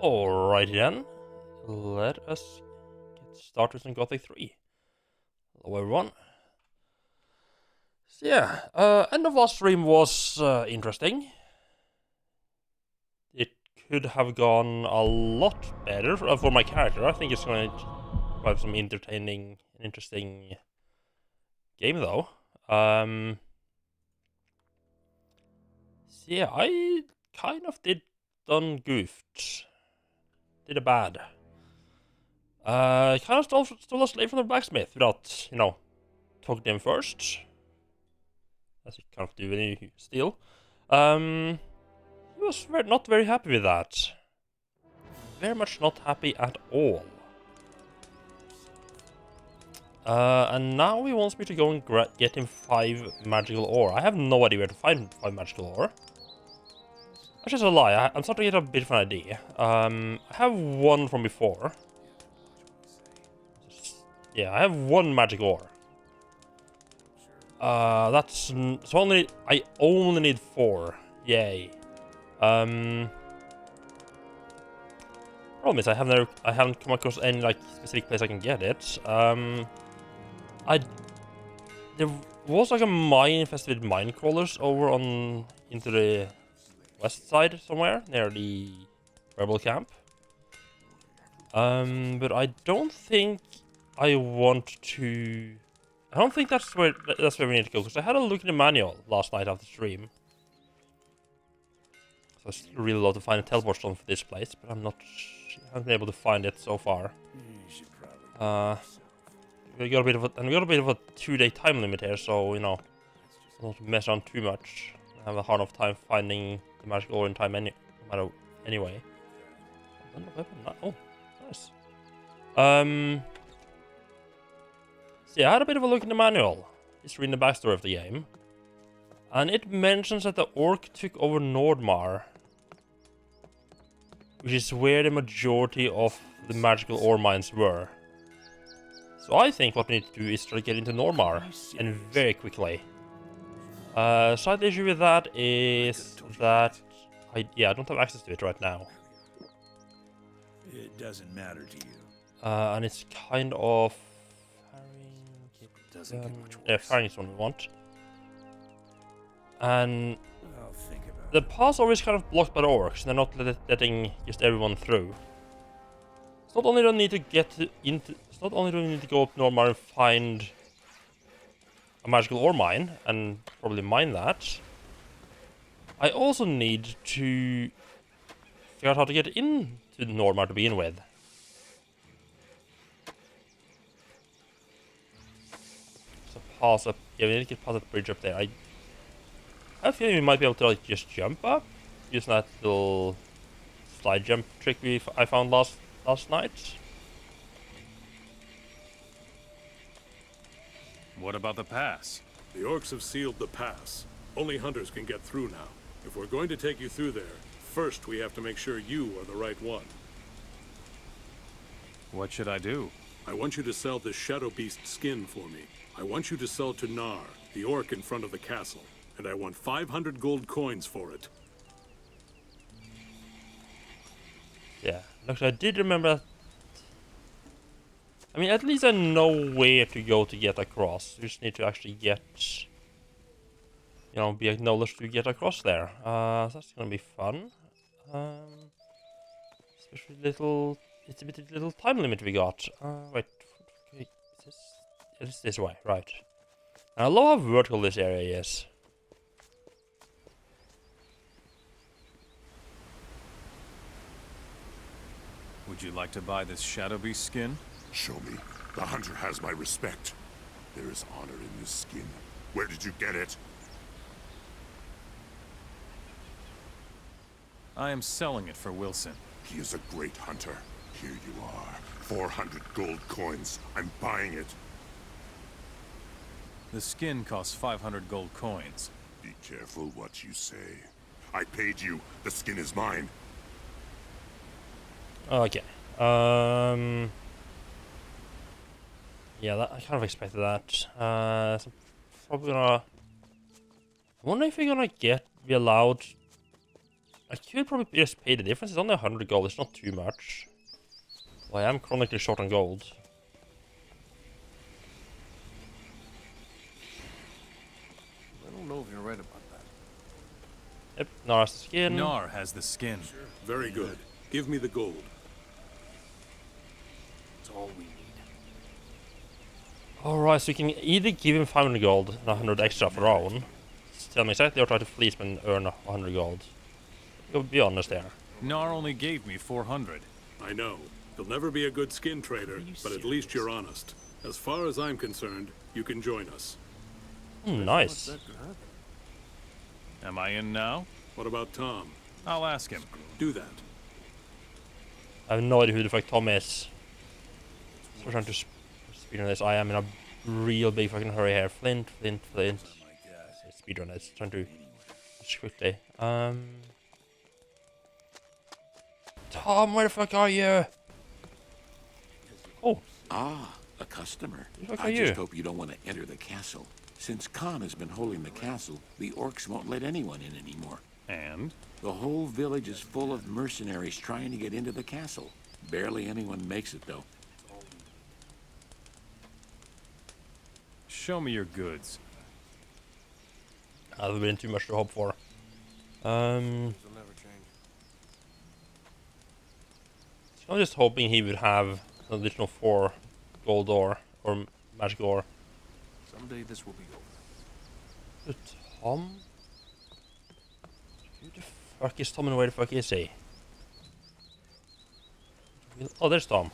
Alrighty then, let us get started in Gothic 3. Hello everyone. So yeah, end of last stream was interesting. It could have gone a lot better for my character. I think it's going to have some entertaining and interesting game though. So yeah, I kind of goofed. Did a bad. Kind of stole a slave from the blacksmith without, talking to him first. As you kind of do when you steal. He was not very happy with that. Very much not happy at all. And now he wants me to go and get him 5 magical ore. I have no idea where to find 5 magical ore. That's just a lie. I'm starting to get a bit of an idea. I have 1 from before. Yeah, I have 1 magic ore. That's so I only need 4. Yay. Problem is I haven't come across any specific place I can get it. There was a mine infested with mine crawlers over into the west side somewhere near the rebel camp. But I don't think I want to. I don't think that's where we need to go, because I had a look in the manual last night after stream. So I still really love to find a teleport stone for this place, but I haven't been able to find it so far. We got a bit of a 2-day time limit here, so don't mess around too much. I have a hard enough time finding the magic ore in time anyway. Oh, nice. So yeah, I had a bit of a look in the manual. It's reading the backstory of the game. And it mentions that the orc took over Nordmar, which is where the majority of the magical ore mines were. So I think what we need to do is try to get into Nordmar, and very quickly. Side issue with that is that I don't have access to it right now. It doesn't matter to you. And it's kind of firing is what we want. And the pass always kind of blocked by the orcs. They're not letting just everyone through. It's not only do I need to go up Nordmar and find a magical ore mine and probably mine that. I also need to figure out how to get into Nordmar to begin with. So pass up. Yeah, we need to get past that bridge up there. I have a feeling we might be able to just jump up, using that little slide jump trick I found last night. What about the pass? The orcs have sealed the pass. Only hunters can get through now. If we're going to take you through there, first we have to make sure you are the right one. What should I do? I want you to sell this shadow beast skin for me. I want you to sell to Nar, the orc in front of the castle. And I want 500 gold coins for it. Yeah, actually I did remember that. I mean, at least I know where to go to get across. You just need to actually get, be acknowledged to get across there. So that's gonna be fun. Especially it's a bit of little time limit we got. Wait, it's this way, right? And I love how vertical this area is. Would you like to buy this shadow beast skin? Show me. The hunter has my respect. There is honor in this skin. Where did you get it? I am selling it for Wilson. He is a great hunter. Here you are. 400 gold coins. I'm buying it. The skin costs 500 gold coins. Be careful what you say. I paid you. The skin is mine. Okay. Yeah, I kind of expected that. So I'm probably gonna. I wonder if we're gonna be allowed I could probably just pay the difference. It's only 100 gold. It's not too much. Well, I am chronically short on gold. I don't know if you're right about that. Yep, Nara's skin. Nar has the skin. Very good. Give me the gold. It's all we need. Alright, so we can either give him 500 gold and 100 extra for our own. Tell me exactly, or try to fleece him and earn 100 gold. You'll be honest there. Nar only gave me 400. I know. You'll never be a good skin trader, but at least you're honest. As far as I'm concerned, you can join us. Nice. That could happen. Am I in now? What about Tom? I'll ask him. Do that. I have no idea who the fuck Tom is. So we're trying to speedrun this. I am in a real big fucking hurry here. Flint. Speedrun this. Trying to just quickly. Tom, where the fuck are you? Oh, Ah, a customer. who the fuck are I you? just hope you don't want to enter the castle. Since Khan has been holding the castle, the orcs won't let anyone in anymore. And? The whole village is full of mercenaries trying to get into the castle. Barely anyone makes it, though. Show me your goods. That would have been too much to hope for. They'll never change. I'm just hoping he would have an additional 4 gold ore or magic ore. Someday this will be over. But Tom? Who the fuck is Tom and where the fuck is he? Oh, there's Tom.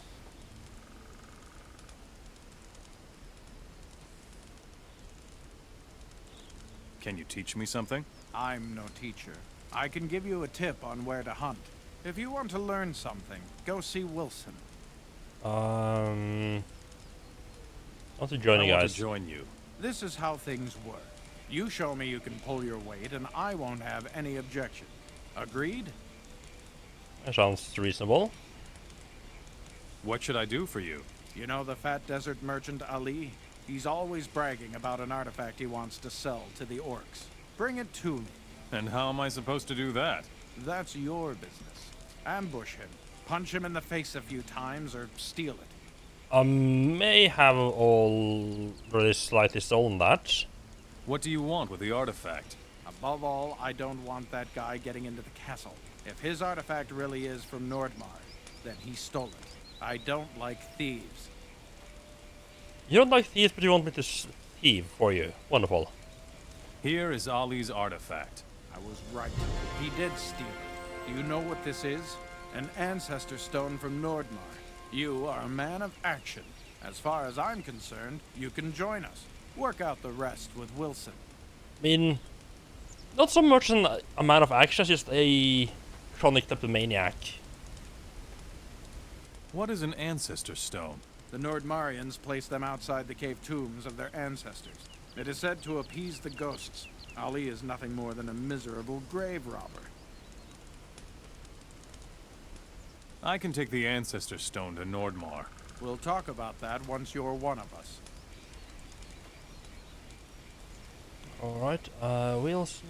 Can you teach me something? I'm no teacher. I can give you a tip on where to hunt. If you want to learn something, go see Wilson. I want to join I you want guys. to join you. This is how things work. You show me you can pull your weight, and I won't have any objection. Agreed? That sounds reasonable. What should I do for you? You know the fat desert merchant Ali? He's always bragging about an artifact he wants to sell to the orcs. Bring it to me. And how am I supposed to do that? That's your business. Ambush him. Punch him in the face a few times, or steal it. I may have already slightly stolen that. What do you want with the artifact? Above all, I don't want that guy getting into the castle. If his artifact really is from Nordmar, then he stole it. I don't like thieves. You don't like thieves, but you want me to thieve for you. Wonderful. Here is Ali's artifact. I was right. He did steal it. Do you know what this is? An ancestor stone from Nordmar. You are a man of action. As far as I'm concerned, you can join us. Work out the rest with Wilson. I mean, not so much an amount of action, just a chronic kleptomaniac. What is an ancestor stone? The Nordmarians placed them outside the cave tombs of their ancestors. It is said to appease the ghosts. Ali is nothing more than a miserable grave robber. I can take the ancestor stone to Nordmar. We'll talk about that once you're one of us. Alright, Wilson.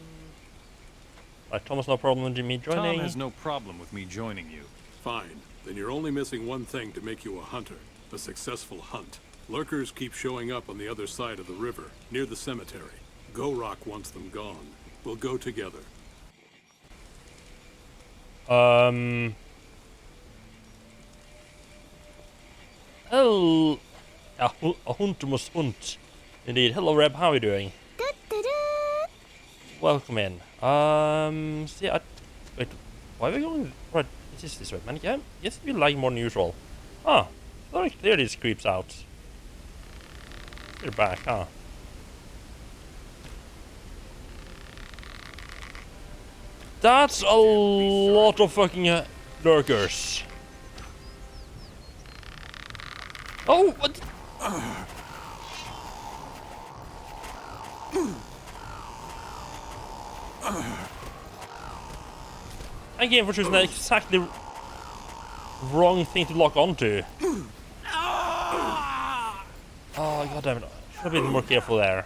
Right, Thomas, no problem with me joining. Tom has no problem with me joining you. Fine. Then you're only missing one thing to make you a hunter. A successful hunt. Lurkers keep showing up on the other side of the river, near the cemetery. Gorok wants them gone. We'll go together. Oh, a hunter must hunt. Indeed. Hello, Reb. How are you doing? Welcome in. See, wait, why are we going? Right, it is this way, man. Yeah, yes, we like more than usual. Ah, very clear these creeps out. They're back, huh? That's a lot of fucking lurkers. Oh, what? Again, for choosing the exactly wrong thing to lock onto. Oh, god damn it. Should have been more careful there.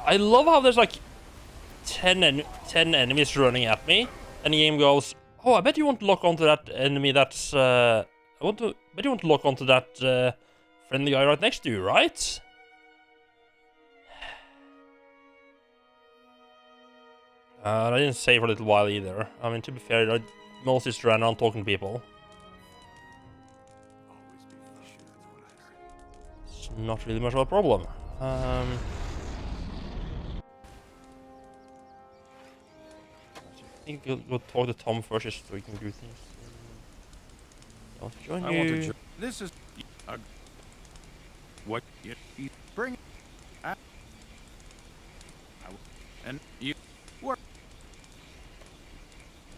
I love how there's like 10 enemies running at me, and the game goes, "Oh, I bet you want to lock onto that enemy that's bet you want to lock onto that friendly guy right next to you, right?" I didn't save for a little while either. I mean, to be fair, I mostly just ran around talking to people. It's not really much of a problem. I think we'll go talk to Tom first just so we can do things. I'll join I you. want to. This is. What you bring? And you work.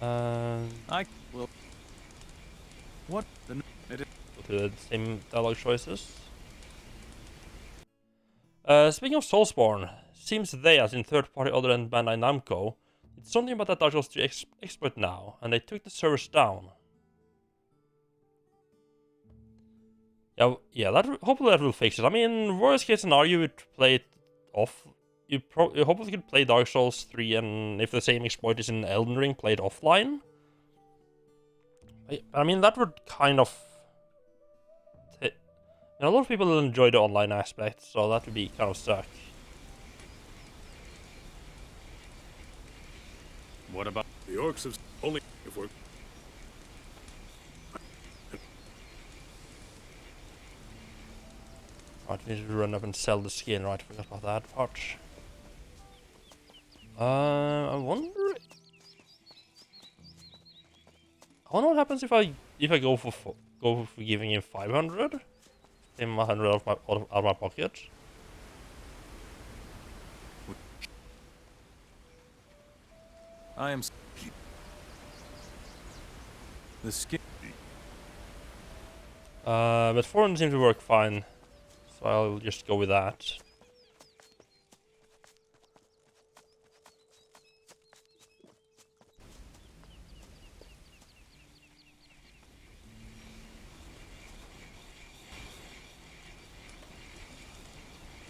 I will. What the? It is. Go to the same dialogue choices. Speaking of Soulsborne, seems they, as in third party other than Bandai Namco, did something about that Dark Souls 3 exploit now, and they took the servers down. Yeah, hopefully that will fix it. I mean, worst case scenario, you would play it off. You hopefully could play Dark Souls 3, and if the same exploit is in Elden Ring, play it offline. I mean, that would kind of... a lot of people enjoy the online aspect, so that would be kind of stuck. What about? The orcs have only if we're Right, we need to run up and sell the skin, right? Forgot about that part. I wonder what happens if I go for giving him 500, him 100 out of my pocket. I am. The skin. But 400 seems to work fine, so I'll just go with that.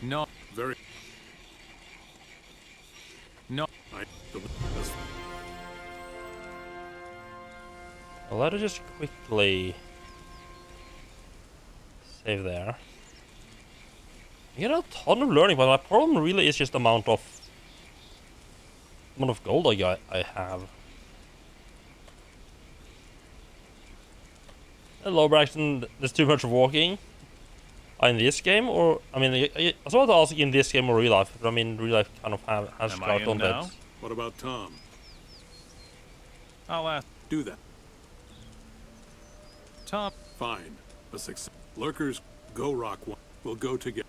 No. very. No. Well, let us just quickly save there. You get a ton of learning, but my problem really is just the amount of gold I have. Hello, Braxton. There's too much walking in this game, or I mean, I was about to ask in this game or real life, but I mean, real life kind of has Am I clout in on now? that. What about Tom? I'll ask Do that. Tom. Fine. A success. Lurkers, go rock one. We'll go together.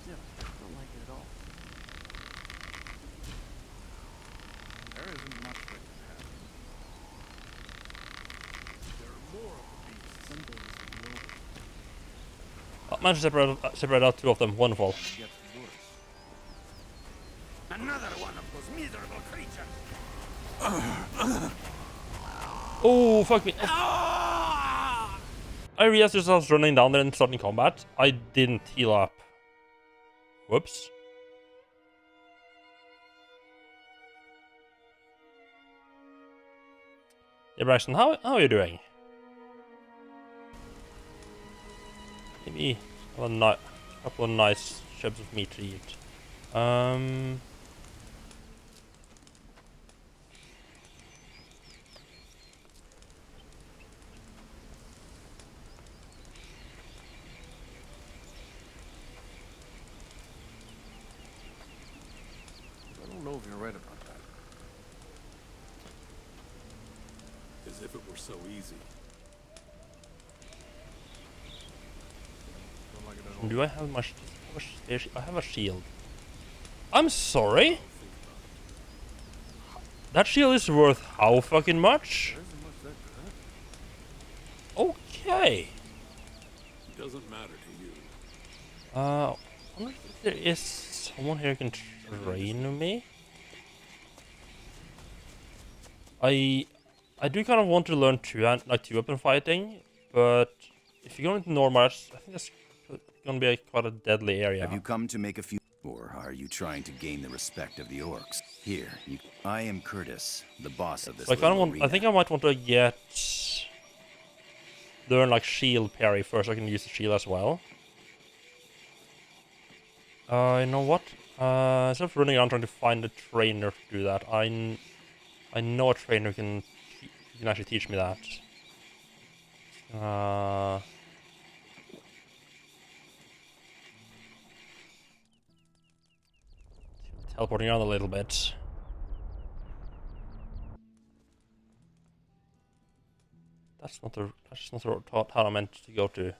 Still, I don't like it at all. There isn't much that can happen. There are more of the beasts. Some days it will Managed to separate out two of them. Wonderful. get worse. Another one of those miserable creatures. Oh, fuck me. I realized as I was running down there and starting combat, I didn't heal up. Whoops. Yeah, Braxton, how are you doing? Maybe a couple of nice chubs of meat to eat. I don't know if you're right about that. As if it were so easy. Don't like it at all. Do I have much? I have a shield. I'm sorry. That shield is worth how fucking much? There isn't much that good. Okay. It doesn't matter to you. I wonder if there is someone here who can train me. I do kind of want to learn two-weapon fighting, but if you go into normal, I think that's gonna be quite a deadly area. Have you come to make a few, or are you trying to gain the respect of the orcs? Here, I am Curtis, the boss of this So I kind of little want. I arena. think I might want to learn like shield parry first. So I can use the shield as well. You know what? Instead of running around trying to find a trainer to do that, I know a trainer who can actually teach me that. Teleporting around a little bit. That's not the town I meant to go to. It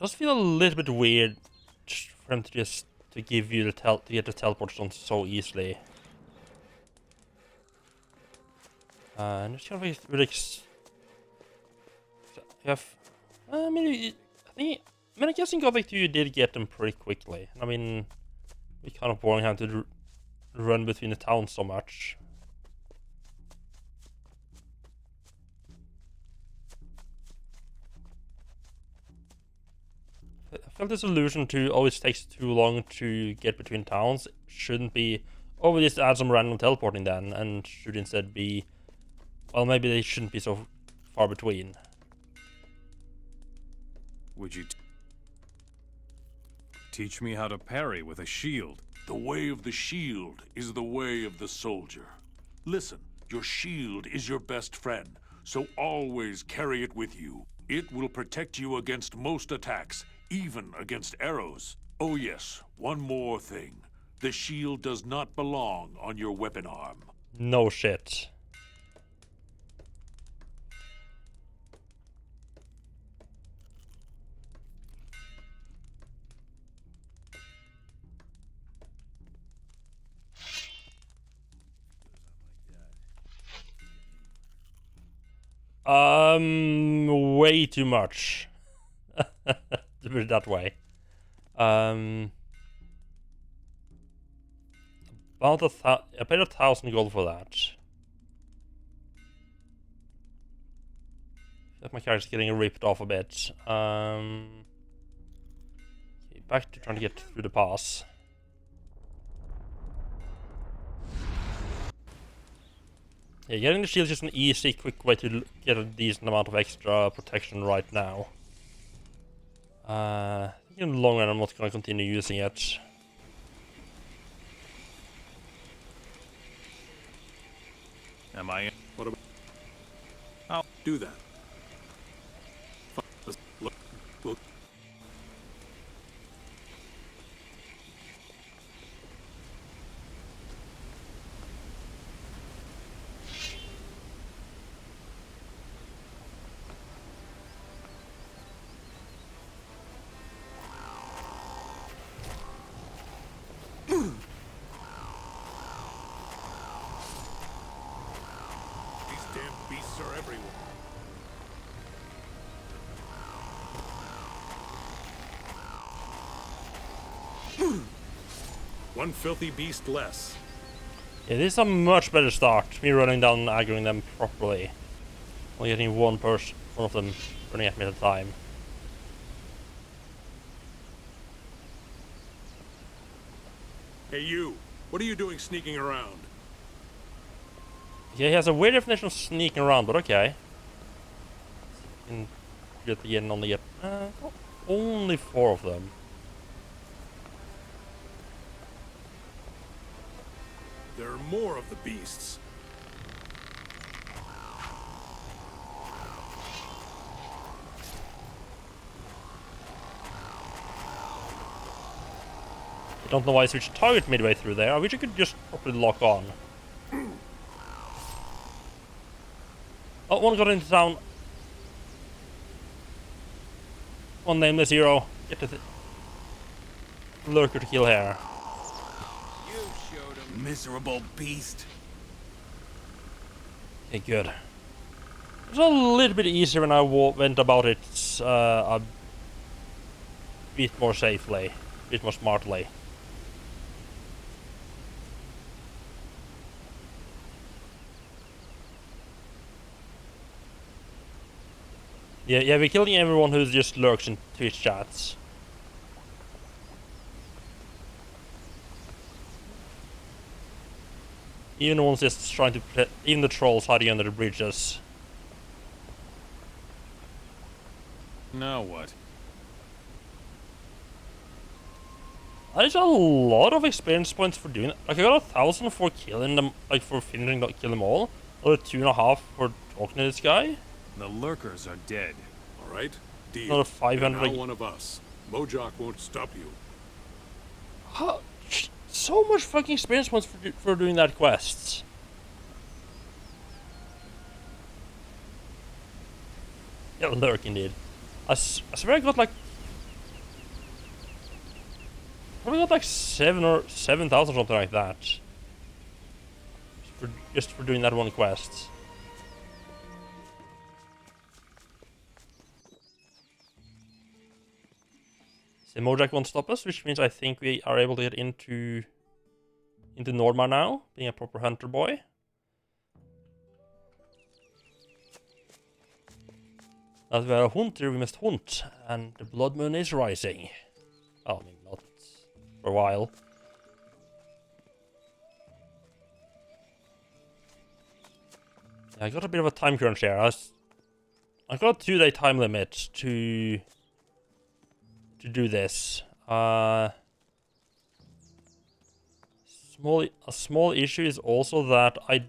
does feel a little bit weird for them to give you to get the teleport on so easily. And it's kind of really. I mean, I guess in Gothic 2 you did get them pretty quickly. I mean, it's kind of boring having to run between the towns so much. I felt this illusion to always takes too long to get between towns shouldn't be. Oh, we just add some random teleporting then, and should instead be. Well, maybe they shouldn't be so far between. Would you teach me how to parry with a shield? The way of the shield is the way of the soldier. Listen, your shield is your best friend, so always carry it with you. It will protect you against most attacks, even against arrows. Oh yes, one more thing. The shield does not belong on your weapon arm. No shit. Way too much. To put it that way. About I paid 1,000 gold for that. My character's getting ripped off a bit. Okay, back to trying to get through the pass. Yeah, getting the shield is just an easy, quick way to get a decent amount of extra protection right now. I think in the long run I'm not going to continue using it. Am I? What about? I'll do that. Look. These damn beasts are everywhere. One filthy beast less. Yeah, this is a much better start. Me running down and aggroing them properly. Only getting one of them running at me at a time. Hey you, what are you doing sneaking around? Yeah, he has a weird definition of sneaking around, but okay. And get the end only get only 4 of them. There are more of the beasts. I don't know why I switched target midway through there. I wish I could just properly lock on. Oh, one got into town. One nameless hero. Get the lurker to kill here. Miserable beast. Okay, good. It was a little bit easier when I went about it a bit more safely, a bit more smartly. Yeah, we're killing everyone who just lurks in Twitch chats. Even the ones just trying to even the trolls hiding under the bridges. Now what? There's a lot of experience points for doing it. Like, I got 1,000 for killing them, like, for finishing, not kill them all. Another 2.5 for talking to this guy. The lurkers are dead. All right? Deal. Another 500. You're now one of us. Mojok won't stop you. Huh, so much fucking experience points for doing that quest. Yeah, lurk indeed. I swear I got like... Probably got like 7 or 7,000 or something like that. Just for doing that one quest. So Mojak won't stop us, which means I think we are able to get into Nordmar now, being a proper hunter boy. As we are a hunter, we must hunt, and the blood moon is rising. Oh, I mean, not for a while. Yeah, I got a bit of a time crunch here. I got a 2-day time limit to do this. A small issue is also that I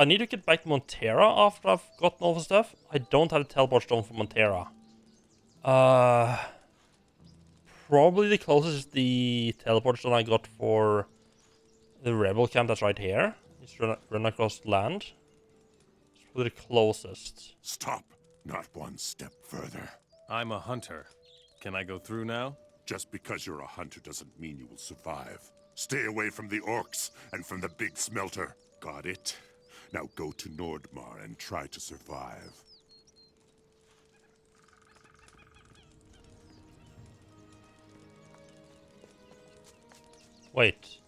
need to get back to Montera after I've gotten all the stuff. I don't have a teleport stone for Montera. Probably the closest is the teleport stone I got for the rebel camp that's right here. Just run across land. It's probably the closest. Stop. Not one step further. I'm a hunter. Can I go through now? Just because you're a hunter doesn't mean you will survive. Stay away from the orcs and from the big smelter. Got it? Now go to Nordmar and try to survive. Wait.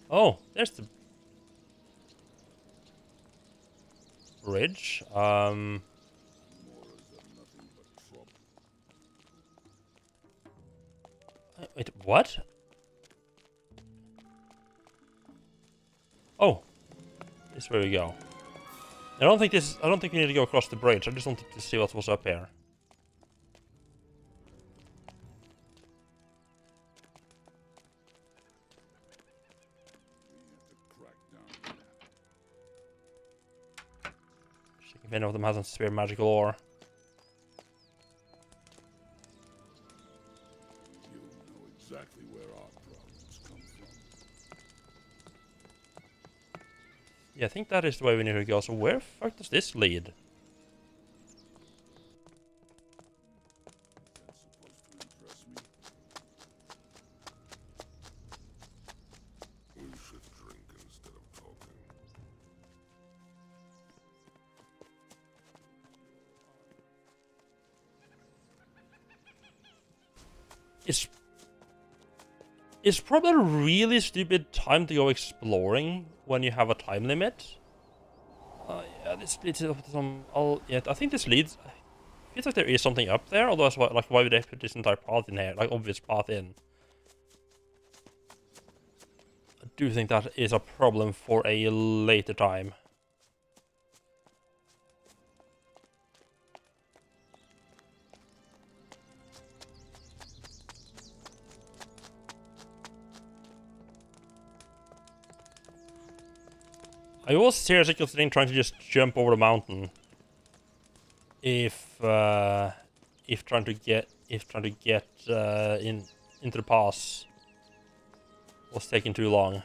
Oh, there's the bridge. Wait, what? Oh, this is where we go. I don't think we need to go across the bridge. I just wanted to see what was up here. Checking if any of them has some spare magical ore. You'll know exactly where our problems come from. Yeah, I think that is the way we need to go. So where the fuck does this lead? That's supposed to impress me. We should drink instead of talking. It's probably a really stupid time to go exploring when you have a time limit. Yeah, this leads up to some... yeah, I think this leads... It feels like there is something up there, otherwise, like, why would they put this entire path in here? Like, obvious path in. I do think that is a problem for a later time. I was seriously considering trying to just jump over the mountain. If trying to get into the pass was taking too long.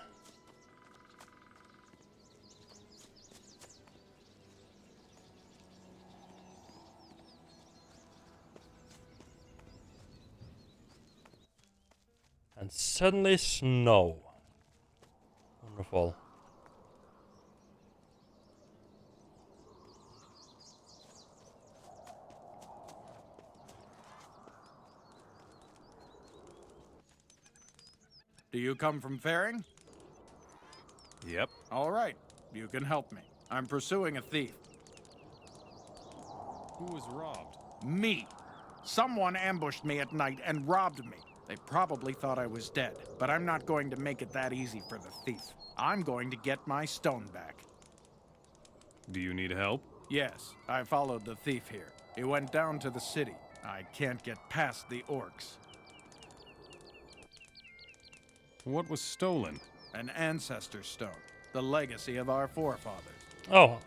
And suddenly snow. Wonderful. Do you come from Faring? Yep. All right, you can help me. I'm pursuing a thief. Who was robbed? Me. Someone ambushed me at night and robbed me. They probably thought I was dead, but I'm not going to make it that easy for the thief. I'm going to get my stone back. Do you need help? Yes, I followed the thief here. He went down to the city. I can't get past the orcs. What was stolen? An ancestor stone, the legacy of our forefathers. Oh,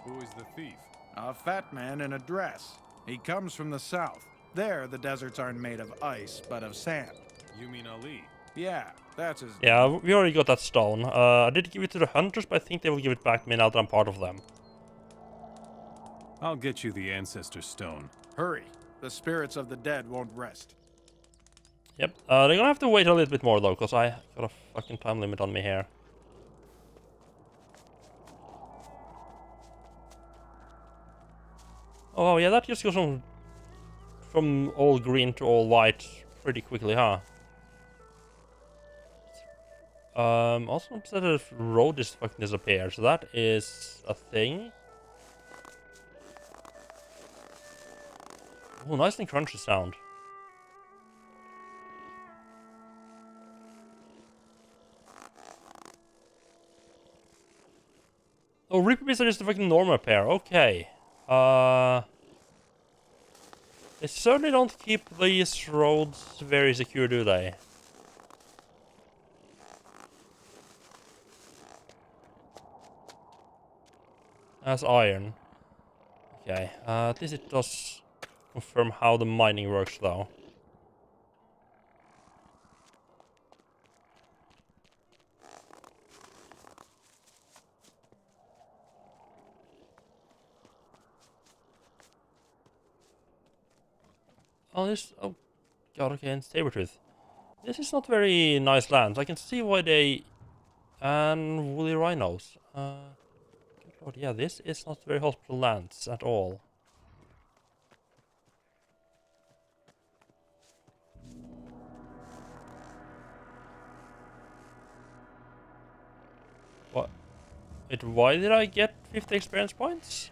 Who is the thief? A fat man in a dress. He comes from the south. There, the deserts aren't made of ice, but of sand. You mean Ali? Yeah, that's his... yeah, we already got that stone. I did give it to the hunters, but I think they will give it back to me now that I'm part of them. I'll get you the ancestor stone. Hurry. The spirits of the dead won't rest. Yep, they're gonna have to wait a little bit more though, because I got a fucking time limit on me here. Oh yeah, that just goes from all green to all white pretty quickly, huh? Also upset that the road just fucking disappeared, so that is a thing. Oh, nice and crunchy sound. Oh, Reaper Beasts are just a fucking normal pair. Okay. They certainly don't keep these roads very secure, do they? As iron. Okay. At least it does confirm how the mining works, though. Oh, this... Oh, God, okay, and Sabretooth. This is not very nice land. I can see why they... And woolly rhinos. Good lord, yeah, this is not very hospitable lands at all. What? Wait, why did I get 50 experience points?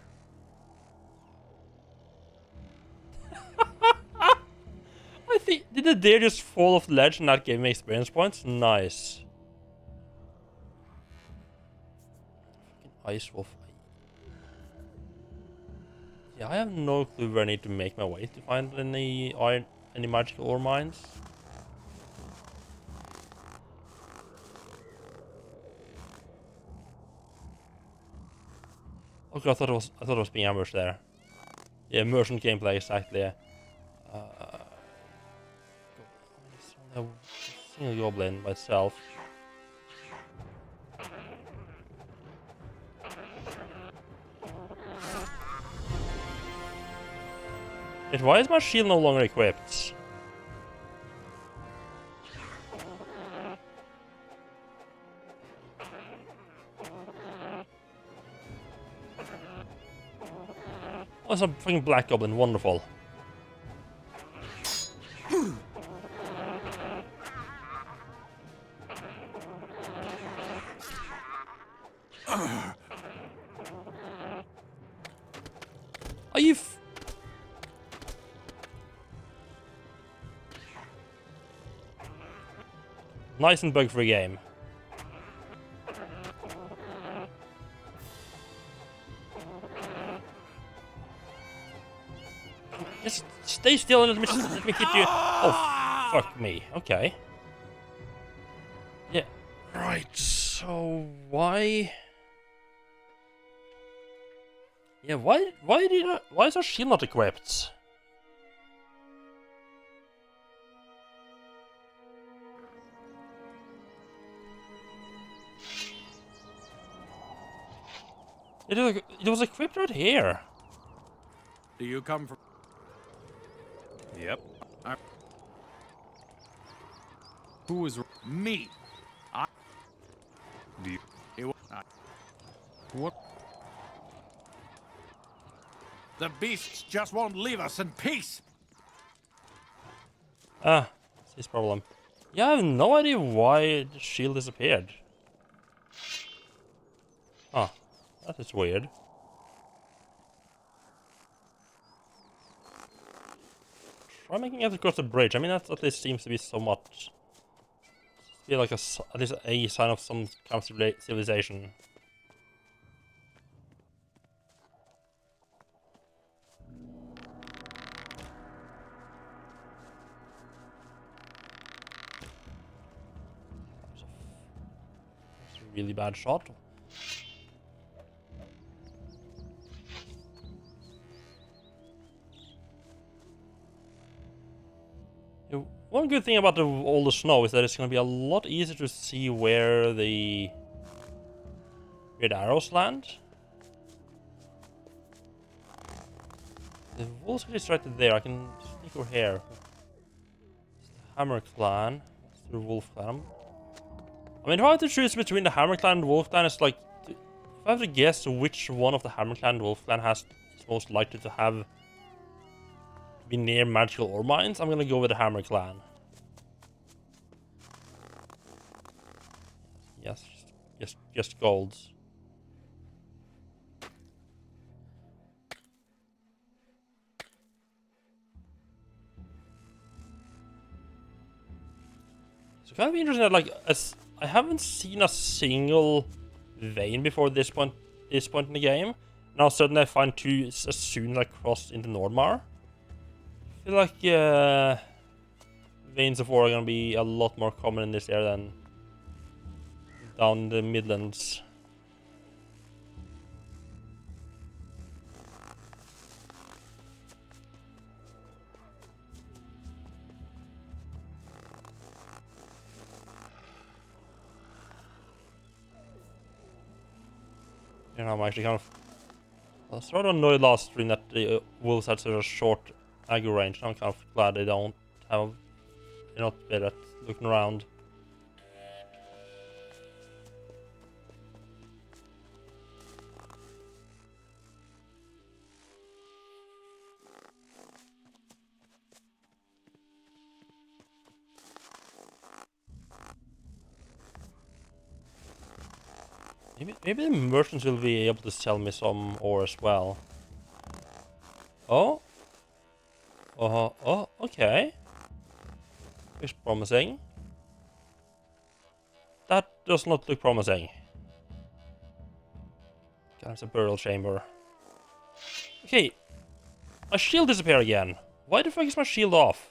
I think, did the deer just fall off the ledge and that gave me experience points? Nice. Fucking ice wolf. Yeah, I have no clue where I need to make my way to find any iron, any magical ore mines. Okay, I thought it was being ambushed there. Yeah, merchant gameplay exactly. Yeah. A single goblin by itself. Wait, why is my shield no longer equipped? Oh, it's a fucking black goblin, wonderful. Are you nice and bug-free game. Just stay still and let me hit you. Oh, fuck me. Okay. Yeah. Right. So why? Yeah. Why is our shield not equipped? It was equipped right here. Do you come from... Yep. Who was... Me. Do you... What? The beasts just won't leave us in peace. Ah, that's his problem. Yeah, I have no idea why the shield disappeared. Huh, that is weird. Try making it across the bridge. I mean, that at least seems to be somewhat... feel like at least a sign of some kind of civilization. That's a really bad shot. Yeah, one good thing about all the snow is that it's going to be a lot easier to see where the arrows land. The wolves are distracted there. I can sneak over here. It's the Hammer Clan. That's the Wolf Clan. I mean, if I have to choose between the Hammer Clan and the Wolf Clan, it's like... if I have to guess which one of the Hammer Clan and Wolf Clan is most likely to have... be near magical ore mines, I'm gonna go with the Hammer Clan. Yes, just golds. So kind of interesting that, like, as I haven't seen a single vein before this point in the game. Now suddenly I find two as soon as I cross into Nordmar. I feel like veins of ore are gonna be a lot more common in this area than down the Midlands. You know, I'm actually kind of... I was sort of annoyed last stream that the wolves had such a short aggro range. I'm kind of glad they don't have... they're not better at looking around. Maybe the merchants will be able to sell me some ore as well. Oh? Oh, okay. Looks promising. That does not look promising. There's a burial chamber. Okay. My shield disappeared again. Why the fuck is my shield off?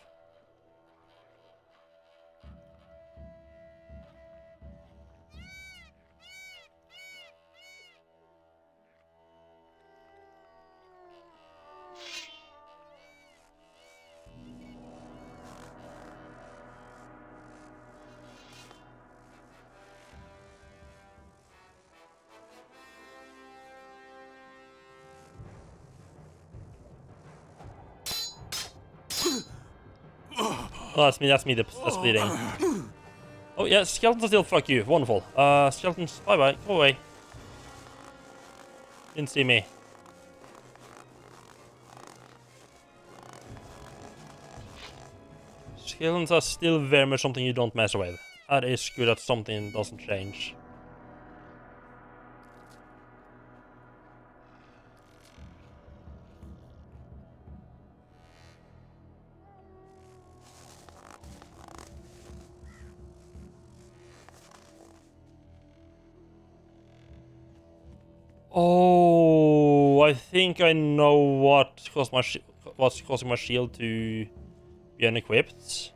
Oh, that's me, that's bleeding. Oh yeah, skeletons still fuck you. Wonderful. Skeletons, bye-bye, go away. Didn't see me. Skeletons are still very much something you don't mess with. That is good that something doesn't change. Oh, I think I know what caused what's causing my shield to be unequipped.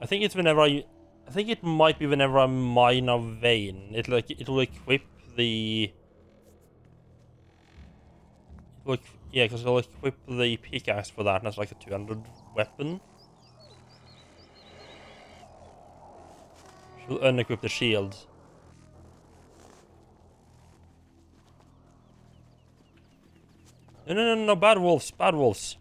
I think it's whenever I think it might be whenever I mine a vein. It'll equip the... yeah, because it'll equip the pickaxe for that, and that's like a 200 weapon. She'll unequip the shield. No, bad wolves, bad wolves.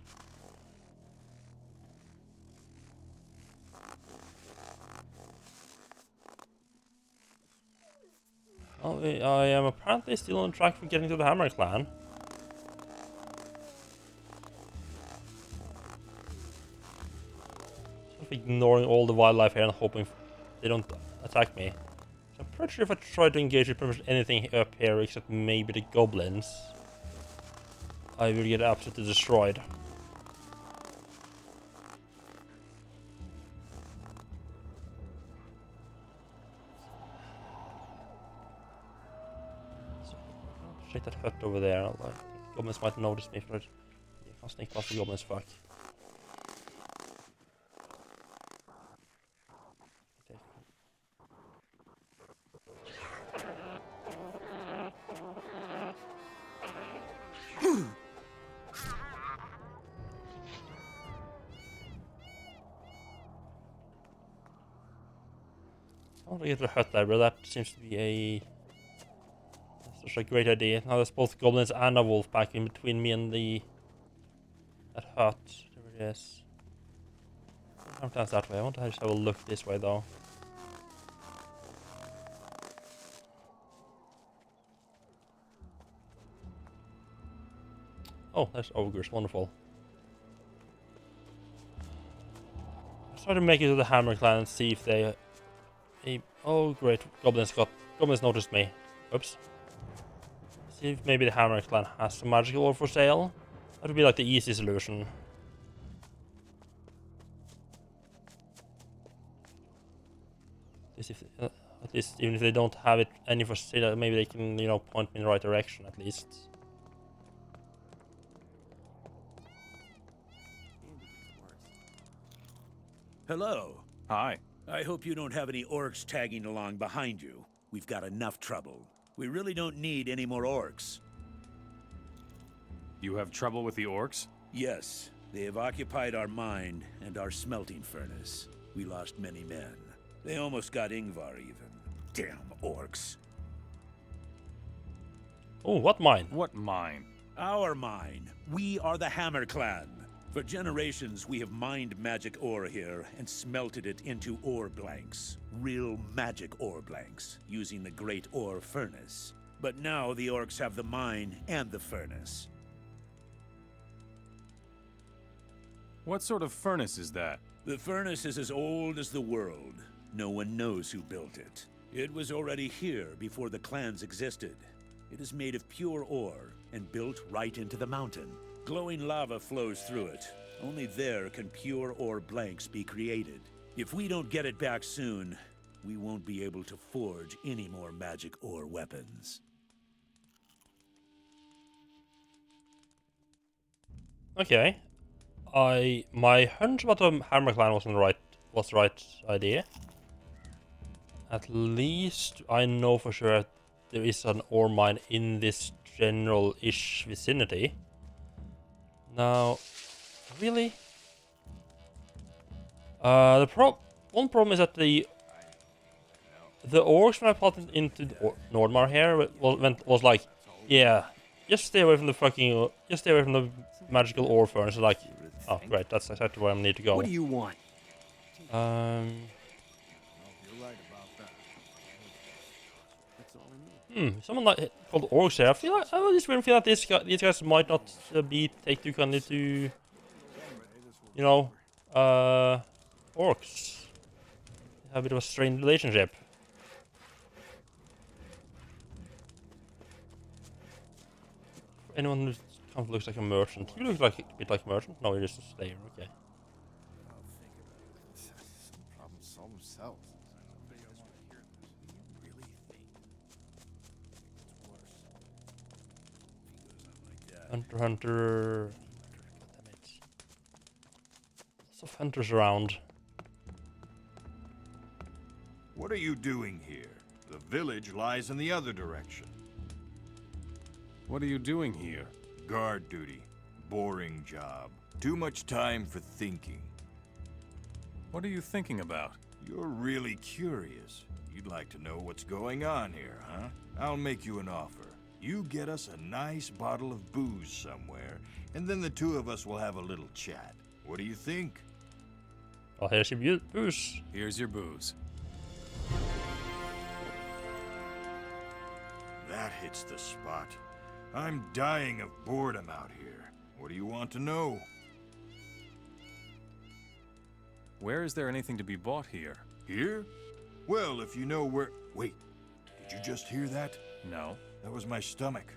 Oh, I am apparently still on track for getting to the Hammer Clan. Sort of ignoring all the wildlife here and hoping they don't attack me. So I'm pretty sure if I try to engage with pretty much anything up here except maybe the goblins, I will get absolutely destroyed. Check that hut over there. Like, goblins might notice me for it. You can't sneak past the goblins, fuck. I want to get to the hut there, but that seems to be such a great idea. Now there's both goblins and a wolf pack in between me and that hut. There it is. Sometimes that way. I want to just have a look this way though. Oh, there's ogres. Wonderful. Let's try to make it to the Hammer Clan and see if they... oh, great. Goblins noticed me. Oops. See if maybe the Hammer Clan has some magical ore for sale. That would be like the easy solution. At least even if they don't have it any for sale, maybe they can, you know, point me in the right direction at least. Hello. Hi. I hope you don't have any orcs tagging along behind you. We've got enough trouble. We really don't need any more orcs. You have trouble with the orcs? Yes, they have occupied our mine and our smelting furnace. We lost many men. They almost got Ingvar even. Damn orcs. Oh, what mine? What mine? Our mine. We are the Hammer Clan. For generations, we have mined magic ore here and smelted it into ore blanks. Real magic ore blanks, using the Great Ore Furnace. But now the orcs have the mine and the furnace. What sort of furnace is that? The furnace is as old as the world. No one knows who built it. It was already here before the clans existed. It is made of pure ore and built right into the mountain. Glowing lava flows through it. Only there can pure ore blanks be created. If we don't get it back soon, we won't be able to forge any more magic ore weapons. Okay. My hunch about the Hammer Clan was the right idea. At least I know for sure that there is an ore mine in this general-ish vicinity. Now, really? One problem is that the orcs when I put into Nordmar here was like, yeah, just stay away from the magical ore furnace. Like, oh great, that's exactly where I need to go. What do you want? Someone like called orcs here. I just really feel that these guys might not take too kindly to, you know, orcs. They have a bit of a strained relationship. Anyone who kind of looks like a merchant. You look like a bit like a merchant. No, you're just a slayer. Okay. Hunter. God damn it. Lots of hunters around. What are you doing here? The village lies in the other direction. What are you doing here? Guard duty. Boring job. Too much time for thinking. What are you thinking about? You're really curious. You'd like to know what's going on here, huh? I'll make you an offer. You get us a nice bottle of booze somewhere, and then the two of us will have a little chat. What do you think? Well, here's your booze. Here's your booze. That hits the spot. I'm dying of boredom out here. What do you want to know? Where is there anything to be bought here? Here? Well, if you know where... Wait, did you just hear that? No. That was my stomach.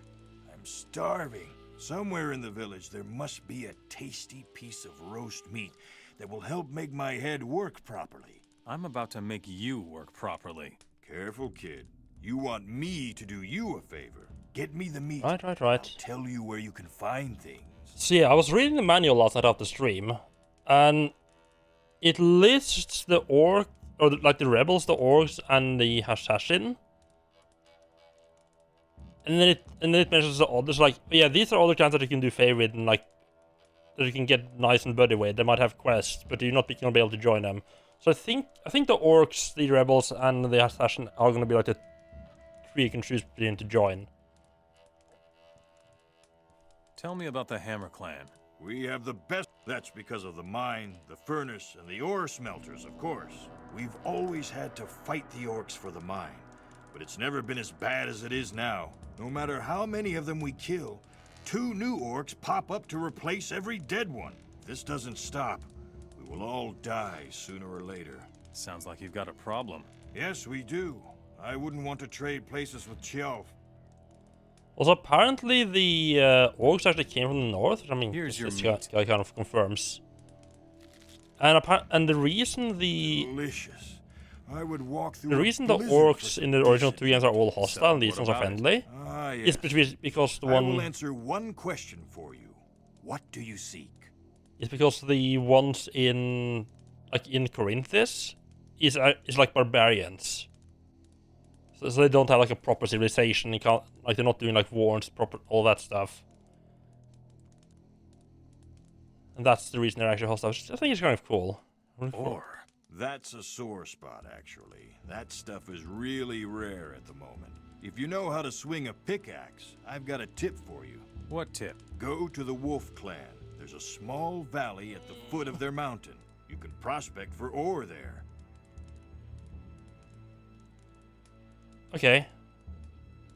I'm starving. Somewhere in the village there must be a tasty piece of roast meat that will help make my head work properly. I'm about to make you work properly. Careful, kid. You want me to do you a favor. Get me the meat. Right. I'll tell you where you can find things. So yeah, I was reading the manual last night after stream, and it lists the orc, or like the rebels, the orcs, and the Hashashin. And then it mentions the others, like, yeah, these are other clans that you can do favor with, and like, that you can get nice and buddy with. They might have quests, but you're not gonna be able to join them. So I think the orcs, the rebels, and the assassin are gonna be like the three you can choose between to join. Tell me about the Hammer Clan. We have the best. That's because of the mine, the furnace, and the ore smelters, of course. We've always had to fight the orcs for the mine, but it's never been as bad as it is now. No matter how many of them we kill, 2 new orcs pop up to replace every dead one. If this doesn't stop, we will all die sooner or later. Sounds like you've got a problem. Yes, we do. I wouldn't want to trade places with Chiao. Also, apparently the orcs actually came from the north. I mean, here's your this meat. guy kind of confirms. And the reason Delicious. I would walk through the orcs in the original 2 games are all hostile and these ones are friendly yes. is because the I one will answer one question for you. What do you seek? It's because the ones in Corinthus is like barbarians. So they don't have like a proper civilization. You can't, like, they're not doing like wars, proper all that stuff. And that's the reason they're actually hostile. I think it's kind of cool. Really cool. That's a sore spot, actually. That stuff is really rare at the moment. If you know how to swing a pickaxe, I've got a tip for you. What tip? Go to the Wolf Clan. There's a small valley at the foot of their mountain. You can prospect for ore there. Okay.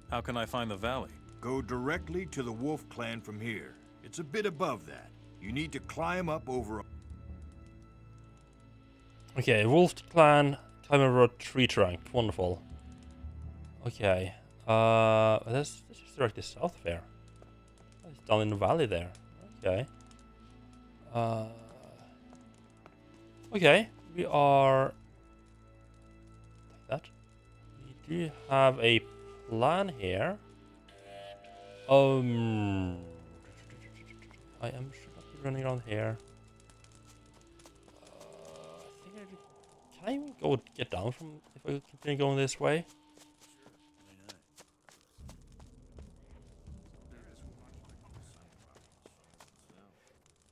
How can I find the valley? Go directly to the Wolf Clan from here. It's a bit above that. You need to climb up over a... Okay, Wolf Clan, climb over a tree trunk. Wonderful. Okay. That's just directly south there. It's down in the valley there. Okay. Okay, we are like that. We do have a plan here. I am should not be running around here. Can I even go get down from if I continue going this way?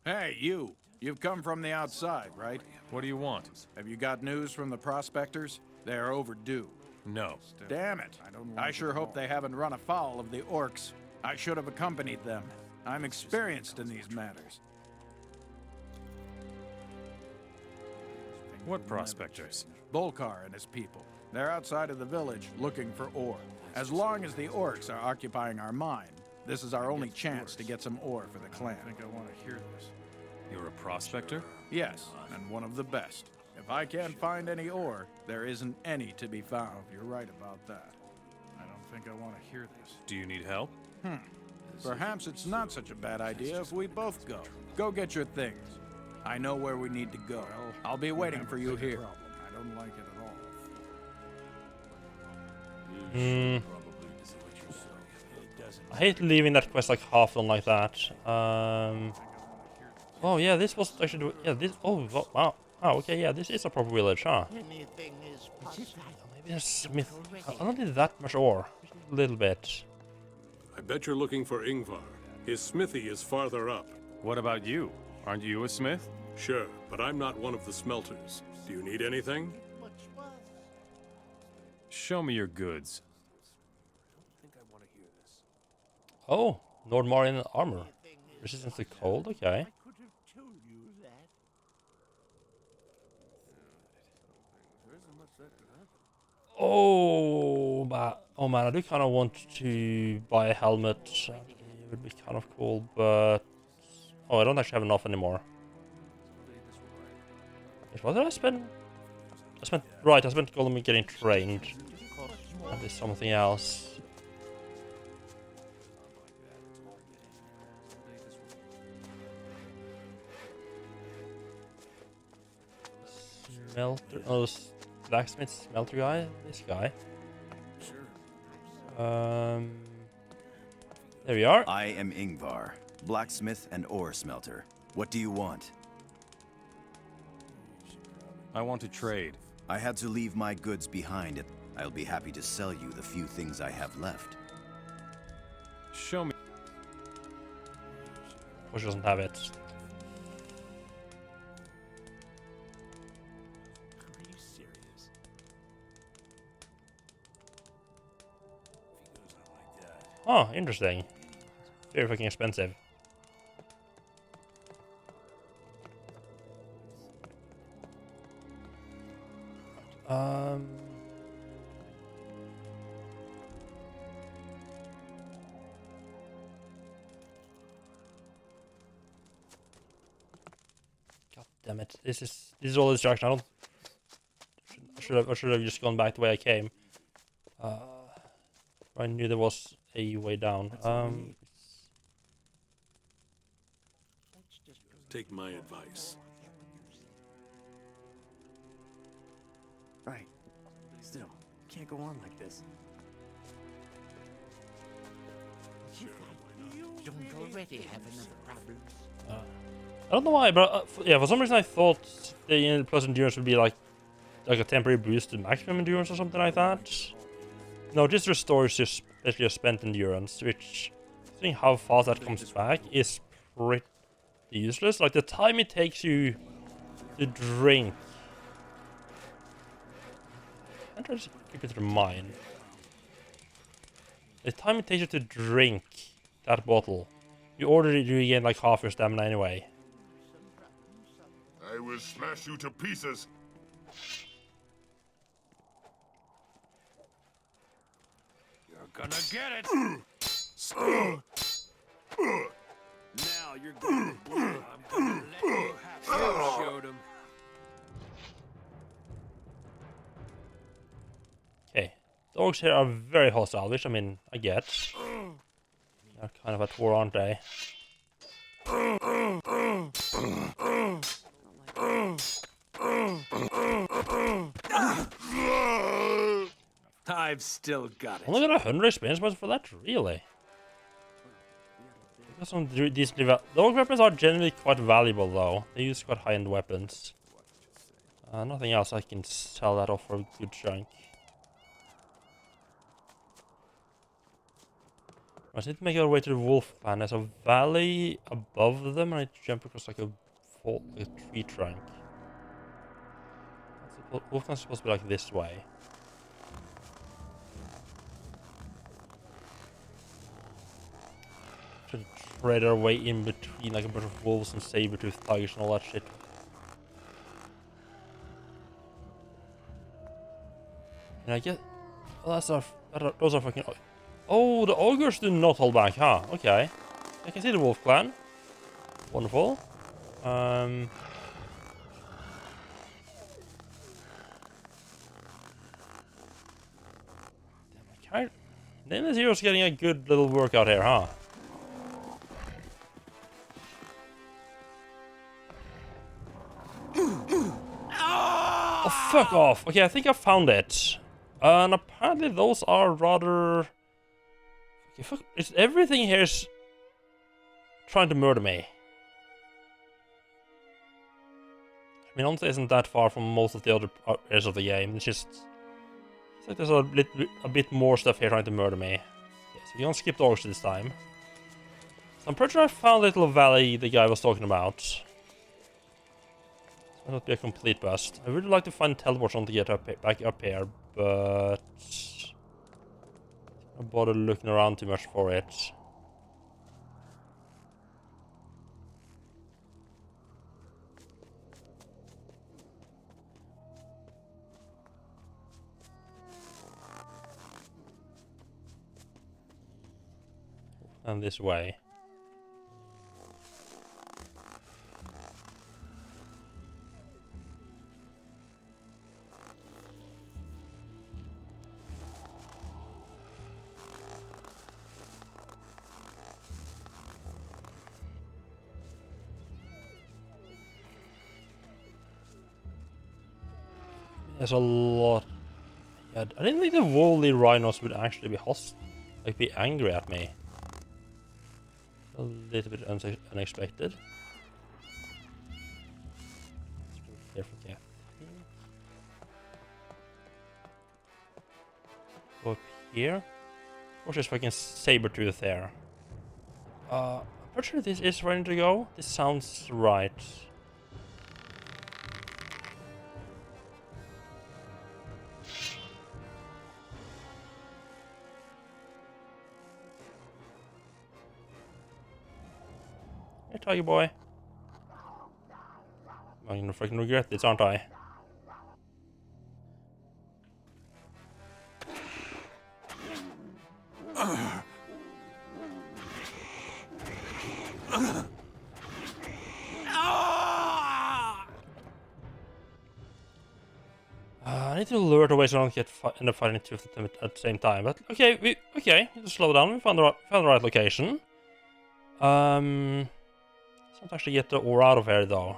Hey, you! You've come from the outside, right? What do you want? Have you got news from the prospectors? They're overdue. No. Damn it! I sure hope they haven't run afoul of the orcs. I should have accompanied them. I'm experienced in these matters. What prospectors? Bolkar and his people. They're outside of the village looking for ore. As long as the orcs are occupying our mine, this is our only chance to get some ore for the clan. I think I want to hear this. You're a prospector? Yes, and one of the best. If I can't find any ore, there isn't any to be found. You're right about that. I don't think I want to hear this. Do you need help? Perhaps it's not such a bad idea if we both go. Go get your things. I know where we need to go. I'll be waiting for you here. I don't like it at all. I hate leaving that quest like half done like that. Oh yeah, this was actually this. Oh wow. Oh okay, yeah, this is a proper village, huh? Maybe there's smith. I don't need that much ore. Just a little bit. I bet you're looking for Ingvar. His smithy is farther up. What about you? Aren't you a smith? Sure, but I'm not one of the smelters. Do you need anything? Show me your goods. Oh, Nordmarian armor. Resistance to cold, okay. Oh Oh man, I do kind of want to buy a helmet. It would be kind of cool, but oh, I don't actually have enough anymore. Wait, what did I spend? I spent gold on me getting trained. And there's something else. Smelter. Oh, blacksmith smelter guy. This guy. There we are. I am Ingvar, blacksmith and ore smelter. What do you want? I want to trade. I had to leave my goods behind. I'll be happy to sell you the few things I have left. Show me. Which doesn't have it. Are you serious? If he goes on like that. Oh, interesting. Very fucking expensive. God damn it! This is all distraction. I should have just gone back the way I came. I knew there was a way down. Take my advice. Right. Still, can't go on like this. Don't already have enough problems. I don't know why, but yeah, for some reason I thought the plus endurance would be like a temporary boost to maximum endurance or something like that. No, this restores just basically your spent endurance, which, seeing how fast that comes back, is pretty useless. Like the time it takes you to drink. I'm trying to keep it in mind. The time it takes you to drink that bottle, you already regain like half your stamina anyway. I will smash you to pieces. You're gonna get it! Now you're going to blow. I'm gonna let you have it. Showed him. Okay, dogs here are very hostile, which I mean, I get. They're kind of at war, aren't they? I've still got it. Only got 100 experience points for that, really? Got some decent dog weapons are generally quite valuable, though. They use quite high-end weapons. Nothing else I can sell that off for a good chunk. I need to make our way to the wolf clan. There's a valley above them, and I jump across like a tree trunk. Wolf clan's supposed to be like this way. Should tread our way in between like a bunch of wolves and saber-toothed tigers and all that shit. And I get... Well, those are fucking... Oh, the ogres do not hold back, huh? Okay. I can see the wolf clan. Wonderful. Damn, my character... Nameless Hero's getting a good little workout here, huh? Oh, fuck off! Okay, I think I found it. And apparently those are rather... Okay, fuck... Everything here is... trying to murder me. I mean, honestly, isn't that far from most of the other areas of the game. It's just... It's like there's a bit more stuff here trying to murder me. Okay, so you don't skip dogs this time. So I'm pretty sure I found the little valley the guy was talking about. This might not be a complete bust. I would like to find teleports on to get back up here, but... I don't bother looking around too much for it. And this way. There's a lot. Yeah, I didn't think the woolly rhinos would actually be be angry at me. A little bit unexpected. Let's go there for Go up here. Or just fucking saber-tooth there. I'm not sure this is ready to go. This sounds right. Hey, Tiger Boy. I'm gonna freaking regret this, aren't I? I need to lure it away so I don't end up fighting two of them at the same time. But okay, just slow down. We found the right location. Let's not actually get the ore out of here though.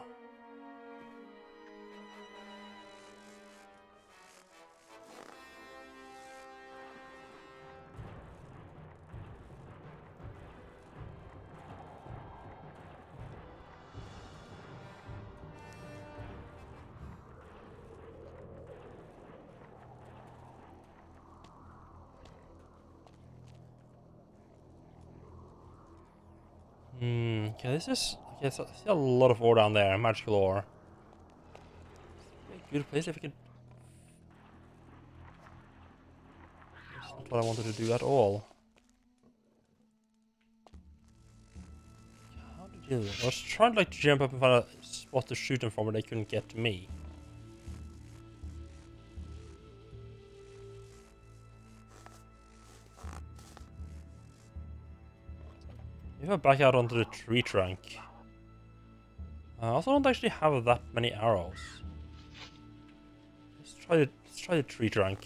Okay, this is... Okay, so I see a lot of ore down there, magical ore. A good place if we can... That's not what I wanted to do at all. How did you do it? I was trying to jump up and find a spot to shoot them from, but they couldn't get to me. If I back out onto the tree trunk. I also don't actually have that many arrows. Let's try the tree trunk.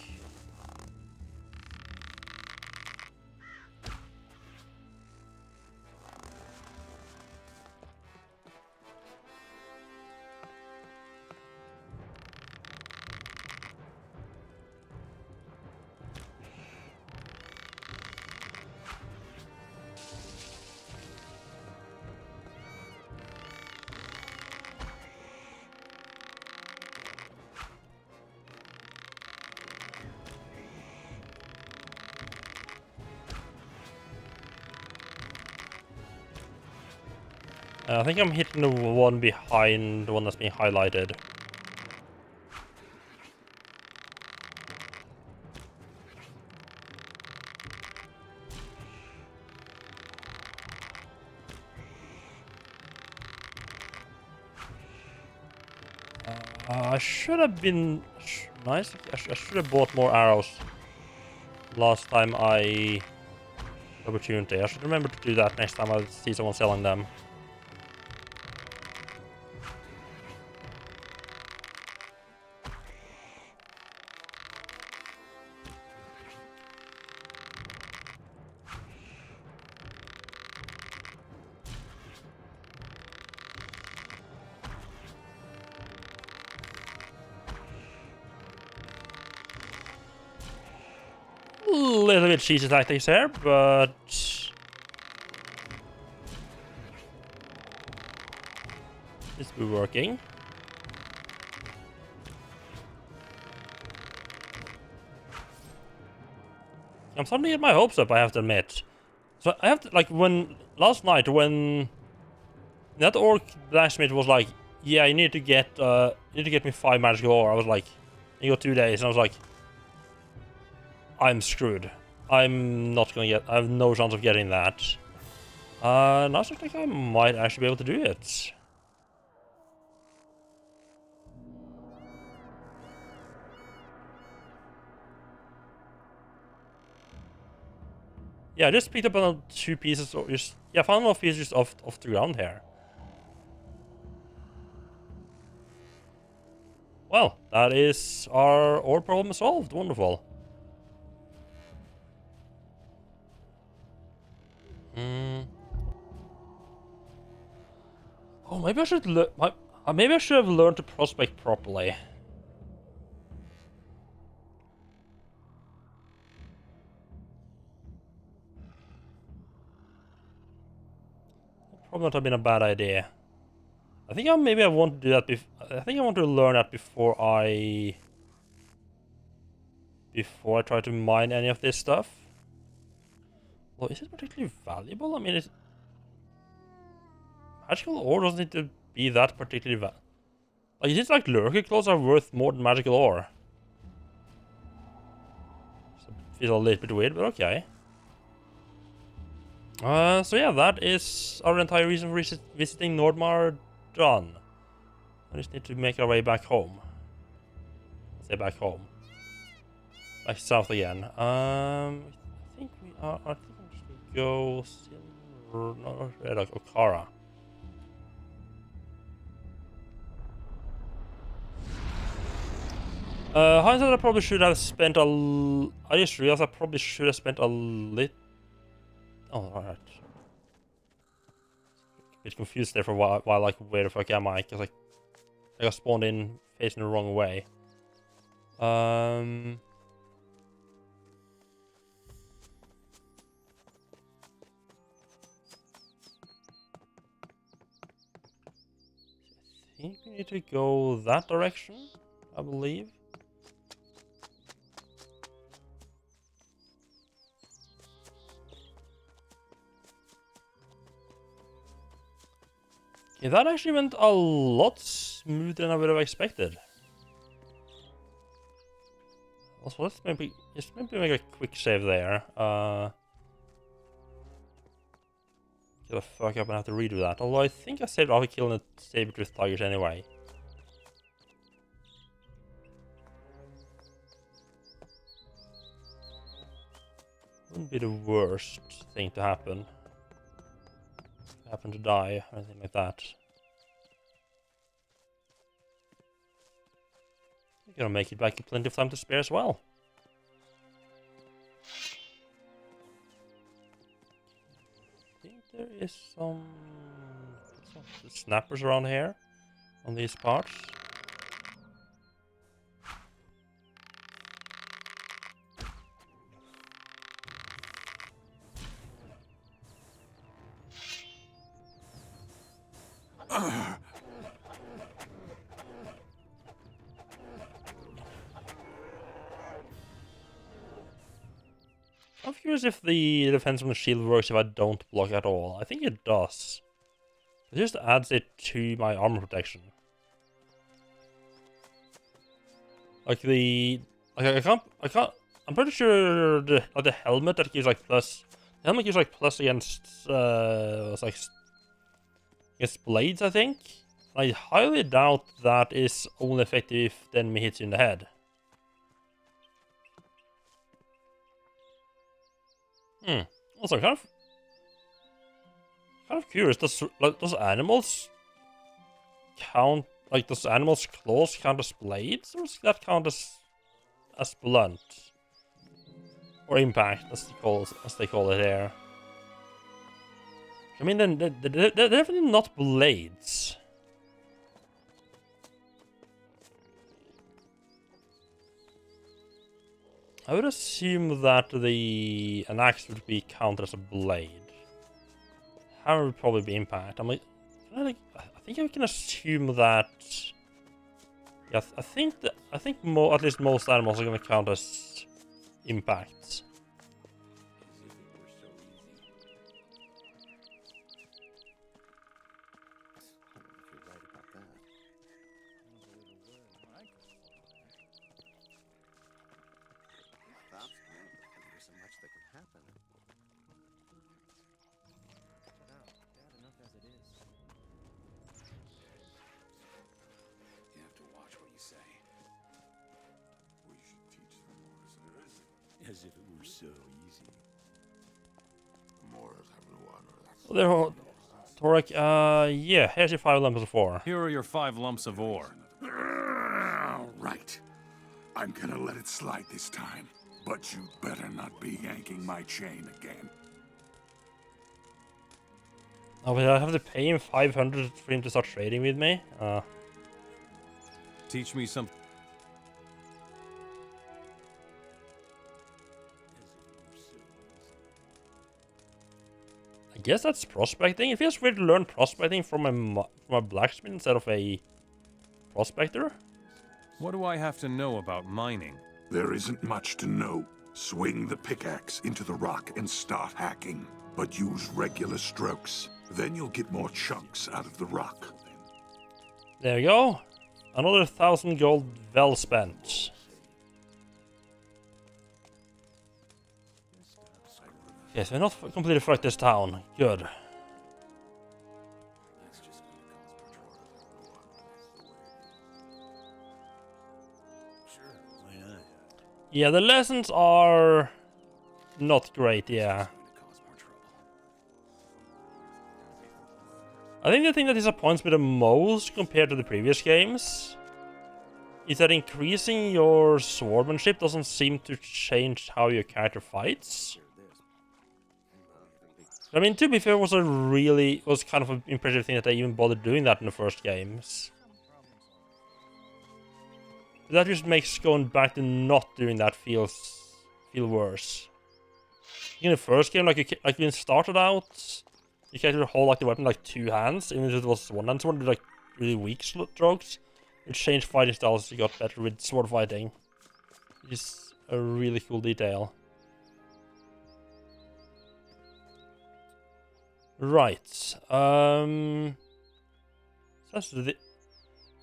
I think I'm hitting the one behind the one that's being highlighted. I should have been nice. I should have bought more arrows last time I opportunity. I should remember to do that next time I see someone selling them. Little bit cheesy tactics here, but it's been working. I'm starting to get my hopes up, I have to admit. So I have to, when last night when that orc blacksmith was like, yeah, you need to get me 5 magical ore. I was like, you got 2 days, and I was like, I'm screwed. I'm not gonna get. I have no chance of getting that. Now it looks like I might actually be able to do it. Yeah, I just picked up another 2 pieces, or just yeah, found another piece just off the ground here. Well, that is our ore problem solved. Wonderful. Oh, maybe I should maybe I should have learned to prospect properly. Probably not have been a bad idea. I think maybe I want to do that. I think I want to learn that before I try to mine any of this stuff. Well, is it particularly valuable? I mean, magical ore doesn't need to be that particularly valuable. Like, is it like lurker claws are worth more than magical ore? Feels a little bit weird, but okay. So yeah, that is our entire reason for visiting Nordmar done. I just need to make our way back home. Say back home. Back south again. I think we are. I think I'm just gonna go silver. No, red, like Okara. Hindsight, I probably should have spent I just realized I probably should have spent a lit. Oh, alright. A bit confused there for a while, like, where the fuck am I? Because, like, I got spawned in facing the wrong way. I think we need to go that direction, I believe. Okay, that actually went a lot smoother than I would have expected. Also, let's maybe make a quick save there. Get the fuck up and have to redo that. Although I think I saved after killing a saber-tooth tigers anyway. Wouldn't be the worst thing to happen. Happen to die or anything like that. You're gonna make it back in plenty of time to spare as well. I think there is some snappers around here on these parts. I'm curious if the defense from the shield works if I don't block at all. I think it does. It just adds it to my armor protection. Like I'm pretty sure the helmet that gives like plus. The helmet gives like plus against it's like against blades, I think. I highly doubt that is only effective if the enemy hits you in the head. Also, kind of curious. Does animals count? Like, does animals' claws count as blades, or does that count as blunt or impact, as they call it here? I mean, then they're definitely not blades. I would assume that an axe would be counted as a blade. Hammer would probably be impact. I think I can assume that. Yeah, I think at least most animals are going to count as impacts. As if it were so easy. Oh, there, Torek, yeah, here's your 5 lumps of ore. Here are your 5 lumps of ore. Right. I'm gonna let it slide this time. But you better not be yanking my chain again. Oh, but I have to pay him 500 for him to start trading with me? Teach me some. I guess that's prospecting. It feels weird to learn prospecting from a blacksmith instead of a prospector. What do I have to know about mining? There isn't much to know. Swing the pickaxe into the rock and start hacking. But use regular strokes. Then you'll get more chunks out of the rock. There you go. Another 1,000 gold well spent. Okay, so we're not completely fucked this town. Good. Yeah, the lessons are not great, yeah. I think the thing that disappoints me the most compared to the previous games is that increasing your swordsmanship doesn't seem to change how your character fights. I mean, to be fair, was kind of an impressive thing that they even bothered doing that in the first games. But that just makes going back to not doing that feel worse. In the first game, like when you started out, you can hold like the weapon like 2 hands, even if it was one hand sword with like really weak strokes. It changed fighting styles. You got better with sword fighting, which is a really cool detail. Right. I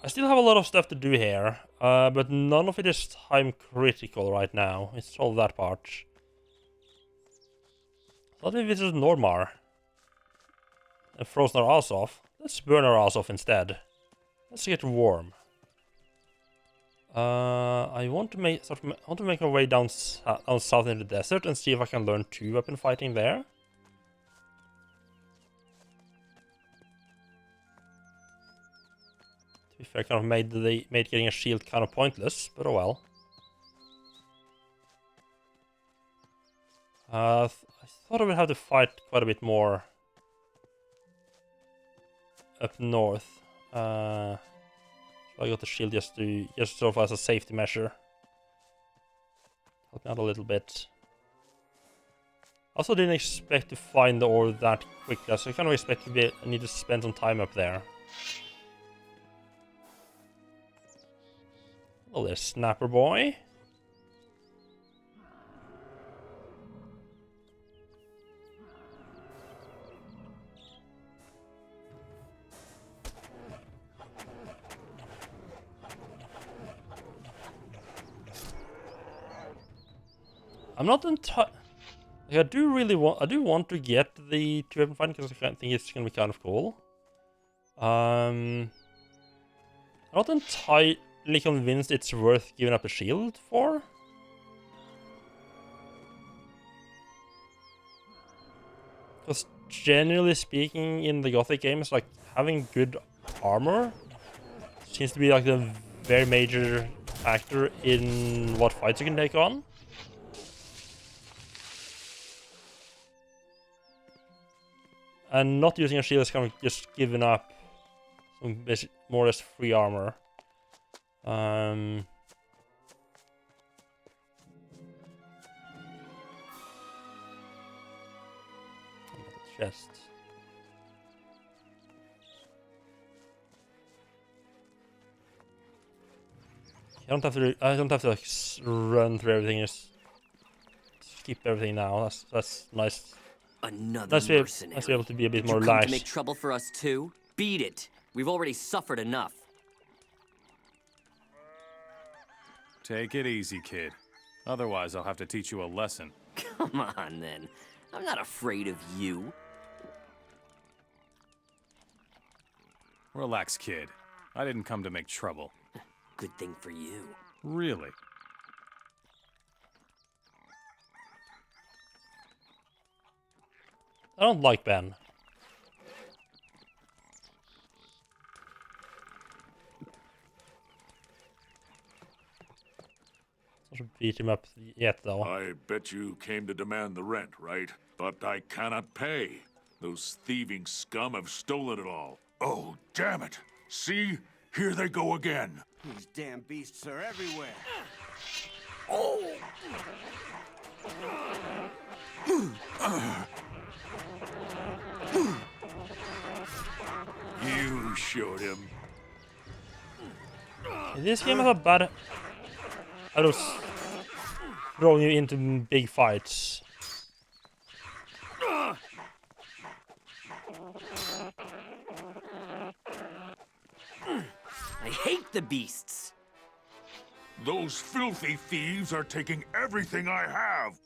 still have a lot of stuff to do here, but none of it is time critical right now. It's all that part. Let me visit Nordmar and froze our ass off. Let's burn our ass off instead. Let's get warm. I want to make my way down south in the desert and see if I can learn 2-weapon fighting there. To be fair, kind of made getting a shield kind of pointless, but oh well. I thought I would have to fight quite a bit more up north. So I got the shield just sort of as a safety measure. Help me out a little bit. Also didn't expect to find the ore that quickly, so I kind of expect I need to spend some time up there. Oh, there's Snapper Boy. I'm not entirely. Like, I do want to get the 2-weapon fighting because I think it's gonna be kind of cool. I'm not entirely convinced it's worth giving up a shield for. Because generally speaking, in the Gothic games, like having good armor seems to be like the very major factor in what fights you can take on. And not using a shield is kind of just giving up some more or less free armor. Chest. I don't have to like, run through everything. Just skip everything now. That's nice. Another mercenary. Nice to be able to be a bit Did more you come lax. to make trouble for us too? Beat it. We've already suffered enough. Take it easy, kid. Otherwise, I'll have to teach you a lesson. Come on, then. I'm not afraid of you. Relax, kid. I didn't come to make trouble. Good thing for you. Really? I don't like Ben. Not beat him up yet, though. I bet you came to demand the rent, right? But I cannot pay. Those thieving scum have stolen it all. Oh, damn it! See? Here they go again. These damn beasts are everywhere. You showed him. This game has a bad... I was throwing you into big fights. I hate the beasts. Those filthy thieves are taking everything I have.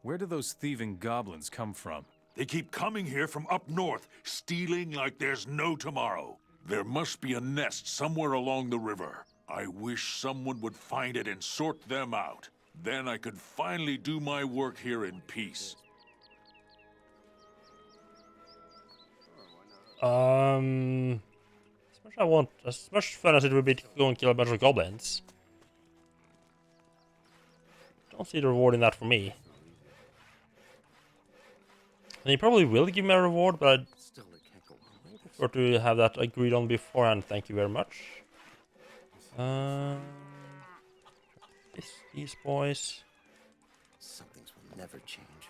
Where do those thieving goblins come from? They keep coming here from up north, stealing like there's no tomorrow. There must be a nest somewhere along the river. I wish someone would find it and sort them out. Then I could finally do my work here in peace. As much fun as it would be to go and kill a bunch of goblins. Don't see the reward in that for me. And he probably will give me a reward, but I'd prefer to have that agreed on beforehand. Thank you very much. These boys. Some things will never change.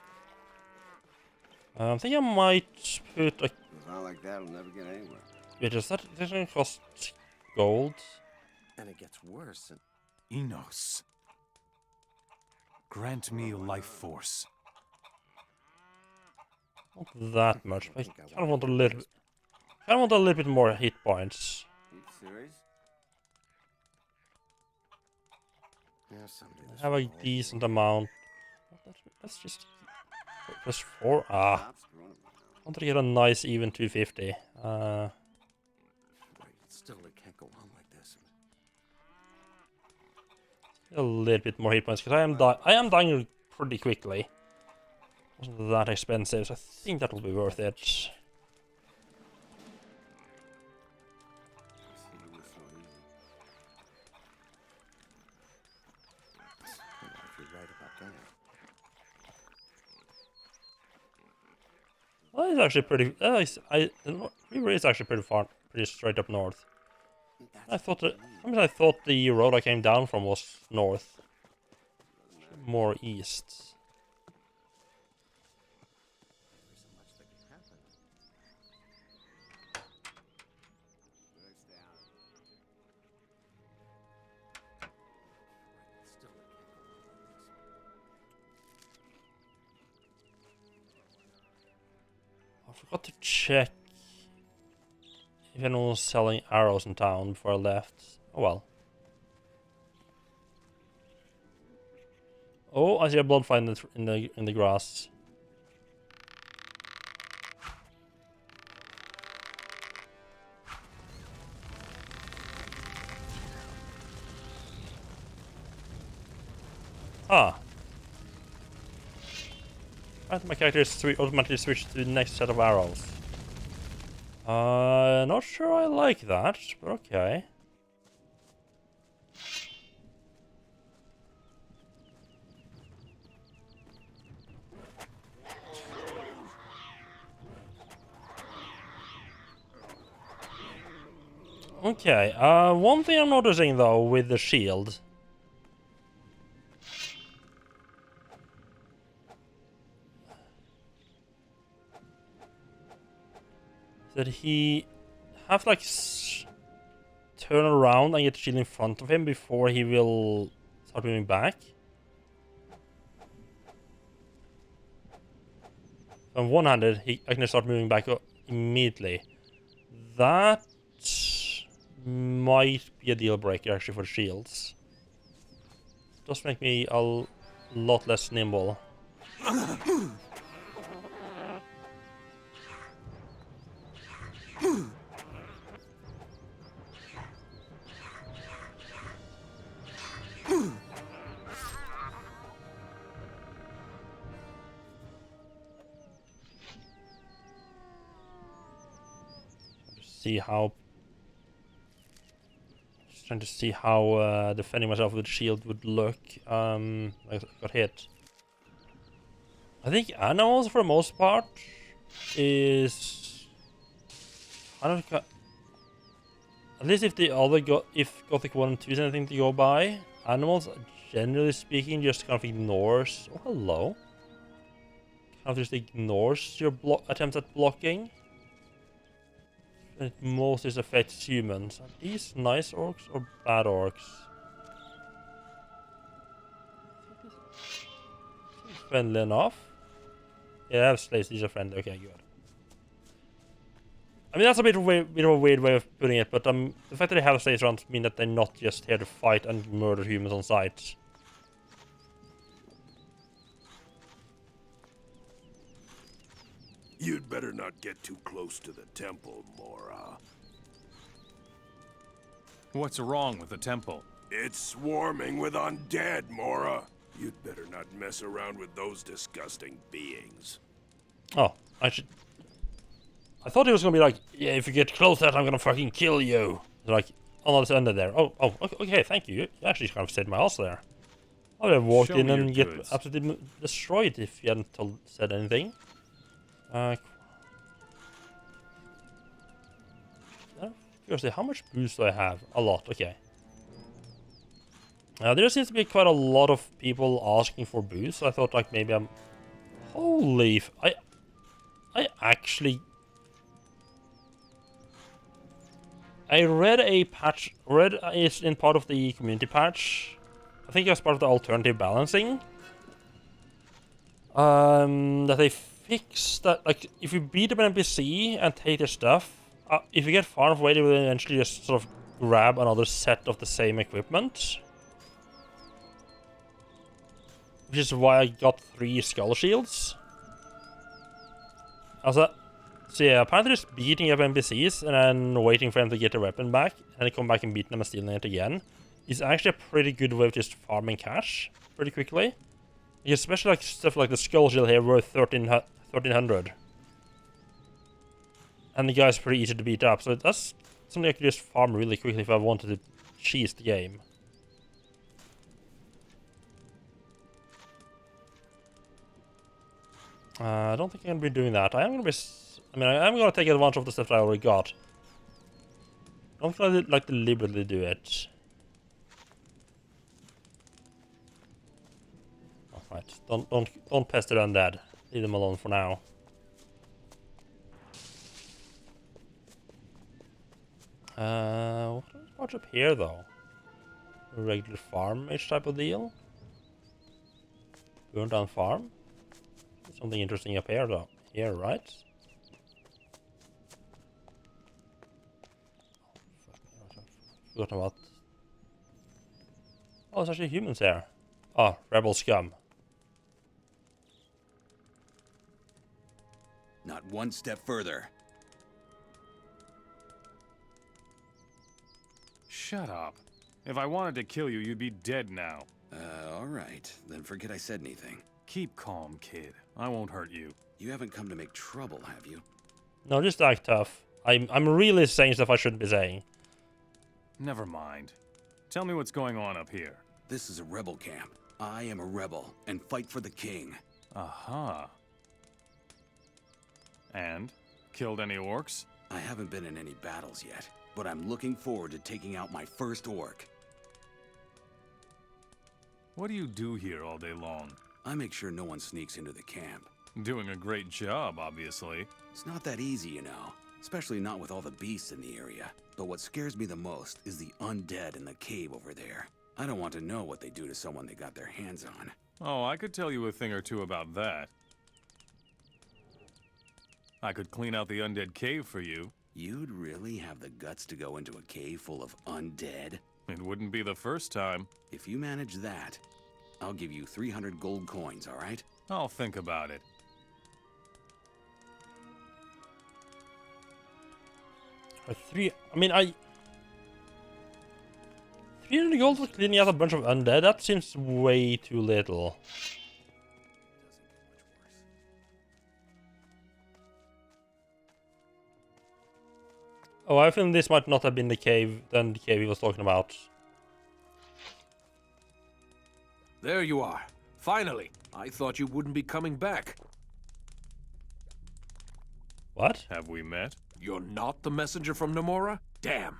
I think I might put a... Not like that'll never get anywhere. Wait, does that going to cost gold? And it gets worse. Enos. Grant me life force. Not that much. I kind of want a little. I want a little bit more hit points. Are you serious? I have a decent amount. Let's just +4. I want to get a nice even 250. Still, it can't go on like this. A little bit more hit points because I am dying pretty quickly. Wasn't that expensive, so I think that will be worth it. Well, it's actually pretty. River is actually pretty straight up north. I thought the road I came down from was north, more east. I forgot to check if anyone was selling arrows in town before I left. Oh well. Oh, I see a blood fight in the grass. Ah. Right, my character is automatically switched to the next set of arrows. Not sure I like that, but okay. Okay, one thing I'm noticing though with the shield that he have to like turn around and get the shield in front of him before he will start moving back. On one-handed, I can start moving back immediately. That might be a deal breaker actually for shields. Does make me a lot less nimble. See how Just trying to see how defending myself with shield would look. I got hit. I think animals, for the most part, is kind of at least if the other if Gothic 1 and 2 is anything to go by, animals, generally speaking, just kind of ignores. Oh, hello. Kind of just ignores your attempts at blocking. It mostly affects humans. Are these nice orcs or bad orcs? Friendly enough. Yeah, I have slaves. These are friendly. Okay, good. I mean, that's a bit of a weird way of putting it, but the fact that they have slaves around mean that they're not just here to fight and murder humans on sight. You'd better not get too close to the temple, Mora. What's wrong with the temple? It's swarming with undead, Mora. You'd better not mess around with those disgusting beings. Oh, I thought he was gonna be like, yeah, if you get close to that, I'm gonna fucking kill you. Like, oh no, it's under there. Oh, okay, thank you. You actually kind of saved my ass there. I would have walked in and get absolutely destroyed if you hadn't said anything. Seriously, how much boost do I have? A lot, okay. There seems to be quite a lot of people asking for boost, so I thought like maybe I'm... Holy... I actually... I read a patch... It's in part of the community patch. I think it was part of the alternative balancing. That they fixed that, like, if you beat an NPC and take their stuff, if you get far enough away, they will eventually just sort of grab another set of the same equipment. Which is why I got 3 skull shields. So yeah, apparently just beating up NPCs and then waiting for them to get their weapon back, and then come back and beat them and stealing it again, is actually a pretty good way of just farming cash pretty quickly. Especially like stuff like the skull shield here worth 1300. And the guy's pretty easy to beat up, so that's something I could just farm really quickly if I wanted to cheese the game. I don't think I'm gonna be doing that. I am gonna take advantage of the stuff that I already got. I don't gonna like deliberately do it. Alright, don't pester undead. Leave them alone for now. What's up here though? A regular farm-ish type of deal? Burn down farm? Something interesting up here though. Here, right? Forgot about... Oh, there's actually humans there. Oh, rebel scum. Not one step further. Shut up. If I wanted to kill you, you'd be dead now. All right. Then forget I said anything. Keep calm, kid. I won't hurt you. You haven't come to make trouble, have you? No, just act tough. I'm really saying stuff I shouldn't be saying. Never mind. Tell me what's going on up here. This is a rebel camp. I am a rebel and fight for the king. Aha. And? Killed any orcs? I haven't been in any battles yet, but I'm looking forward to taking out my first orc. What do you do here all day long? I make sure no one sneaks into the camp. Doing a great job, obviously. It's not that easy, you know. Especially not with all the beasts in the area. But what scares me the most is the undead in the cave over there. I don't want to know what they do to someone they got their hands on. Oh, I could tell you a thing or two about that. I could clean out the undead cave for you. You'd really have the guts to go into a cave full of undead? It wouldn't be the first time. If you manage that, I'll give you 300 gold coins, all right? I'll think about it. For 300 gold for cleaning out a bunch of undead? That seems way too little. Oh, I think this might not have been the cave he was talking about. There you are. Finally. I thought you wouldn't be coming back. What? Have we met? You're not the messenger from Nomura? Damn.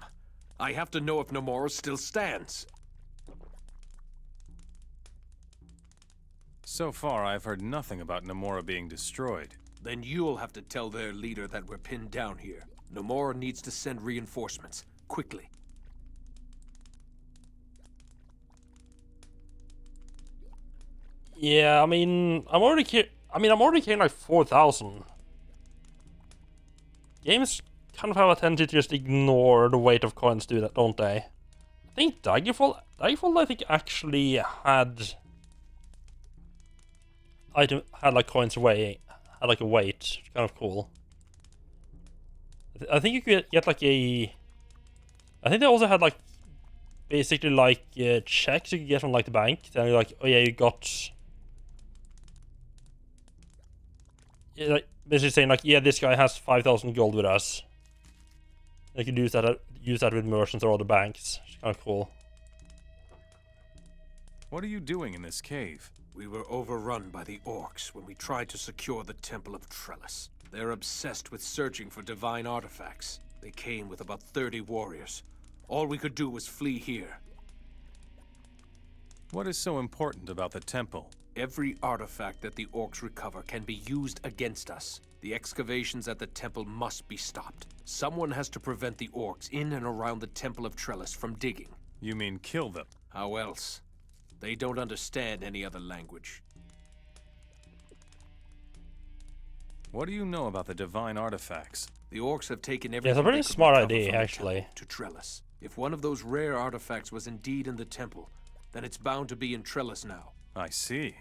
I have to know if Nomura still stands. So far, I've heard nothing about Nomura being destroyed. Then you'll have to tell their leader that we're pinned down here. Nomura needs to send reinforcements. Quickly. Yeah, I mean, I'm already carrying like 4,000. Games kind of have a tendency to just ignore the weight of coins, don't they? I think Daggerfall, I think actually had like coins away, had like a weight, kind of cool. I think you could get like a. I think they also had like basically like checks you could get from like the bank. Then you're like, oh yeah, you got. Yeah, like basically saying like, yeah, this guy has 5,000 gold with us. You could use that with merchants or other banks. It's kind of cool. What are you doing in this cave? We were overrun by the orcs when we tried to secure the Temple of Trellis. They're obsessed with searching for divine artifacts. They came with about 30 warriors. All we could do was flee here. What is so important about the temple? Every artifact that the orcs recover can be used against us. The excavations at the temple must be stopped. Someone has to prevent the orcs in and around the Temple of Trellis from digging. You mean kill them? How else? They don't understand any other language. What do you know about the divine artifacts? The orcs have taken everything. Yeah, it's a pretty they could smart recover idea, from the actually. temple to Trellis. If one of those rare artifacts was indeed in the temple, then it's bound to be in Trellis now. I see.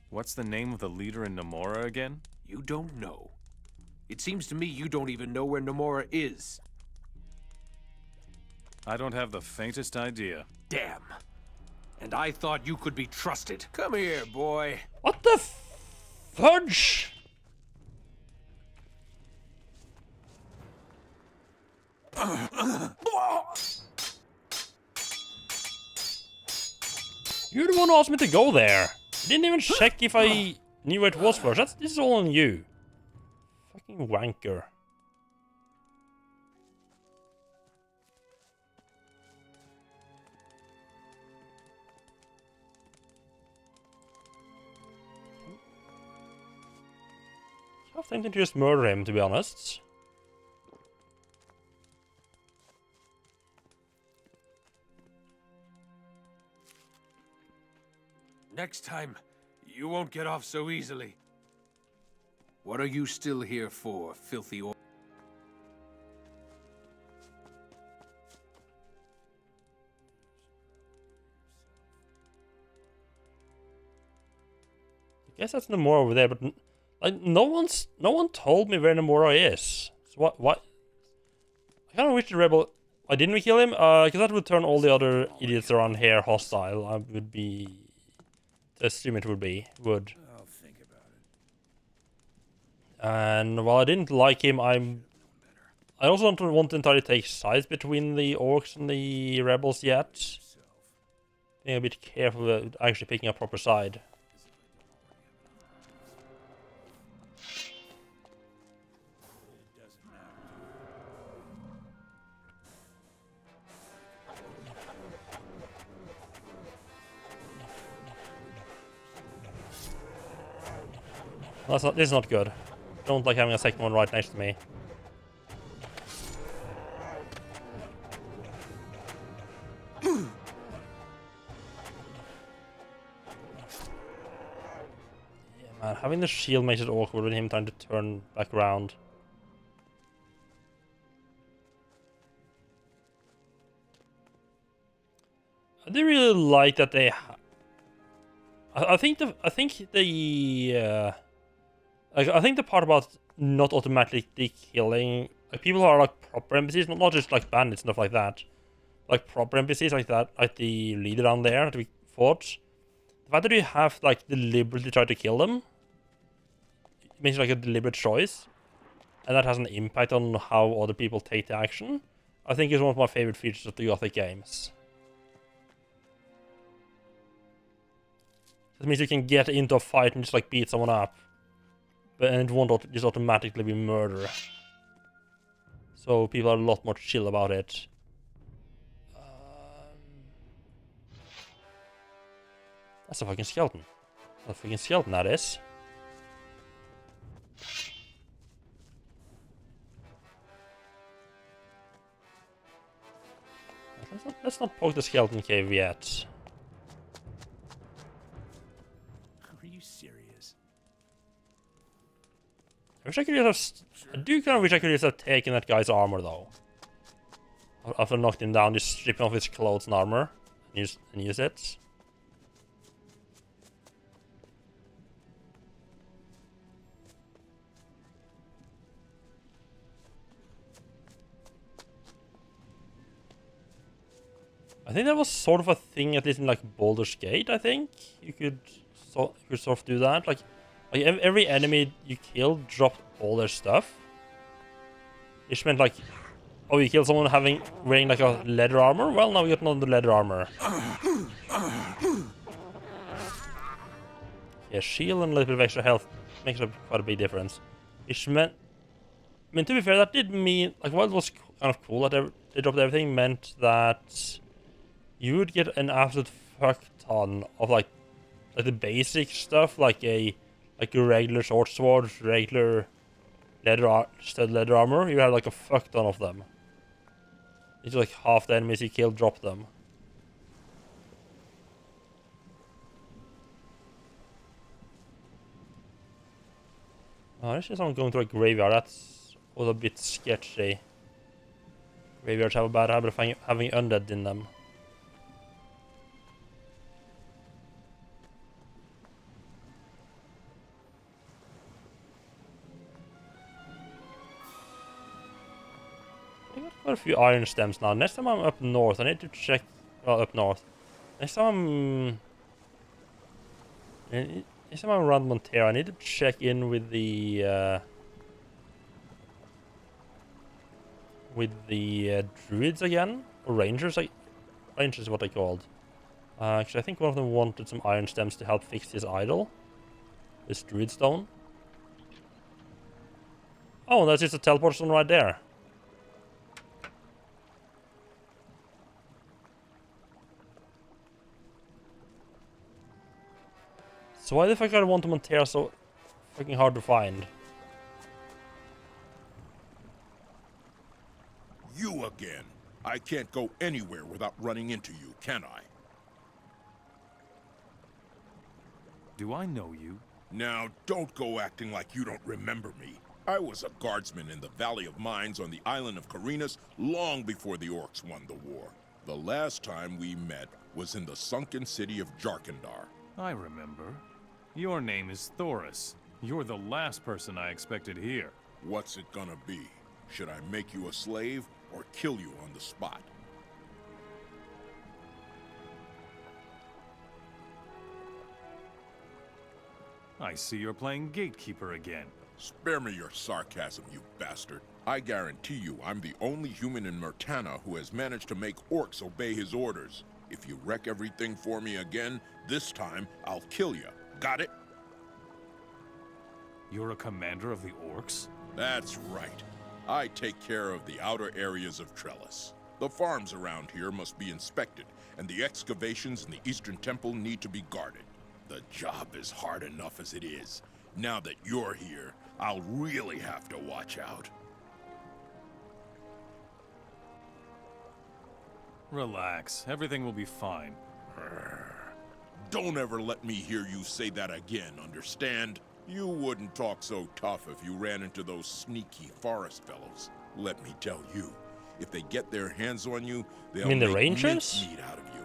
What's the name of the leader in Nomura again? You don't know. It seems to me you don't even know where Nomura is. I don't have the faintest idea. Damn. And I thought you could be trusted. Come here, boy. What the fudge? You're the one who asked me to go there. You didn't even check if I knew where it was first. This is all on you. Fucking wanker. I was tempted to just murder him, to be honest. Next time, you won't get off so easily. What are you still here for, filthy orc? I guess that's Nomura over there, but like no one told me where Nomura is. So what? I kind of wish the rebel. Why didn't we kill him? Because that would turn all the other idiots around here hostile. I would be. Assume it would. I'll think about it. And while I didn't like him, I also don't want to entirely take sides between the orcs and the rebels yet. Being a bit careful about actually picking a proper side. This is not good. Don't like having a second one right next to me. Yeah, man, having the shield makes it awkward with him trying to turn back around. I do really like that they. I think the part about not automatically killing like people who are like proper NPCs, not just like bandits and stuff like that, like proper NPCs like that, like the leader down there that we fought. The fact that you have like deliberately tried to kill them, it makes it like a deliberate choice. and that has an impact on how other people take the action, I think is one of my favorite features of the Gothic games. That means you can get into a fight and just like beat someone up, but it won't just automatically be murder. So people are a lot more chill about it. That's a fucking skeleton. A fucking skeleton that is. Let's not poke the skeleton cave yet. Are you serious? I wish I could just have... I do kind of wish I could just have taken that guy's armor though. After knocked him down, just strip him off his clothes and armor and use it. I think that was sort of a thing, at least in like Baldur's Gate. I think you could sort of do that. Like every enemy you killed dropped all their stuff. It meant like, oh, you killed someone wearing like a leather armor. Well, now we got another leather armor. Yeah, shield and a little bit of extra health makes quite a big difference. It meant, I mean, to be fair, that did mean like while it was kind of cool that they dropped everything, meant that you would get an absolute fuck ton of like the basic stuff, like a regular short sword, regular stud leather armor. You had like a fuck ton of them. It's like half the enemies you kill drop them. Oh, there's just someone going to a graveyard. That's was a bit sketchy. Graveyards have a bad habit of having undead in them. Quite a few iron stems now. Next time I'm up north, I need to check. Well, up north. Next time I'm around Montero, I need to check in with the druids again, or rangers. Rangers is what they're called. Actually, I think one of them wanted some iron stems to help fix his idol. This druid stone. Oh, that's just a teleport stone right there. So why the fuck I want to Montero so fucking hard to find? You again. I can't go anywhere without running into you, can I? Do I know you? Now, don't go acting like you don't remember me. I was a guardsman in the Valley of Mines on the island of Carinus long before the orcs won the war. The last time we met was in the sunken city of Jarkandar. I remember. Your name is Thoris. You're the last person I expected here. What's it gonna be? Should I make you a slave or kill you on the spot? I see you're playing gatekeeper again. Spare me your sarcasm, you bastard. I guarantee you I'm the only human in Murtana who has managed to make orcs obey his orders. If you wreck everything for me again, this time I'll kill you. Got it? You're a commander of the orcs? That's right. I take care of the outer areas of Trellis. The farms around here must be inspected, and the excavations in the Eastern Temple need to be guarded. The job is hard enough as it is. Now that you're here, I'll really have to watch out. Relax. Everything will be fine. Don't ever let me hear you say that again, understand? You wouldn't talk so tough if you ran into those sneaky forest fellows. Let me tell you, if they get their hands on you, they'll mean the make Rangers? mincemeat out of you.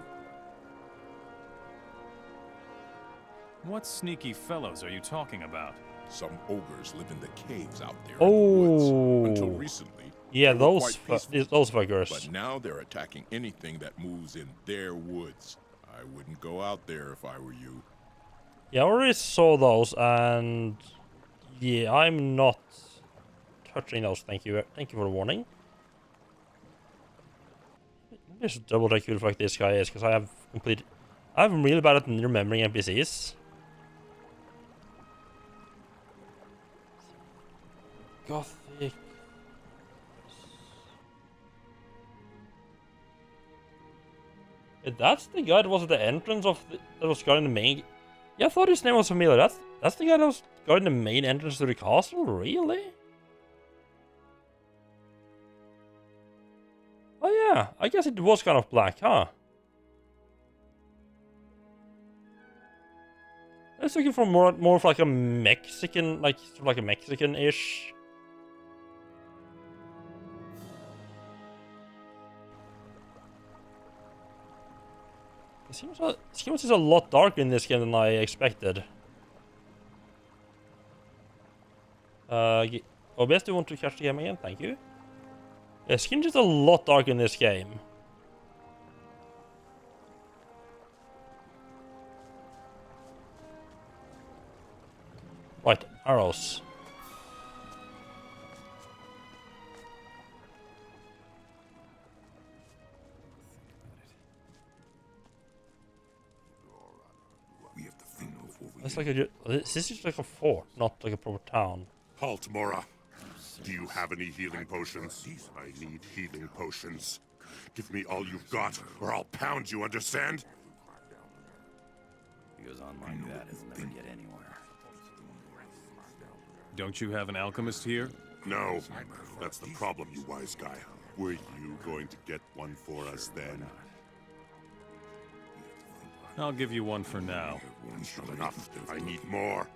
What sneaky fellows are you talking about? Some ogres live in the caves out there Oh. in the woods. Until recently, Yeah, they were quite those peaceful. fuckers. But now they're attacking anything that moves in their woods. I wouldn't go out there if I were you. Yeah, I already saw those, and yeah, I'm not touching those. Thank you for the warning. Just double check who the fuck this guy is, because I'm really bad at remembering NPCs. Gothic. That's the guy that was at the entrance of that was guarding the main. Yeah, I thought his name was familiar. That's the guy that was guarding the main entrance to the castle. Really? Oh yeah, I guess it was kind of black, huh? I was looking for more of like a Mexican, like sort of like a Mexican-ish. It seems it's a lot darker in this game than I expected. OBS, do you want to catch the game again? Thank you. Yeah, skin is a lot darker in this game. Right, arrows. It's like this is just like a fort, not like a proper town. Halt, Mora. Do you have any healing potions? I need healing potions. Give me all you've got, or I'll pound you, understand? He goes on like that, he'll never get anywhere. Don't you have an alchemist here? No. That's the problem, you wise guy. Were you going to get one for us then? I'll give you one for now. Not enough. I need more.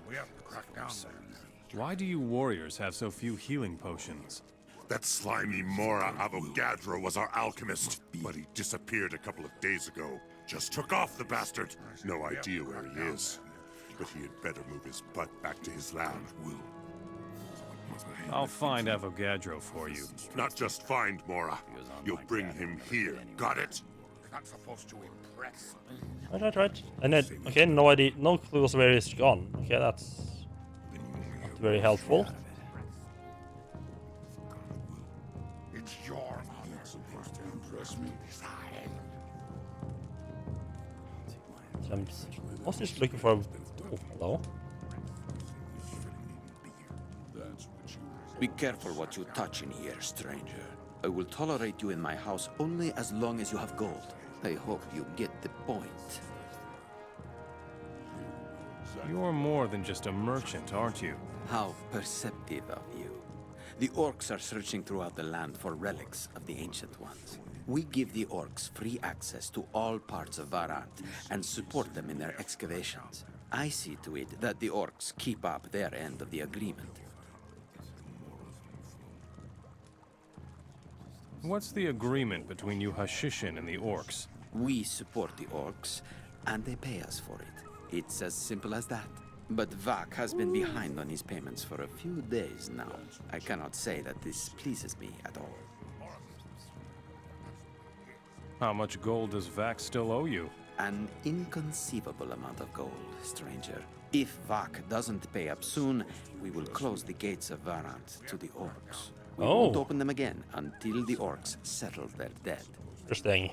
We have to crack down there. Why do you warriors have so few healing potions? That slimy Mora Avogadro was our alchemist, but he disappeared a couple of days ago. Just took off, the bastard. No idea where he is. But he had better move his butt back to his lab. I'll find Avogadro for you. Not just find Mora. You'll bring him here. Got it? Not supposed to impress. Right. And then, okay, no idea, no clue where he's gone. Okay, that's not very helpful. It's your Supposed to impress me. I'm also just looking for. Oh, hello. Be careful what you touch in here, stranger. I will tolerate you in my house only as long as you have gold. I hope you get the point. You're more than just a merchant, aren't you? How perceptive of you. The orcs are searching throughout the land for relics of the Ancient Ones. We give the orcs free access to all parts of Varant and support them in their excavations. I see to it that the orcs keep up their end of the agreement. What's the agreement between you Hashishin and the orcs? We support the orcs, and they pay us for it. It's as simple as that. But Vak has been behind on his payments for a few days now. I cannot say that this pleases me at all. How much gold does Vak still owe you? An inconceivable amount of gold, stranger. If Vak doesn't pay up soon, we will close the gates of Varant to the orcs. We won't open them again until the orcs settle their debt. Interesting.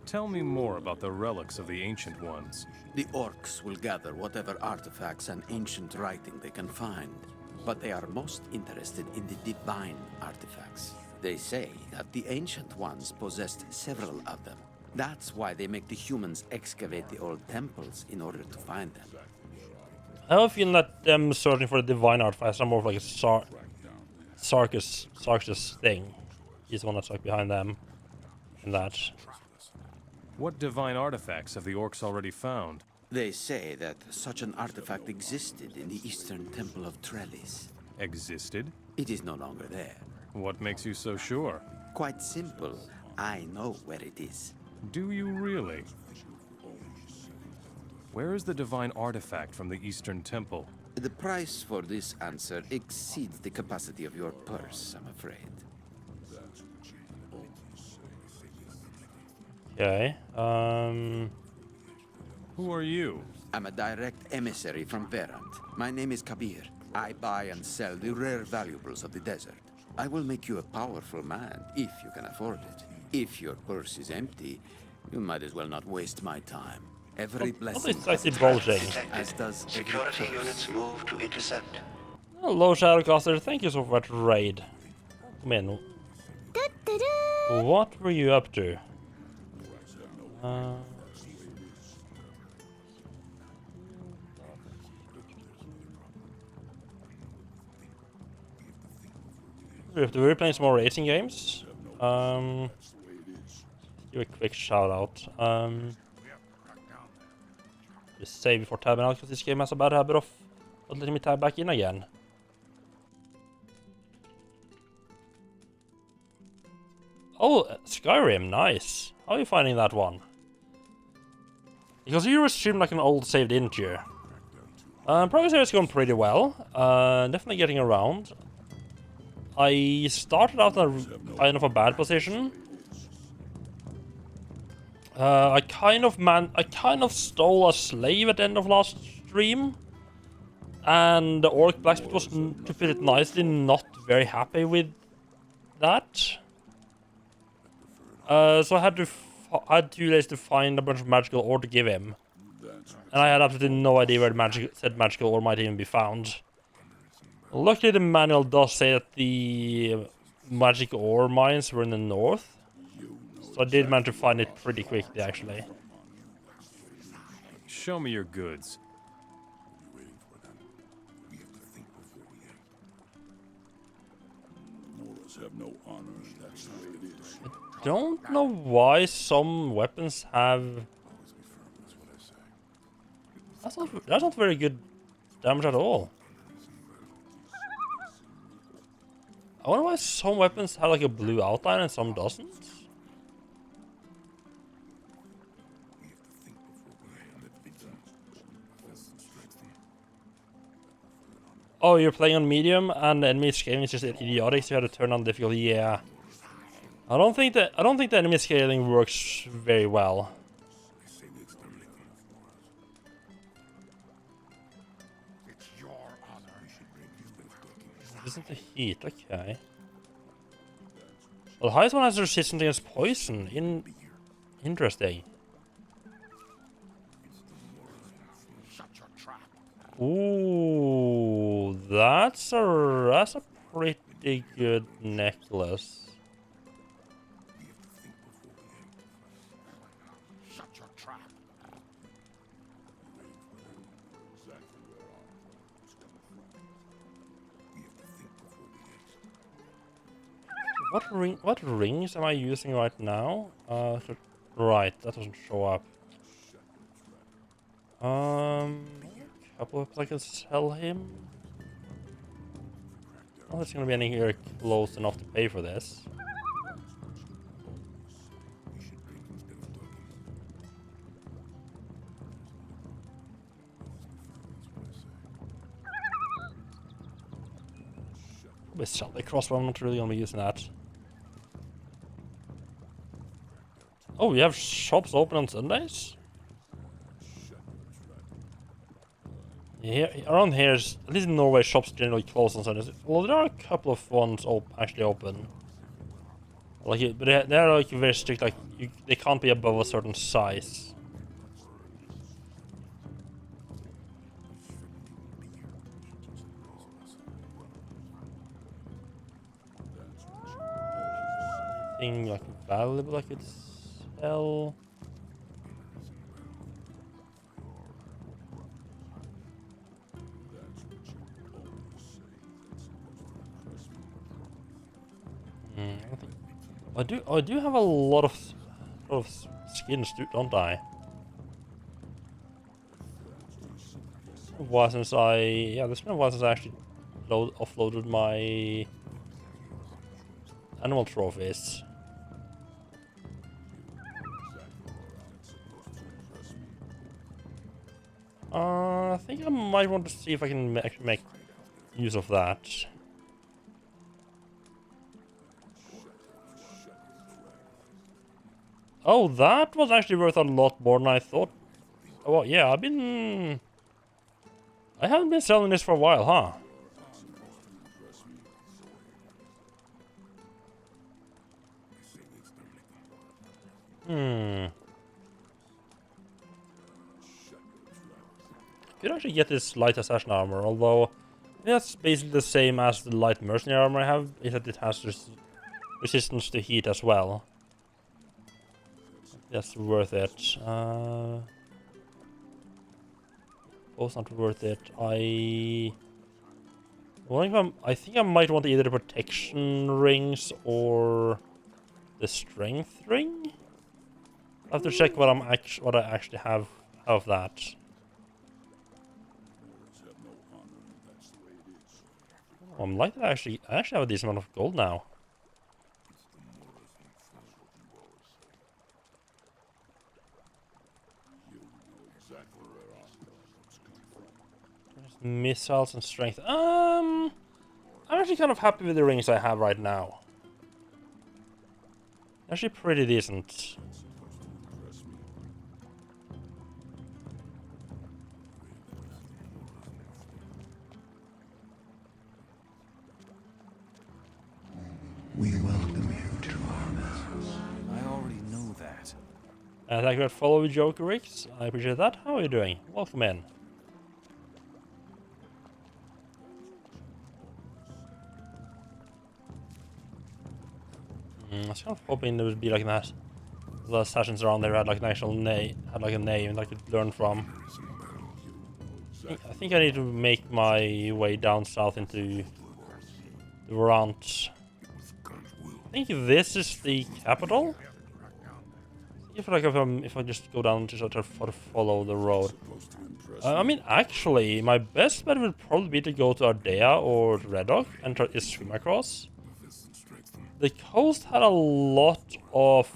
Tell me more about the relics of the Ancient Ones. The orcs will gather whatever artifacts and ancient writing they can find, but they are most interested in the divine artifacts. They say that the Ancient Ones possessed several of them. That's why they make the humans excavate the old temples in order to find them. I have a feeling that them searching for the divine artifacts are more of like a Sarkis thing. He's the one that's like behind them in that. What divine artifacts have the orcs already found? They say that such an artifact existed in the Eastern Temple of Trellis. Existed? It is no longer there. What makes you so sure? Quite simple. I know where it is. Do you really? Where is the divine artifact from the Eastern Temple? The price for this answer exceeds the capacity of your purse, I'm afraid. Okay. Who are you? I'm a direct emissary from Verant. My name is Kabir. I buy and sell the rare valuables of the desert. I will make you a powerful man, if you can afford it. If your purse is empty, you might as well not waste my time. Every blessing it's actually bulging. as does Security every units move to intercept. Hello, Shadowcaster. Thank you so much for that raid. Come in. What were you up to? We're playing some more racing games. Give a quick shout out. Just save before tabbing out because this game has a bad habit of not letting me tab back in again. Oh, Skyrim, nice. How are you finding that one? Because you streamed like an old save, didn't you? Progress here is going pretty well. Definitely getting around. I started out in a kind of a bad position. I kind of stole a slave at the end of last stream. And the orc blacksmith was, to put it nicely, not very happy with that. So I had 2 days to find a bunch of magical ore to give him. And I had absolutely no idea where the said magical ore might even be found. Luckily the manual does say that the magic ore mines were in the north. So I did manage to find it pretty quickly, actually. Show me your goods. I don't know why some weapons have... That's not very good damage at all. I wonder why some weapons have like a blue outline and some doesn't. Oh, you're playing on medium and the enemy scaling is just idiotic, so you have to turn on difficulty. Yeah. I don't think the enemy scaling works very well. Isn't the heat, okay. Well, the highest one has resistance against poison. Interesting. Ooh, that's a pretty good necklace. What rings am I using right now? Right, that doesn't show up. A couple of I can sell him. Well, there's gonna be anywhere close enough to pay for this. Probably sell the crossbow. I'm not really gonna be using that. Oh, we have shops open on Sundays? Yeah, around here, at least in Norway, shops generally close on Sundays. Well, there are a couple of ones actually open. Like, but they're like very strict. Like, they can't be above a certain size. Anything like valuable I could sell? I do have a lot of skins, don't I? It's been a while since there's been a while since I actually offloaded my animal trophies. I think I might want to see if I can actually make use of that. Oh, that was actually worth a lot more than I thought Oh, yeah, I haven't been selling this for a while, huh? Could actually get this light assassin armor, although that's basically the same as the light mercenary armor I have, is that it has resistance to heat as well. That's worth it. Both not worth it. I think I might want either the protection rings or the strength ring. I have to check what I actually have of that. Oh, I'm like that I actually have a decent amount of gold now. Missiles and strength. I'm actually kind of happy with the rings I have right now. Actually pretty decent. We welcome you to our vessels. I already know that. Thank you for following Joker Ricks. I appreciate that. How are you doing? Welcome in. I was kind of hoping there would be like that. The sessions around there had like an actual name, that I could learn from. I think I need to make my way down south into the Rant. I think this is the capital. If I just go down to sort of follow the road. I mean, actually, my best bet would probably be to go to Ardea or Red Rock and try to swim across. The coast had a lot of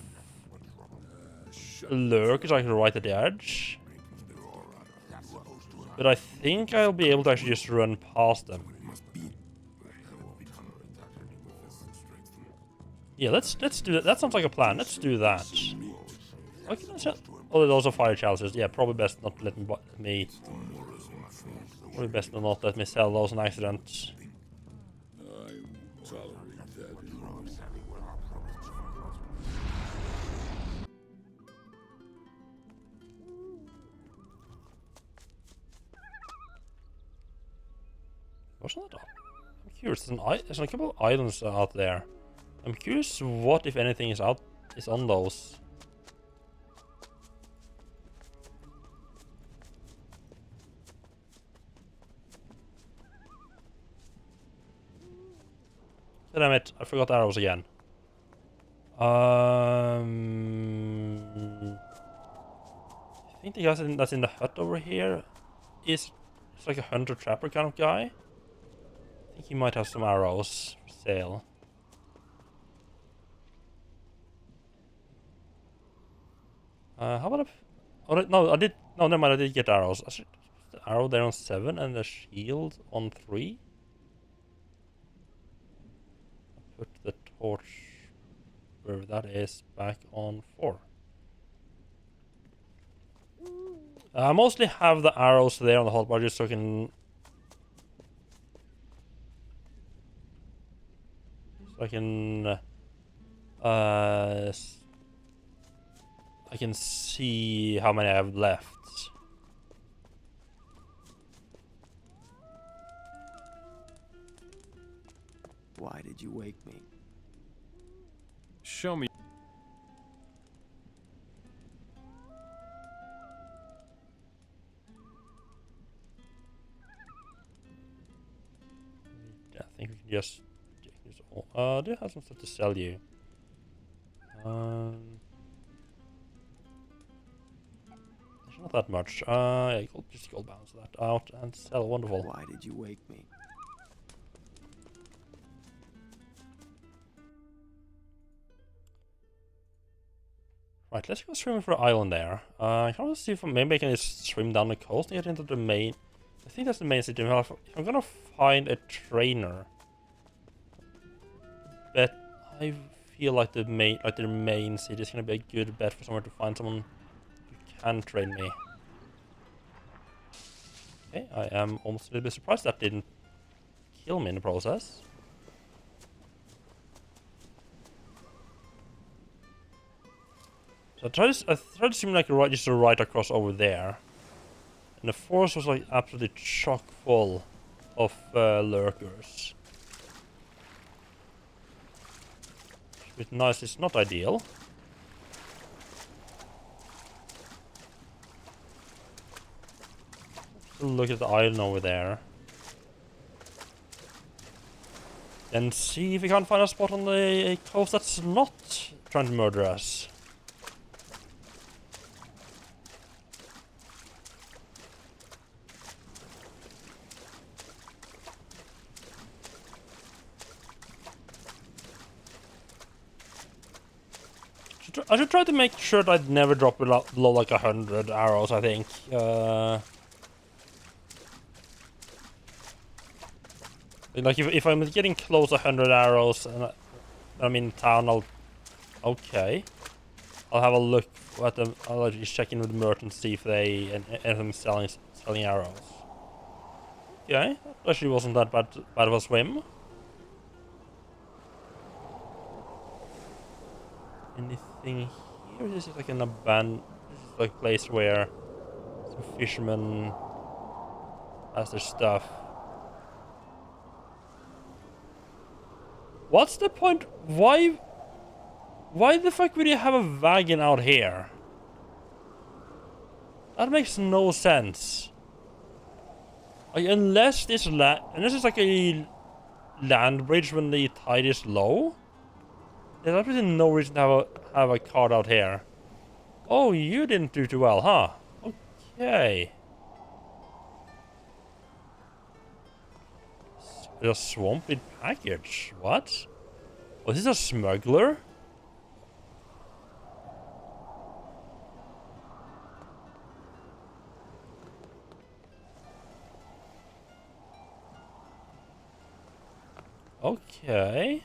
lurkers like right at the edge. But I think I'll be able to actually just run past them. Yeah, let's do that. That sounds like a plan. Let's do that. Okay, oh, there's also fire chalices. Yeah, probably best not let me. Probably best not let me sell those on accident. Wasn't that? I'm curious. There's a couple of islands out there. I'm curious what, if anything, is on those. Damn it! I forgot arrows again. I think the guy that's in the hut over here is like a hunter trapper kind of guy. I think he might have some arrows for sale. How about oh no, I did. No, never mind. I did get arrows. I should put the arrow there on 7 and the shield on 3. Put the torch where that is back on 4. I mostly have the arrows there on the hotbar just so I can see how many I have left. Why did you wake me? Show me. I think we can just take this all. Do have some stuff to sell you? There's not that much. Yeah, just gold balance that out and sell. Wonderful. Why did you wake me? Right, let's go swimming for an island there. I can also see if maybe I can just swim down the coast and get into the main. I think that's the main city. If I'm gonna find a trainer, but I feel like the main city is gonna be a good bet for someone to find someone who can train me. Okay, I am almost a little bit surprised that didn't kill me in the process. So I tried to seem like just right across over there. And the forest was like absolutely chock full of lurkers. It's a bit nice, it's not ideal. Still look at the island over there. And see if we can't find a spot on the coast that's not trying to murder us. I should try to make sure that I'd never drop below like 100 arrows, I think. Like if I'm getting close to 100 arrows and I'm in town, okay. I'll have a look at them. I'll just check in with the merchant, see if they anything selling arrows. Okay, that actually wasn't that bad of a swim. Anything here? This is like an abandoned. This is like a place where some fishermen has their stuff. What's the point? Why the fuck would you have a wagon out here? That makes no sense. Like, unless it's like a land bridge when the tide is low, there's absolutely no reason to have a cart out here. Oh, you didn't do too well, huh? Okay. A swampy package. What? Was this a smuggler? Okay.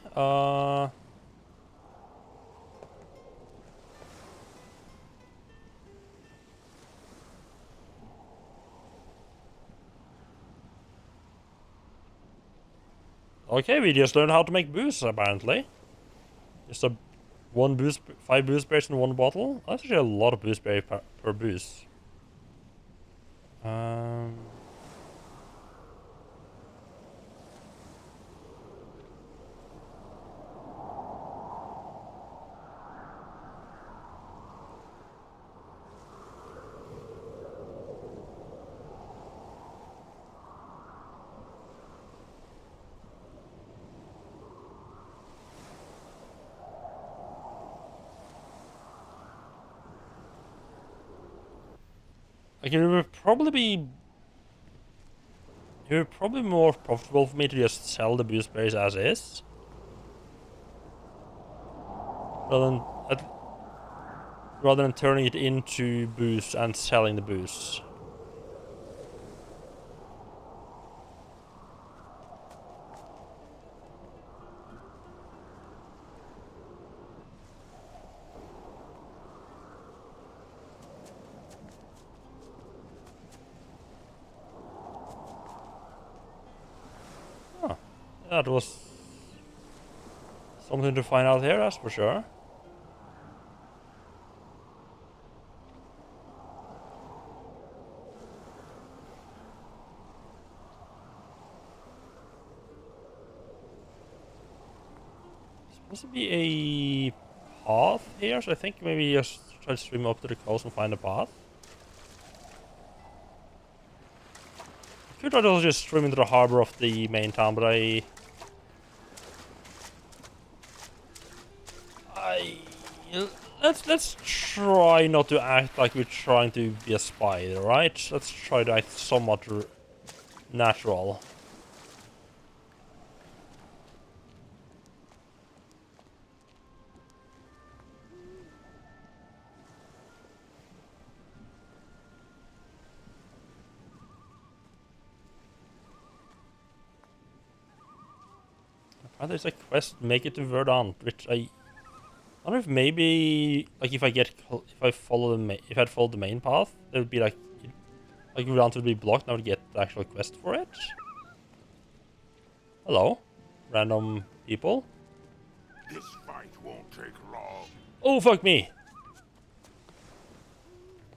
Okay, we just learned how to make booze, apparently. Just five booze berries in one bottle. That's actually a lot of booze berry per booze. Like, it would probably more profitable for me to just sell the booze berries as is, rather than turning it into booze and selling the booze. That was something to find out here, that's for sure. There's supposed to be a path here, so I think maybe just try to swim up to the coast and find a path. I could try to just swim into the harbor of the main town, but let's try not to act like we're trying to be a spy, right? Let's try to act somewhat natural. There's a quest, make it to Verdant, which I wonder if maybe, like, if I'd followed the main path, there would be like Like, you want to be blocked now to get the actual quest for it? Hello? Random people? This fight won't take long. Oh, fuck me!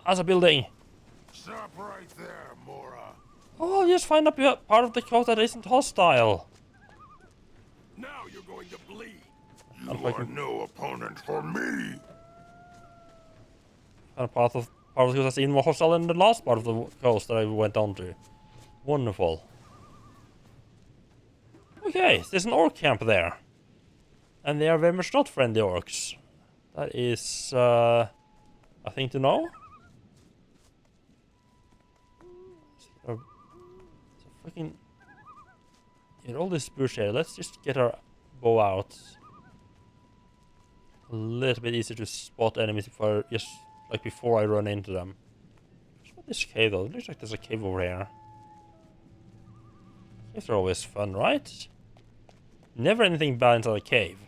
As a building! Stop right there, Mora. Oh, just find a part of the code that isn't hostile. Now you're going to bleed. You I'm fucking- are no opponent for me. And a part of the coast that's even more hostile than the last part of the coast that I went on to. Wonderful. Okay, there's an orc camp there. And they are very much not friendly orcs. That is, a thing to know. So fucking... In all this bush here, let's just get our bow out. A little bit easier to spot enemies before I run into them. What's about this cave though? It looks like there's a cave over here. Caves are always fun, right? Never anything bad inside a cave.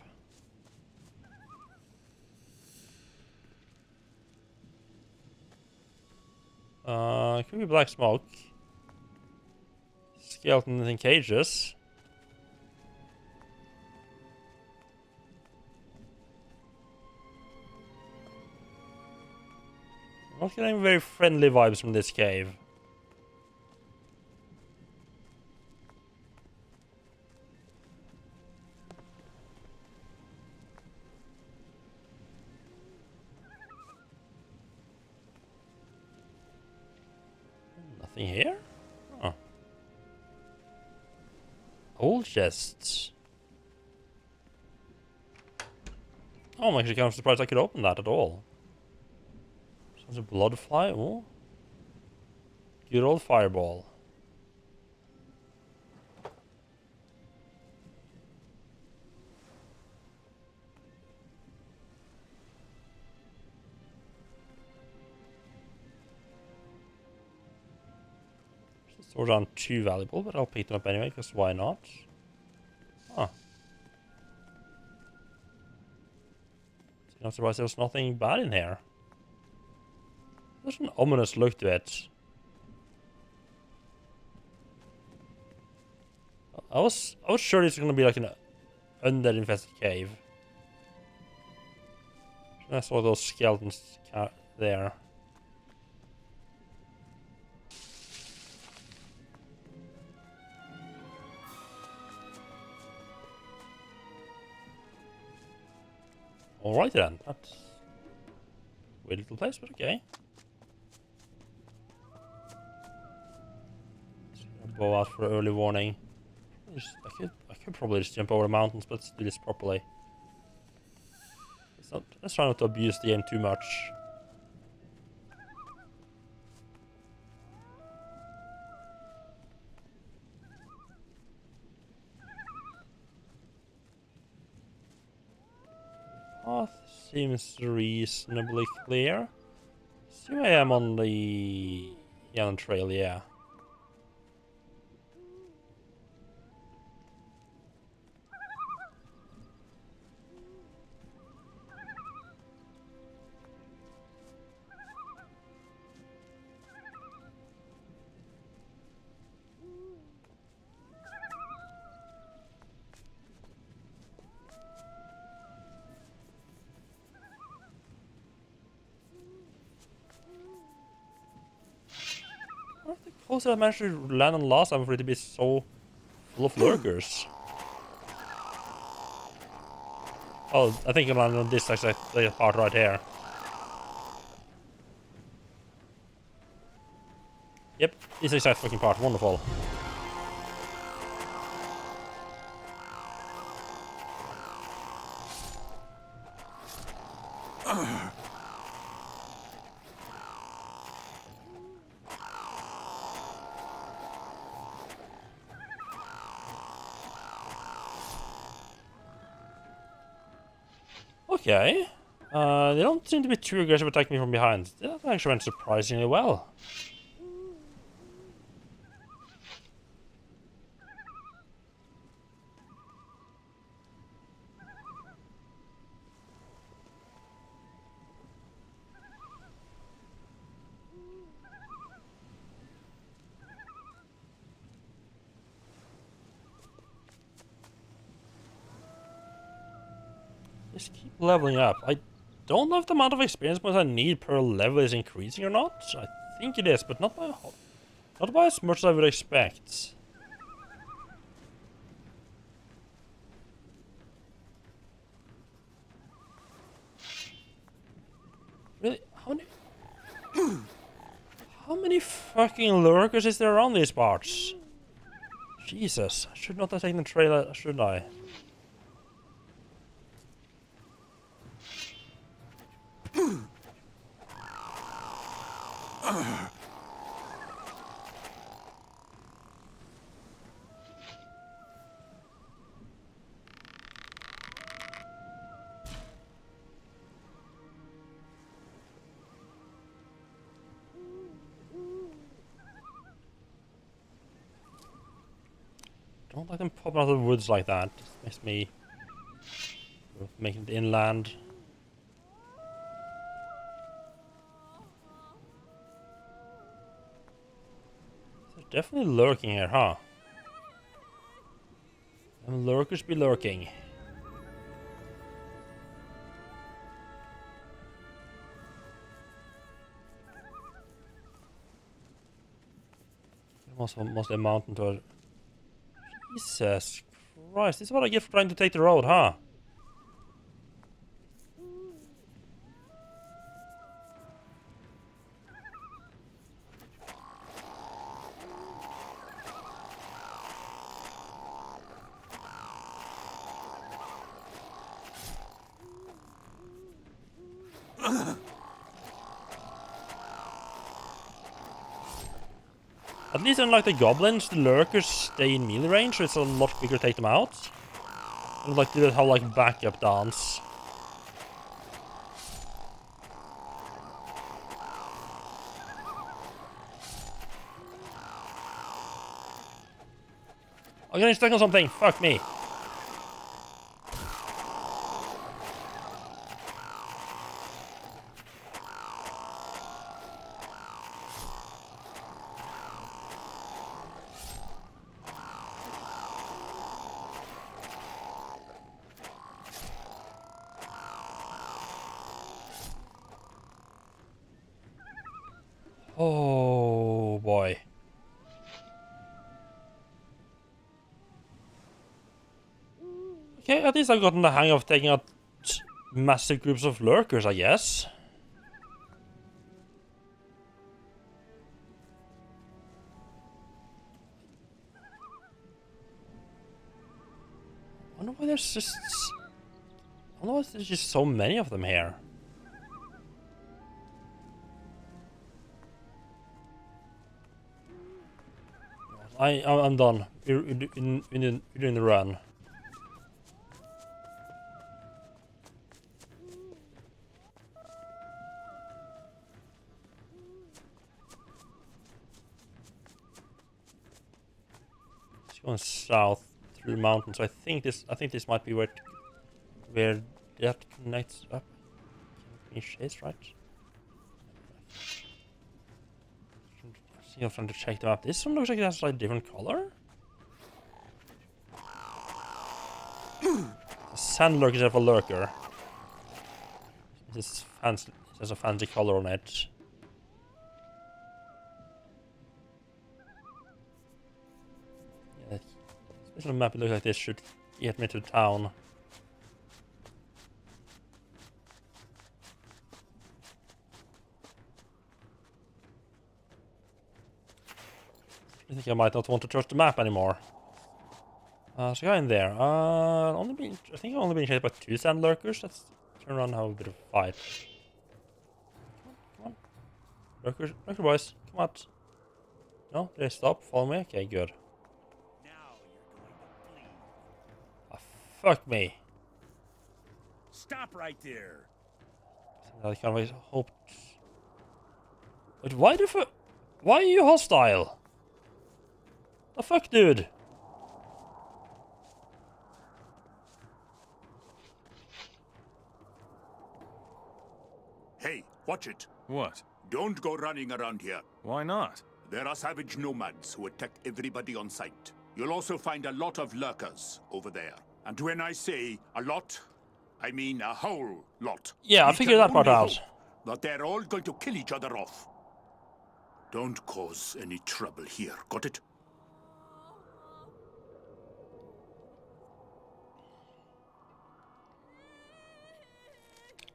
Could be black smoke. Skeletons in cages. I'm not getting very friendly vibes from this cave. Nothing here? Oh. Old chests. Oh, I'm actually kind of surprised I could open that at all. Sounds a blood fly. Oh. Good old fireball. Swords aren't too valuable, but I'll pick them up anyway, because why not? Huh. I'm surprised there's nothing bad in here. There's an ominous look to it. I was sure this was gonna be like an undead infested cave. I saw those skeletons there. Alright then, that's a weird little place, but okay. Go out for early warning. I could probably just jump over the mountains, but let's do this properly. Let's try not to abuse the game too much. Path seems reasonably clear. See, I am on the Yellow Trail, yeah. The closer I managed to land on last time for it to be so full of lurkers. Oh, I think I landed on this exact part right here. Yep, this exact fucking part. Wonderful. Okay. They don't seem to be too aggressive attacking me from behind. That actually went surprisingly well. just keep leveling up. I don't know if the amount of experience points I need per level is increasing or not. I think it is, but not by as much as I would expect. Really? How many fucking lurkers is there around these parts? Jesus, I should not have taken the trailer, should I? Don't like them popping out of the woods like that. Just makes me making it inland. They're definitely lurking here, huh? Them lurkers be lurking. Mostly a mountain to a... Jesus Christ, this is what I get for trying to take the road, huh? At least unlike the goblins, the lurkers stay in melee range, so it's a lot quicker to take them out. And like do that whole like backup dance. I'm getting stuck on something, fuck me. Oh boy. Okay, at least I've gotten the hang of taking out massive groups of lurkers, I guess. I wonder why there's just... I wonder why there's just so many of them here. I'm done. We're doing the run. It's going south through the mountains. So I think this might be where that connects up. Finish this, right? I'm trying to check them out. This one looks like it has like a different color. A sand lurker is a lurker. This is fancy. It has a fancy color on it. Yeah, this little map looks like this should get me to town. I think I might not want to trust the map anymore. So go in there. I think I've only been chased by 2 sand lurkers. Let's turn around and have a bit of a fight. Come on. Lurker boys, come on. No, they stop. Follow me. Okay, good. Now you're going to flee. Oh, fuck me. Stop right there. I kind of hoped. But why are you hostile? The fuck, dude? Hey, watch it. What? Don't go running around here. Why not? There are savage nomads who attack everybody on sight. You'll also find a lot of lurkers over there. And when I say a lot, I mean a whole lot. Yeah, I We figured can that part only out. hope that they're all going to kill each other off. Don't cause any trouble here, got it?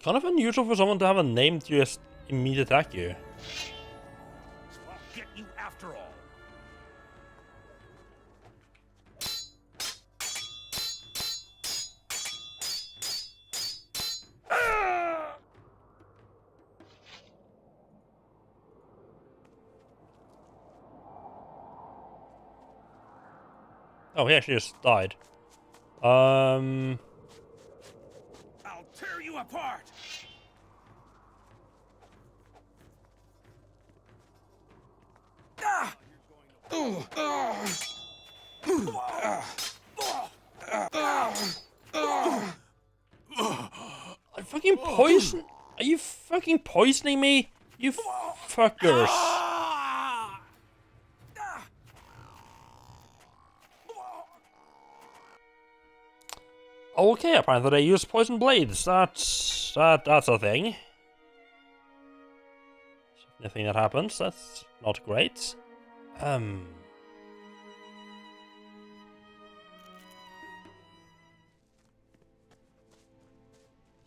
Kind of unusual for someone to have a name to just immediately attack you. I'll get you after all. Oh, he actually just died. I'll tear you apart. I fucking poison. Are you fucking poisoning me? You fuckers. Okay, apparently they use poison blades. That's a thing. Anything that happens, that's not great.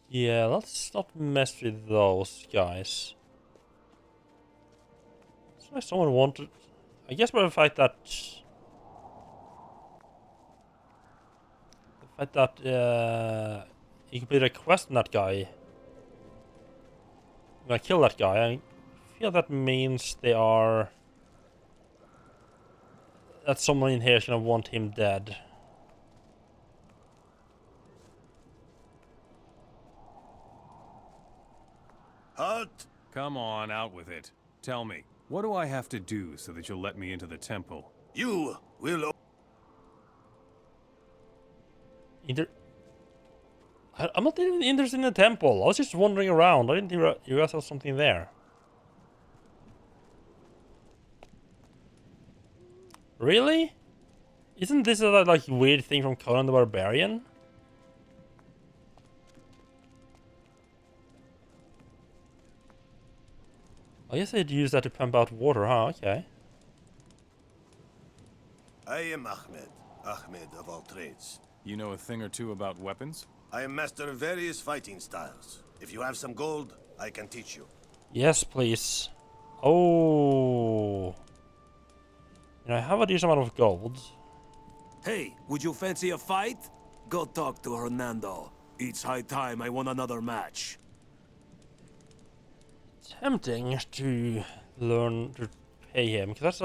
Yeah, let's not mess with those guys. It's like someone wanted. I guess by the fact that you completed a quest on that guy. When I kill that guy, I feel that means that someone in here is gonna want him dead. Halt! Come on, out with it. Tell me, what do I have to do so that you'll let me into the temple? You will... I'm not even interested in the temple. I was just wandering around. I didn't realize there was something there. Really? Isn't this a like weird thing from Conan the Barbarian? I guess they'd use that to pump out water, huh? Okay. I am Ahmed of all trades. You know a thing or two about weapons? I am master of various fighting styles. If you have some gold, I can teach you. Yes, please. Oh. And I have a decent amount of gold. Hey, would you fancy a fight? Go talk to Hernando. It's high time I won another match. Tempting to learn to pay him, because that's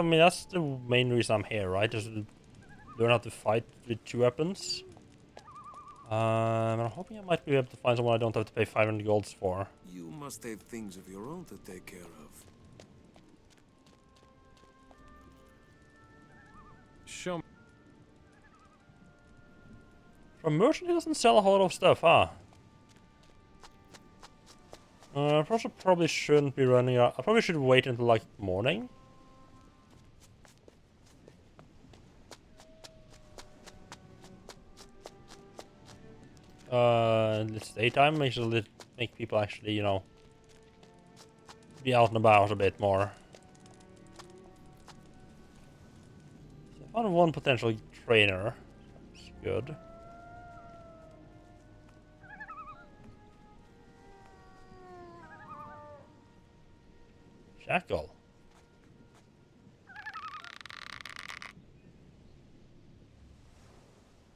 the main reason I'm here, right? Just to learn how to fight with two weapons. I'm hoping I might be able to find someone I don't have to pay 500 golds for. You must have things of your own to take care of. Show me. From merchant, he doesn't sell a whole lot of stuff, huh? Probably shouldn't be running out. I probably should wait until like morning. It's daytime, makes it make people actually, you know, be out and about a bit more. So I found one potential trainer. That's good. Jackal.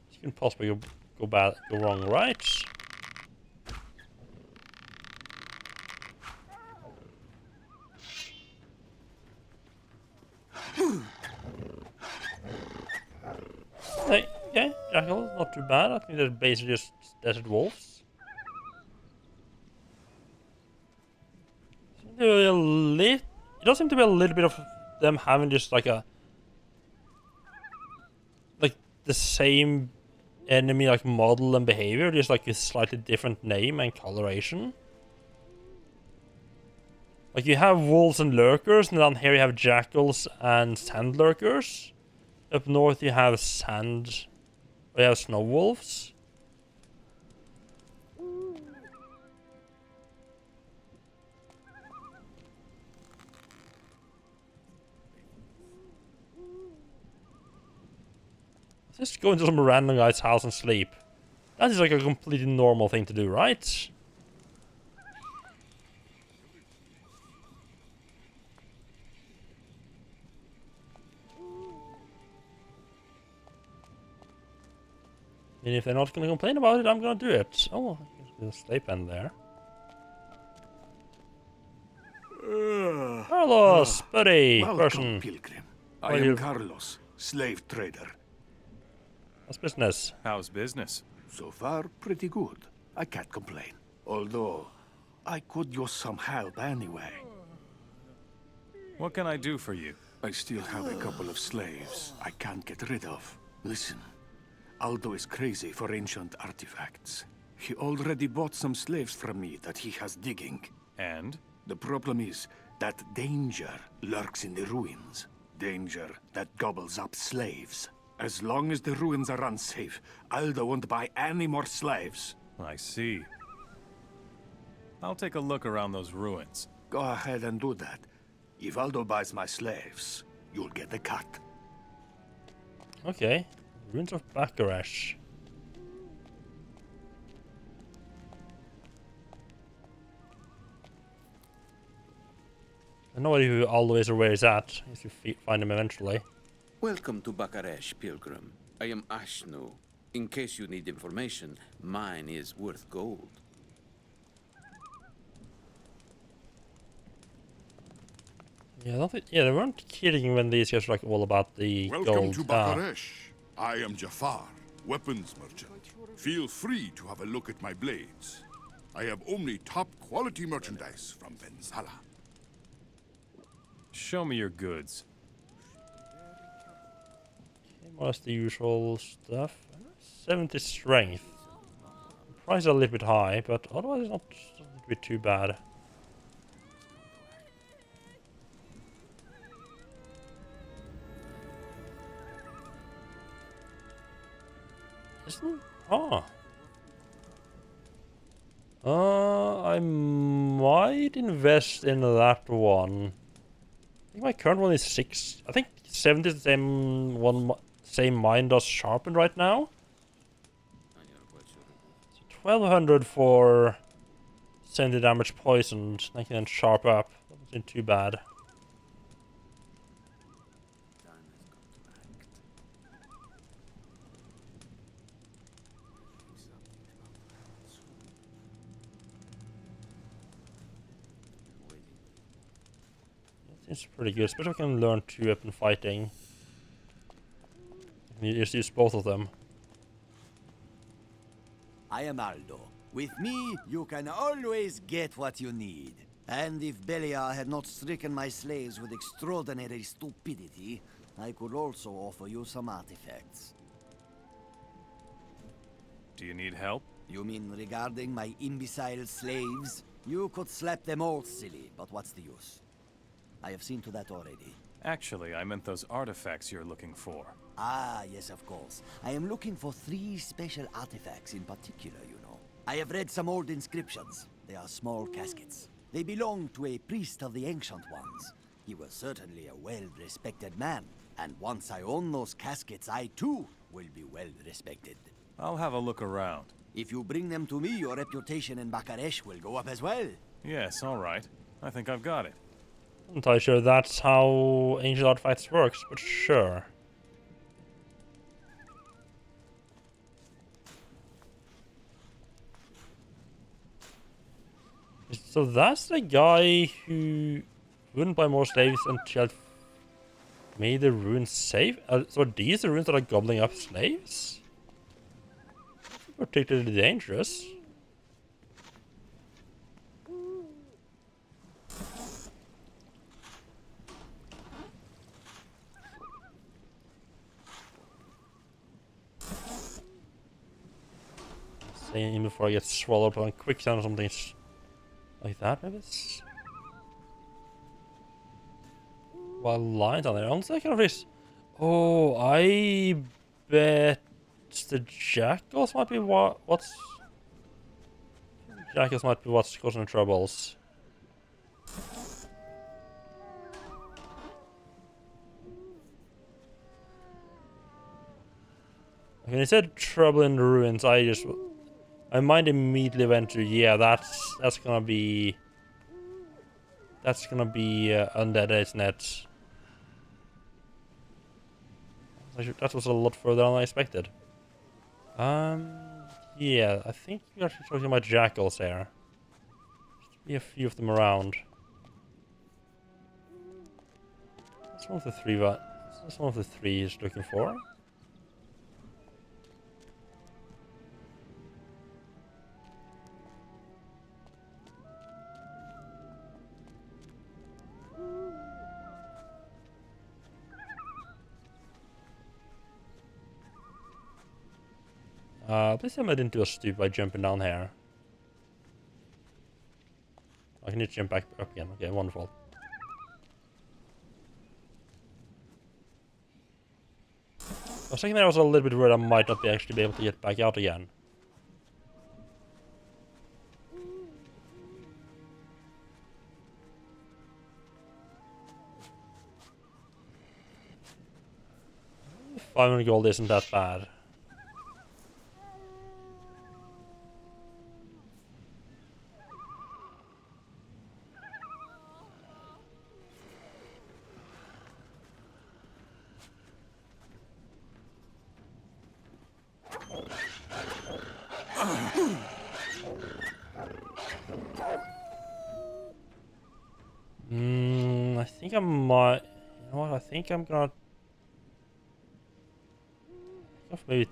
This can possibly go wrong, right? Hey, okay, Jackal, not too bad. I think they're basically just desert wolves. It does seem to be a little bit of them having just like the same enemy like model and behavior, just like a slightly different name and coloration. Like you have wolves and lurkers, and down here you have jackals and sand lurkers. Up north you have snow wolves. Just go into some random guy's house and sleep. That is like a completely normal thing to do, right? And if they're not gonna complain about it, I'm gonna do it. Oh, there's a sleep in there. Carlos, buddy, Welcome, pilgrim. I am Carlos, slave trader. How's business? How's business? So far, pretty good. I can't complain. Although, I could use some help anyway. What can I do for you? I still have a couple of slaves I can't get rid of. Listen, Aldo is crazy for ancient artifacts. He already bought some slaves from me that he has digging. And? The problem is that danger lurks in the ruins. Danger that gobbles up slaves. As long as the ruins are unsafe, Aldo won't buy any more slaves. I see. I'll take a look around those ruins. Go ahead and do that. If Aldo buys my slaves, you'll get the cut. Okay. Ruins of Bacarash. I have no idea who Aldo is or where he's at, if you find him eventually. Welcome to Bacarash, pilgrim. I am Ashnu. In case you need information, mine is worth gold. Yeah, I don't think, yeah, they weren't kidding when these guys were like all about the Welcome gold. to Bacarash. I am Jafar, weapons merchant. Feel free to have a look at my blades. I have only top quality merchandise from Benzala. Show me your goods. What's the usual stuff? 70 strength. Price is a little bit high, but otherwise it's not a bit too bad. Isn't... Oh. I might invest in that one. I think my current one is 6. I think 70 is the same one, same mine does sharpen right now. So 1200 for 70 damage poisoned. I can then sharp up. That wasn't too bad. It's pretty good, especially if I can learn 2-weapon fighting. You just use both of them. I am Aldo. With me, you can always get what you need. And if Beliar had not stricken my slaves with extraordinary stupidity, I could also offer you some artifacts. Do you need help? You mean regarding my imbecile slaves? You could slap them all silly, but what's the use? I have seen to that already. Actually, I meant those artifacts you're looking for. Ah, yes, of course. I am looking for 3 special artifacts in particular, you know. I have read some old inscriptions. They are small caskets. They belong to a priest of the Ancient Ones. He was certainly a well-respected man. And once I own those caskets, I too will be well-respected. I'll have a look around. If you bring them to me, your reputation in Bacarash will go up as well. Yes, all right. I think I've got it. I'm not entirely sure that's how ancient artifacts works, but sure. So that's the guy who wouldn't buy more slaves until made the ruins safe? So are these the ruins that are gobbling up slaves? Particularly dangerous. Saying before I get swallowed by quicksand or something like that, maybe it's... Wild lines on there. On second of this. Oh, I bet the jackals might be what's... Jackals might be what's causing the troubles. When you said trouble in the ruins, my mind immediately went to, yeah, that's gonna be undead, isn't it? That was a lot further than I expected. Yeah, I think you're actually talking about jackals here. Be a few of them around. That's one of the three. That's one of the three he's looking for. Please tell me I didn't do a stupid by jumping down here. I can just jump back up again. Okay, wonderful. I was thinking there was a little bit worried I might not actually be able to get back out again. $500 gold isn't that bad. I think I might. You know what? I think I'm gonna. Maybe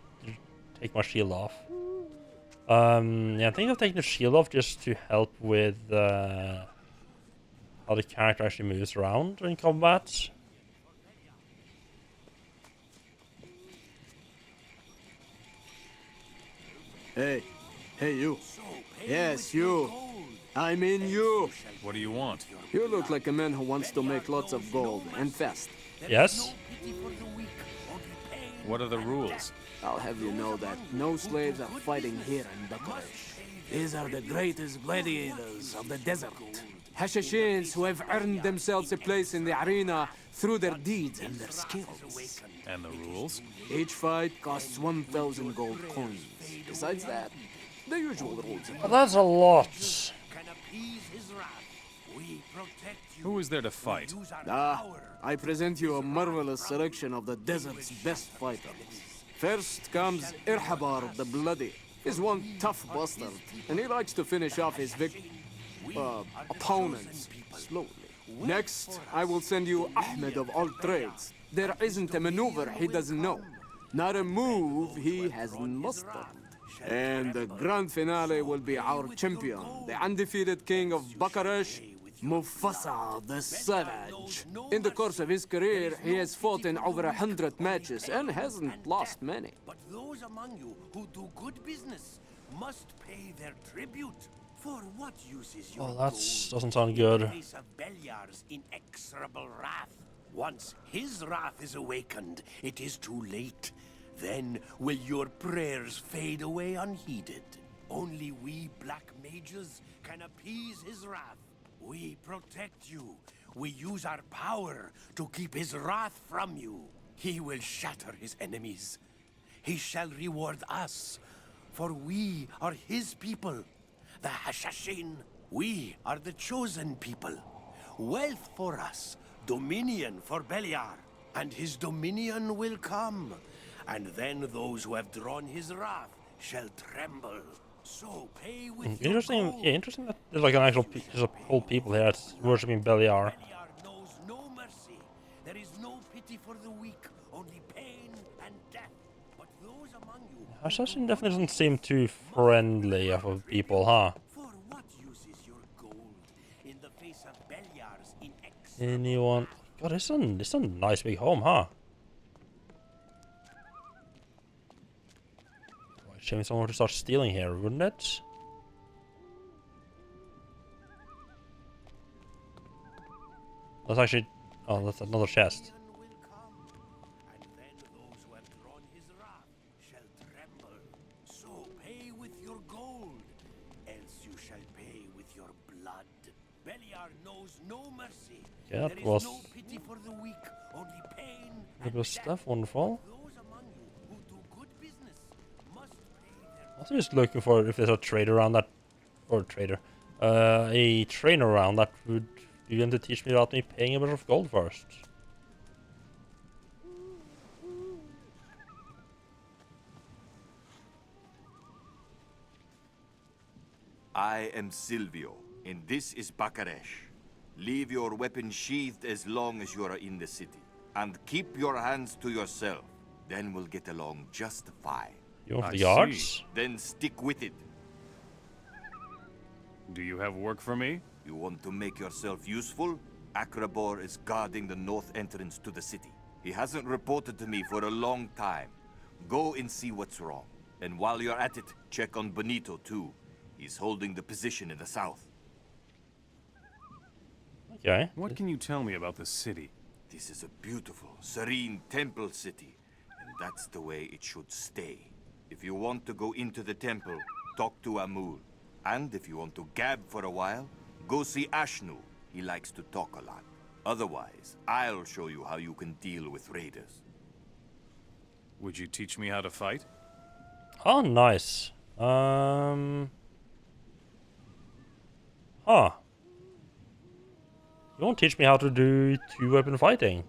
take my shield off. Yeah, I think I've taken the shield off just to help with how the character actually moves around in combat. Hey you. Yes, you. I mean you. What do you want? You look like a man who wants to make lots of gold, and fast. Yes? What are the rules? I'll have you know that no slaves are fighting here in Bucharest. These are the greatest gladiators of the desert. Hashashins who have earned themselves a place in the arena through their deeds and their skills. And the rules? Each fight costs 1,000 gold coins. Besides that, the usual rules. Well, that's a lot. Who is there to fight? I present you a marvelous selection of the desert's best fighters. First comes Irhabar the Bloody. He's one tough bastard, and he likes to finish off his opponents slowly. Next, I will send you Ahmed of all trades. There isn't a maneuver he doesn't know, not a move he hasn't mastered. And the grand finale will be our champion, the undefeated king of Bucharest, Mufasa the Savage. In the course of his career, he has fought in over 100 matches and hasn't lost many. But those among you who do good business must pay their tribute. For what use is your that doesn't sound good. in the face of Beliar's inexorable wrath? Once his wrath is awakened, it is too late. Then will your prayers fade away unheeded. Only we black mages can appease his wrath. We protect you. We use our power to keep his wrath from you. He will shatter his enemies. He shall reward us, for we are his people. The Hashashin. We are the chosen people. Wealth for us, dominion for Beliar. And his dominion will come. And then those who have drawn his wrath shall tremble. So pay with Interesting. Yeah, interesting that there's like an actual there's a whole people here that's worshipping Beliar. Beliar knows no mercy. There is no pity for the weak, only pain and death. But those among you Assassin definitely doesn't seem too friendly of people, huh? For what use is your gold in the face of Beliar's Anyone? God, this is a nice big home, huh? Shame someone to start stealing here, wouldn't it? That's actually... Oh, that's another chest. So pay with your gold, else you shall pay with your blood. Beliar knows no mercy. Yeah, There that is was... no pity for the weak, only pain It was stuff wonderful. Those among you who do good business was just looking for if there's a trader around that, or a trainer around that would be willing to teach me about me paying a bunch of gold first. I am Silvio, and this is Bakaresh. Leave your weapon sheathed as long as you are in the city. And keep your hands to yourself. Then we'll get along just fine. You want the guards? Then stick with it. Do you have work for me? You want to make yourself useful? Akrabor is guarding the north entrance to the city. He hasn't reported to me for a long time. Go and see what's wrong. And while you're at it, check on Benito too. He's holding the position in the south. Okay. What can you tell me about the city? This is a beautiful, serene temple city, and that's the way it should stay. If you want to go into the temple, talk to Amul. And if you want to gab for a while, go see Ashnu. He likes to talk a lot. Otherwise, I'll show you how you can deal with raiders. Would you teach me how to fight? Oh, nice. Huh. You won't teach me how to do two-weapon fighting.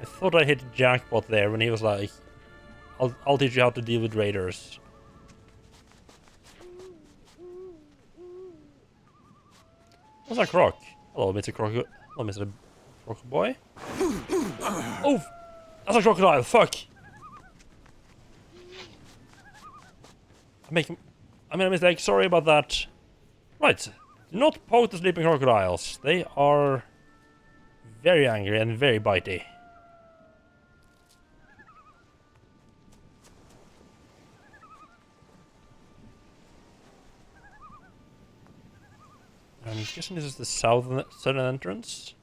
I thought I hit jackpot there when he was like, I'll teach you how to deal with raiders. What's that croc? Hello, Mr. Croc. Hello, Mr. Croc boy. Oh! That's a crocodile, fuck! I made a mistake, sorry about that. Right, do not poke the sleeping crocodiles. They are very angry and very bitey. I'm guessing this is the southern entrance.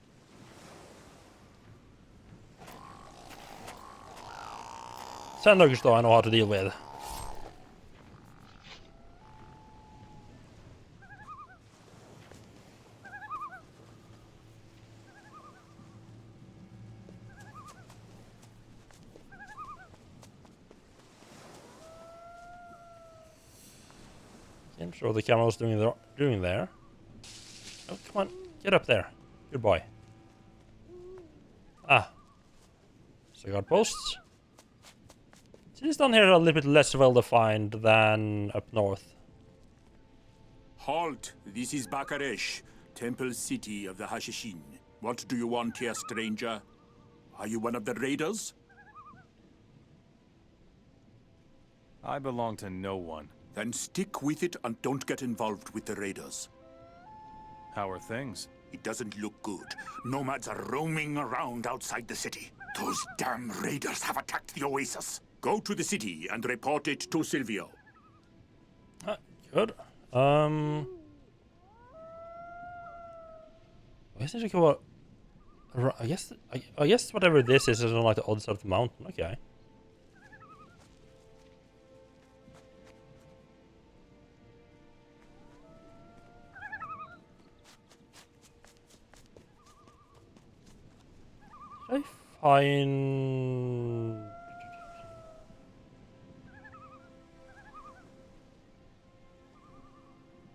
Sandhuggers though I know how to deal with. I'm sure the camera was doing there. Oh, come on, get up there. Good boy. Ah. Cigar posts. Cities down here are a little bit less well defined than up north. Halt! This is Bakaresh, Temple City of the Hashishin. What do you want here, stranger? Are you one of the raiders? I belong to no one. Then stick with it and don't get involved with the raiders. How are things? It doesn't look good. Nomads are roaming around outside the city. Those damn raiders have attacked the oasis. Go to the city and report it to Silvio. Good. I guess I should go. I guess whatever this is on like the other side of the mountain. Okay. Should I find?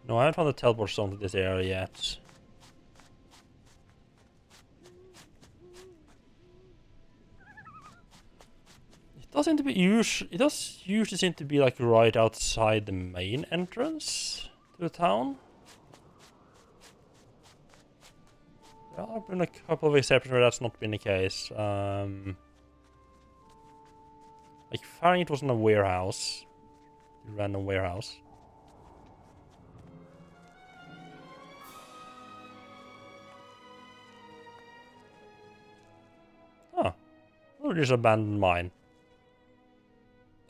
No, I haven't found the teleport stone to this area yet. It does seem to be it does usually seem to be like right outside the main entrance to the town. There have been a couple of exceptions where that's not been the case. Like firing it was in a warehouse, a random warehouse. Huh. Or just abandoned mine.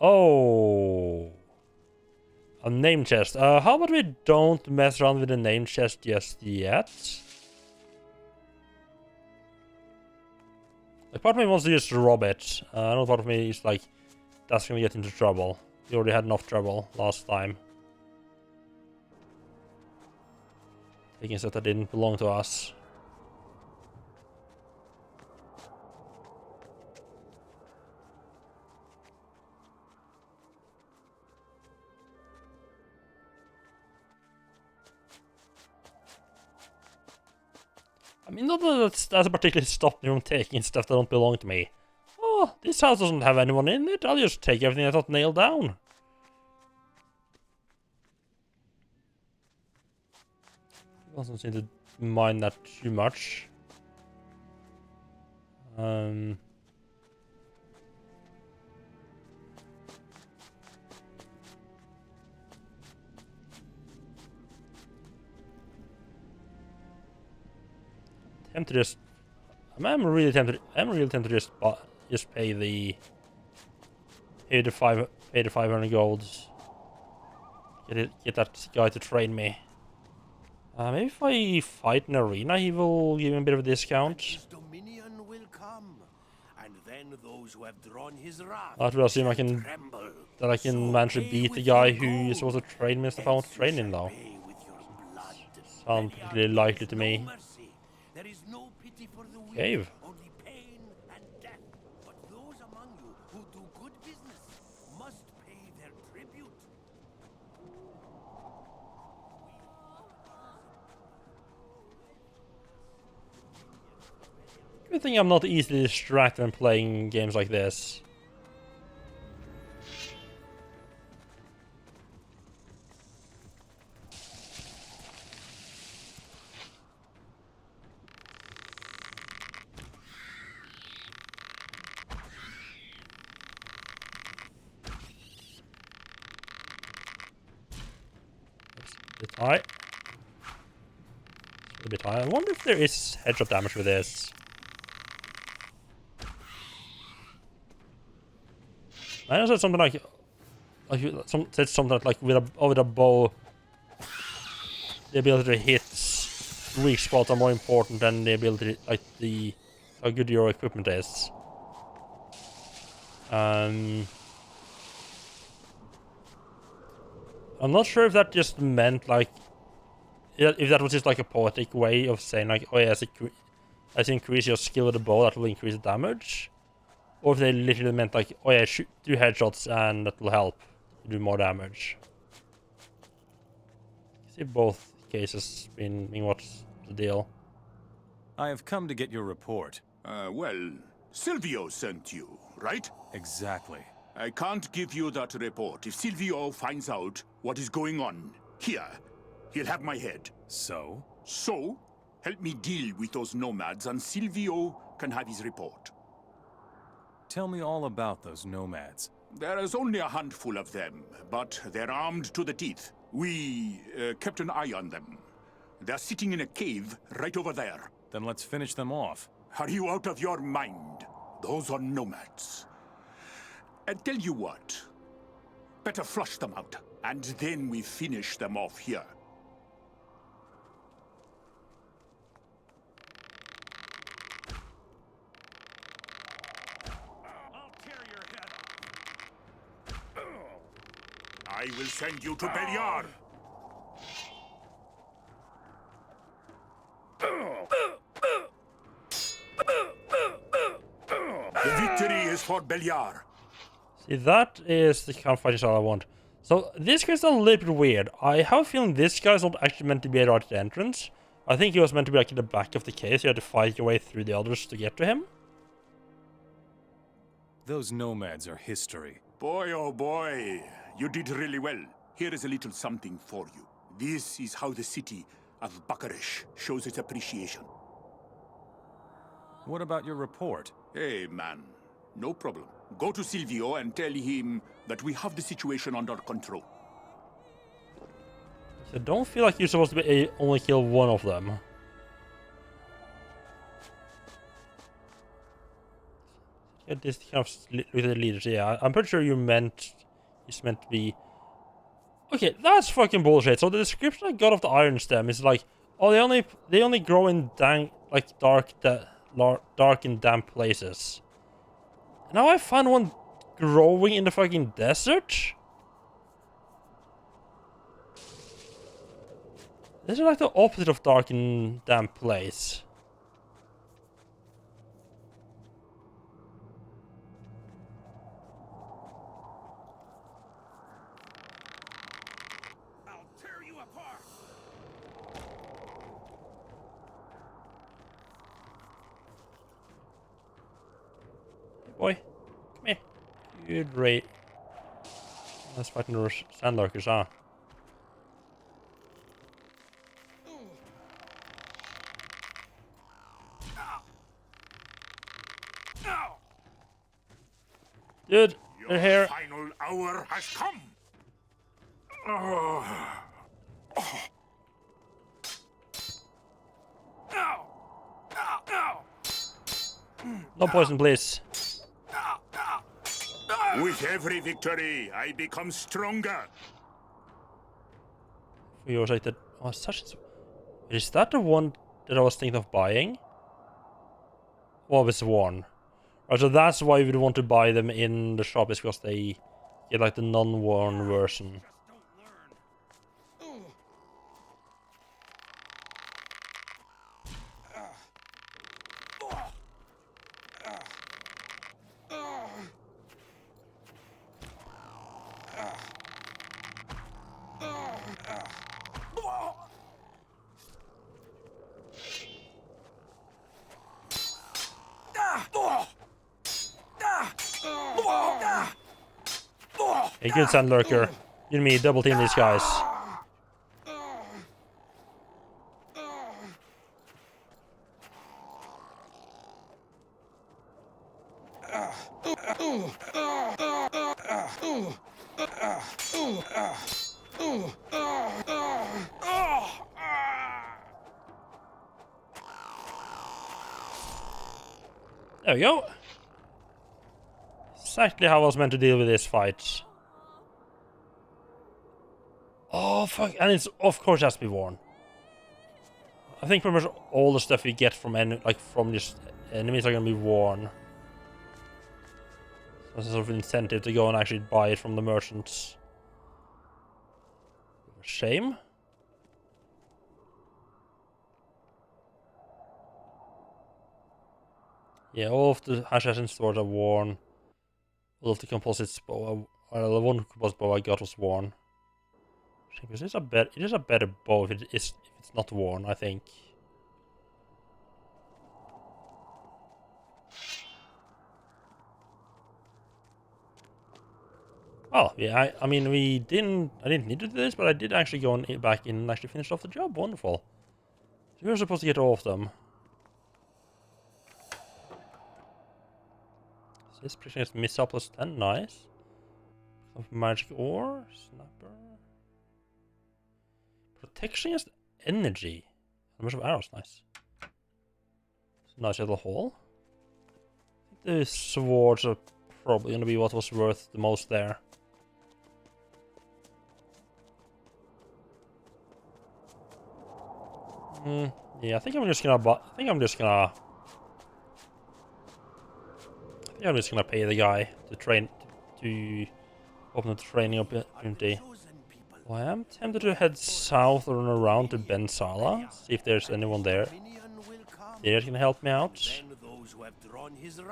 Oh. A name chest. How about we don't mess around with the name chest just yet? Like, part of me wants to just rob it. Another part of me is like, that's gonna get into trouble. We already had enough trouble last time. Taking stuff that didn't belong to us. I mean, not that that's particularly stopped me from taking stuff that don't belong to me. Oh, this house doesn't have anyone in it. I'll just take everything I thought nailed down. Doesn't seem to mind that too much. Tempted to just. I'm really tempted. I'm really tempted to just pay the 500 golds. Get that guy to train me. Maybe if I fight in arena, he will give me a bit of a discount. His dominion will come, and then those who have drawn his wrath I will assume I can tremble. manage to beat the guy who is supposed to train me if I want to train him though. Sounds particularly likely to me. There is no pity for the weak, Cave. only pain and death. But those among you who do good business must pay their tribute. Good thing I'm not easily distracted when playing games like this. That's a bit high. It's a bit high. I wonder if there is headshot damage with this. I know said something like with a bow, the ability to hit weak spots are more important than the ability, how good your equipment is. I'm not sure if that just meant if that was just like a poetic way of saying like, oh yeah, as you increase your skill with the bow, that will increase the damage. Or if they literally meant like, oh yeah, shoot 2 headshots and that will help do more damage. I see both cases mean what's the deal. I have come to get your report. Well, Silvio sent you, right? Exactly. I can't give you that report if Silvio finds out what is going on. Here, he'll have my head. So? So, help me deal with those nomads and Silvio can have his report. Tell me all about those nomads. There is only a handful of them, but they're armed to the teeth. We kept an eye on them. They're sitting in a cave right over there. Then let's finish them off. Are you out of your mind? Those are nomads. And tell you what, better flush them out, and then we finish them off here. I will send you to Beliar. The victory is for Beliar. See, that is the kind of fighting style I want. So, this guy's a little bit weird. I have a feeling this guy's not actually meant to be right at the entrance. I think he was meant to be like in the back of the case. You had to fight your way through the others to get to him. Those nomads are history. Boy, oh boy, you did really well. Here is a little something for you. This is how the city of Bucharest shows its appreciation. What about your report? Hey, man, no problem. Go to Silvio and tell him that we have the situation under control. I don't feel like you're supposed to only kill one of them. Yeah, this kind of look at the leaders. Yeah, I'm pretty sure it's meant to be. Okay, that's fucking bullshit. So the description I got of the iron stem is like, oh, they only grow in dark and damp places. Now I found one growing in the fucking desert. This is like the opposite of dark and damp place. I'll tear you apart. Good rate. Let's fight the sandlurkers, huh? Dude, they're here. Your final hour has come. No poison, please. With every victory, I become stronger. We was like that. Oh, is that the one that I was thinking of buying? What was worn? Oh, so that's why we would want to buy them in the shop, is because they get like the non-worn version. Hey, good sandlurker. You and me double team these guys. There we go. Exactly how I was meant to deal with this fight. Oh fuck! And it's of course has to be worn. I think pretty much all the stuff you get from from just enemies are gonna be worn. So it's sort of an incentive to go and actually buy it from the merchants. Shame. Yeah, all of the assassin swords are worn. All of the composites bow, the one composite bow I got was worn. Because it is a better bow if it's not worn, I think. Oh yeah, I mean I didn't need to do this, but I did actually go back in and actually finish off the job. Wonderful. So we were supposed to get all of them. So this prediction is missile plus 10, nice. Of magic ore, snapper. Protection against energy. A bunch of arrows, nice. It's a nice little haul. I think the swords are probably gonna be what was worth the most there. Yeah, I think I'm just gonna pay the guy to train to open the training opportunity. Well, I am tempted to head south or around to Ben Sala, see if there's anyone there. They can help me out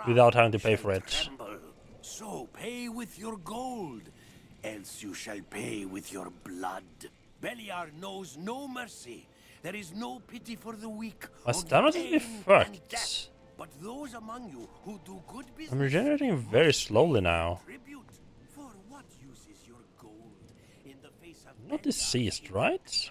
without having to pay for it. So pay with your gold, else you shall pay with your blood. Beliar knows no mercy. There is no pity for the weak. My stamina seems to be fucked. But those among you who do good business, I'm regenerating very slowly now. for what use is your gold in the face of Not deceased, right?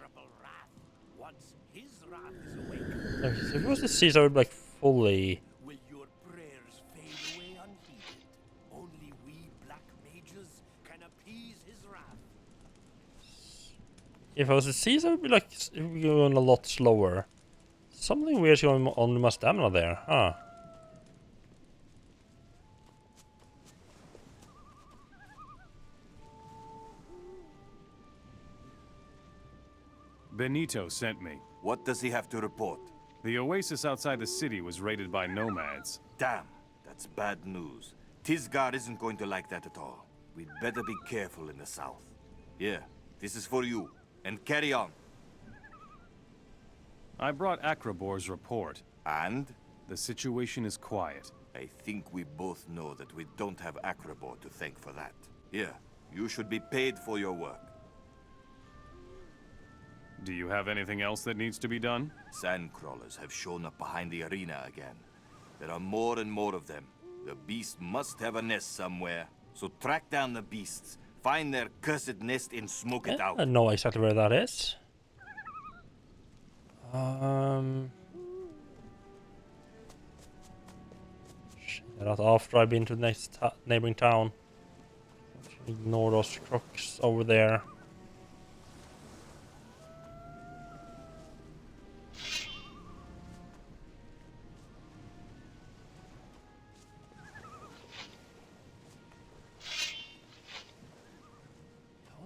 once his wrath is awake? Okay, so if it was deceased, I would like fully. Will your prayers fade away unheeded? Only we black mages can appease his wrath. If I was deceased, I would be like going a lot slower. Something weird's going on with my stamina there, huh? Benito sent me. What does he have to report? The oasis outside the city was raided by nomads. Damn, that's bad news. Tisgar isn't going to like that at all. We'd better be careful in the south. Here, this is for you. And carry on. I brought Akrabor's report. And? The situation is quiet. I think we both know that we don't have Akrabor to thank for that. Here, you should be paid for your work. Do you have anything else that needs to be done? Sandcrawlers have shown up behind the arena again. There are more and more of them. The beast must have a nest somewhere. So track down the beasts, find their cursed nest and smoke it out. I know exactly where that is. That after I've been to the next neighboring town. Ignore those crooks over there.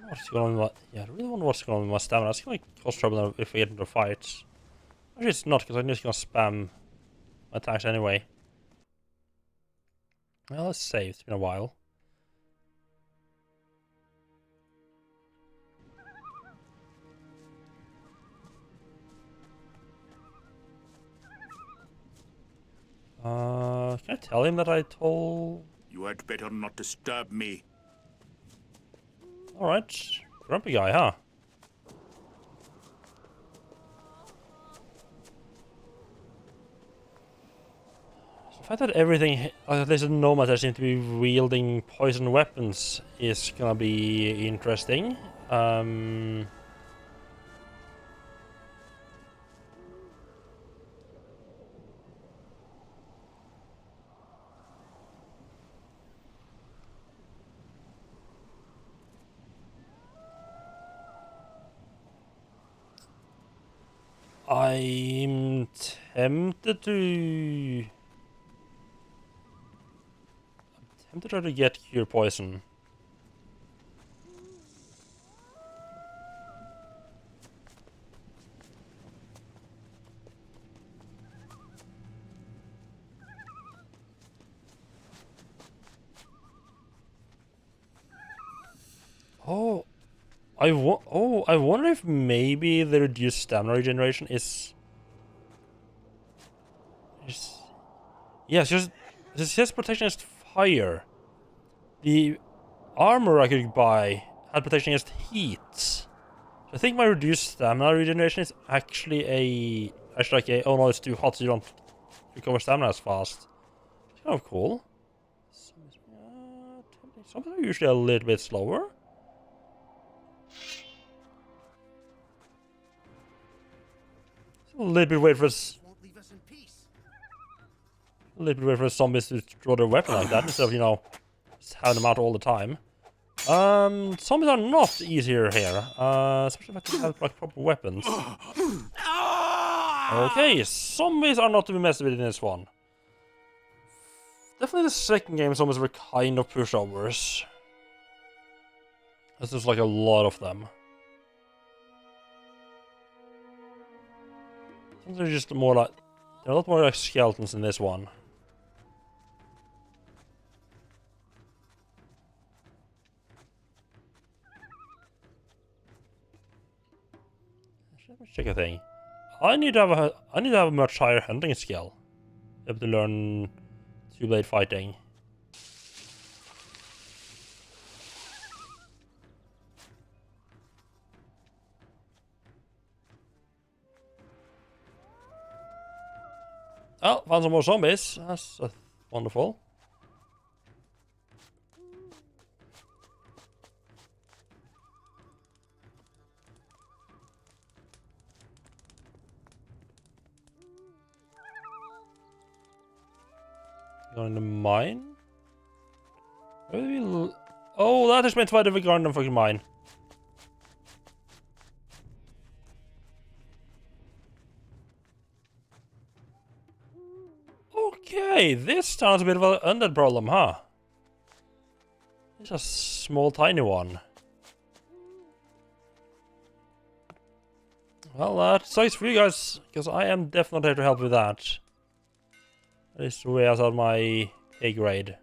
What's going on? Yeah, I really wonder what's going on with my stamina. That's gonna cause trouble if we get into fights. Actually, it's not, because I'm just gonna spam attacks anyway. Well, let's save. It's been a while. Can I tell him that I told... You had better not disturb me. Alright. Grumpy guy, huh? The fact that everything, at least the nomads seem to be wielding poison weapons, is gonna be interesting. I'm tempted to try to get cure poison. Oh, I wonder if maybe the reduced stamina regeneration is yes, just it says protection against fire. The armor I could buy had protection against heat. So I think my reduced stamina regeneration is actually like a, oh no, it's too hot, so you don't recover stamina as fast. It's kind of cool. Some are usually a little bit slower. A little bit wait for zombies to draw their weapon like that instead of, you know, just having them out all the time. Zombies are not easier here, especially if I have like proper weapons. Okay, zombies are not to be messed with in this one. Definitely the second game, zombies were kind of pushovers. There's just like a lot of them. They're just more like, they're a lot more like skeletons in this one. Let me check a thing. I need to have a much higher hunting skill. You have to learn two-blade fighting. Oh, found some more zombies. That's wonderful. Going in the mine? Oh, that explains why they've gone in the fucking mine. Okay, this sounds a bit of an undead problem, huh? It's a small, tiny one. Well, that sucks for you guys, because I am definitely here to help with that. That is way outside my A grade.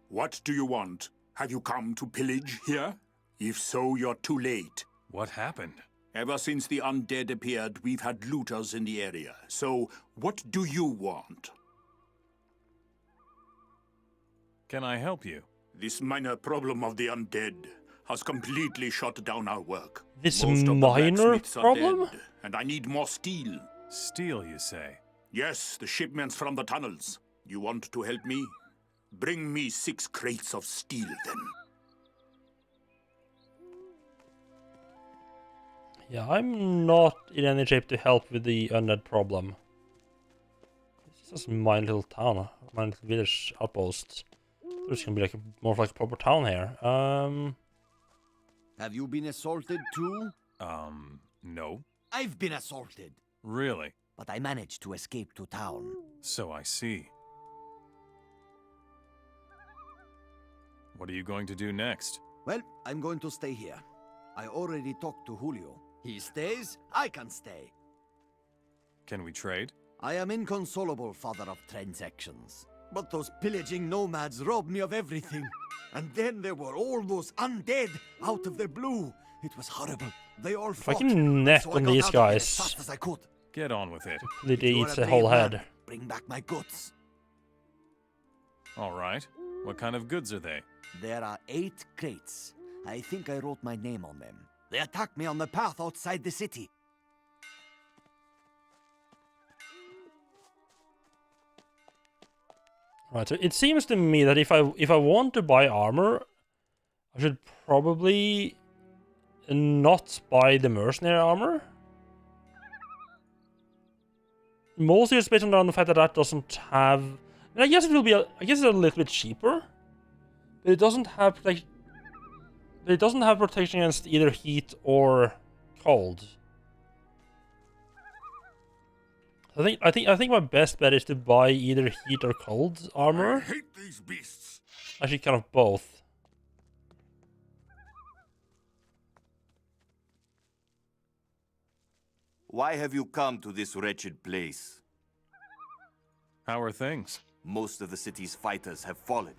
What do you want? Have you come to pillage here? If so, you're too late. What happened? Ever since the undead appeared, we've had looters in the area. So, what do you want? Can I help you? This minor problem of the undead has completely shut down our work. This Most of the minor blacksmiths are problem? dead, and I need more steel. Steel, you say? Yes, the shipments from the tunnels. You want to help me? Bring me 6 crates of steel, then. Yeah, I'm not in any shape to help with the undead problem. This is just my little town, my little village outpost. There's gonna be like more of like a proper town here. Have you been assaulted too? No. I've been assaulted. Really? But I managed to escape to town. So I see. What are you going to do next? Well, I'm going to stay here. I already talked to Julio. He stays, I can stay. Can we trade? I am inconsolable, father of transactions. But those pillaging nomads robbed me of everything. And then there were all those undead out of the blue. It was horrible. They all If I fought. can net So I on got these out of there guys, as fast as I could. Get on with it. it You are eats a a whole brave man. head. Bring back my goods. All right. What kind of goods are they? There are 8 crates. I think I wrote my name on them. They attacked me on the path outside the city. Right, so it seems to me that if I want to buy armor, I should probably not buy the mercenary armor. Mostly it's based on the fact that that doesn't have. And I guess it will be. I guess it's a little bit cheaper, but it doesn't have protection. It doesn't have protection against either heat or cold. I think my best bet is to buy either heat or cold armor. I hate these beasts. Actually, kind of both. Why have you come to this wretched place? How are things? Most of the city's fighters have fallen,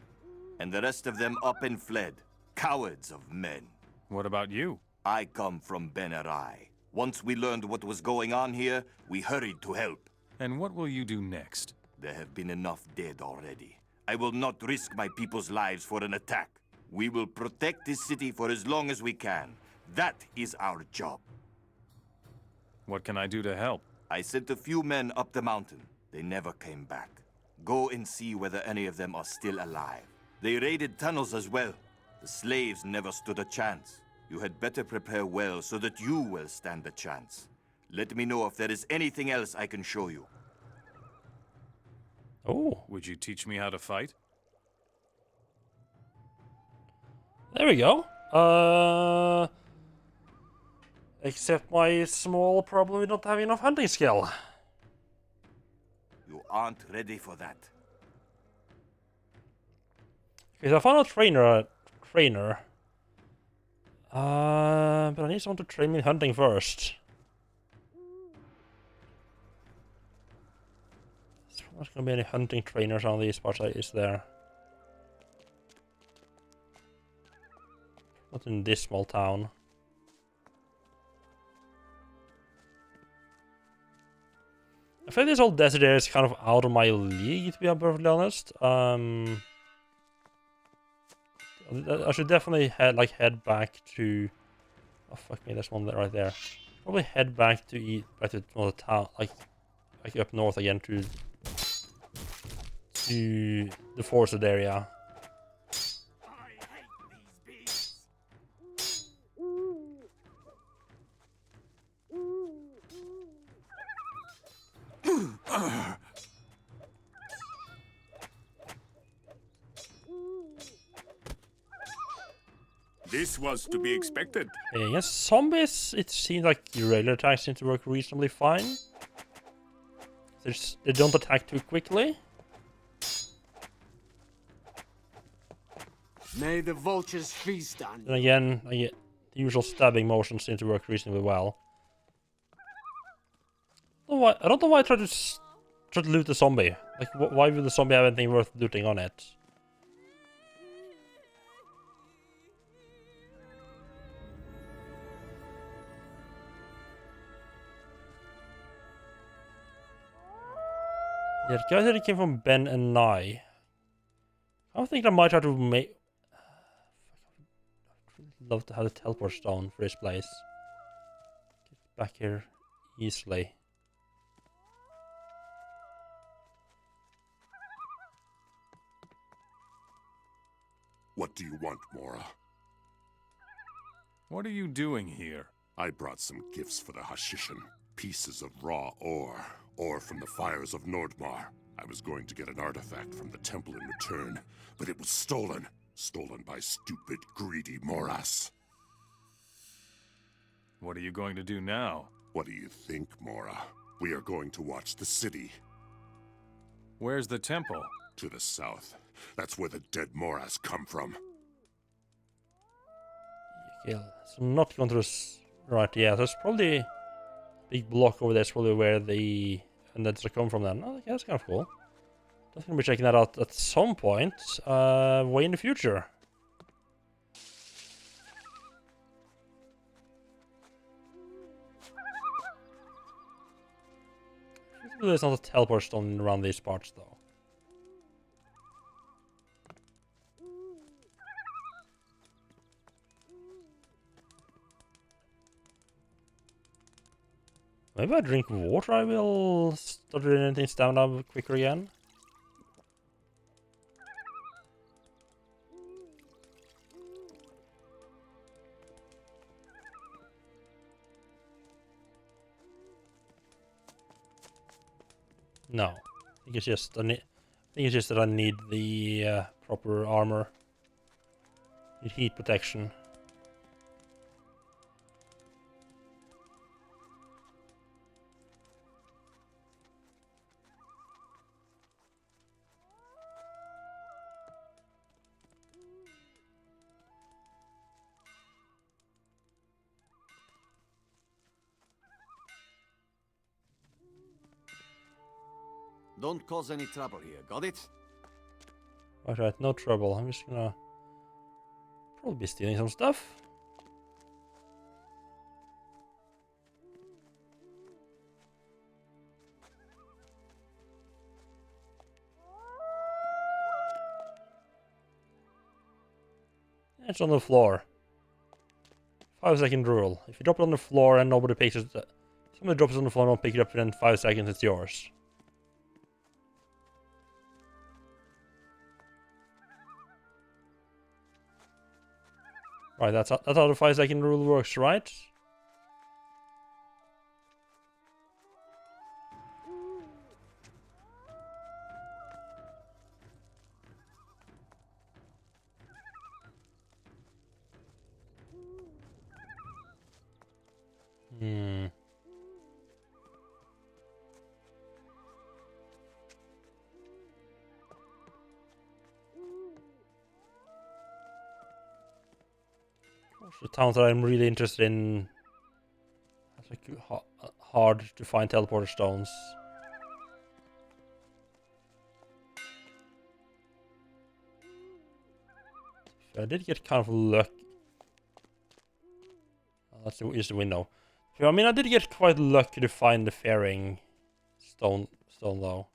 and the rest of them up and fled. Cowards of men. What about you? I come from Benarai. Once we learned what was going on here, we hurried to help. And what will you do next? There have been enough dead already. I will not risk my people's lives for an attack. We will protect this city for as long as we can. That is our job. What can I do to help? I sent a few men up the mountain. They never came back. Go and see whether any of them are still alive. They raided tunnels as well. The slaves never stood a chance. You had better prepare well so that you will stand a chance. Let me know if there is anything else I can show you. Oh. Would you teach me how to fight? There we go. Except my small problem with not having enough hunting skill. You aren't ready for that. Okay, so I found a trainer. But I need someone to train me in hunting first. There's not gonna be any hunting trainers on these parts, is there? Not in this small town. I feel this whole desert area is kind of out of my league, to be perfectly honest. I should definitely head back to. Oh fuck me, there's one right there. Probably head back to another town, like up north again to the forested area. This was to be expected. Yes, zombies, it seems like regular attacks seem to work reasonably fine. They don't attack too quickly. May the vultures feast on you. Then again, the usual stabbing motion seems to work reasonably well. I don't know why I tried to loot the zombie. Like, why would the zombie have anything worth looting on it? Yeah, the guy said he came from Ben and Nye. I don't think I might try to make. I'd love to have a teleport stone for this place. Get back here easily. What do you want, Mora? What are you doing here? I brought some gifts for the Hashishin. Pieces of raw ore from the fires of Nordmar. I was going to get an artifact from the temple in return, but it was stolen. Stolen by stupid, greedy Moras. What are you going to do now? What do you think, Mora? We are going to watch the city. Where's the temple? To the south. That's where the dead Moras come from. Yeah, so not going to right, yeah, there's probably a big block over there, is probably where the undeads are coming from then. Oh, yeah, that's kind of cool. Definitely be checking that out at some point, way in the future. There's not a teleport stone around these parts though. Maybe I drink water, I will start doing things down now quicker again. No, I think it's just that I need the proper armor. Need heat protection. Don't cause any trouble here, got it? Alright, no trouble. I'm just gonna probably be stealing some stuff. It's on the floor. 5-second rule. If you drop it on the floor and nobody picks it, somebody drops it on the floor and don't pick it up within 5 seconds, it's yours. Right, that's how the 5-second rule works, right? Hmm. The towns that I'm really interested in. It's like hard to find teleporter stones. I did get kind of lucky. Oh, that's the window. I mean, I did get quite lucky to find the fairing stone though.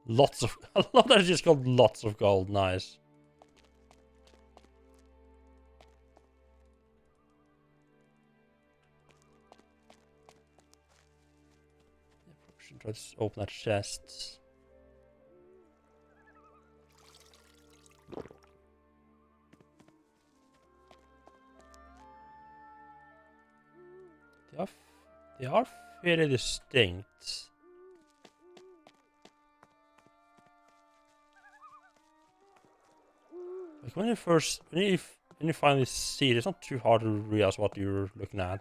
Lots of, I love that it's just called lots of gold, nice. Should try to open that chest. They are fairly distinct. Like when you finally see it, it's not too hard to realize what you're looking at.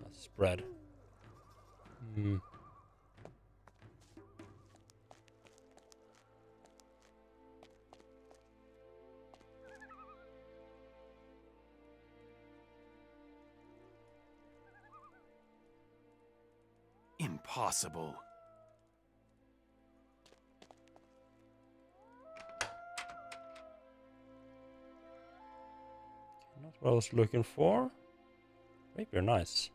That's spread. Hmm. Impossible. Not What I was looking for. Rapier, nice.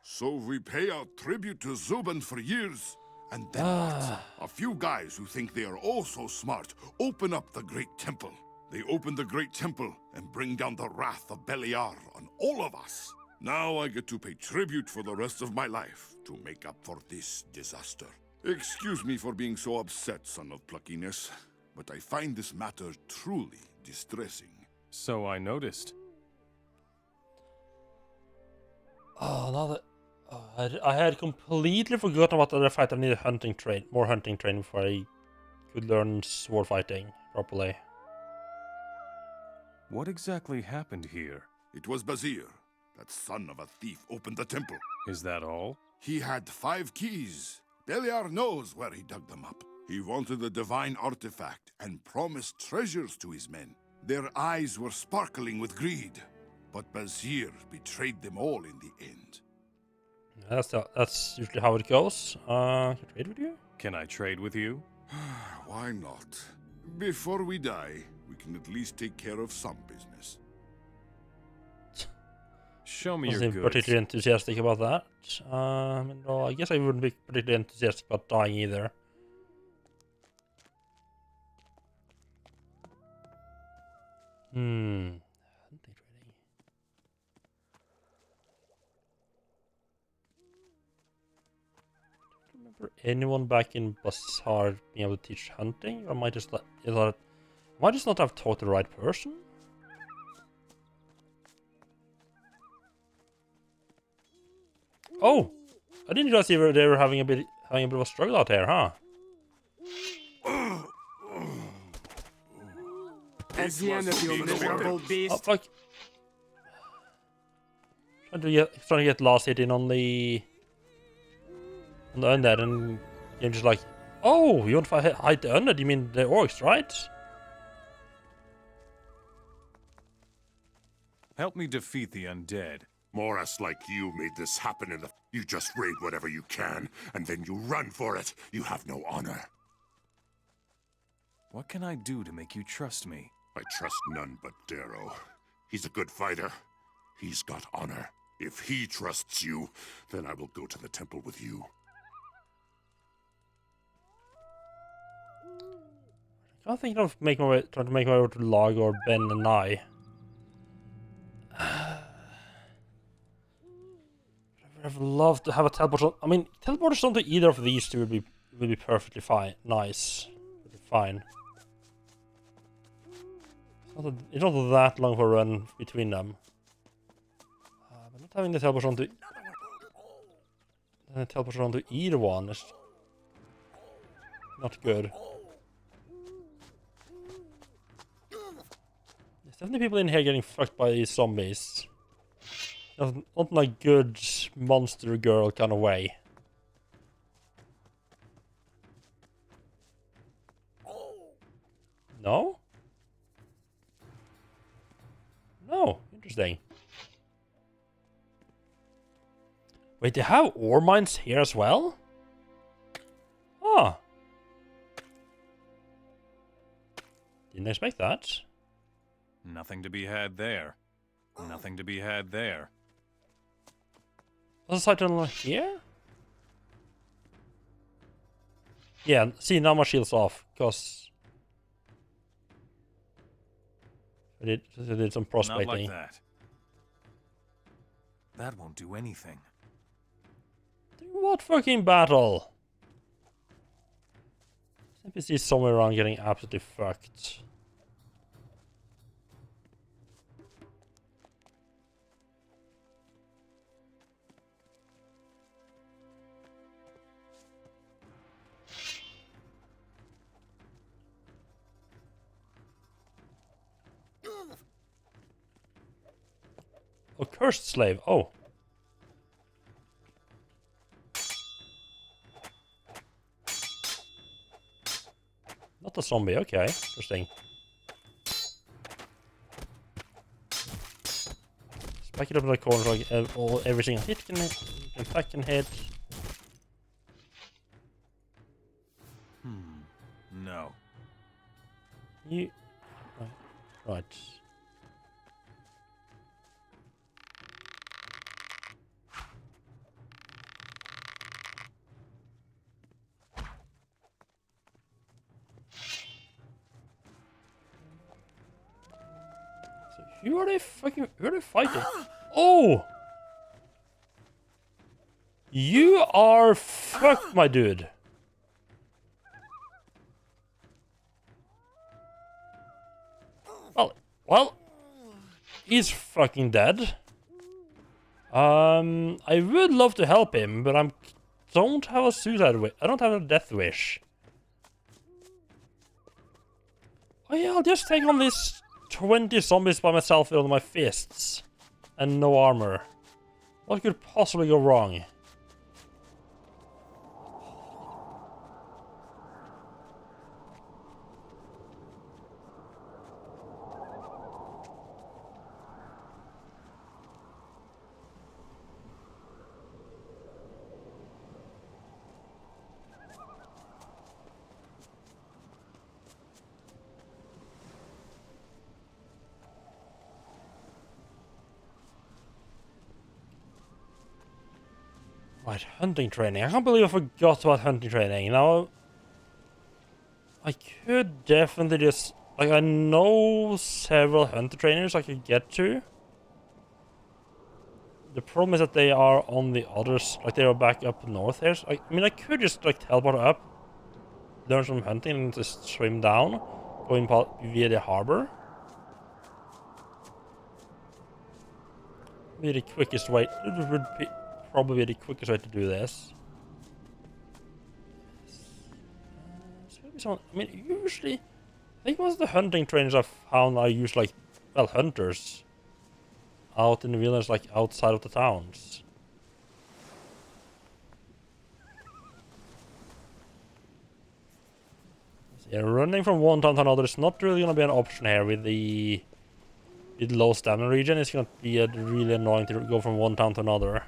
So we pay our tribute to Zuban for years. And then what? A few guys who think they are all so smart open up the Great Temple. They open the Great Temple and bring down the wrath of Beliar on all of us. Now I get to pay tribute for the rest of my life to make up for this disaster. Excuse me for being so upset, son of pluckiness, but I find this matter truly distressing. So I noticed. Oh, now that I had completely forgotten about the fight. I needed more hunting training before I could learn sword fighting properly. What exactly happened here? It was Bazir. That son of a thief opened the temple. Is that all? He had 5 keys. Beliar knows where he dug them up. He wanted the divine artifact and promised treasures to his men. Their eyes were sparkling with greed. But Bazir betrayed them all in the end. That's usually how it goes. Can I trade with you? Can I trade with you? Why not? Before we die, we can at least take care of some business. Show me your goods. Wasn't particularly enthusiastic about that. No, I guess I wouldn't be particularly enthusiastic about dying either. Hunting training. I don't remember anyone back in Bazaar being able to teach hunting, or am I just not have taught the right person? Oh, I didn't realize they were having a bit of a struggle out here, huh? At the end of your miserable beast. Oh fuck! Trying to get last hit in on the undead, and I'm just like, oh, you want to fight the undead? You mean the orcs, right? Help me defeat the undead. Moras like you made this happen in the... You just raid whatever you can, and then you run for it. You have no honor. What can I do to make you trust me? I trust none but Darrow. He's a good fighter. He's got honor. If he trusts you, then I will go to the temple with you. I can't think of trying to make my way over to Log or Ben and I. I'd love to have a teleport. I mean, teleportation to either of these two would be perfectly fine. Nice, fine. It's not that long for a run between them. But not having the teleportation to either one is not good. There's definitely people in here getting fucked by these zombies. Not in a good monster girl kind of way. No? No, interesting. Wait, they have ore mines here as well? Ah. Didn't expect that. Nothing to be had there. Nothing to be had there. Was the site tunnel here? Yeah, see, now my shield's off, because I did some prospecting. Not like that. That won't do anything. What fucking battle? NPC somewhere around getting absolutely fucked. Oh, cursed slave. Oh. Not a zombie, okay. Interesting. Back it up in the corner like every single hit can attack can hit. No. You... Right. So who are they fighting? Oh! You are fucked, my dude. Well, he's fucking dead. I would love to help him, but don't have a suicide wish. I don't have a death wish. Oh yeah, I'll just take on these 20 zombies by myself with my fists and no armor. What could possibly go wrong? Right, hunting training. I can't believe I forgot about hunting training. Now, I could definitely just... Like, I know several hunter trainers I could get to. The problem is that they are on the others... Like, they are back up north here. So I mean, I could just, like, teleport up, learn some hunting, and just swim down, going via the harbor. Be the quickest way... It would be probably the quickest way to do this. I mean, usually, I think most of the hunting trainers I've found are usually like, well, hunters out in the villages, like outside of the towns. So yeah, running from one town to another is not really gonna be an option here with the low stamina region. It's gonna be really annoying to go from one town to another.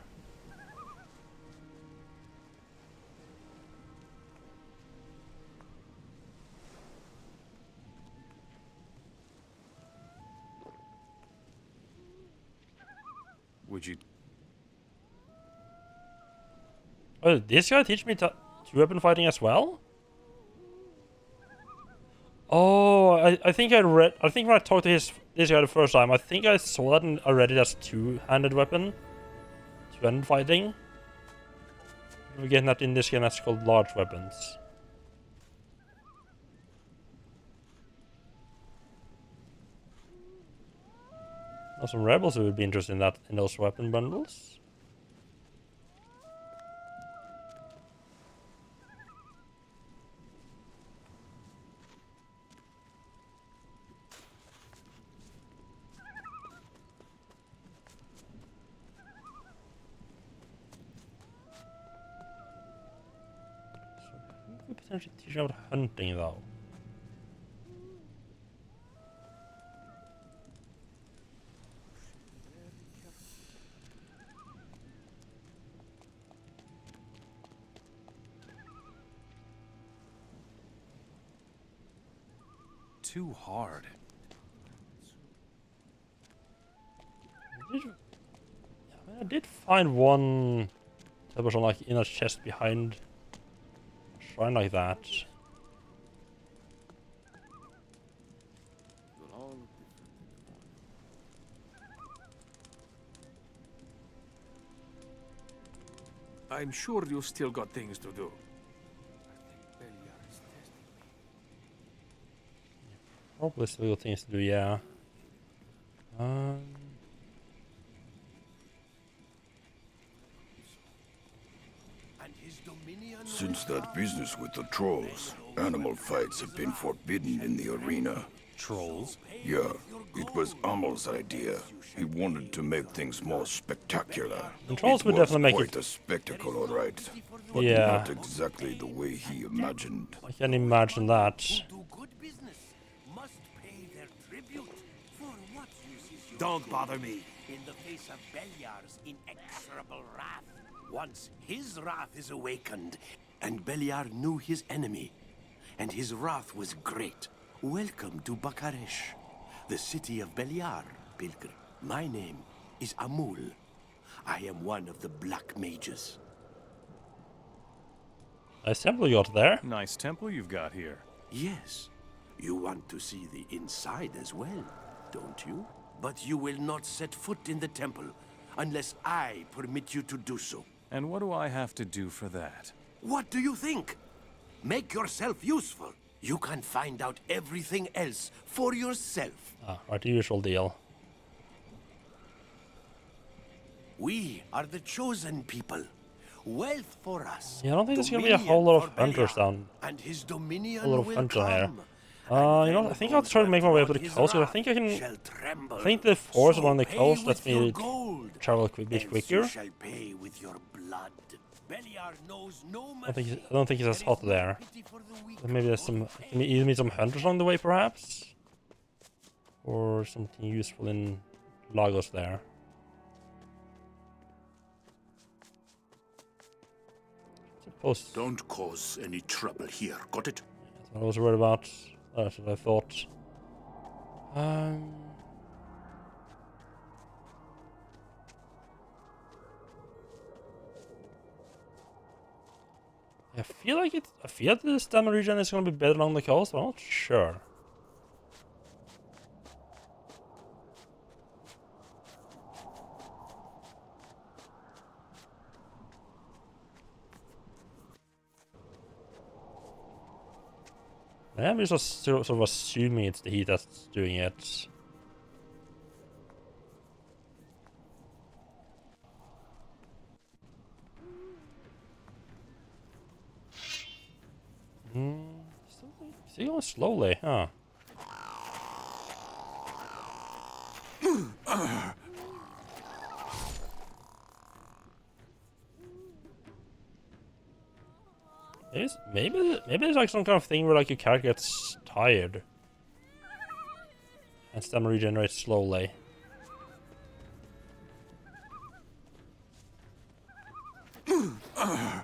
Would you... Oh, this guy teach me two-weapon fighting as well? Oh, I think I read... I think when I talked to this guy the first time, I think I saw that already as two-handed weapon. Two-handed fighting. We're getting that in this game that's called large weapons. Now some rebels would be interested in those weapon bundles. So who could potentially teach me about hunting though? Too hard. I did find one that was on like in a chest behind a shrine like that. I'm sure you still got things to do. Probably still got things to do, yeah. Since that business with the trolls, animal fights have been forbidden in the arena. Trolls? Yeah, it was Amal's idea. He wanted to make things more spectacular. And trolls would definitely make quite a spectacle, all right. But yeah, not exactly the way he imagined. I can imagine that. Don't bother me. in the face of Beliar's inexorable wrath. Once his wrath is awakened, and Beliar knew his enemy, and his wrath was great. Welcome to Bakaresh, the city of Beliar, pilgrim. My name is Amul. I am one of the Black Mages. Nice temple you got there. Nice temple you've got here. Yes. You want to see the inside as well, don't you? But you will not set foot in the temple unless I permit you to do so. And what do I have to do for that? What do you think? Make yourself useful. You can find out everything else for yourself. Ah, right, the usual deal. We are the chosen people. Wealth for us. Yeah, I don't think there's gonna be a whole lot of hunters down. And his dominion A lot of will hunters down here. come. You know, I think I'll try to make my way up to the coast, because I think I can. I think the forest along the coast lets me travel a bit quicker. You shall pay with your blood. Beliar knows no I don't think it's as hot there. But maybe there's some. Can we either meet some hunters along the way, perhaps, or something useful in Lagos there. Suppose. Don't cause any trouble here, got it? That's what I was worried about. That's what I thought. I feel like the stamina region is gonna be better along the coast, but I'm not sure. I'm just sort of assuming it's the heat that's doing it. Still going slowly, huh? Maybe there's like some kind of thing where like your character gets tired and stamina regenerates slowly. I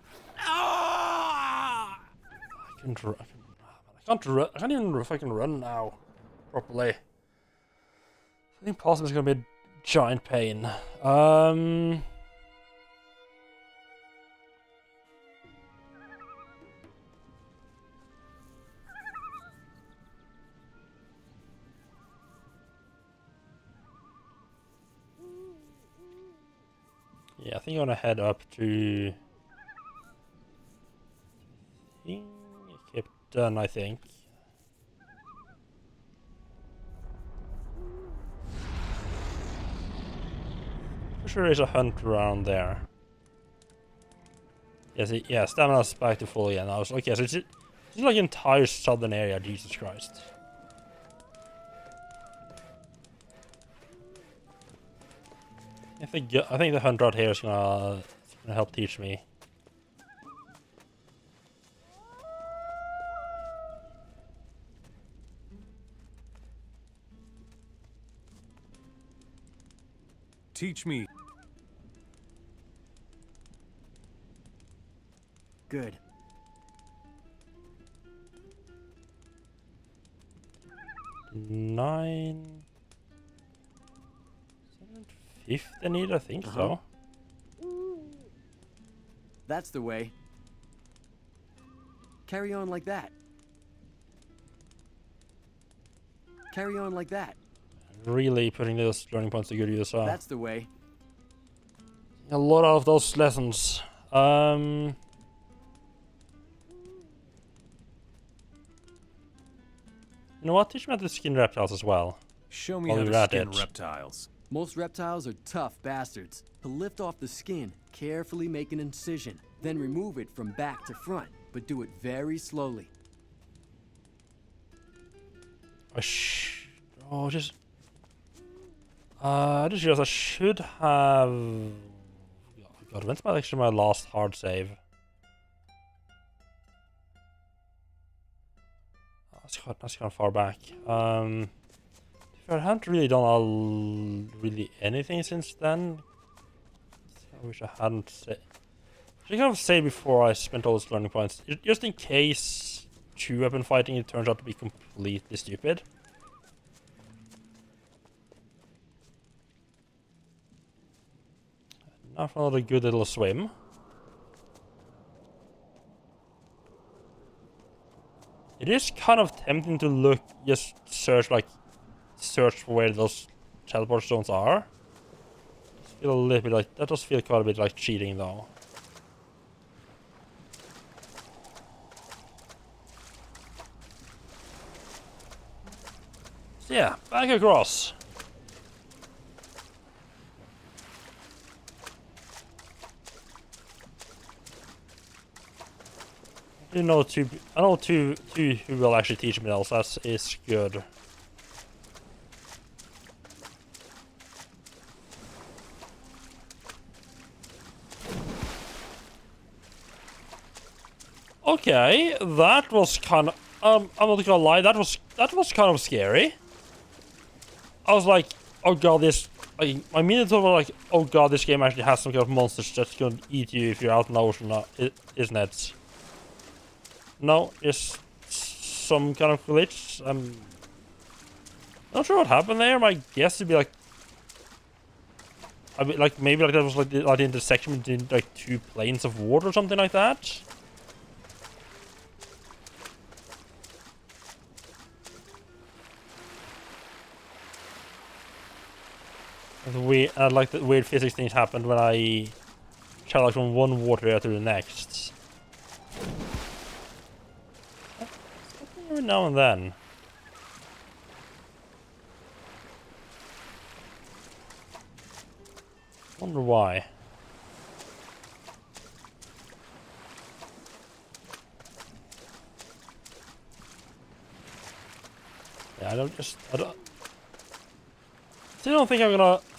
can't even fucking run now properly. I think possibly it's gonna be a giant pain. Yeah, I think I'm gonna head up to Cape Dun, I think. For sure there's a hunt around there. Yes, yeah, stamina's back to full again. I was okay, so it's like entire southern area, Jesus Christ. I think the hunter out here is gonna help teach me. Teach me. Good. Nine. 7/5 they need, I think so. That's the way. Carry on like that. Carry on like that. Really putting those learning points to good use. That's the way. A lot of those lessons. You know what? Teach me how to skin reptiles as well. Show me how to skin reptiles. Most reptiles are tough bastards. To lift off the skin, carefully make an incision, then remove it from back to front, but do it very slowly. I just realized I should have. God, when's my last hard save? That's kind of far back. To be I haven't really done really anything since then. I wish I hadn't said. I should kind of say before I spent all those learning points, just in case 2-weapon fighting it turns out to be completely stupid. Now for another good little swim. It is kind of tempting to just search for where those teleport stones are. Just feel a little bit like, that does feel quite a bit like cheating though. So yeah, back across. I know two who will actually teach me else. That is good. Okay, that was kind of I'm not gonna lie, that was kind of scary. I was like, oh god, this my minute thought was like, oh god, this game actually has some kind of monsters that's gonna eat you if you're out in the ocean, isn't it? No, it's some kind of glitch. I'm not sure what happened there. My guess would be like, maybe like that was like the intersection between like 2 planes of water or something like that. Like the weird physics things happened when I traveled from one water area to the next. Every now and then. Wonder why. Yeah, Still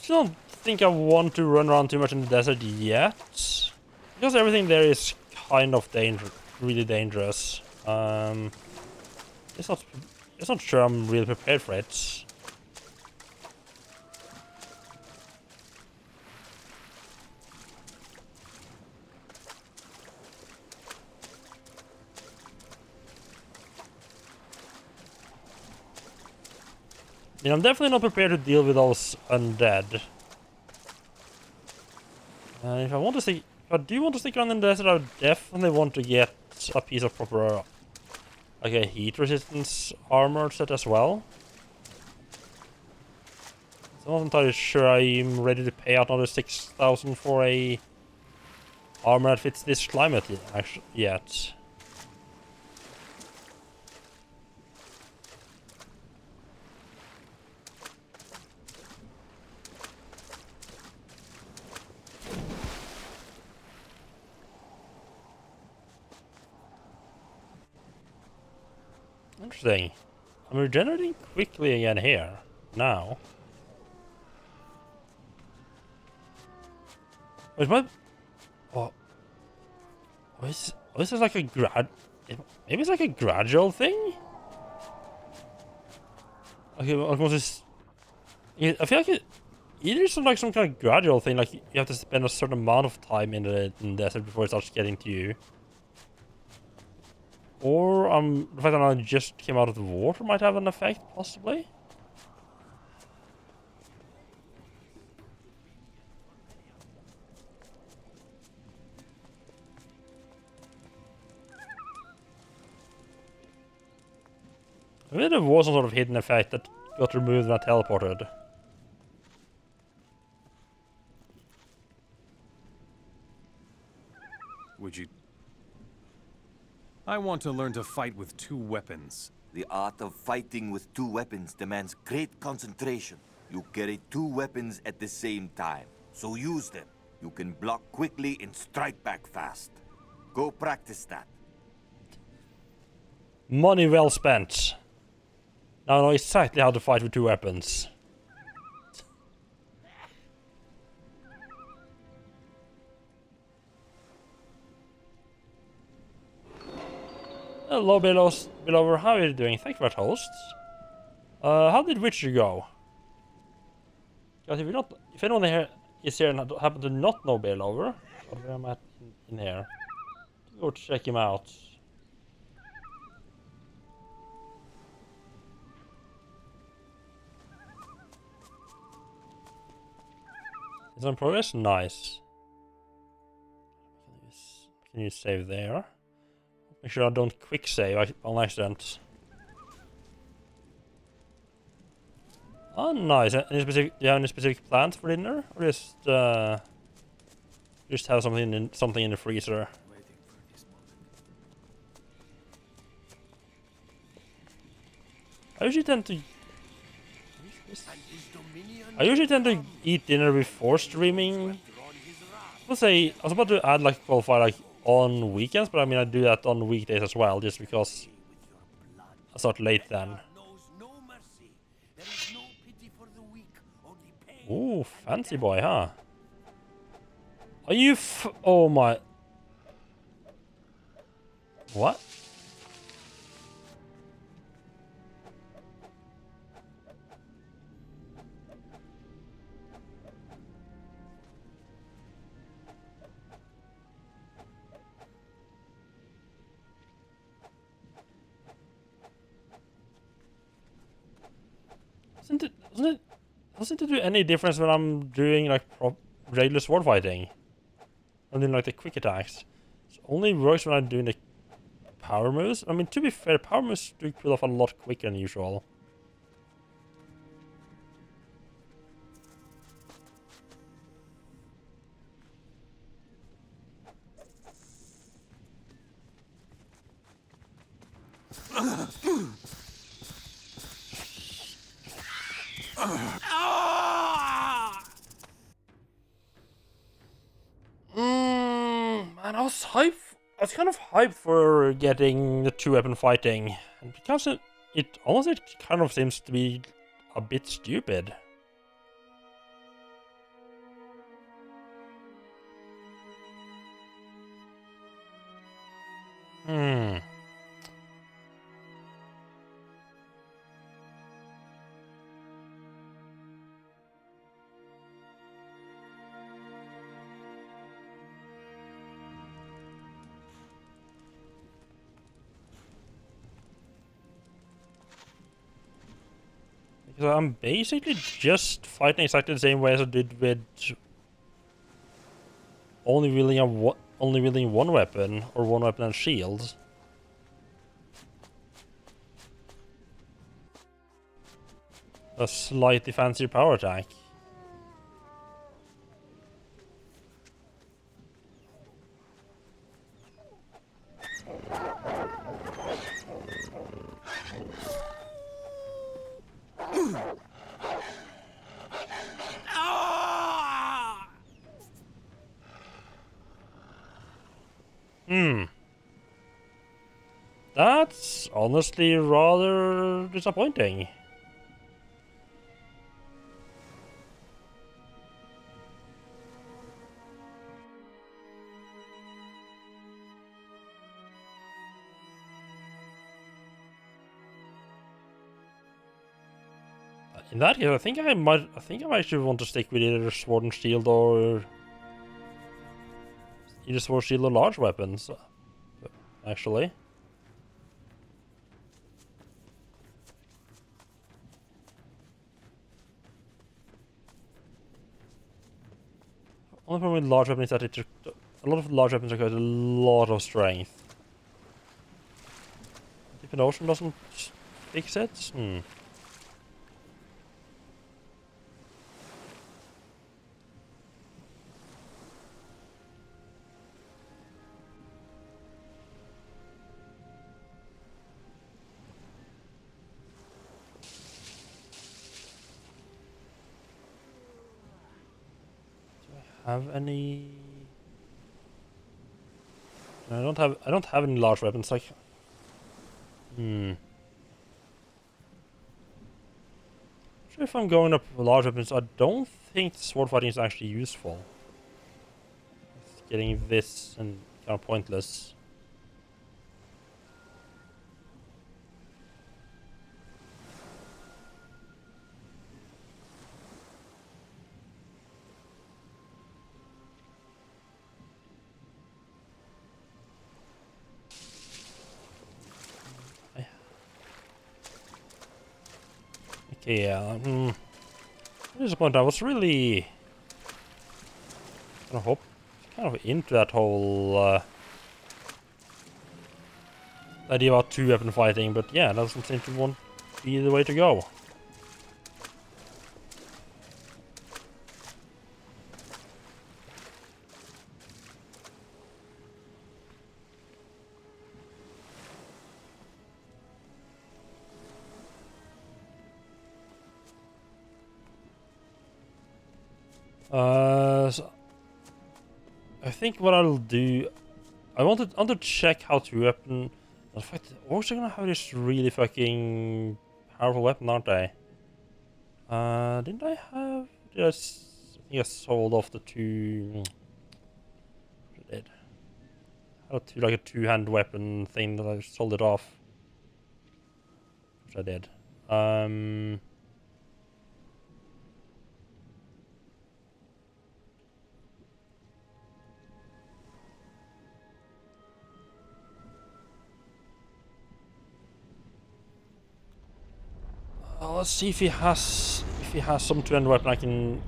don't think I want to run around too much in the desert yet. Because everything there is kind of really dangerous. It's not sure I'm really prepared for it. Yeah, I'm definitely not prepared to deal with those undead. If I do want to stick around in the desert, I would definitely want to get a piece of proper, like a heat resistance armor set as well. So I'm not entirely sure I'm ready to pay out another 6,000 for a armor that fits this climate yet. Interesting. I'm regenerating quickly again here. Now. Wait, what? Oh. This is like a maybe it's like a gradual thing? Okay, well, I feel like either some kind of gradual thing, like you have to spend a certain amount of time in the desert before it starts getting to you. Or the fact that I just came out of the water might have an effect, possibly. Maybe there was some sort of hidden effect that got removed when I teleported. Would you... I want to learn to fight with 2 weapons. The art of fighting with 2 weapons demands great concentration. You carry 2 weapons at the same time, so use them. You can block quickly and strike back fast. Go practice that. Money well spent. Now I know exactly how to fight with 2 weapons. Hello, Belover. How are you doing? Thank you for that host. How did Witcher go? Guys, if anyone here is here and happen to not know Bear Lover, where am I in here? Go check him out. Is on progress? Nice. Can you save there? Make sure I don't quick save on accident. Oh, nice. Do you have any specific plans for dinner, or just have something in the freezer? I usually tend to eat dinner before streaming. I was about to add like qualify like on weekends, but I mean I do that on weekdays as well, just because I start late then. Ooh, fancy boy, huh? Are you oh my... What? Doesn't it do any difference when I'm doing like regular sword fighting? I'm doing like the quick attacks. It only works when I'm doing the power moves. I mean, to be fair, power moves do pull off a lot quicker than usual. Man, I was kind of hyped for getting the 2-weapon fighting, and because it honestly kind of seems to be a bit stupid. Because I'm basically just fighting exactly the same way as I did with only wielding one weapon, or one weapon and shields. A slightly fancier power attack. That's honestly rather disappointing. In that case, I think I might actually want to stick with either sword and shield or either sword, shield, or large weapons. Actually. Only problem with large weapons is that a lot of large weapons require a lot of strength. If an ocean doesn't fix it, have any? I don't have any large weapons. Like, Sure, if I'm going up with large weapons, I don't think sword fighting is actually useful. It's getting this and kind of pointless. Okay, yeah. At this point, I was really kind of into that whole idea about two-weapon fighting, but yeah, that doesn't seem to want to be the way to go. So I think what I'll do, I want to check how to weapon. In fact, they're also gonna have this really fucking powerful weapon, aren't they? Didn't I have? I think I sold off the two. I did. I had like a two-hand weapon thing that I sold it off. Which I did. Let's see if he has some two-hand weapon I can.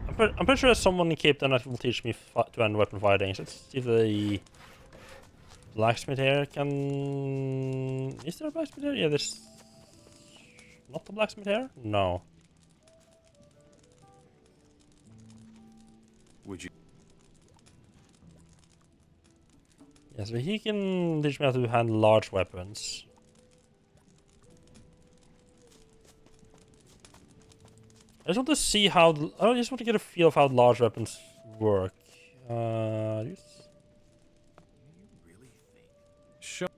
I'm pretty sure there's someone in Cape Town that will teach me two-hand weapon fighting. So let's see if the blacksmith here can. Is there a blacksmith here? Yeah, there's not the blacksmith here. No. Would you? Yes, but he can teach me how to handle large weapons. I just want to see how. I just want to get a feel of how large weapons work. Show. If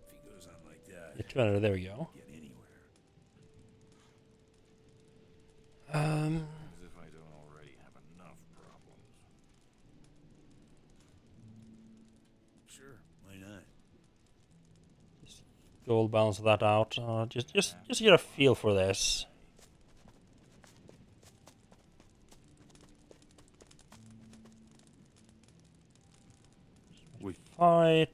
he goes on like that, Yeah, 200. There we go. get anywhere. As if I don't already have enough problems. Sure, why not? Gold balance that out. Just get a feel for this. Fight.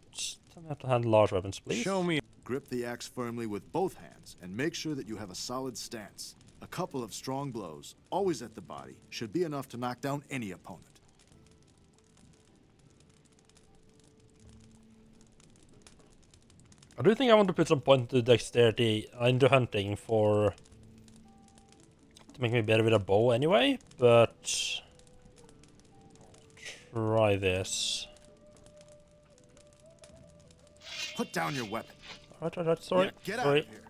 Tell me how to handle large weapons, please. Show me. Grip the axe firmly with both hands and make sure that you have a solid stance. A couple of strong blows, always at the body, should be enough to knock down any opponent. I do think I want to put some point to dexterity into hunting to make me better with a bow anyway, but try this. Put down your weapon. Alright, sorry. Yeah, get out sorry. of here.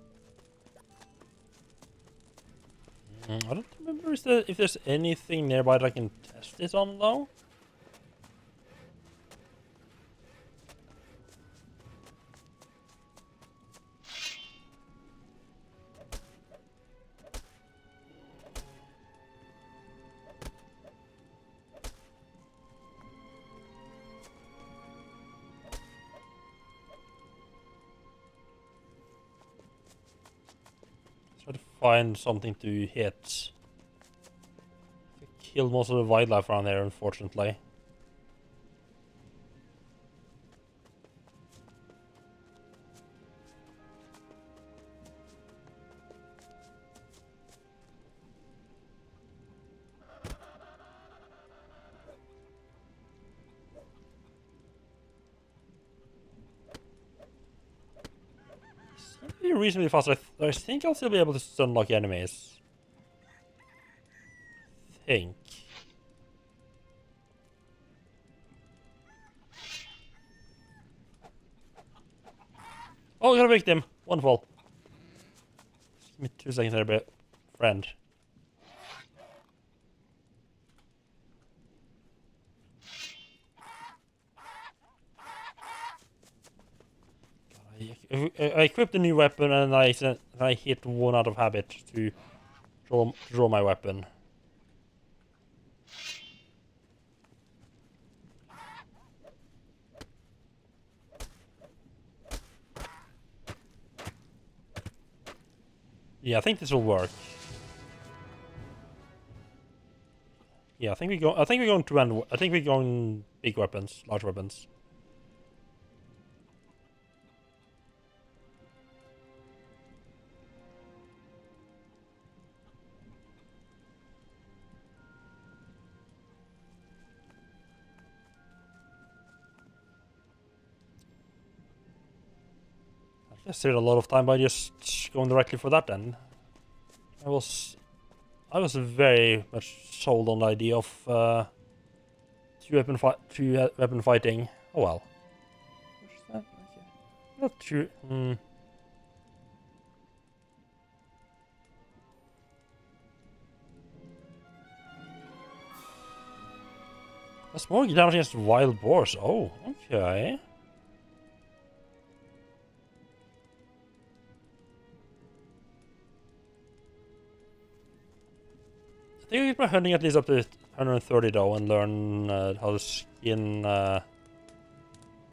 I don't remember if there's anything nearby that I can test this on though. Try to find something to hit. I killed most of the wildlife around here, unfortunately. Be reasonably fast. I think I'll still be able to stun lock enemies. Think. Oh, I got a victim. Wonderful. Just give me 2 seconds there, bit friend. I equipped a new weapon and I hit one out of habit to draw my weapon. Yeah, I think this will work. Yeah, I think we're going to end. I think we're going big weapons, large weapons. I saved a lot of time by just going directly for that then. I was very much sold on the idea of two weapon fighting. Oh well. What's that? Okay. Not true. That's more damage against wild boars. Oh, okay. I think I get my hunting at least up to 130 though, and learn how to skin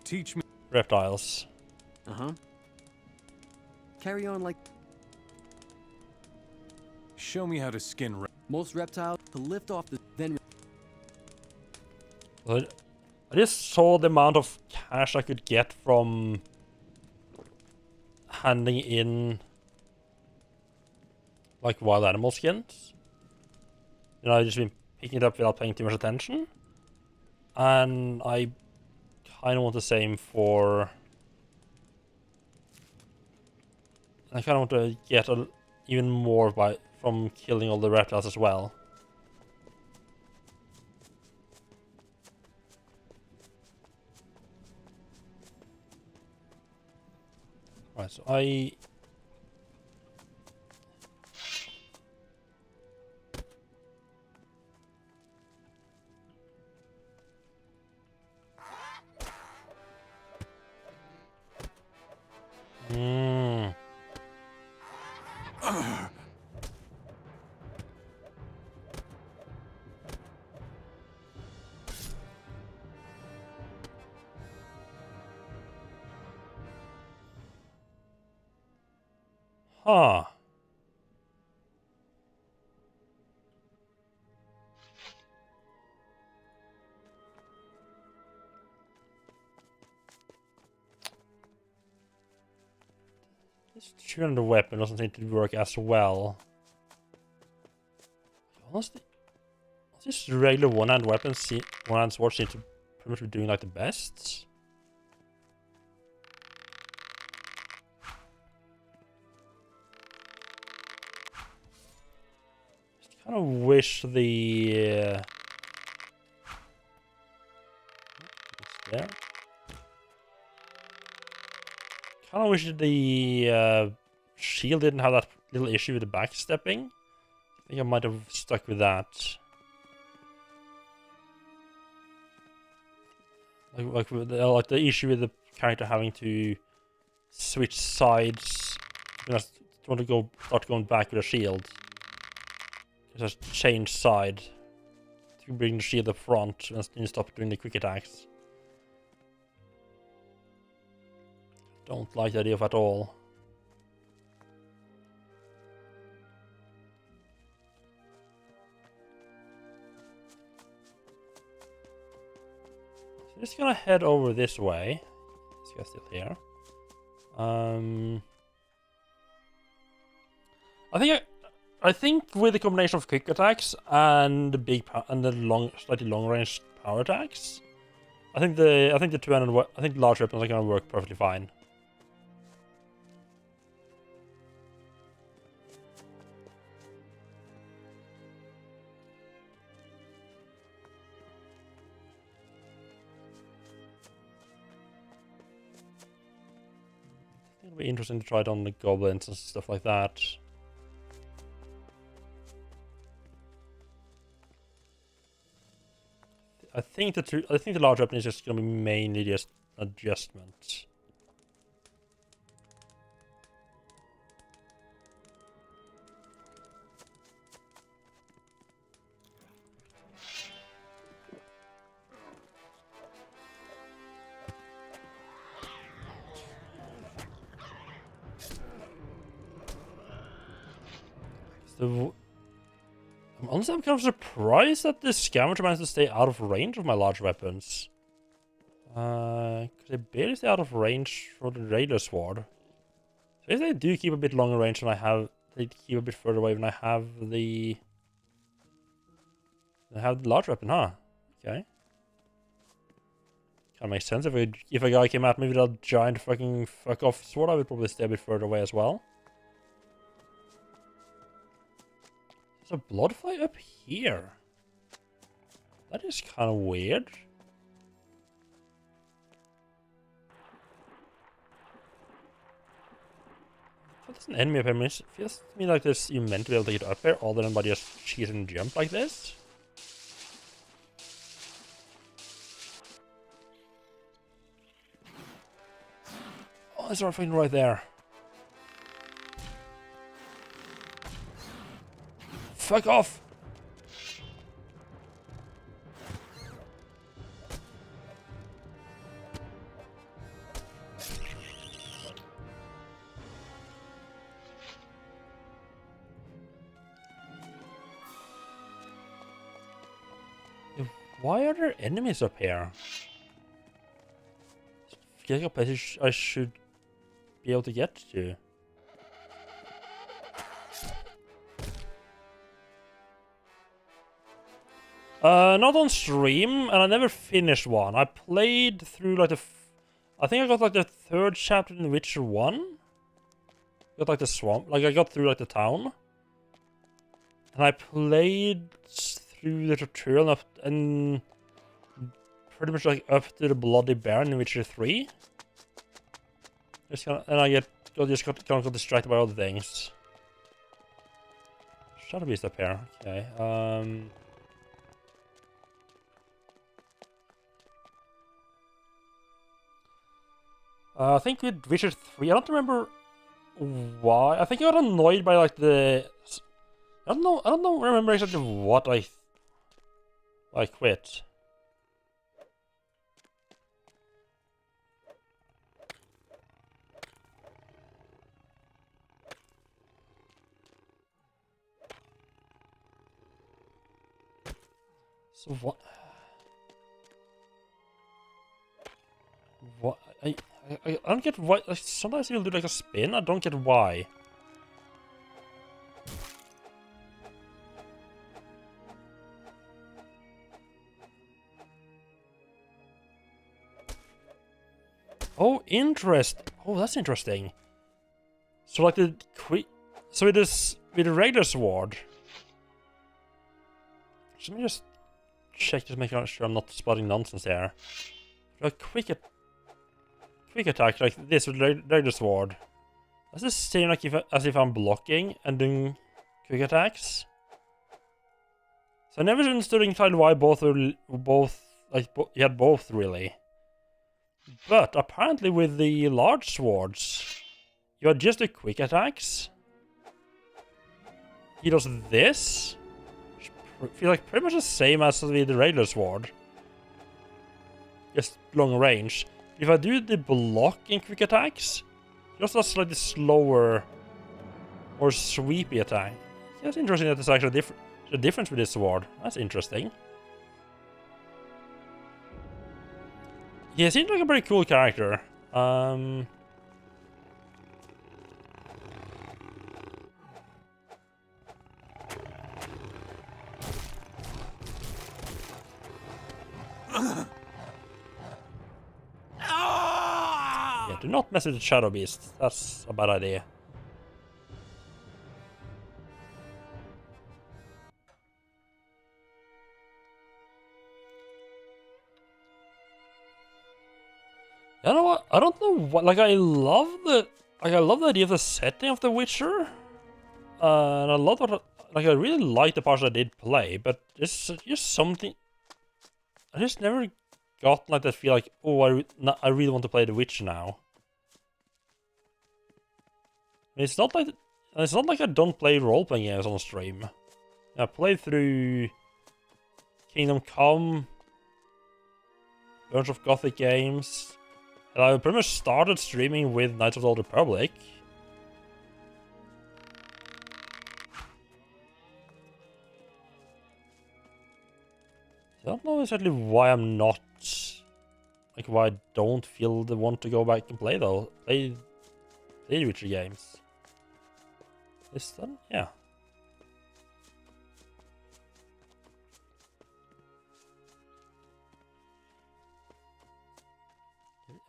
Teach me reptiles. Carry on like. Show me how to skin most reptiles to lift off the then. I just saw the amount of cash I could get from handing in like wild animal skins. You know, I've just been picking it up without paying too much attention. And I kind of want the same for... I kind of want to get even more from killing all the reptiles as well. Right, so I... Huh. This 200 weapon doesn't seem to work as well. Honestly, this regular one-hand weapon, one-hand sword seems to pretty much be doing like the best. Just kind of wish the yeah. Kind of wish the shield didn't have that little issue with the backstepping. I think I might have stuck with that. Like the issue with the character having to switch sides. You know, want to start going back with a shield. Just change side to bring the shield up front and then stop doing the quick attacks. Don't like the idea of at all. So just gonna head over this way. This guy's still here. I think with the combination of quick attacks and the slightly long range power attacks, I think the large weapons are gonna work perfectly fine. It'll be interesting to try it on the goblins and stuff like that. I think the large weapon is just gonna be mainly just adjustments. Honestly, I'm kind of surprised that the scavenger managed to stay out of range of my large weapons. Because they barely stay out of range for the regular sword. So if they do keep a bit longer range than I have, they keep a bit further away when I have the large weapon, huh? Okay. Kinda makes sense. If a guy came at me with a giant fucking fuck off sword, I would probably stay a bit further away as well. There's a bloodfly up here. That is kind of weird. If there's an enemy up here, it feels to me like this. You meant to be able to get up here, other than by just cheat and jump like this. Oh, there's something right there. Fuck off! Why are there enemies up here? I feel like a place I should be able to get to. Not on stream, and I never finished one. I played through like I think I got like the 3rd chapter in Witcher 1. Got like the swamp, like I got through like the town. And I played through the tutorial and pretty much like up to the Bloody Baron in Witcher 3. And I got distracted by other things. Shadow Beast up here. Okay. I think with Witcher 3, I don't remember why. I think I got annoyed by like the. I don't remember exactly what I quit. So what? What? I don't get why. Like, sometimes he'll do like a spin. I don't get why. Oh, oh, that's interesting. So like so it is with the regular sword. Let me just check to make sure I'm not spotting nonsense here. A quick attack like this with regular sword. Does this seem like as if I'm blocking and doing quick attacks? So I never understood entirely why you had both really. But apparently with the large swords, you just do quick attacks. He does this. Feel like pretty much the same as with the regular sword. Just long range. If I do the blocking quick attacks, just a slightly slower or sweepy attack. It's interesting that there's actually a difference with this sword. That's interesting. He seems like a pretty cool character. Yeah, do not mess with the Shadow Beast. That's a bad idea. You know what? I don't know what. Like, I love the idea of the setting of The Witcher. And I love what. Like, I really like the parts I did play, but it's just something. I just never got like that feel like, oh, I really want to play The Witcher now. It's not like I don't play role-playing games on stream. I played through Kingdom Come, bunch of Gothic games, and I pretty much started streaming with Knights of the Old Republic. I don't know exactly why I'm not, like, why I don't feel the want to go back and play though. Play Witcher games. This done? Yeah.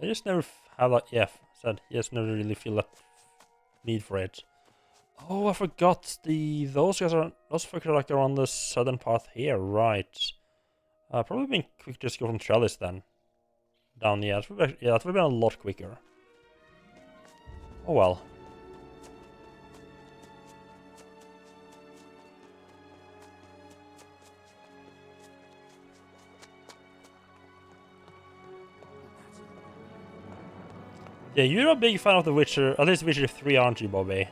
I just never have like, yeah, said, yes, never really feel that need for it. Oh, I forgot those fuckers are like around the southern path here, right? Probably been quick to just go from Trellis then. Down, yeah, that would have been a lot quicker. Oh well. Yeah, you're a big fan of The Witcher, at least Witcher 3, aren't you, Bobby?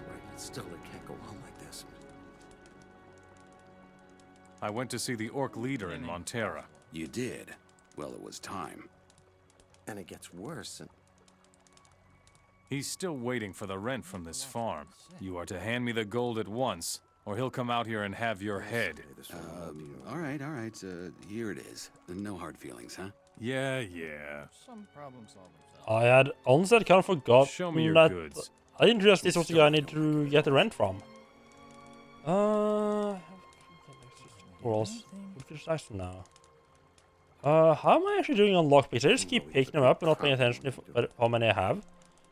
Right, still, it can't go on like this. I went to see the orc leader in Montera. You did? Well, it was time. And it gets worse. He's still waiting for the rent from this farm. You are to hand me the gold at once, or he'll come out here and have your head. All right. Here it is. No hard feelings, huh? Yeah. Some problem solving. I had honestly kind of forgot. Show me your that goods. I didn't realize this was the guy I need to get the rent from. Or else, what could I do now? How am I actually doing on lockpicks? I just keep picking them up and not paying attention to how many I have. You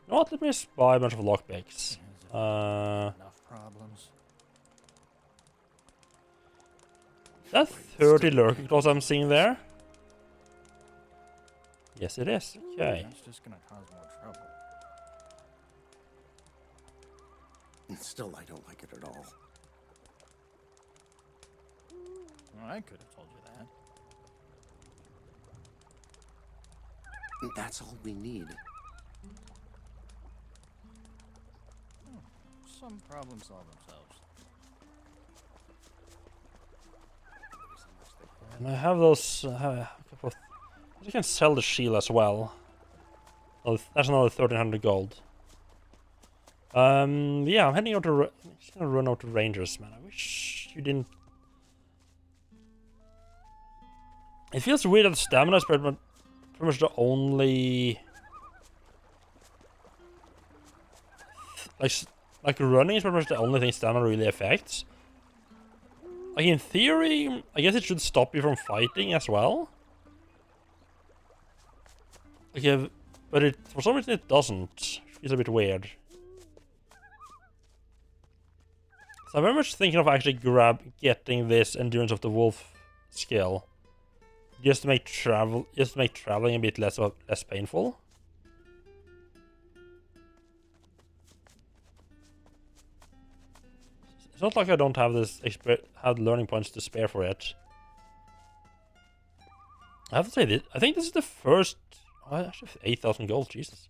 know what? Let me just buy a bunch of lockpicks. Enough problems. That 30 lurking claws I'm seeing there? Yes, it is. Okay. That's just gonna cause more trouble. Still, I don't like it at all. Well, I could have told you that. That's all we need. Some problems solve themselves. And I have those. A couple of, I can sell the shield as well. Oh, that's another 1300 gold. Yeah, I'm heading out to. I'm just gonna run out to Rangers, man. I wish you didn't. It feels weird that stamina is pretty much the only. Like running is pretty much the only thing stamina really affects. Like in theory, I guess it should stop you from fighting as well. Okay, but for some reason it doesn't. It's a bit weird. So I'm very much thinking of actually getting this Endurance of the Wolf skill, just to make traveling a bit less painful. It's not like I don't have have learning points to spare for it. I have to say this. I think this is the first. Oh, I actually have 8,000 gold. Jesus.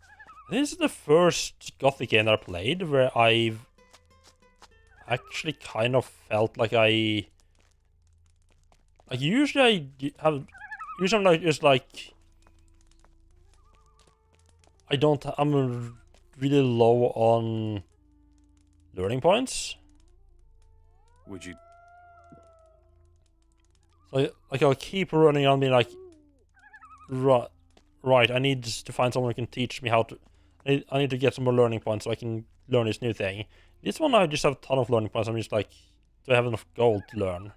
I think this is the first Gothic game that I played where I've actually kind of felt like usually I'm like just like I'm really low on learning points. Would you? So like I'll keep running on being like, right, I need to find someone who can teach me how to. I need to get some more learning points so I can learn this new thing. This one I just have a ton of learning points. I'm just like, do I have enough gold to learn?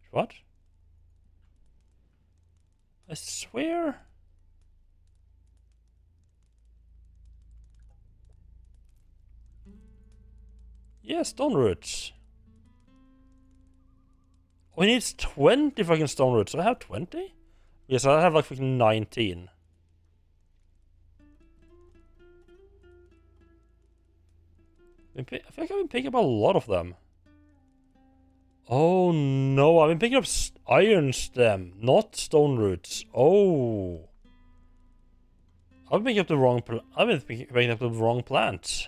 What? I swear. Yeah, stone roots. Oh, he needs 20 fucking stone roots. Do I have 20? Yes, I have like fucking 19. I feel like I've been picking up a lot of them. Oh no, I've been picking up iron stem, not stone roots. Oh. I've been picking up the wrong plants.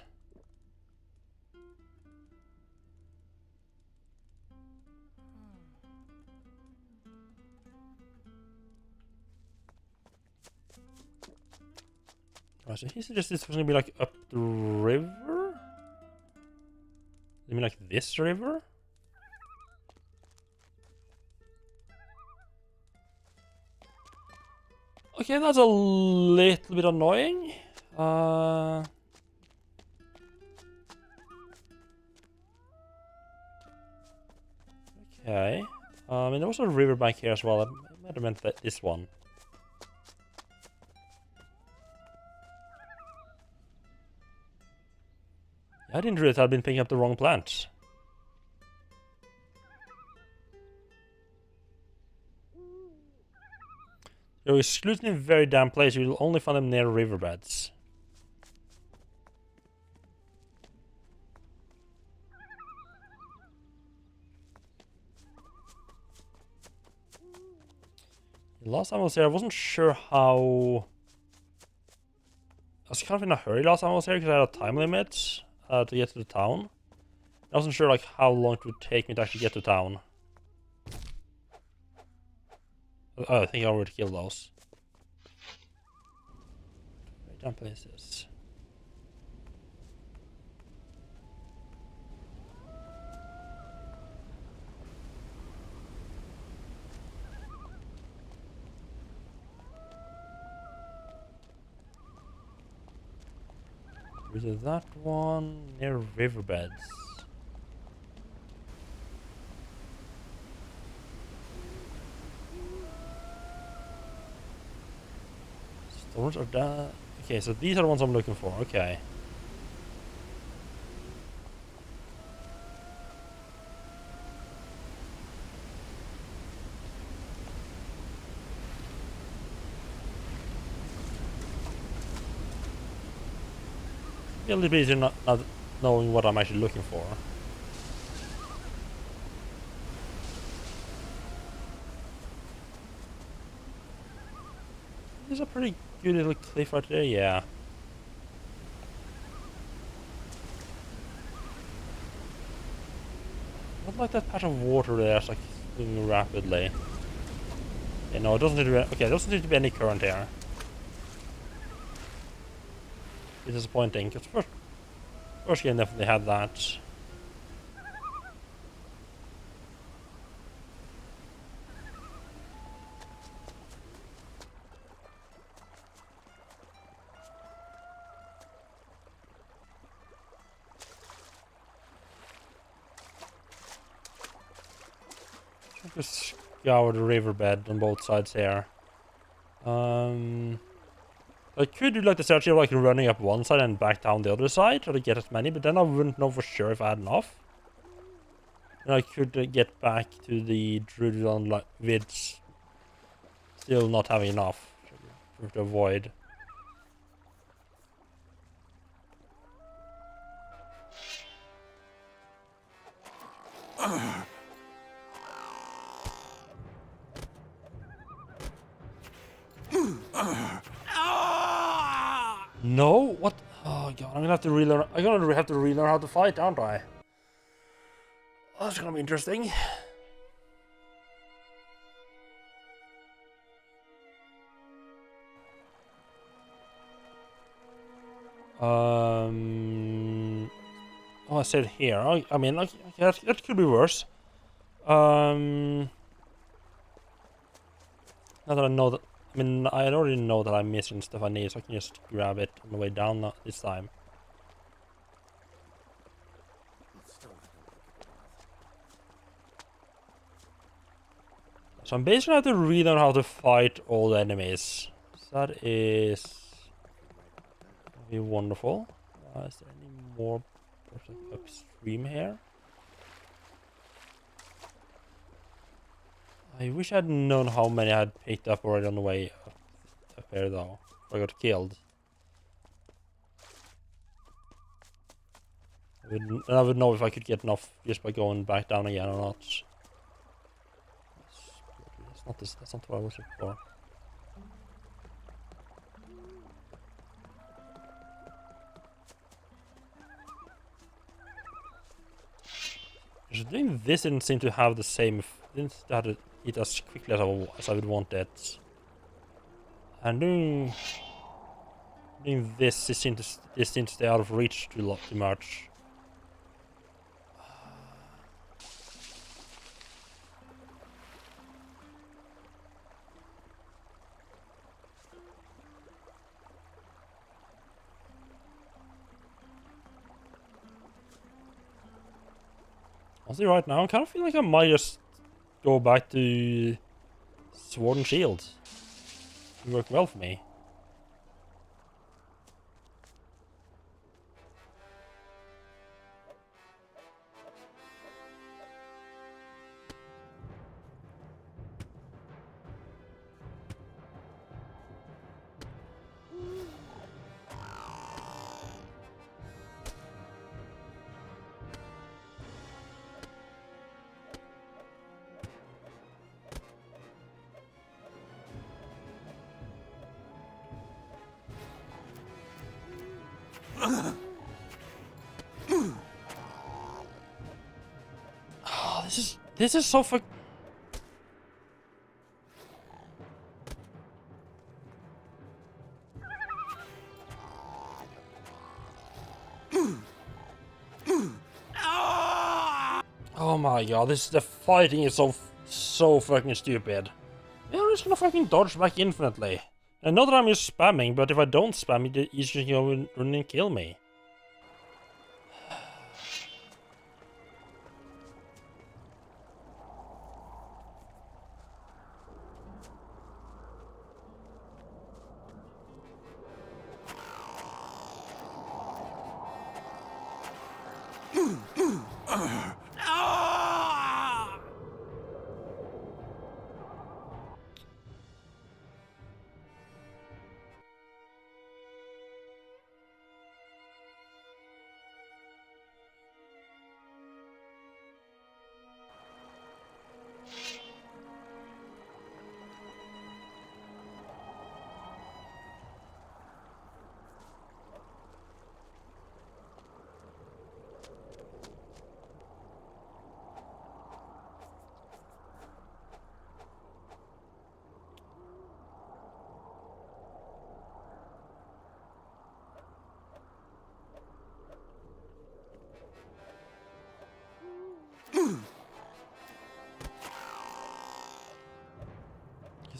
Right, so he suggested this was gonna be like up the river? You mean like this river? Okay, that's a little bit annoying. Okay. And there was a riverbank here as well. I might have meant that this one. I didn't realize I'd been picking up the wrong plants. They're exclusively in very damp place. You'll only find them near riverbeds. Last time I was here, I wasn't sure how... I was kind of in a hurry last time I was here because I had a time limit to get to the town. I wasn't sure like how long it would take me to actually get to town. Oh, I think I already killed those. Very damn places. Either that one near riverbeds. Storage are that. Okay, so these are the ones I'm looking for. Okay. A little bit easier not knowing what I'm actually looking for. There's a pretty good little cliff right there, yeah. Not like that patch of water there, it's like moving rapidly. Yeah, no, it doesn't seem to be. Okay, it doesn't seem to be any current here. It's disappointing, because first game definitely had that. Just scour the riverbed on both sides here. I could do like the strategy of like running up one side and back down the other side, try to get as many, but then I wouldn't know for sure if I had enough. And I could get back to the Druid on like vids, still not having enough to avoid. No? What? Oh god, I'm gonna have to relearn. I'm gonna have to relearn how to fight, aren't I? Oh, that's gonna be interesting. Oh, I said here. I mean, like that could be worse. Now that I know that, I mean, I already know that I'm missing stuff I need, so I can just grab it on the way down this time. So I'm basically have to relearn how to fight all the enemies. So that is be wonderful. Is there any more upstream here? I wish I had known how many I had picked up already on the way up here, though. I got killed. I would know if I could get enough just by going back down again or not. It's not this. That's not what I was looking for. Just doing this didn't seem to have the same. Didn't have it as quickly as I would want it. And doing this, it seems to stay out of reach too much. Honestly, right now, I kind of feel like I might just go back to Sword and Shield. It worked well for me. Oh, this is so fuck. Oh my god, the fighting is so fucking stupid. Yeah, I'm just gonna fucking dodge back infinitely. And not that I'm just spamming, but if I don't spam, he's just gonna run and kill me.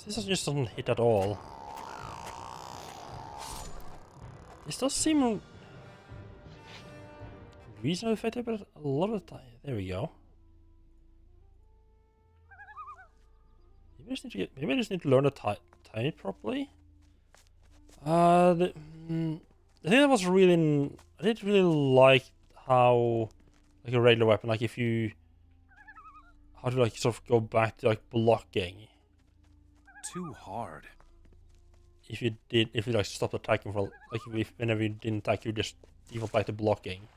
This just doesn't hit at all. This does seem reasonably effective, but a lot of the time. There we go. Maybe I just need to learn to time it properly. The thing that was really, I didn't really like how, like a regular weapon, like if you, how to like sort of go back to like blocking. Too hard. If you like stopped attacking for like if whenever you didn't attack, you just default back to blocking.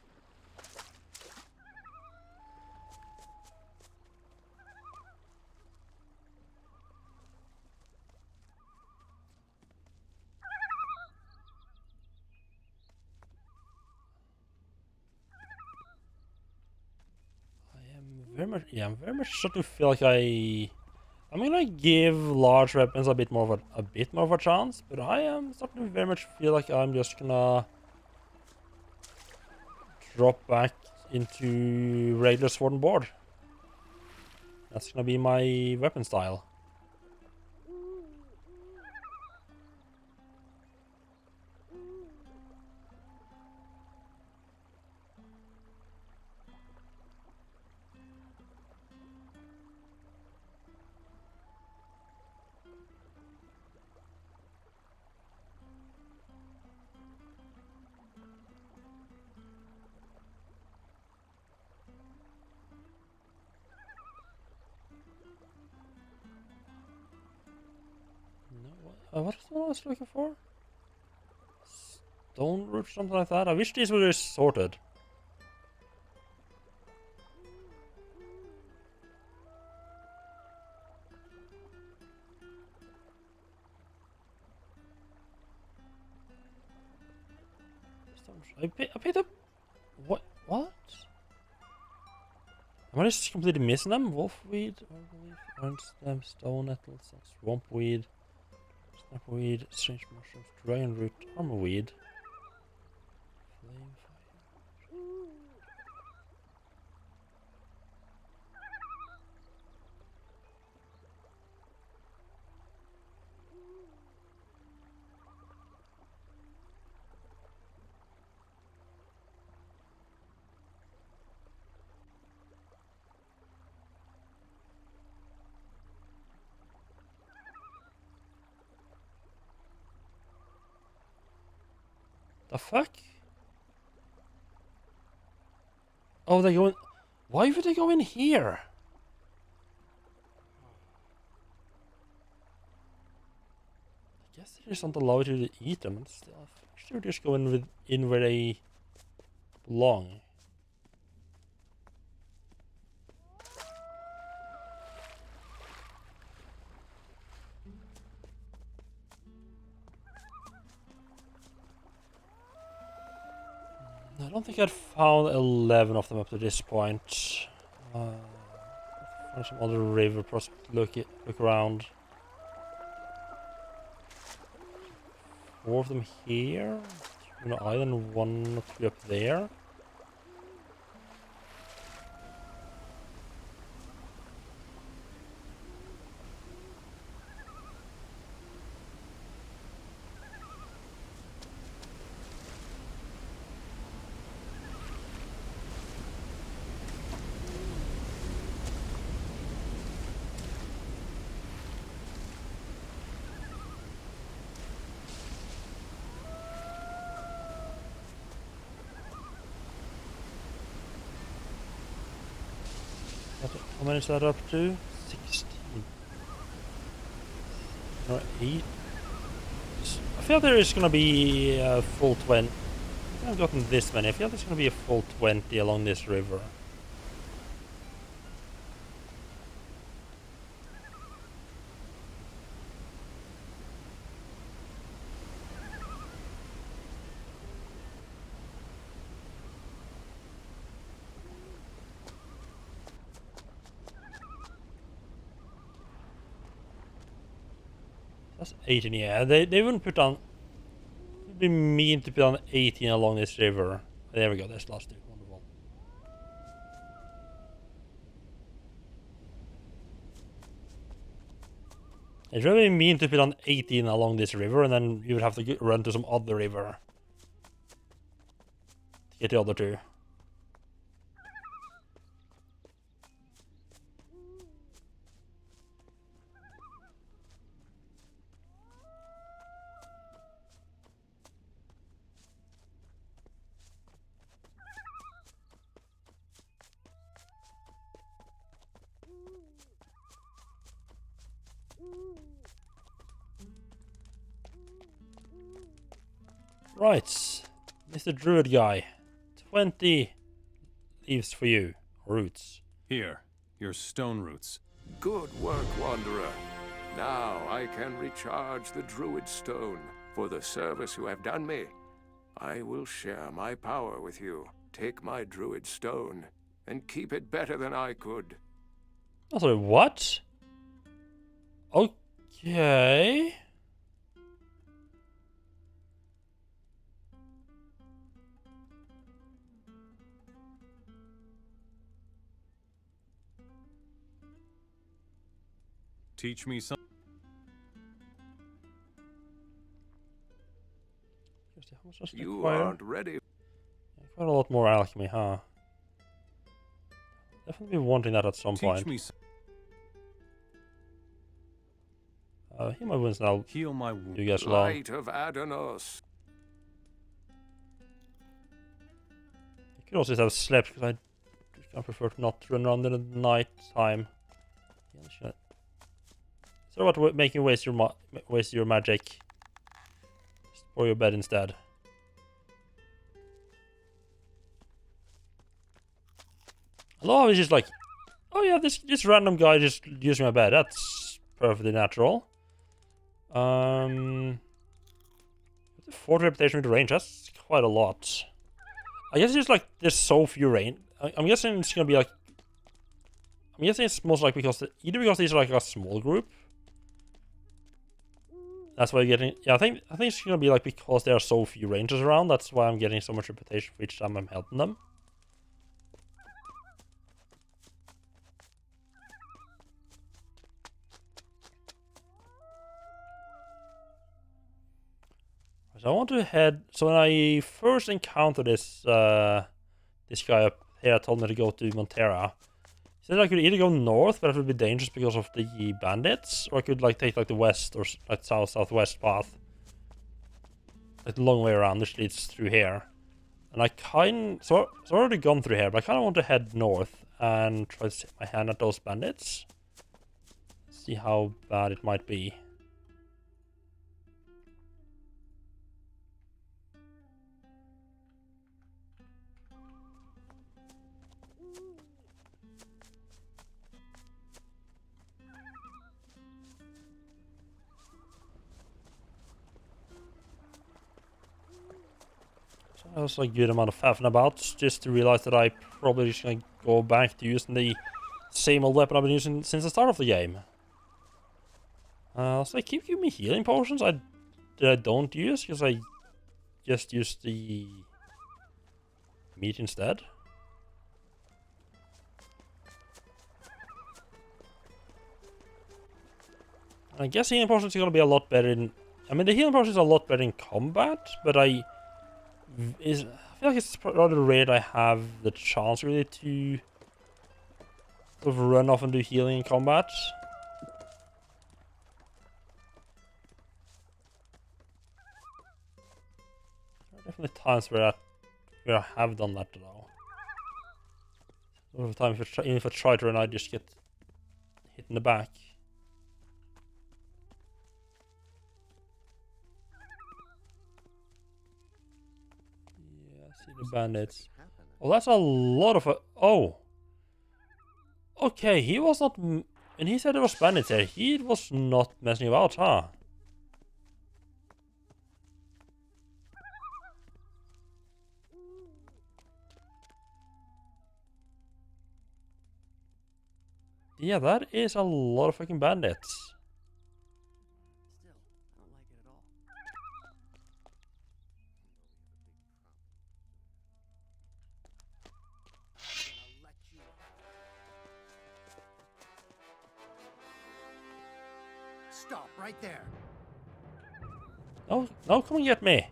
I'm very much starting to feel like I'm gonna give large weapons a bit more of a chance, but I am starting to very much feel like I'm just gonna drop back into regular sword and board. That's gonna be my weapon style. What is the one I was looking for? Stone root, something like that. I wish these were just sorted. I picked up. What? What? Am I just completely missing them? Wolfweed, orange stem, stone nettles, swampweed, snapweed, strange mushrooms, dragon root, armorweed. Flame fire. The fuck? Oh, they go in. Why would they go in here? I guess they just don't allow you to eat them and stuff. Should just go in where they belong. I don't think I'd found 11 of them up to this point. Find some other river prospect. Look around. 4 of them here. 2 on the island, 1 or 2 up there. How many is that up to? 16. Or 8. I feel there is gonna be a full 20. I haven't gotten this many. I feel there's gonna be a full 20 along this river. That's 18, yeah. They wouldn't put on. It would be mean to put on 18 along this river. There we go, there's last 2. Wonderful. It's really mean to put on 18 along this river and then you would have to run to some other river to get the other 2. Right, Mr. Druid guy, 20 leaves for you, roots. Here, your stone roots. Good work, Wanderer. Now I can recharge the Druid Stone for the service you have done me. I will share my power with you. Take my Druid Stone and keep it better than I could. Oh, sorry, what? Okay. Teach me some. You aren't ready. Quite a lot more alchemy, huh? Definitely wanting that at some point. Teach me heal my wounds now. Heal my wounds. You guys along. Light of Adanos. I could also just have slept because I prefer to not run around in the night time. Yeah, so about making waste your magic. Just for your bed instead. I love how he's just like, oh yeah, this random guy just using my bed. That's perfectly natural. 40 reputation with range. That's quite a lot. I guess it's just like there's so few range. I'm guessing it's gonna be like. I'm guessing it's most likely because either because these are like a small group. That's why you're getting. Yeah, I think it's gonna be like because there are so few rangers around. That's why I'm getting so much reputation for each time I'm helping them. So I want to head. So when I first encountered this this guy up here, told me to go to Montera. He said I could either go north, but it would be dangerous because of the bandits, or I could like take like the west or like southwest path. like the long way around, which leads through here. And so I've already gone through here, but I kind of want to head north and try to take my hand at those bandits. See how bad it might be. That was a good amount of faffing about, just to realize that I probably just gonna go back to using the same old weapon I've been using since the start of the game. So they keep giving me healing potions that I don't use, because I just use the meat instead. I guess healing potions are gonna be a lot better in... I mean, the healing potions are a lot better in combat, but I feel like it's rather rare that I have the chance really to sort of run off and do healing in combat. There are definitely times where I have done that though. All the time, even if I try to run, I just get hit in the back. The bandits. Well, that's a lot of... Oh! Okay, he was not... And he said there was bandits there. He was not messing about, huh? Yeah, that is a lot of fucking bandits. Stop right there. No, no, come and get me.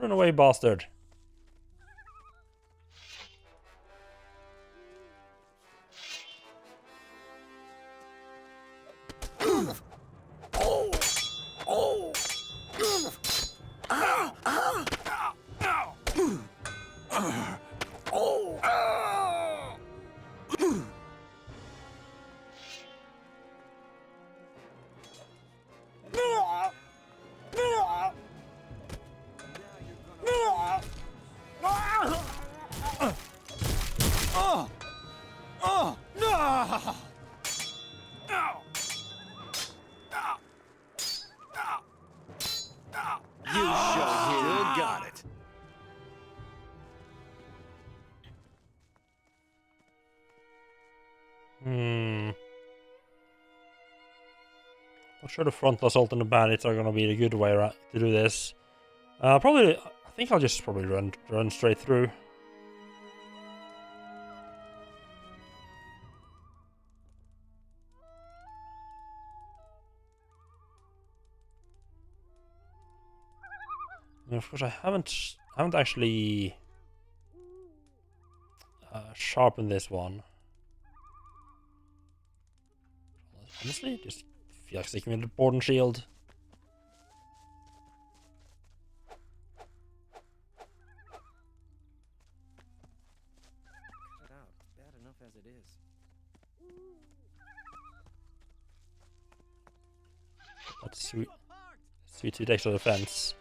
Run away, bastard. I'm sure the frontal assault and the bandits are gonna be the good way to do this. I think I'll just probably run straight through. And of course, I haven't actually sharpened this one. Honestly, just feel like sticking with the board and shield. Cut it out. Bad enough as it is. That's sweet. Sweet extra defense.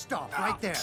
Stop right there.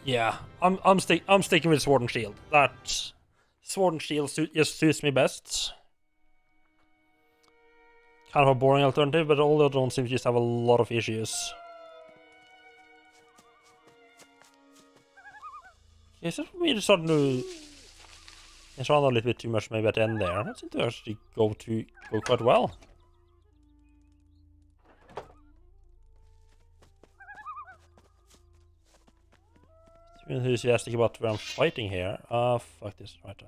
Yeah, I'm sticking with sword and shield. That sword and shield just suits me best. Kind of a boring alternative, but all the other ones seem to just have a lot of issues. Yes, it's really starting to run a little bit too much maybe at the end there. That seemed to actually go quite well. Too enthusiastic about where I'm fighting here. Fuck this. Right.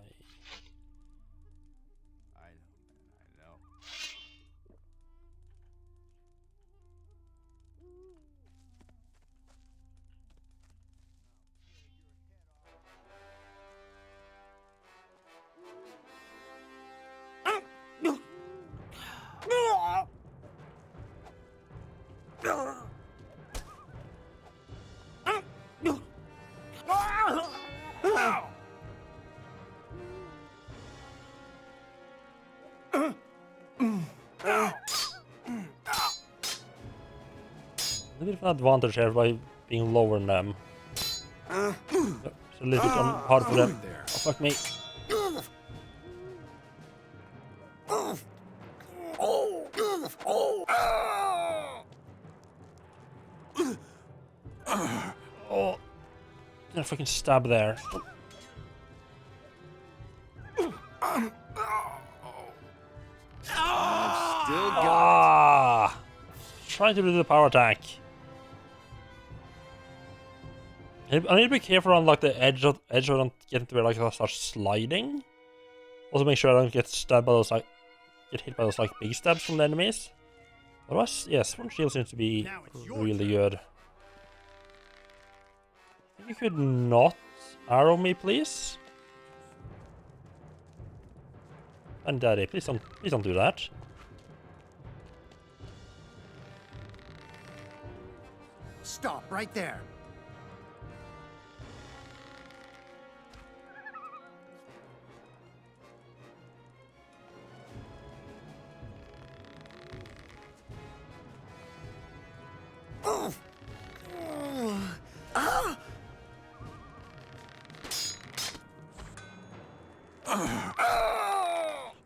A bit of an advantage here by being lower than them. It's a little bit hard for them. Oh, fuck me. Oh, a fucking stab there. Still got it. Trying to do the power attack. I need to be careful on like the edge so I don't get into where like I start sliding. Also make sure I don't get stabbed by those like get hit by those like big stabs from the enemies. Otherwise, yes, one shield seems to be really good. I think you could not arrow me, please. And Daddy, please don't do that. Stop right there.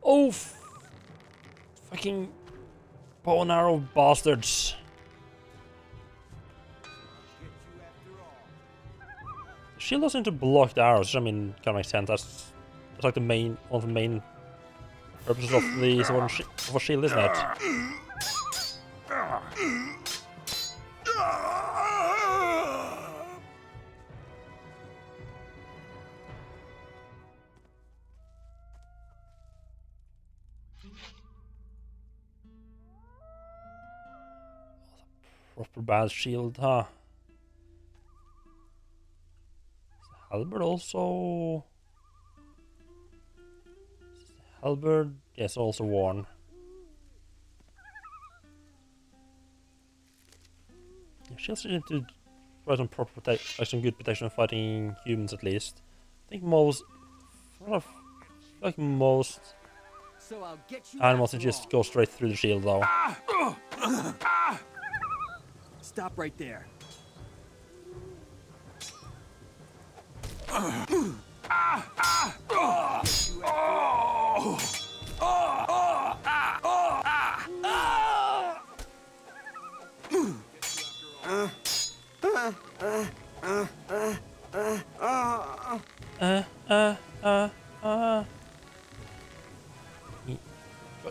Oh, fucking bow and arrow bastards. Shield doesn't seem to block the arrows, which I mean kind of makes sense. That's like the main one of the main purposes of the of a shield, isn't it? Proper bad shield, huh? Halberd also. Halberd, yes, also worn. Yeah, shields seem to provide some proper some good protection fighting humans at least. I think most, like most animals can just go straight through the shield though. Stop right there.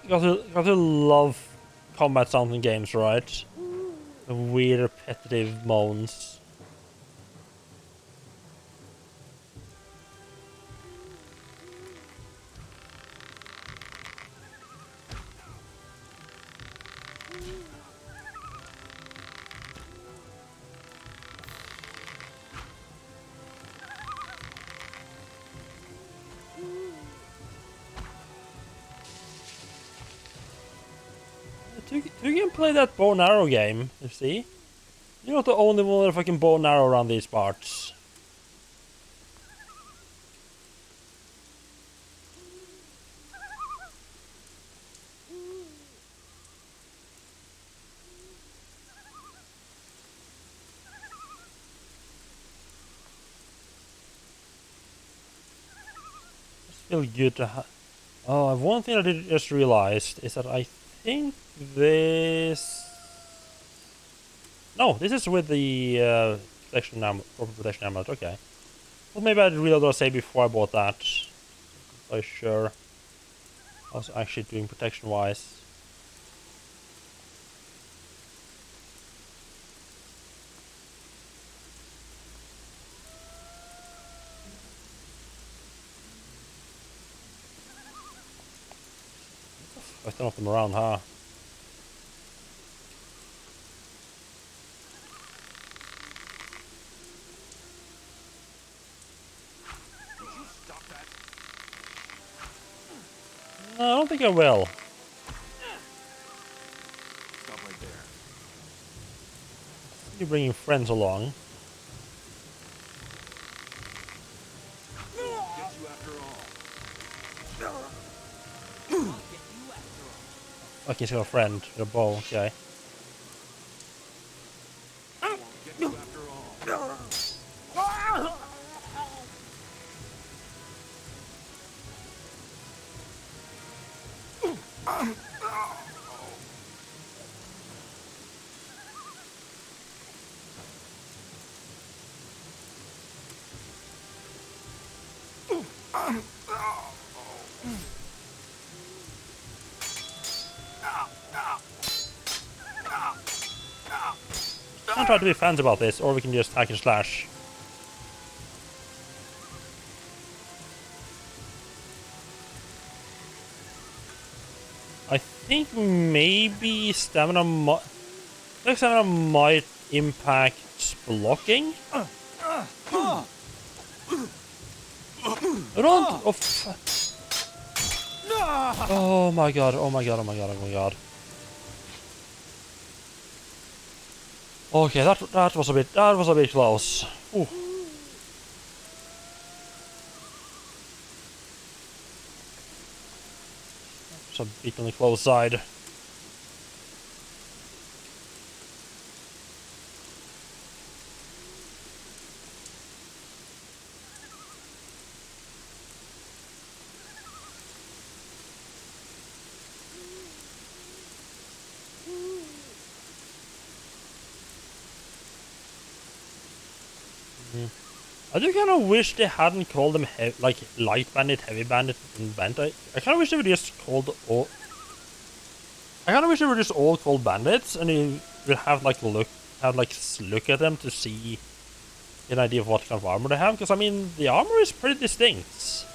Got to love combat sounds in games, right? The weird repetitive moans. You can play that bow and arrow game, you see? You're not the only one with a fucking bow and arrow around these parts. It's still good to have. Oh, one thing I did just realized is that I think this. No, this is with the protection proper protection amulet. Okay, Well, maybe I'd reload what I say before I bought that. I'm sure I was actually doing protection-wise. I turn off them around, huh? No, I don't think I will. Stop right there. You're bringing friends along. Get you after all. Okay, he's got a friend with a bow, okay. Get you after all. I'm trying to be fans about this, or we can just hack and slash. I think maybe stamina might impact blocking. I don't. Oh my god! Oh my god! Oh my god! Oh my god! Okay, that was a bit close. Ooh. It's a bit on the close side. I do kind of wish they hadn't called them like light bandit, heavy bandit, and bandit. I kind of wish they were just called all. I kind of wish they were just all called bandits, and you will have like look at them to see an idea of what kind of armor they have. Because I mean, the armor is pretty distinct.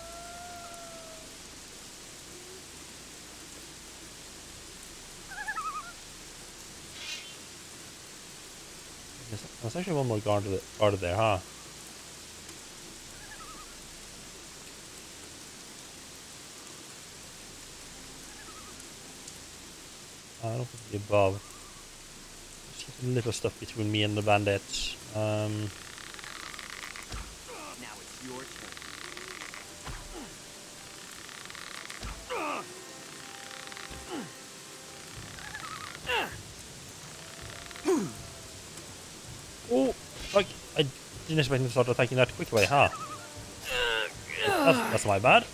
There's actually one more guard there, huh? I don't think the above. There's just a little stuff between me and the bandits. Now it's your turn. Oh, like I didn't expect him to start attacking that quickly, huh? That's my bad.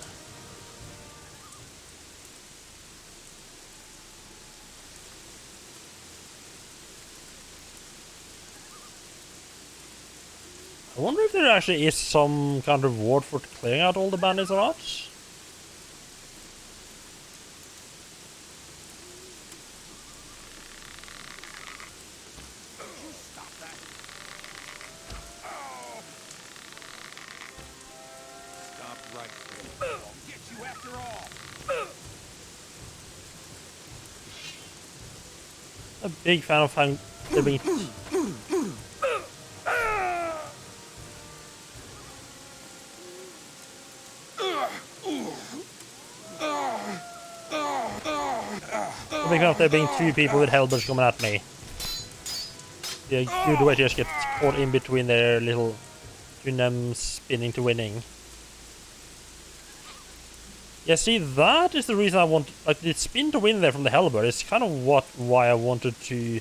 I wonder if there actually is some kind of reward for clearing out all the bandits or not. Stop right there. I'll get you after all. A big fan of having there being. A big fan of there being two people with halberds coming at me. The good way to just get caught in between their little, between them spinning to winning. Yeah, see, that is the reason I want, like, the spin to win there from the halberd is kind of why I wanted to,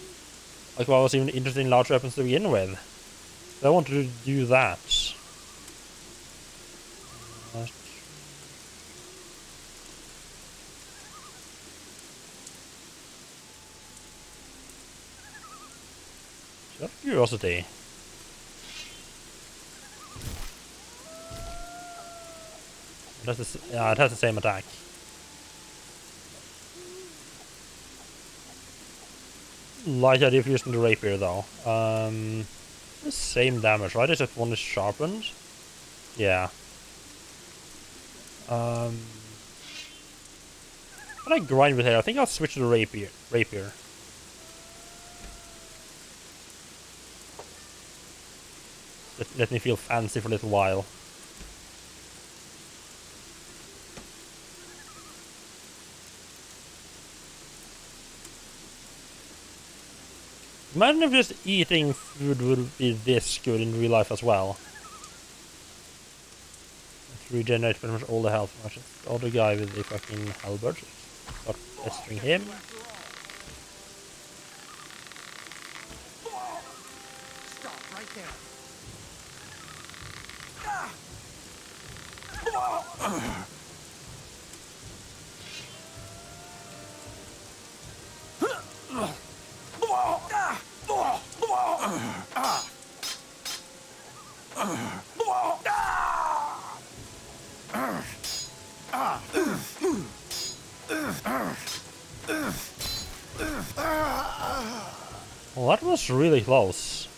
like, why I was even interested in large weapons to begin with. I wanted to do that. Just out of curiosity. Yeah, it has the same attack. Light idea of using the rapier though. The same damage, right? Except one is sharpened. Yeah. When I grind with hair, I think I'll switch to the rapier. Let me feel fancy for a little while. Imagine if just eating food would be this good in real life as well. To regenerate pretty much all the health. The other guy with the fucking halberd. Start pestering him. Stop right there. Well, that was really close.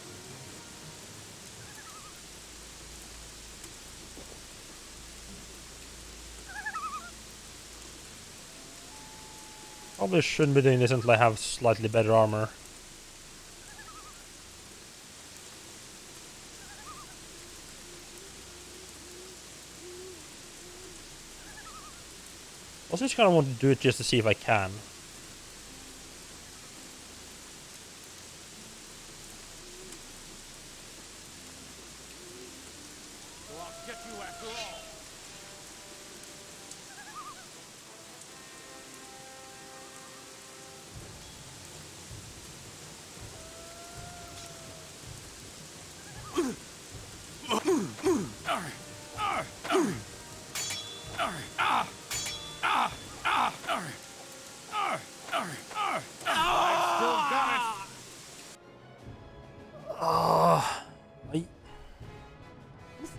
Probably shouldn't be doing this until I have slightly better armor. Also just kind of want to do it just to see if I can. So I'll get you after all.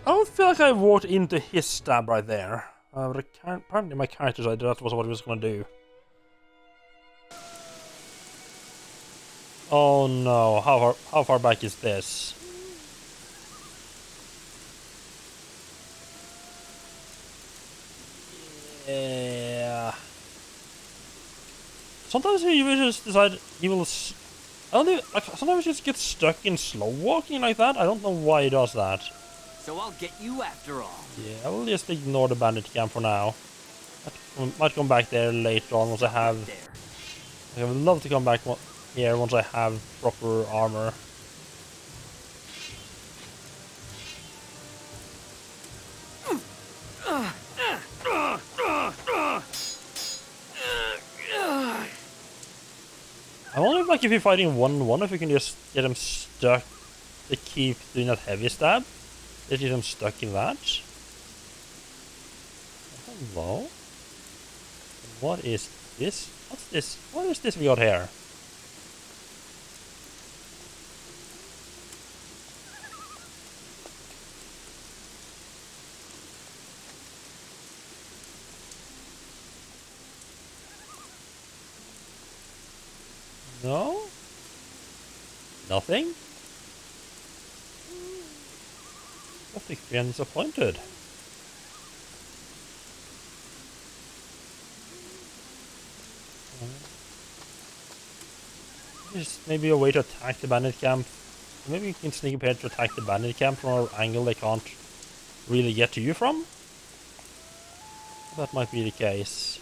I don't feel like I walked into his stab right there. But apparently my character decided that was what he was gonna do. Oh no, how far back is this? Yeah. Sometimes he will just decide he will. I don't know, like, sometimes he just gets stuck in slow walking like that. I don't know why he does that. So I'll get you after all. Yeah, I will just ignore the bandit camp for now. Might come back there later on once I have. I would love to come back here once I have proper armor. I wonder if, like, if you're fighting 1-on-1, if you can just get them stuck to keep doing that heavy stab. Just get them stuck in that. Hello? What is this? What's this? What is this we got here? No? Nothing? Gothic being disappointed. Just maybe a way to attack the bandit camp. Maybe you can sneak up here to attack the bandit camp from an angle they can't really get to you from. That might be the case.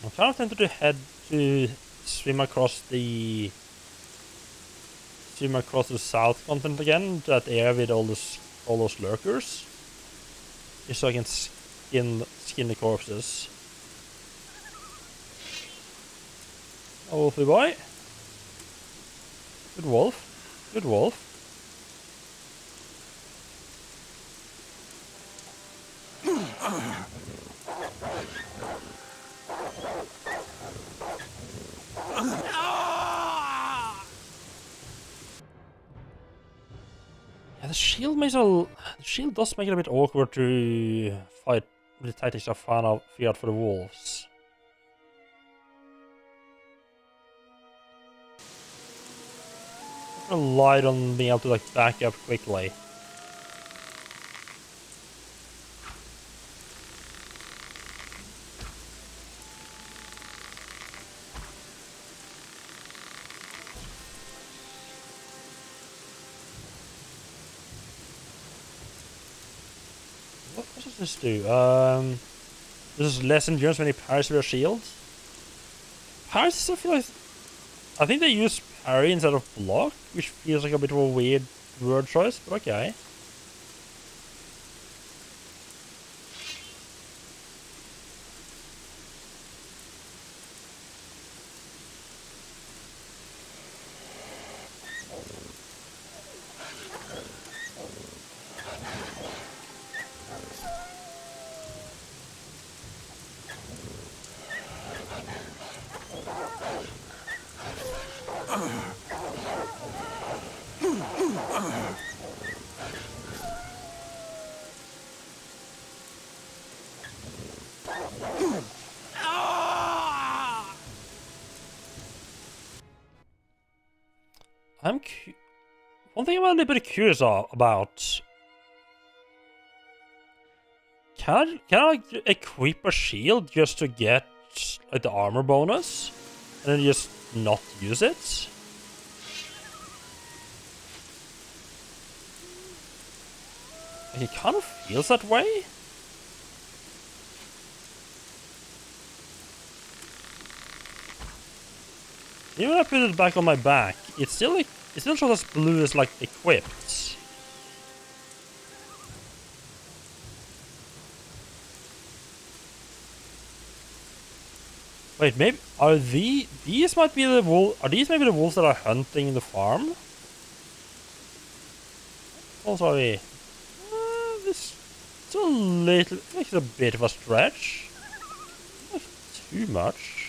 I'm kind of tempted to swim across the south continent again, that area with all those lurkers, just so I can skin the corpses. A wolfy boy. Good wolf. Good wolf. Yeah, the shield does make it a bit awkward to fight with the tactics of fear for the wolves. I relied on being able to like back up quickly. What does this do? This is less endurance when you parry with your shield. Parries, I feel like I think they use parry instead of block, which feels like a bit of a weird word choice, but okay. One thing I'm a little bit curious about. Can I like, equip a shield just to get like the armor bonus, and then just not use it? Like, it kind of feels that way. Even when I put it back on my back, it still shows as blue as like equipped. Wait, maybe these might be the are these maybe the wolves that are hunting the farm? Oh, sorry. This is a little, it's a bit of a stretch. Not too much.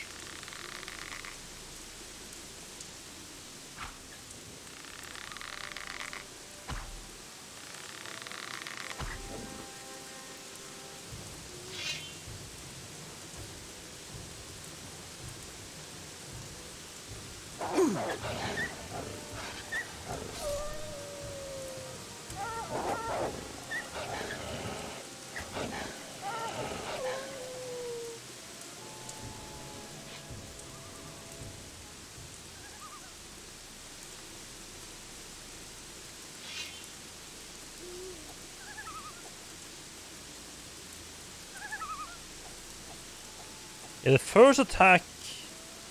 Yeah, the first attack,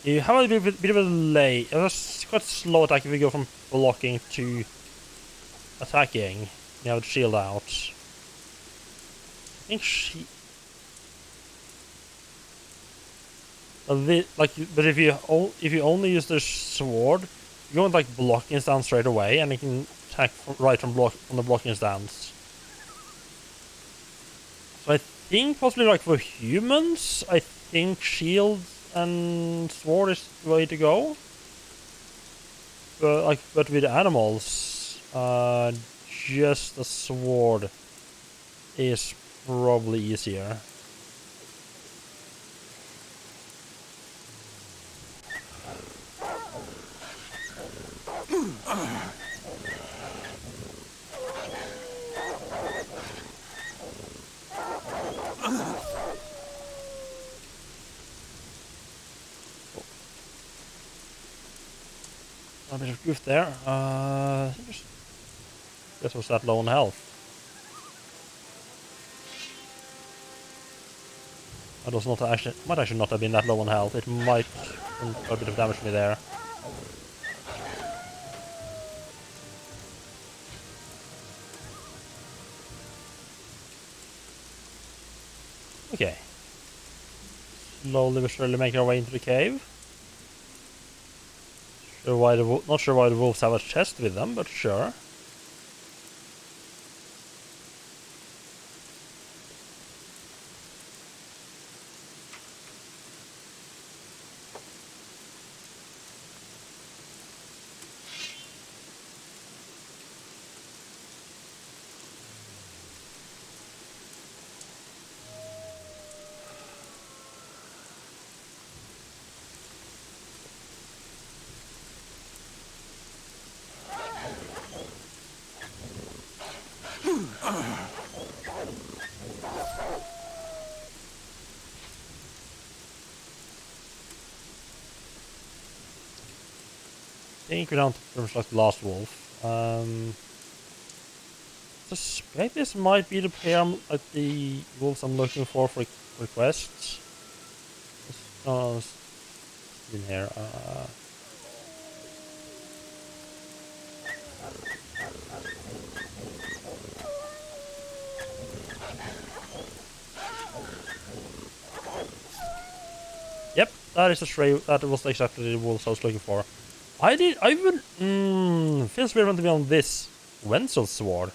you have a bit of a delay. It's quite a slow attack if you go from blocking to attacking. You have the shield out. I think but if you only use the sword, you won't like blocking stance straight away, and you can attack right from the blocking stance. So I think possibly like for humans, I think shield and sword is the way to go. But with animals, just a sword is probably easier. A bit of goof there. Guess was that low on health. That was not actually, might actually not have been that low on health. It might do a bit of damage to me there. Okay. Slowly but surely making our way into the cave. Not sure why the wolves have a chest with them, but sure. I think we're down to pretty much like the last wolf. Suspect this might be the pair, like the wolves I'm looking for quests. It's in here. Yep, that is a stray. That was exactly the wolves I was looking for. I would. Feels weird to be on this Wenzel sword.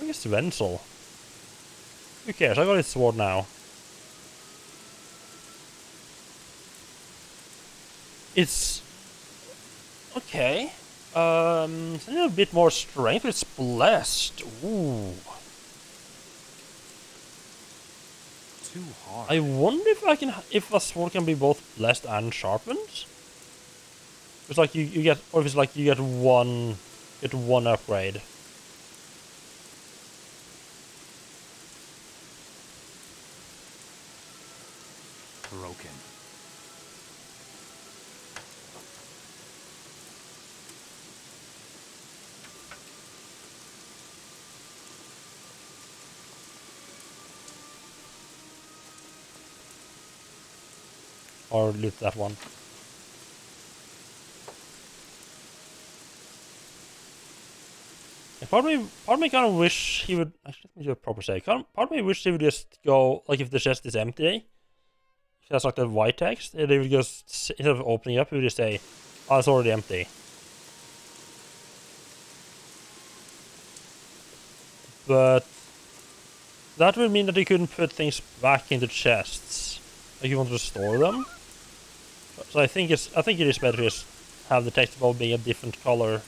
I guess Wenzel. Who cares? I got his sword now. It's okay. It's a bit more strength. It's blessed. Ooh. Too hard. I wonder if a sword can be both blessed and sharpened. It's like you get, or if it's like you get one upgrade. Broken. Or loot that one. Part of me kind of wish he would. Actually, let me do a proper save. Part of me wish he would just go, like, if the chest is empty, if that's like the white text, they would just, instead of opening up, he would just say, "Oh, it's already empty." But that would mean that you couldn't put things back into chests, like you wanted to store them. So I think it is better to just have the text about being a different color.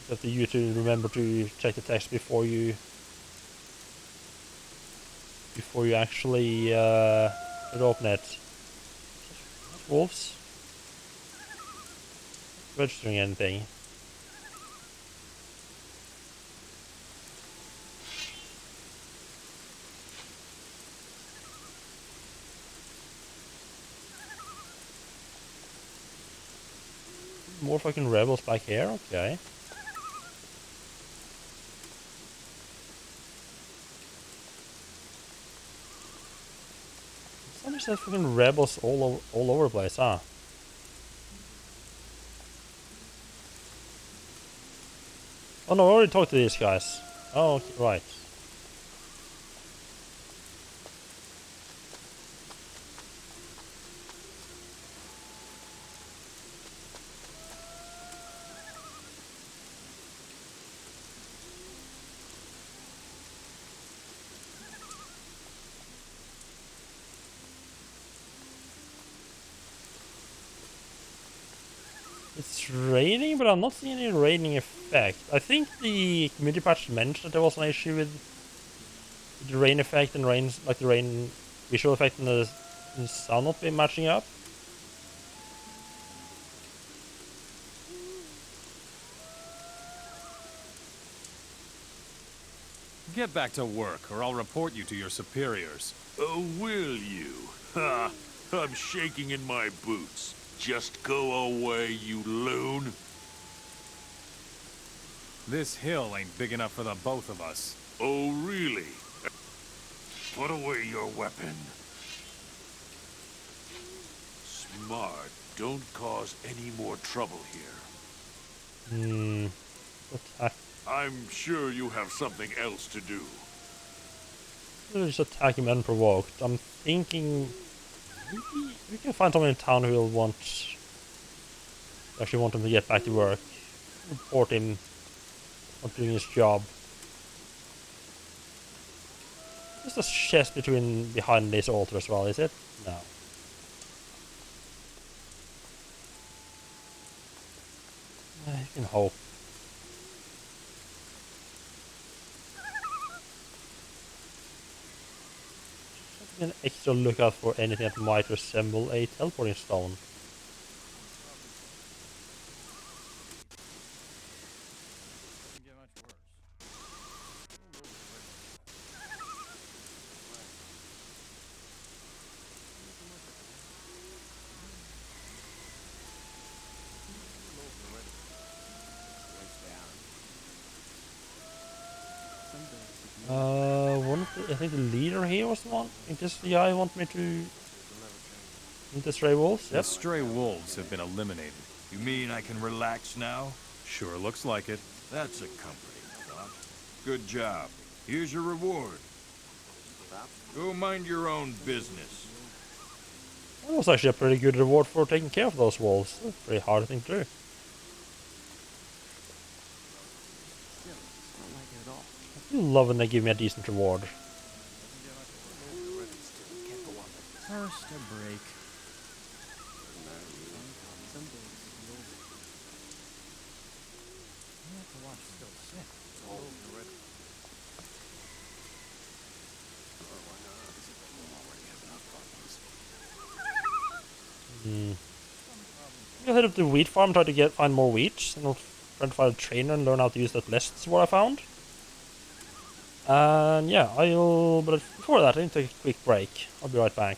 That you to remember to check the text before you actually open it. Wolves? Registering anything? More fucking rebels back here? Okay. There's fucking rebels all over the place, huh? Oh no, I already talked to these guys. Oh, okay, right. It's raining, but I'm not seeing any raining effect. I think the community patch mentioned that there was an issue with the rain effect and the rain visual effect and the sound not being matching up. Get back to work, or I'll report you to your superiors. Oh, will you? Ha! I'm shaking in my boots. Just go away, you loon. This hill ain't big enough for the both of us. Oh, really? Put away your weapon. Smart. Don't cause any more trouble here. Attack. I'm sure you have something else to do. Just attack him unprovoked. I'm thinking we can find someone in town who will want Actually want him to get back to work. Report him not doing his job. There's a chest behind this altar as well, is it? No. I can hope. An extra lookout for anything that might resemble a teleporting stone. I think the leader here was the one. I think this the guy want me to. The stray wolves. The stray wolves have been eliminated. You mean I can relax now? Sure looks like it. That's a comforting thought. Good job. Here's your reward. Go mind your own business. That was actually a pretty good reward for taking care of those wolves. That's a pretty hard thing to do. I do love when they give me a decent reward. First a break. I'll head up to the wheat farm, try to find more wheat, and I'll try to find a trainer and learn how to use that less. Is what I found. And yeah, but before that, I need to take a quick break. I'll be right back.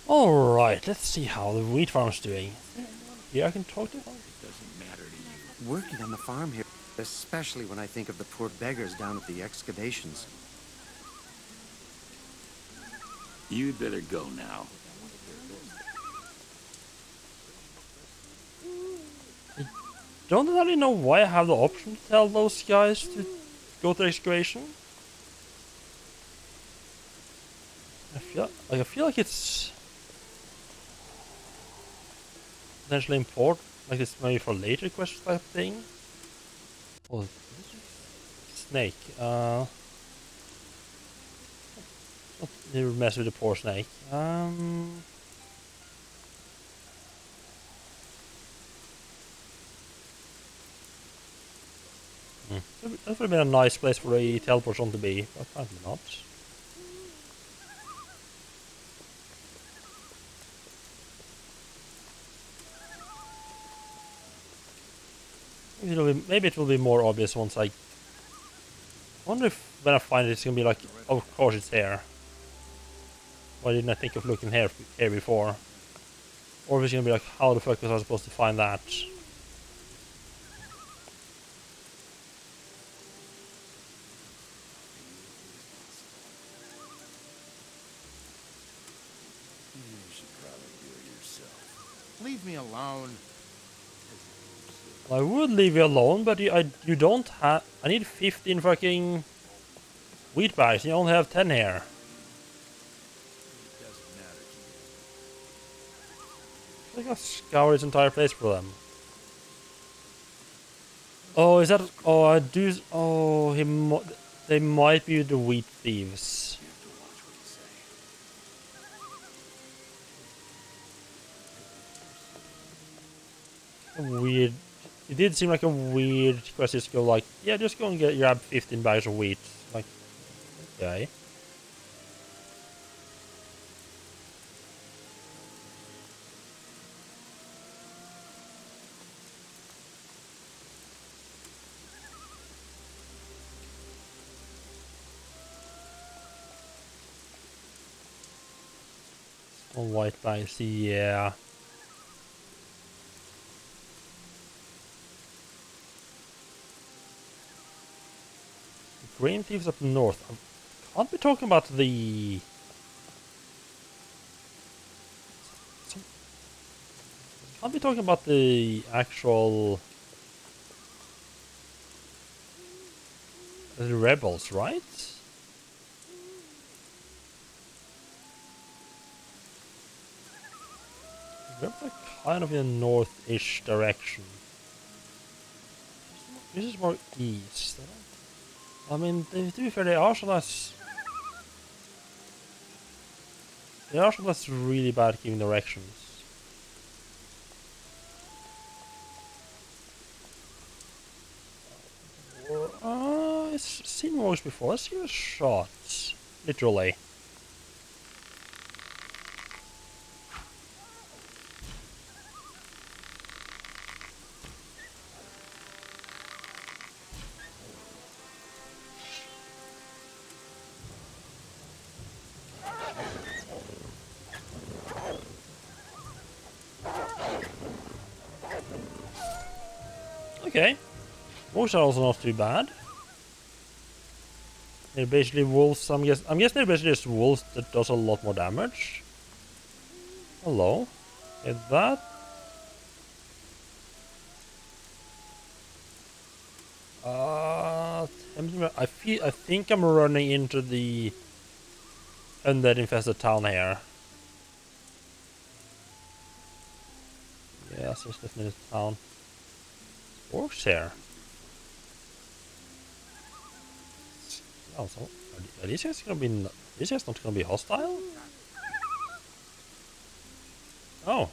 Alright, let's see how the wheat farm's doing. Yeah, I can talk to them. It doesn't matter to you. Working on the farm here, especially when I think of the poor beggars down at the excavations. You'd better go now. I don't really know why I have the option to tell those guys to go to excavation. I feel like it's potentially important, like it's maybe for later quests type thing. Oh, snake. Not never mess with the poor snake. That would have been a nice place for a teleport zone to be, but apparently not. Maybe it will be more obvious once I wonder if when I find it, it's gonna be like, oh, of course it's here. Why didn't I think of looking here before? Or if it's gonna be like, how the fuck was I supposed to find that? You should probably do it yourself. Leave me alone. I would leave you alone, but you don't have. I need 15 fucking wheat bags. You only have 10 here. I think I'll scour this entire place for them. Oh, is that? Oh, I do. Oh, they might be the wheat thieves. Weird. It did seem like a weird quest to go like, yeah, just go and grab 15 bags of wheat. Like, okay. All white bags, yeah. Green thieves up north. I can't be talking about the. Can't be talking about the actual. The rebels, right? They're kind of in a north-ish direction. This is more east. I mean, to be fair, they are sometimes really bad at giving directions. It's seen worse before. Let's give it a shot. Literally. Okay. Wolves are also not too bad. They're basically wolves. I'm guessing they're basically just wolves that does a lot more damage. Hello. Is that? I think I'm running into the undead infested town here. Yes, there's definitely a town. Orcs here. Oh, so are these guys gonna be? These guys not gonna be hostile? Oh.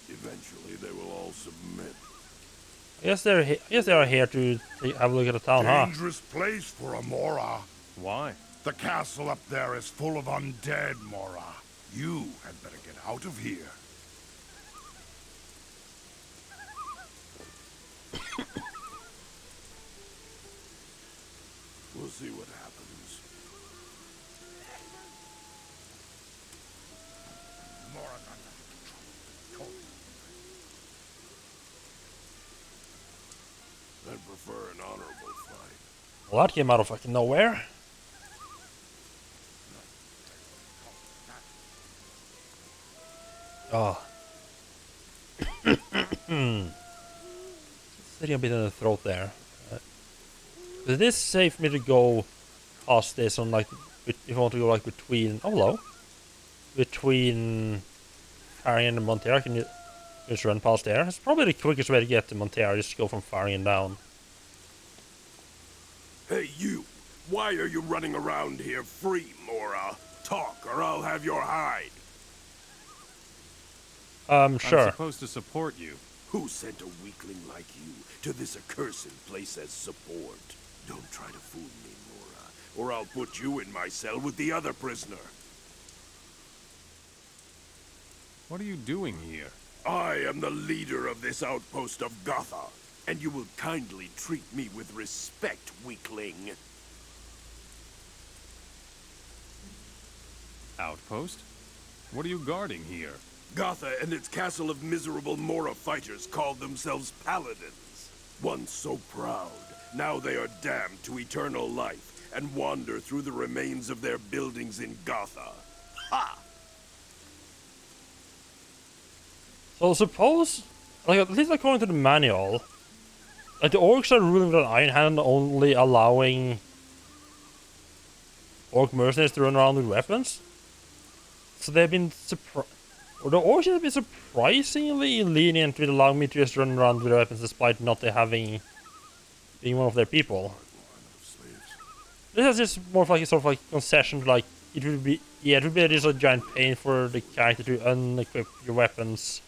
Eventually, they will all submit. I guess they are here to have a look at the town, huh? Dangerous place for a Mora. Why? The castle up there is full of undead, Mora. You had better get out of here. We'll see what happens. Mora got trouble. I'd prefer an honorable fight. Well, that came out of fucking nowhere. Oh. Sitting a bit in the throat there. It is safe for me to go past this on like, if I want to go like between. Oh, hello. Between Farian and Montera, I can just run past there. It's probably the quickest way to get to Montera, just go from Farian down. Hey, you! Why are you running around here free, Mora? Talk, or I'll have your hide. Sure. I'm supposed to support you. Who sent a weakling like you to this accursed place as support? Don't try to fool me, Mora, or I'll put you in my cell with the other prisoner. What are you doing here? I am the leader of this outpost of Gotha, and you will kindly treat me with respect, weakling. Outpost? What are you guarding here? Gotha and its castle of miserable Mora fighters called themselves paladins. Once so proud, now they are damned to eternal life and wander through the remains of their buildings in Gotha. Ha! So suppose like at least according to the manual, like the orcs are ruling with an iron hand, only allowing orc mercenaries to run around with weapons. So they've been or the orcs have been surprisingly lenient with allowing me to just run around with weapons despite not having being one of their people. This is just more of like a sort of like concession, like it would be just a giant pain for the character to unequip your weapons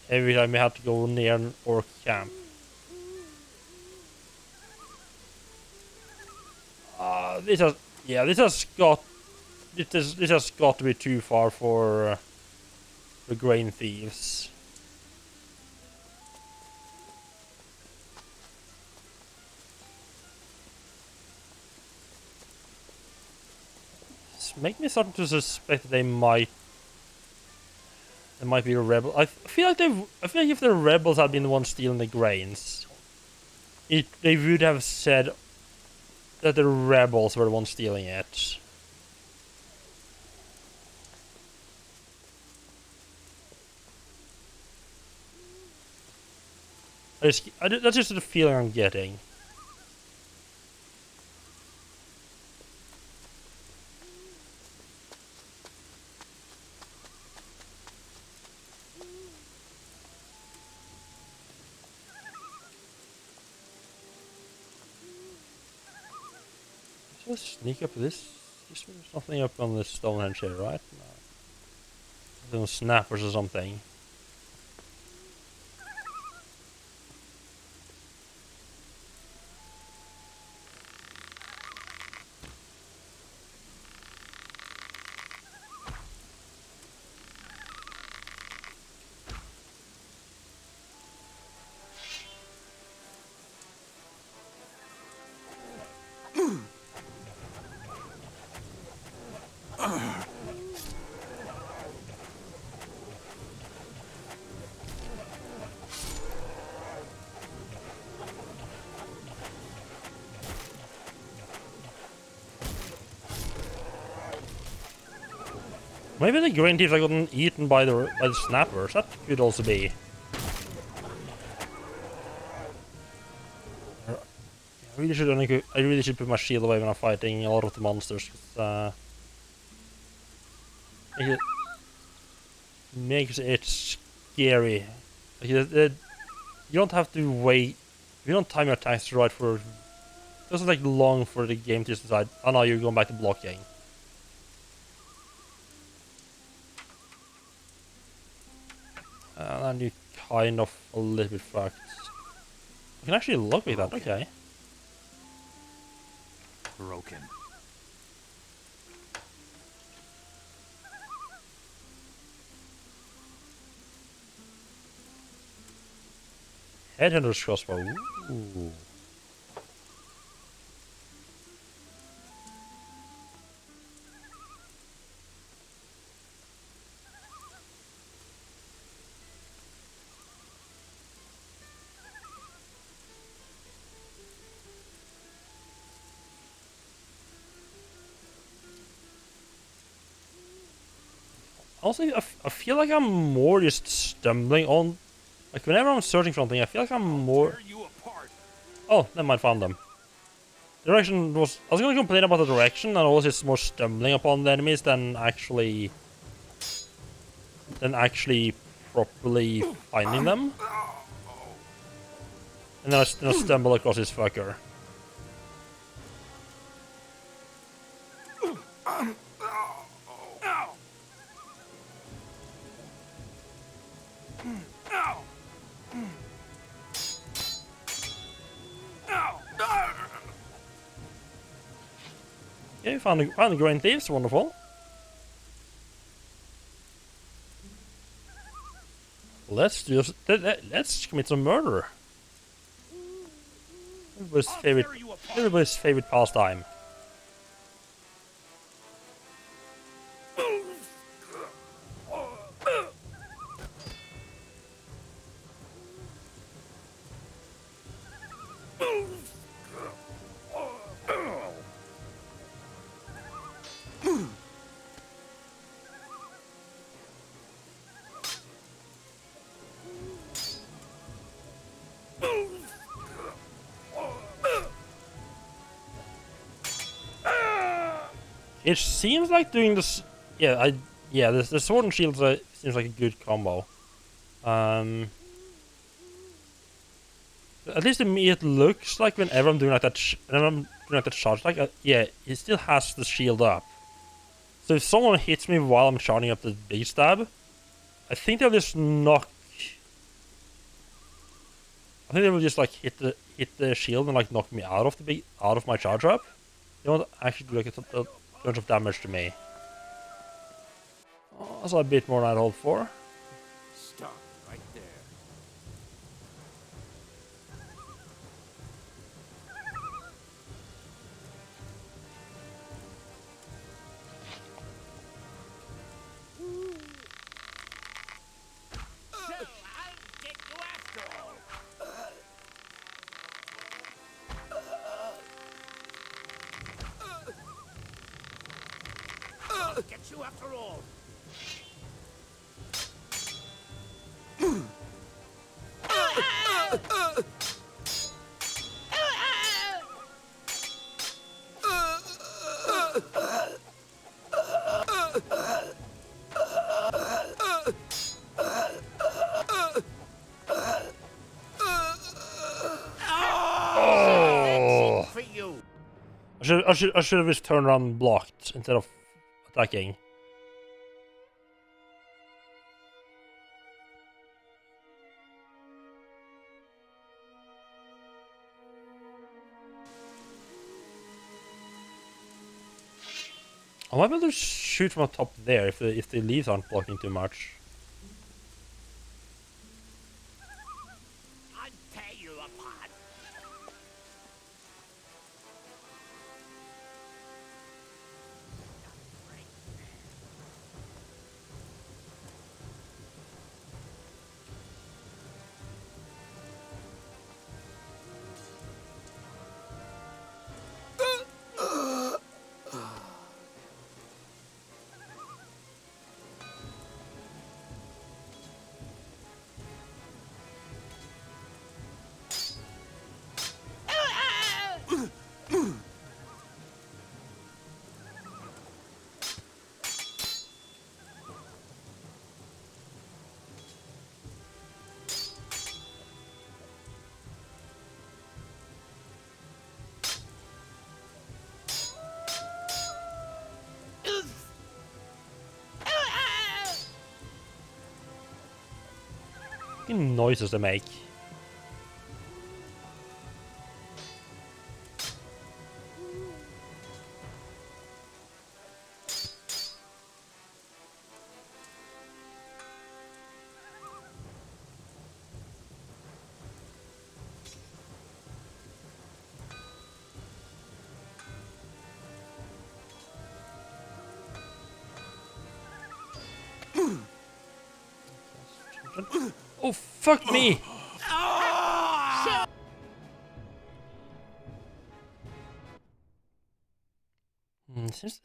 every time you have to go near an orc camp. This has got to be too far for the grain thieves. It's make me start to suspect that they might be a rebel. I feel like if the rebels had been the ones stealing the grains, they would have said that the rebels were the ones stealing it. That's just the feeling I'm getting. Just sneak up this. There's nothing up on this Stonehenge here, right? No. Those snappers or something. Maybe the grain thieves have gotten eaten by the snappers. That could also be. I really should put my shield away when I'm fighting a lot of the monsters. It makes it scary. Like, you don't have to wait. You don't time your attacks right for. It doesn't take long for the game to decide. Oh no, you're going back to blocking. And you kind of a little bit fucked. You can actually look with that, okay. Broken. Headhunter's crossbow. Ooh. Also, I feel like I'm more just stumbling on. Like, whenever I'm searching for something, I feel like I'm more. Oh, never mind, found them. Direction was. I was gonna complain about the direction, and I was just more stumbling upon the enemies than actually. Properly finding them. And then I stumble across this fucker. Yeah, you found the grain thieves, wonderful. Let's commit some murder. Everybody's favorite pastime. It seems like doing this. Yeah, the sword and shield seems like a good combo. At least to me, it looks like whenever I'm doing like that, whenever I'm doing like that charge, like yeah, it still has the shield up. So if someone hits me while I'm charging up the big stab, I think they'll just knock. I think they will just like hit the shield and like knock me out of my charge up. They won't actually do like a bunch of damage to me. Oh, that's a bit more than I'd hoped for. Stop right there. So I'll get you after all. I'll get you after all. Oh! For you. I should have just turned around and blocked instead of attacking. I might be able to shoot from the top there if the leaves aren't blocking too much. I'll tear you apart. Fucking noises they make. Oh, fuck me!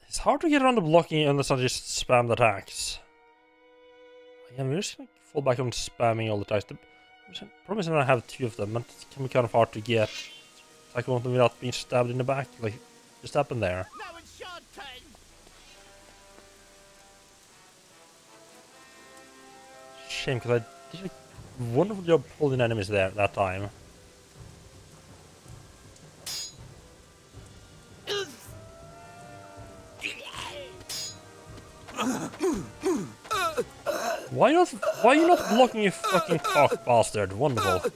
It's hard to get around the blocking unless I just spam the attacks. Yeah, I'm just gonna fall back on spamming all the attacks. The problem is when I have two of them, it can be kind of hard to get attack one of them without being stabbed in the back, like just happened there. Now it's your turn. Shame, because I did a wonderful job holding enemies there that time. Why are you not blocking, you fucking cock bastard? Wonderful.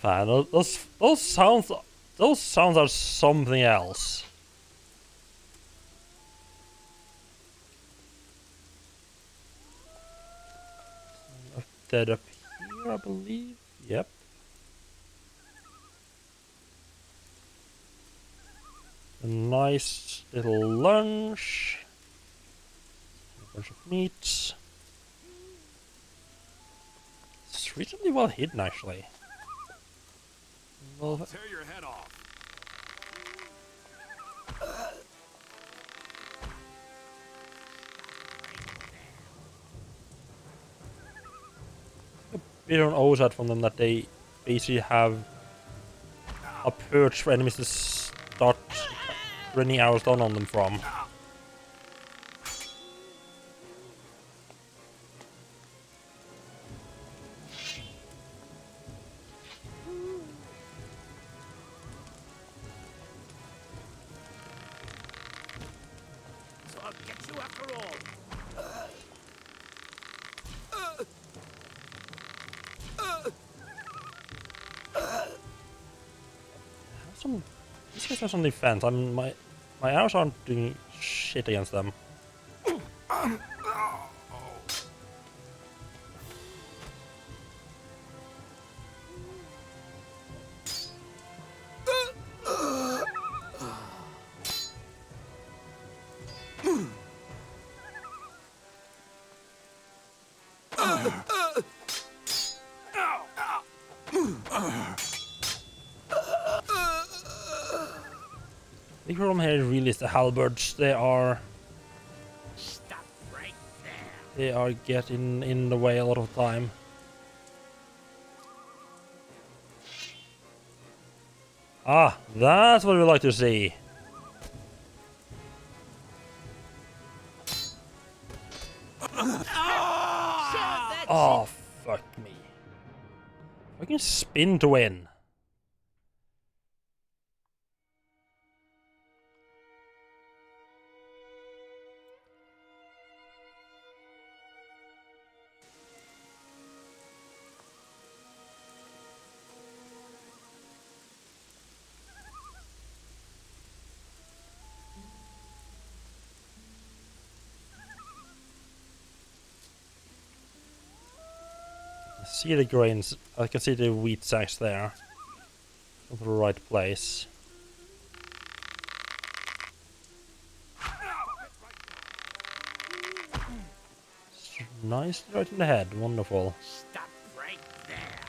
Man, those sounds are something else. Dead up here, I believe. Yep. A nice little lunch. Bunch of meat. It's reasonably well hidden, actually. Well, Tear your head off. bit on oversight from them that they basically have a perch for enemies to start running arrows down on them from. So I'll get you after all. These guys have some defense. My arrows aren't doing shit against them. The problem here really is the halberds. They are getting in the way a lot of time. Ah, that's what we like to see. Oh, fuck me. I can spin to win. See the grains. I can see the wheat sacks there. Not the right place. Nice, right in the head. Wonderful. Stop right there.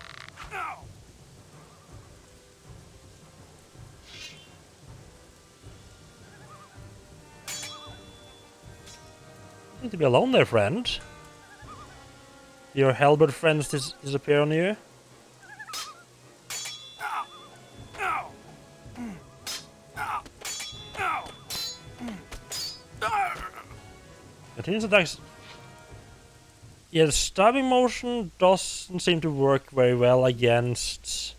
You need to be alone there, friend. Your halberd friends disappear on you. Continuous attacks. Yeah, the stabbing motion doesn't seem to work very well against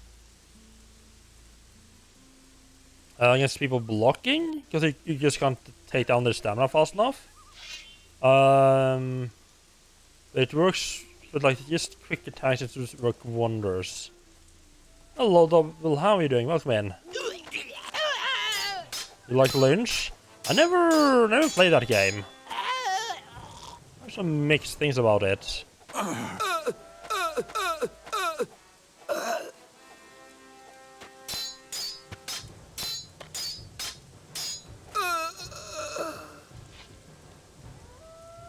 people blocking, because you just can't take down their stamina fast enough. It works, but like just quick attacks, it just work wonders. Hello, Double. How are you doing? Welcome in. You like Lynch? I never played that game. There's some mixed things about it.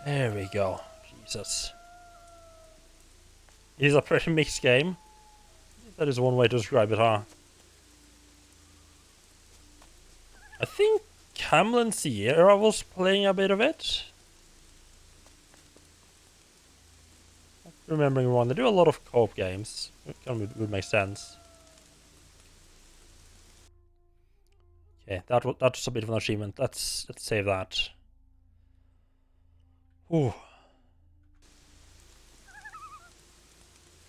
There we go. Jesus. It is a pretty mixed game. That is one way to describe it, huh? I think Camel Sierra was playing a bit of it. Remembering one, they do a lot of co-op games. It kind of would make sense. Okay, that's a bit of an achievement. Let's save that. Ooh.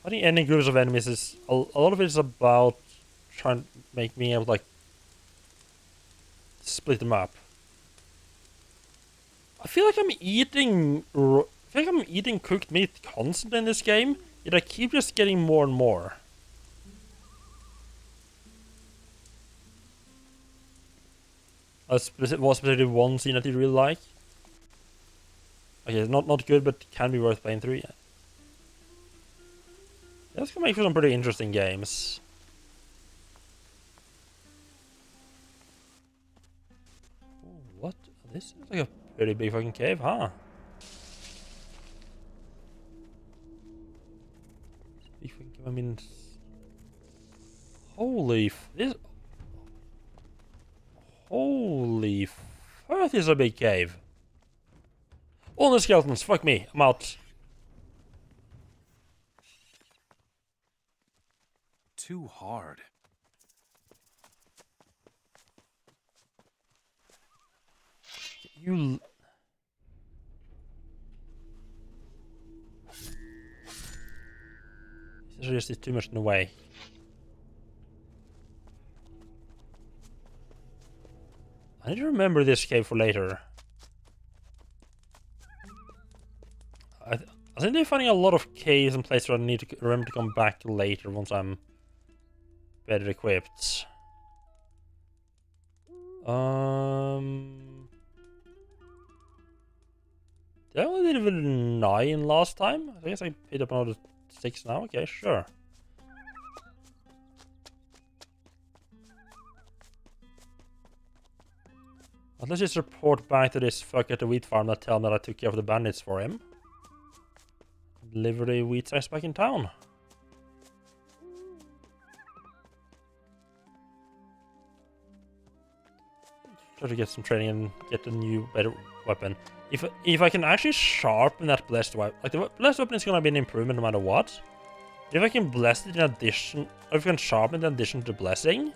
I think any groups of enemies is a lot of it is about trying to make me able to like split them up. I feel like I'm eating cooked meat constantly in this game, yet I keep just getting more and more. Was specifically one scene that you really like? Okay, not good, but can be worth playing through. Yeah. That's gonna make for some pretty interesting games. Ooh, what? This is like a pretty big fucking cave, huh? I mean, holy this. Holy fuck! This is a big cave. All the skeletons. Fuck me. I'm out. Too hard. You. This is too much in the way. I need to remember this cave for later. I think they're finding a lot of caves and places where I need to remember to come back later once I'm better equipped. Did I only did level 9 last time? I guess I picked up another 6 now. Okay, sure. But let's just report back to this fuck at the wheat farm that tell me that I took care of the bandits for him. Deliver the wheat sacks back in town. Try to get some training and get a new, better weapon. If I can actually sharpen that blessed weapon, like the blessed weapon is gonna be an improvement no matter what. If I can bless it in addition, or if I can sharpen it in addition to blessing,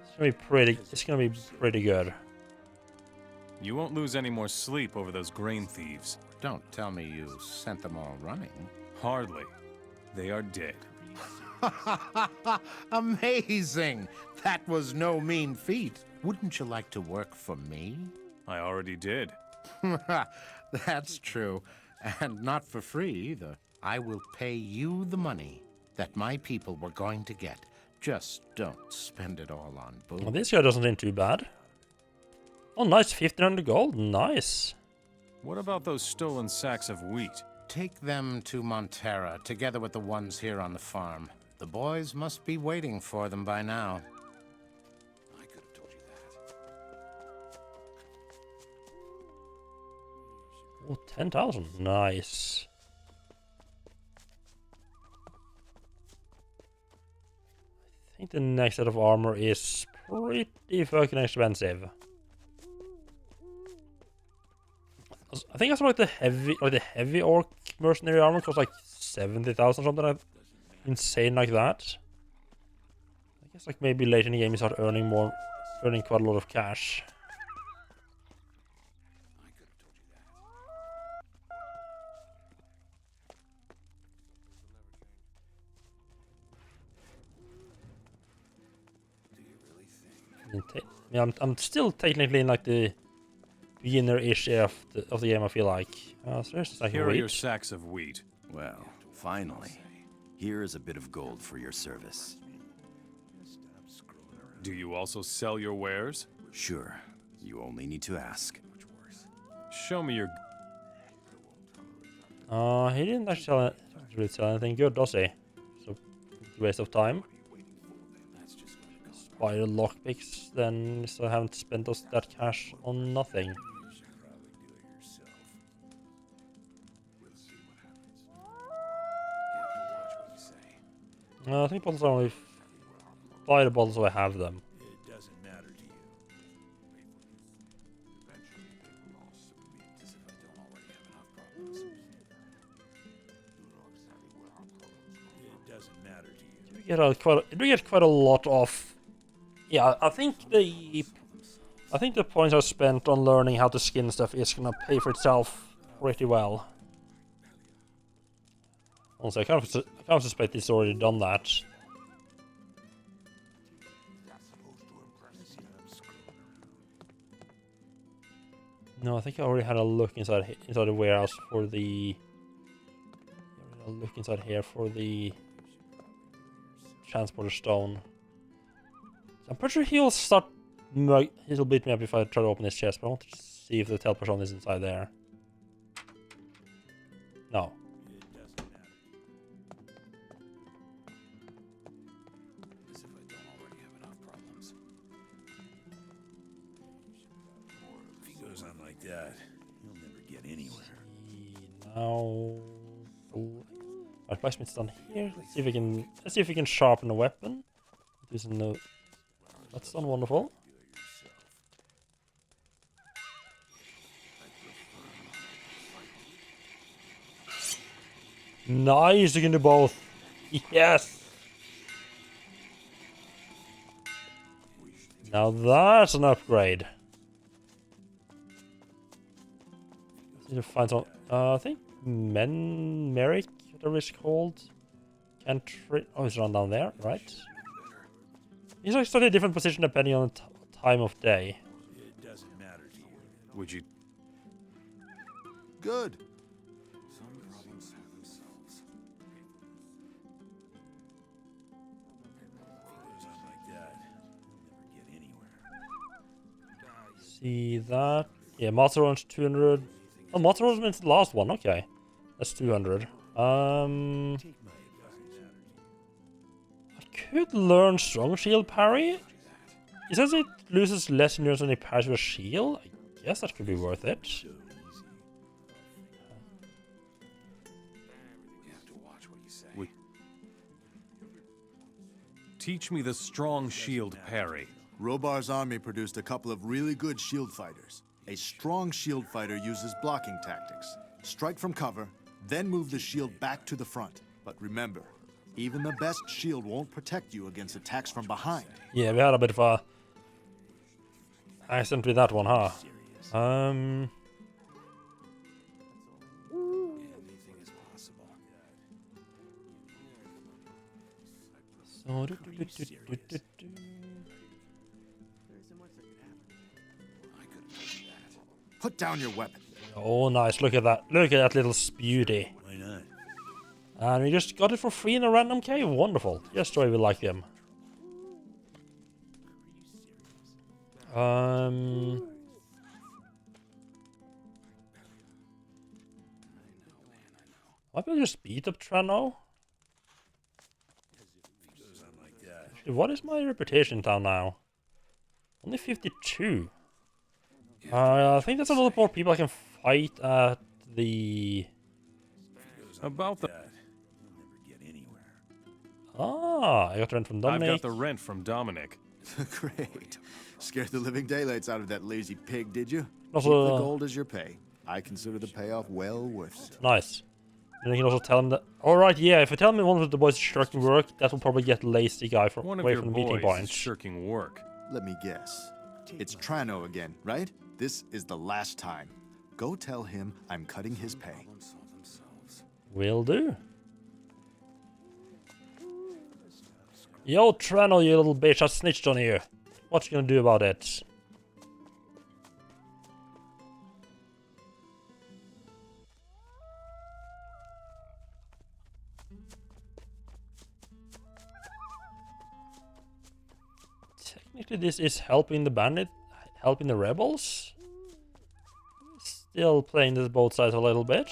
it's gonna be pretty. It's gonna be pretty good. You won't lose any more sleep over those grain thieves. Don't tell me you sent them all running. Hardly. They are dead. Amazing! That was no mean feat. Wouldn't you like to work for me? I already did. That's true. And not for free either. I will pay you the money that my people were going to get. Just don't spend it all on booze. Well, this guy doesn't seem too bad. Oh, nice. 1,500 gold. Nice. What about those stolen sacks of wheat? Take them to Montera, together with the ones here on the farm. The boys must be waiting for them by now. I could have told you that. Oh, 10,000. Nice. I think the next set of armor is pretty fucking expensive. I think I saw like the heavy orc mercenary armor costs like 70,000 or something like insane like that. I guess like maybe later in the game you start earning quite a lot of cash. Yeah, I'm still technically in like the beginner-ish of the game, I feel like. So like Here are your sacks of wheat. Well, finally. Here is a bit of gold for your service. Do you also sell your wares? Sure. You only need to ask. Show me your... He didn't actually really sell anything good, does he? So, waste of time. Spider lockpicks, then so I haven't spent that cash on nothing. I think bottles are only buy the bottles so I have them. It doesn't matter to you. It doesn't matter to you. We get quite a lot of. Yeah, I think the points I spent on learning how to skin stuff is gonna pay for itself pretty well. Also, I kind of suspect it's already done that. No, I think I already had a look inside the warehouse for the. A look inside here for the transporter stone. I'm pretty sure he'll beat me up if I try to open his chest, but I want to see if the teleporter stone is inside there. No. If he goes on like that, he'll never get anywhere. Now, Alright, blacksmith's done here. Let's see if we can sharpen a weapon. There's no. That's done wonderful. Nice, you can do both. Yes. Now that's an upgrade. Need to find some. I think Merrick, whatever it's called. Can't. Oh, it's run down there, right? He's like slightly different position depending on the time of day. It doesn't matter to you. Would you? Good. See that? Yeah, Master One's 200. Oh, Master One's meant the last one. Okay, that's 200. I could learn Strong Shield Parry. It says it loses less endurance when it parries with a shield. I guess that could be worth it. Teach me the Strong Shield Parry. Robar's army produced a couple of really good shield fighters. A strong shield fighter uses blocking tactics. Strike from cover, then move the shield back to the front. But remember, even the best shield won't protect you against attacks from behind. Yeah, we had a bit of a accident with that one, huh? Put down your weapon. Oh, nice. Look at that. Look at that little spewty. Why not? And we just got it for free in a random cave. Wonderful. Yes, Joy will like them. Might be just beat up Trano. Actually, what is my reputation down now? Only 52. I think there's a lot more people I can fight at the... About the... Ah, I got the rent from Dominic. I've got the rent from Dominic. Great. Scared the living daylights out of that lazy pig, did you? Also, Keep the gold as your pay. I consider the payoff well worth it. Nice. And you can also tell him that... Alright, yeah, if I tell him one of the boys is shirking work, that will probably get lazy guy from, away from the meeting point. Shirking work. Let me guess. It's Trano again, right? This is the last time. Go tell him I'm cutting his pay. Will do. Yo, Trano, you little bitch, I snitched on you. What you gonna do about it? Technically, this is helping the bandit, helping the rebels. Still playing this both sides a little bit.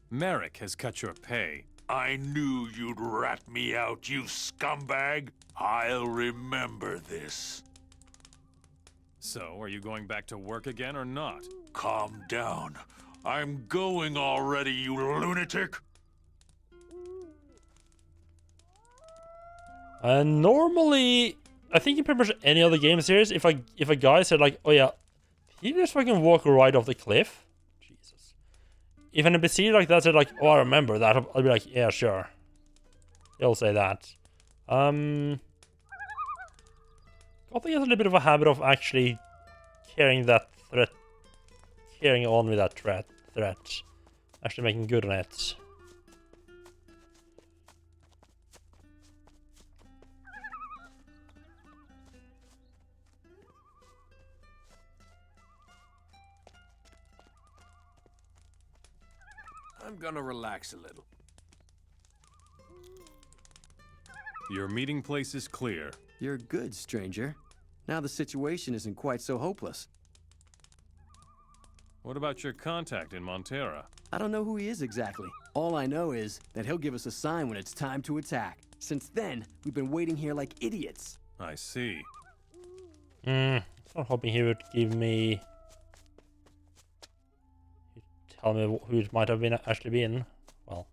Merrick has cut your pay. I knew you'd rat me out, you scumbag. I'll remember this. So, are you going back to work again or not? Calm down. I'm going already, you lunatic. Normally, I think in pretty much any other game series, if a guy said like, "Oh yeah, he just fucking walk right off the cliff," Jesus. If an NPC like that said like, "Oh, I remember that," I'll be like, "Yeah, sure." He'll say that. Gothic has a little bit of a habit of actually carrying on with that threat, actually making good on it. I'm gonna relax a little. Your meeting place is clear. You're good, stranger. Now the situation isn't quite so hopeless. What about your contact in Montera? I don't know who he is exactly. All I know is that he'll give us a sign when it's time to attack. Since then, we've been waiting here like idiots. I see. I'm hoping he would give me... Tell me who it might have been actually been. Well,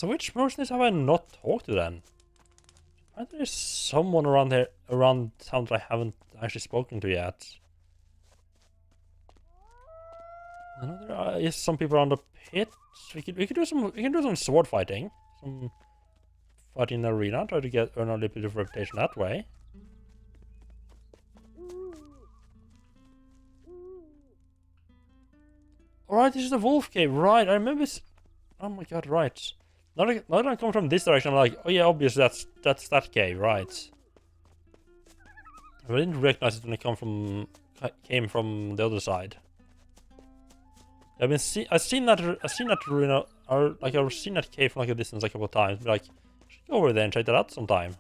So which mercenaries have I not talked to then? I think there's someone around here, around town that I haven't actually spoken to yet. I know there is some people around the pit. We could do some sword fighting, some fighting in the arena, try to earn a little bit of reputation that way. Alright, this is the wolf cave, right? I remember. Oh my god, right. Now that I come from this direction, I'm like, oh yeah, obviously that's that cave, right? I didn't recognize it when it came from the other side. I've seen that arena, or like I've seen that cave from like a distance like a couple of times. But like, I should go over there and check that out sometime.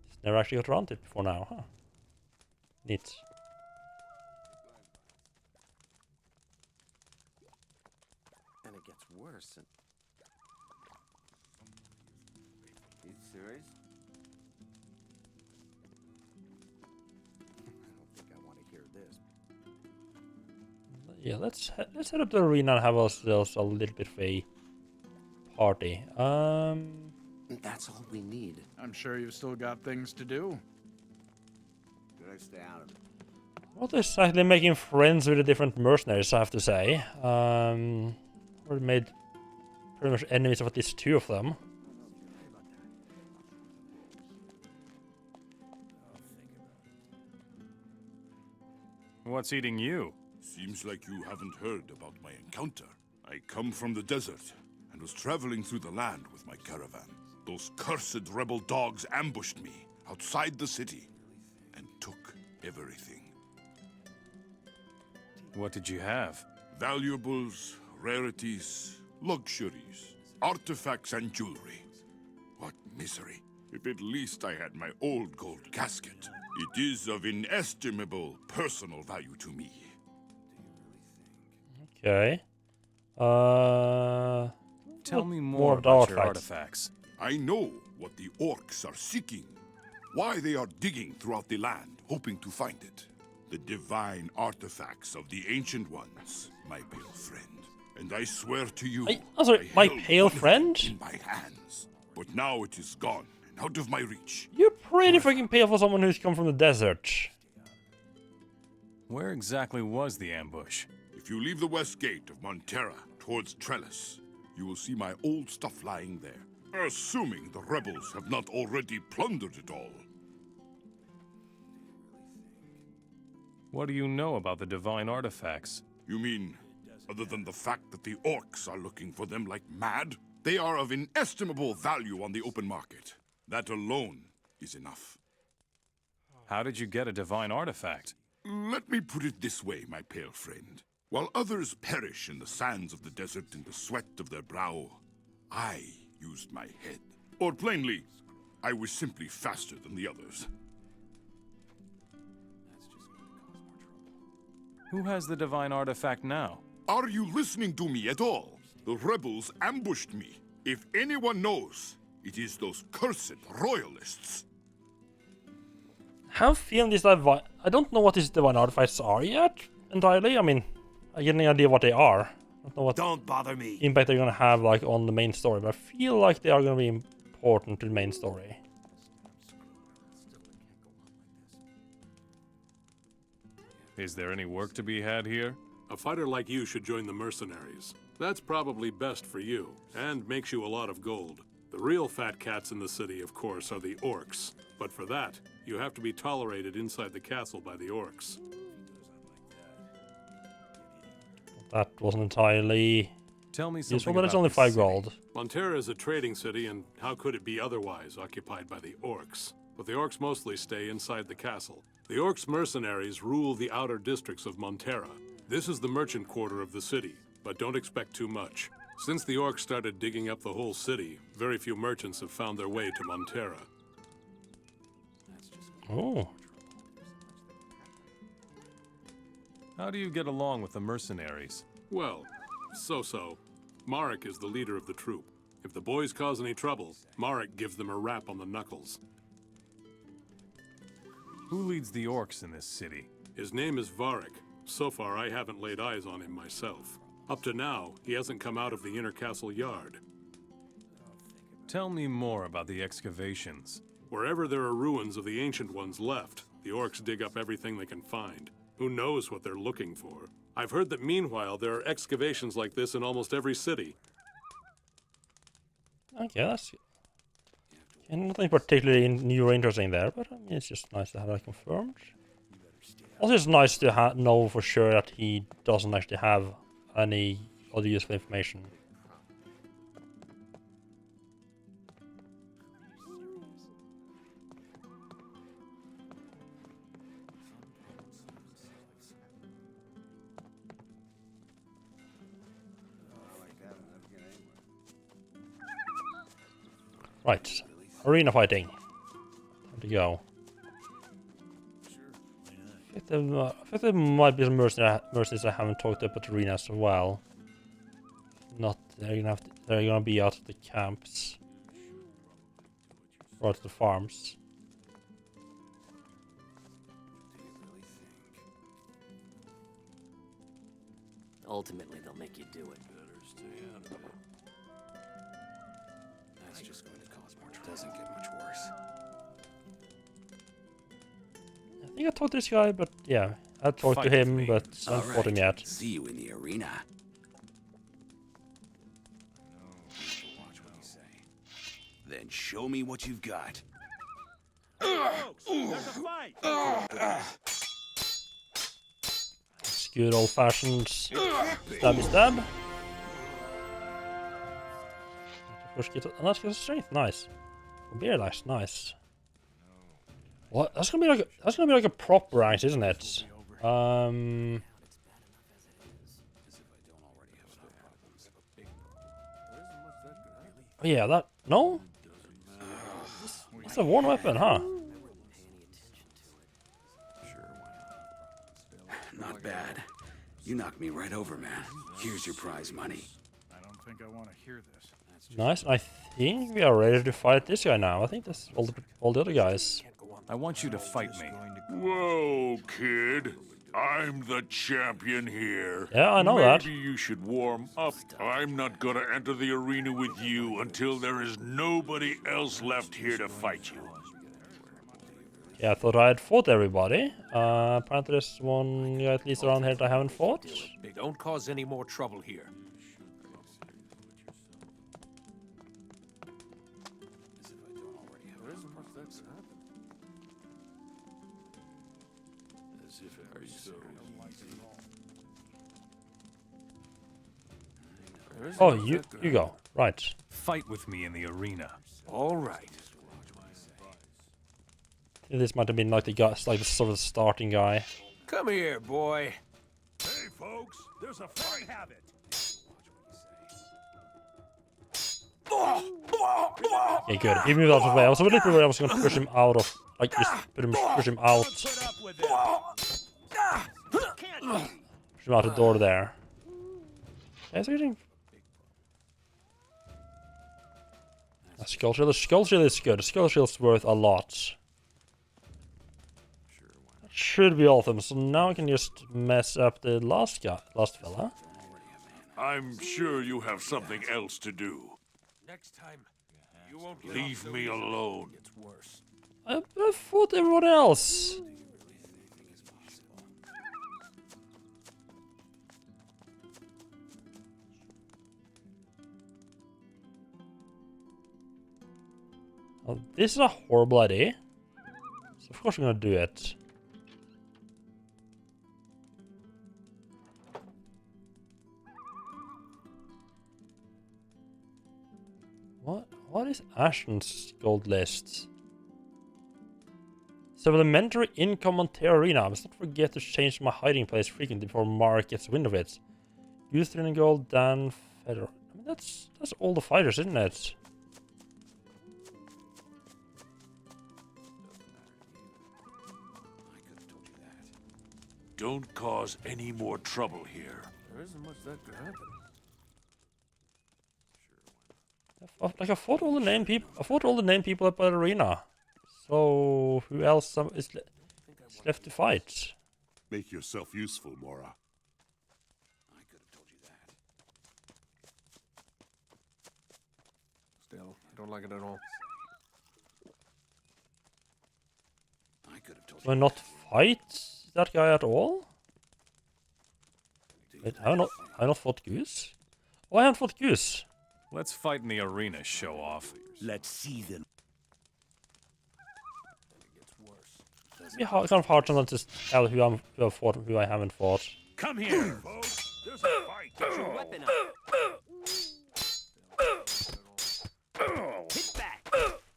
Just never actually got around to it before now, huh? Neat. And it gets worse. Are you serious? I don't think I want to hear this. Yeah, let's head up to the arena and have ourselves a little bit of a party. That's all we need. I'm sure you've still got things to do. Better stay out of it. Not exactly making friends with the different mercenaries, I have to say. We made pretty much enemies of at least 2 of them. What's eating you? Seems like you haven't heard about my encounter. I come from the desert and was traveling through the land with my caravan. Those cursed rebel dogs ambushed me outside the city and took everything. What did you have? Valuables, rarities, luxuries, artifacts and jewelry. What misery. If at least I had my old gold casket. It is of inestimable personal value to me. Okay. Tell me more about your artifacts. I know what the orcs are seeking. Why they are digging throughout the land, hoping to find it. The divine artifacts of the Ancient Ones, my pale friend. And I swear to you, my pale friend? In my hands. But now it is gone and out of my reach. You're pretty freaking pale for someone who's come from the desert. Where exactly was the ambush? If you leave the west gate of Montera towards Trellis, you will see my old stuff lying there. Assuming the rebels have not already plundered it all. What do you know about the divine artifacts? You mean, other than the fact that the orcs are looking for them like mad? They are of inestimable value on the open market. That alone is enough. How did you get a divine artifact? Let me put it this way, my pale friend. While others perish in the sands of the desert in the sweat of their brow, I used my head. Or plainly, I was simply faster than the others. Who has the divine artifact now? Are you listening to me at all? The rebels ambushed me. If anyone knows, it is those cursed royalists. I have a feeling these divine... I don't know what these divine artifacts are yet, entirely. I mean, I get any idea what they are. I don't know what Don't bother me. impact they're gonna have like on the main story, but I feel like they are gonna be important to the main story. Is there any work to be had here? A fighter like you should join the mercenaries. That's probably best for you, and makes you a lot of gold. The real fat cats in the city, of course, are the orcs. But for that, you have to be tolerated inside the castle by the orcs. That wasn't entirely Tell me useful, something but it's about only this 5 city. gold. Montera is a trading city, and how could it be otherwise, occupied by the orcs? But the orcs mostly stay inside the castle. The orcs' mercenaries rule the outer districts of Montera. This is the merchant quarter of the city, but don't expect too much. Since the orcs started digging up the whole city, very few merchants have found their way to Montera. Oh. How do you get along with the mercenaries? Well, so-so. Marek is the leader of the troop. If the boys cause any trouble, Marek gives them a rap on the knuckles. Who leads the orcs in this city? His name is Varric. So far, I haven't laid eyes on him myself. Up to now, he hasn't come out of the inner castle yard. Tell me more about the excavations. Wherever there are ruins of the ancient ones left, the orcs dig up everything they can find. Who knows what they're looking for? I've heard that meanwhile there are excavations like this in almost every city. Okay, that's nothing particularly new or interesting there, but I mean, it's just nice to have that confirmed. Also, it's nice to know for sure that he doesn't actually have any other useful information. Right, arena fighting. Time to go. I think there might be some mercenaries I haven't talked up at arena as well. Not they're gonna be out at the camps or at the farms. Ultimately, they'll make you do it. That's just going to cause more trouble. Doesn't get much worse. I think I talked to this guy, but yeah, I talked to him, but I haven't fought him yet. See you in the arena. Then show me what you've got. It's good old-fashioned stabby stab. First get and that's good strength, nice. Beer nice. What? That's gonna be like a proper axe, isn't it? Oh yeah, that no. That's a worn weapon, huh? Not bad. You knocked me right over, man. Here's your prize money. I don't think I want to hear this. Nice. I think we are ready to fight this guy now. I think that's all the other guys. I want you to fight me. Whoa, kid. I'm the champion here. Yeah, I know that. Maybe you should warm up. I'm not gonna enter the arena with you until there is nobody else left here to fight you. Yeah, I thought I had fought everybody. Apparently there's one guy at least around here that I haven't fought. They don't cause any more trouble here. Oh, you go. Right. Fight with me in the arena. All right. This might have been like the guy, like the sort of starting guy. Come here, boy. Hey, folks, there's a fight. Have it. Okay, good. He moved out of the way. I was a little bit worried I was going to push him out of, like, just push him out. Push him out the door there. Okay, so getting. A skull shield. The skull shield is good. The skull shield's worth a lot. That should be all of them. So now I can just mess up the last fella. I'm sure you have something else to do. Next time, you won't leave me alone. It's worse. I fought everyone else. Oh, this is a horrible idea. So of course I'm gonna do it. What is Ashton's gold list? Supplementary income on Terra Arena. I must not forget to change my hiding place frequently before Mark gets wind of it. Use 3 gold, Dan Feder. I mean that's all the fighters, isn't it? Don't cause any more trouble here. There isn't much that could happen. Like I fought all the named people. I fought all the named people up at arena. So who else is left to fight? Make yourself useful, Mora. Still, don't like it at all. Do I not fight that guy at all? Wait, I not fought Goose? Oh, I haven't fought Goose. Let's fight in the arena, show off. Let's see them. It's kind of hard to just tell who I've fought and who I haven't fought. Come here, folks. There's a fight. Get your weapon up. Hit back.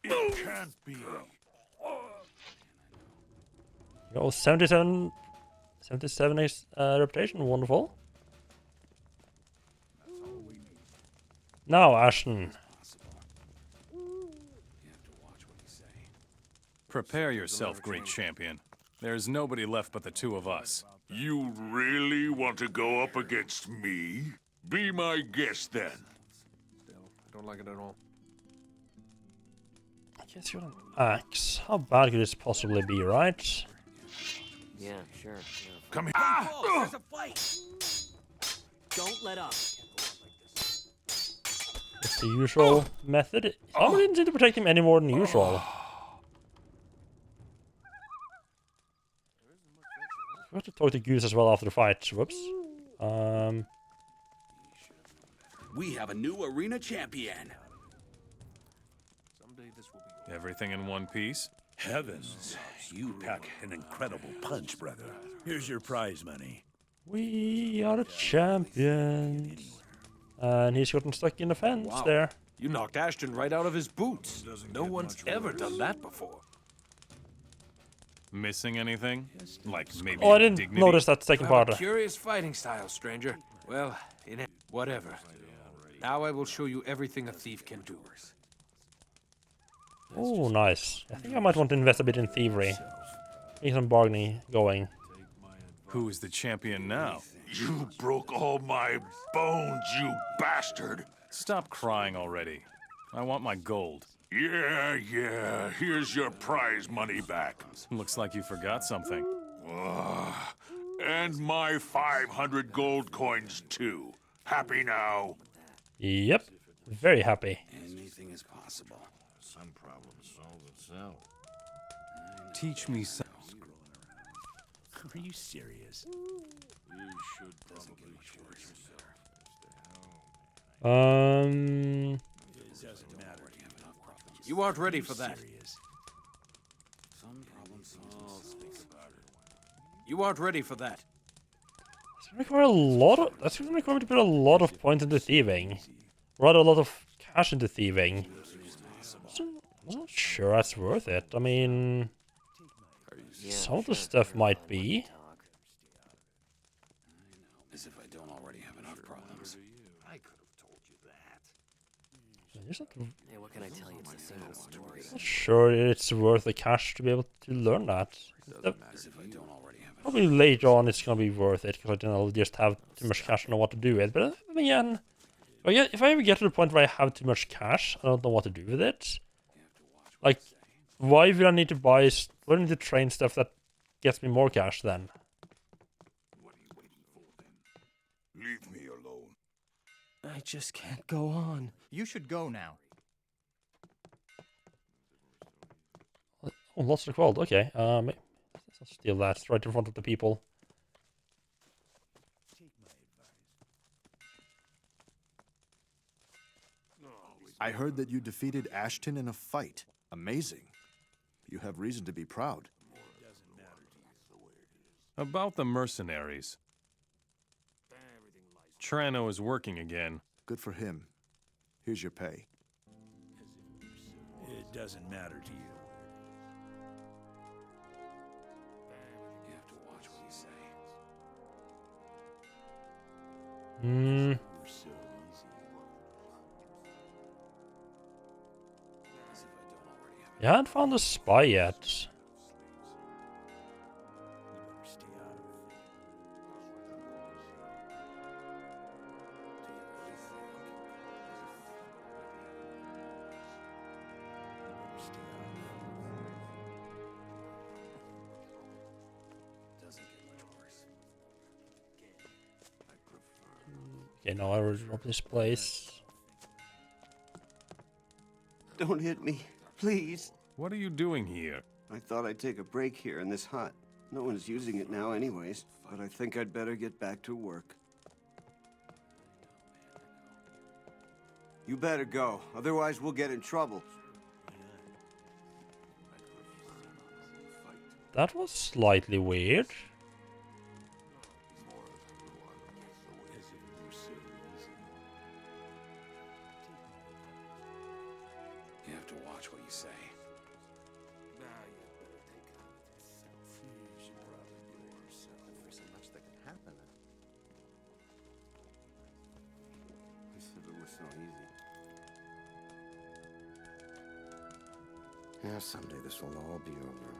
It can't be. Oh, 77 is reputation, wonderful. Now, Ashton. Prepare yourself, great champion. There's nobody left but the two of us. You really want to go up against me? Be my guest then. Still, I don't like it at all. I guess you're an axe. How bad could this possibly be, right? Yeah, sure. Come here. There's a fight. Don't let up. It's the usual method. I didn't seem to protect him any more than usual. We have to talk to Goose as well after the fight. Whoops. We have a new arena champion. Someday this will be. Everything in one piece? Heavens, you pack an incredible punch, brother. Here's your prize money. We are the champions. And he's gotten stuck in the fence there. You knocked Ashton right out of his boots. No one's ever done that before. Missing anything? Like maybe Oh, I didn't dignity? notice that second You have part. a curious fighting style, stranger. Well, whatever. Now I will show you everything a thief can do. Oh, nice. I think I might want to invest a bit in thievery. Get some bargaining going. Who is the champion now? You broke all my bones, you bastard! Stop crying already. I want my gold. Yeah. Here's your prize money back. Looks like you forgot something. And my 500 gold coins, too. Happy now? Yep. Very happy. Anything is possible. Some problem solves itself. Teach me some. Are you serious? You should probably choose It doesn't matter. You aren't ready for that. Some problem solves itself. You aren't ready for that. That's gonna require a lot of. That's gonna require me to put a lot of points into thieving. Rather, a lot of cash into thieving. I'm not sure that's worth it. I mean, some of the stuff might be. As if I don't already have enough problems. I could have told you that. Just not, Hey, what can I tell you? It's the same old story. not sure it's worth the cash to be able to learn that. As if I don't already have enough. Probably later on it's gonna be worth it because then I'll just have too much cash and know what to do with. But again, if I ever get to the point where I have too much cash, I don't know what to do with it. Like, why would I need to buy? Why do I need to train stuff that gets me more cash then? What are you waiting for, then? Leave me alone. I just can't go on. You should go now. Oh, lots of gold. Okay. Let's steal that. It's right in front of the people. I heard that you defeated Ashton in a fight. Amazing. You have reason to be proud. About the mercenaries. Trano is working again. Good for him. Here's your pay. It doesn't matter to you. You have to watch what you say. Hmm. Yeah, I haven't found a spy yet. Okay, now I will drop this place. Don't hit me, please. What are you doing here? I thought I'd take a break here in this hut. No one's using it now anyways, but I think I'd better get back to work. You better go, otherwise we'll get in trouble. That was slightly weird. You have to watch what you say. There's so much that can happen. If it was so easy. Yeah, someday this will all be over.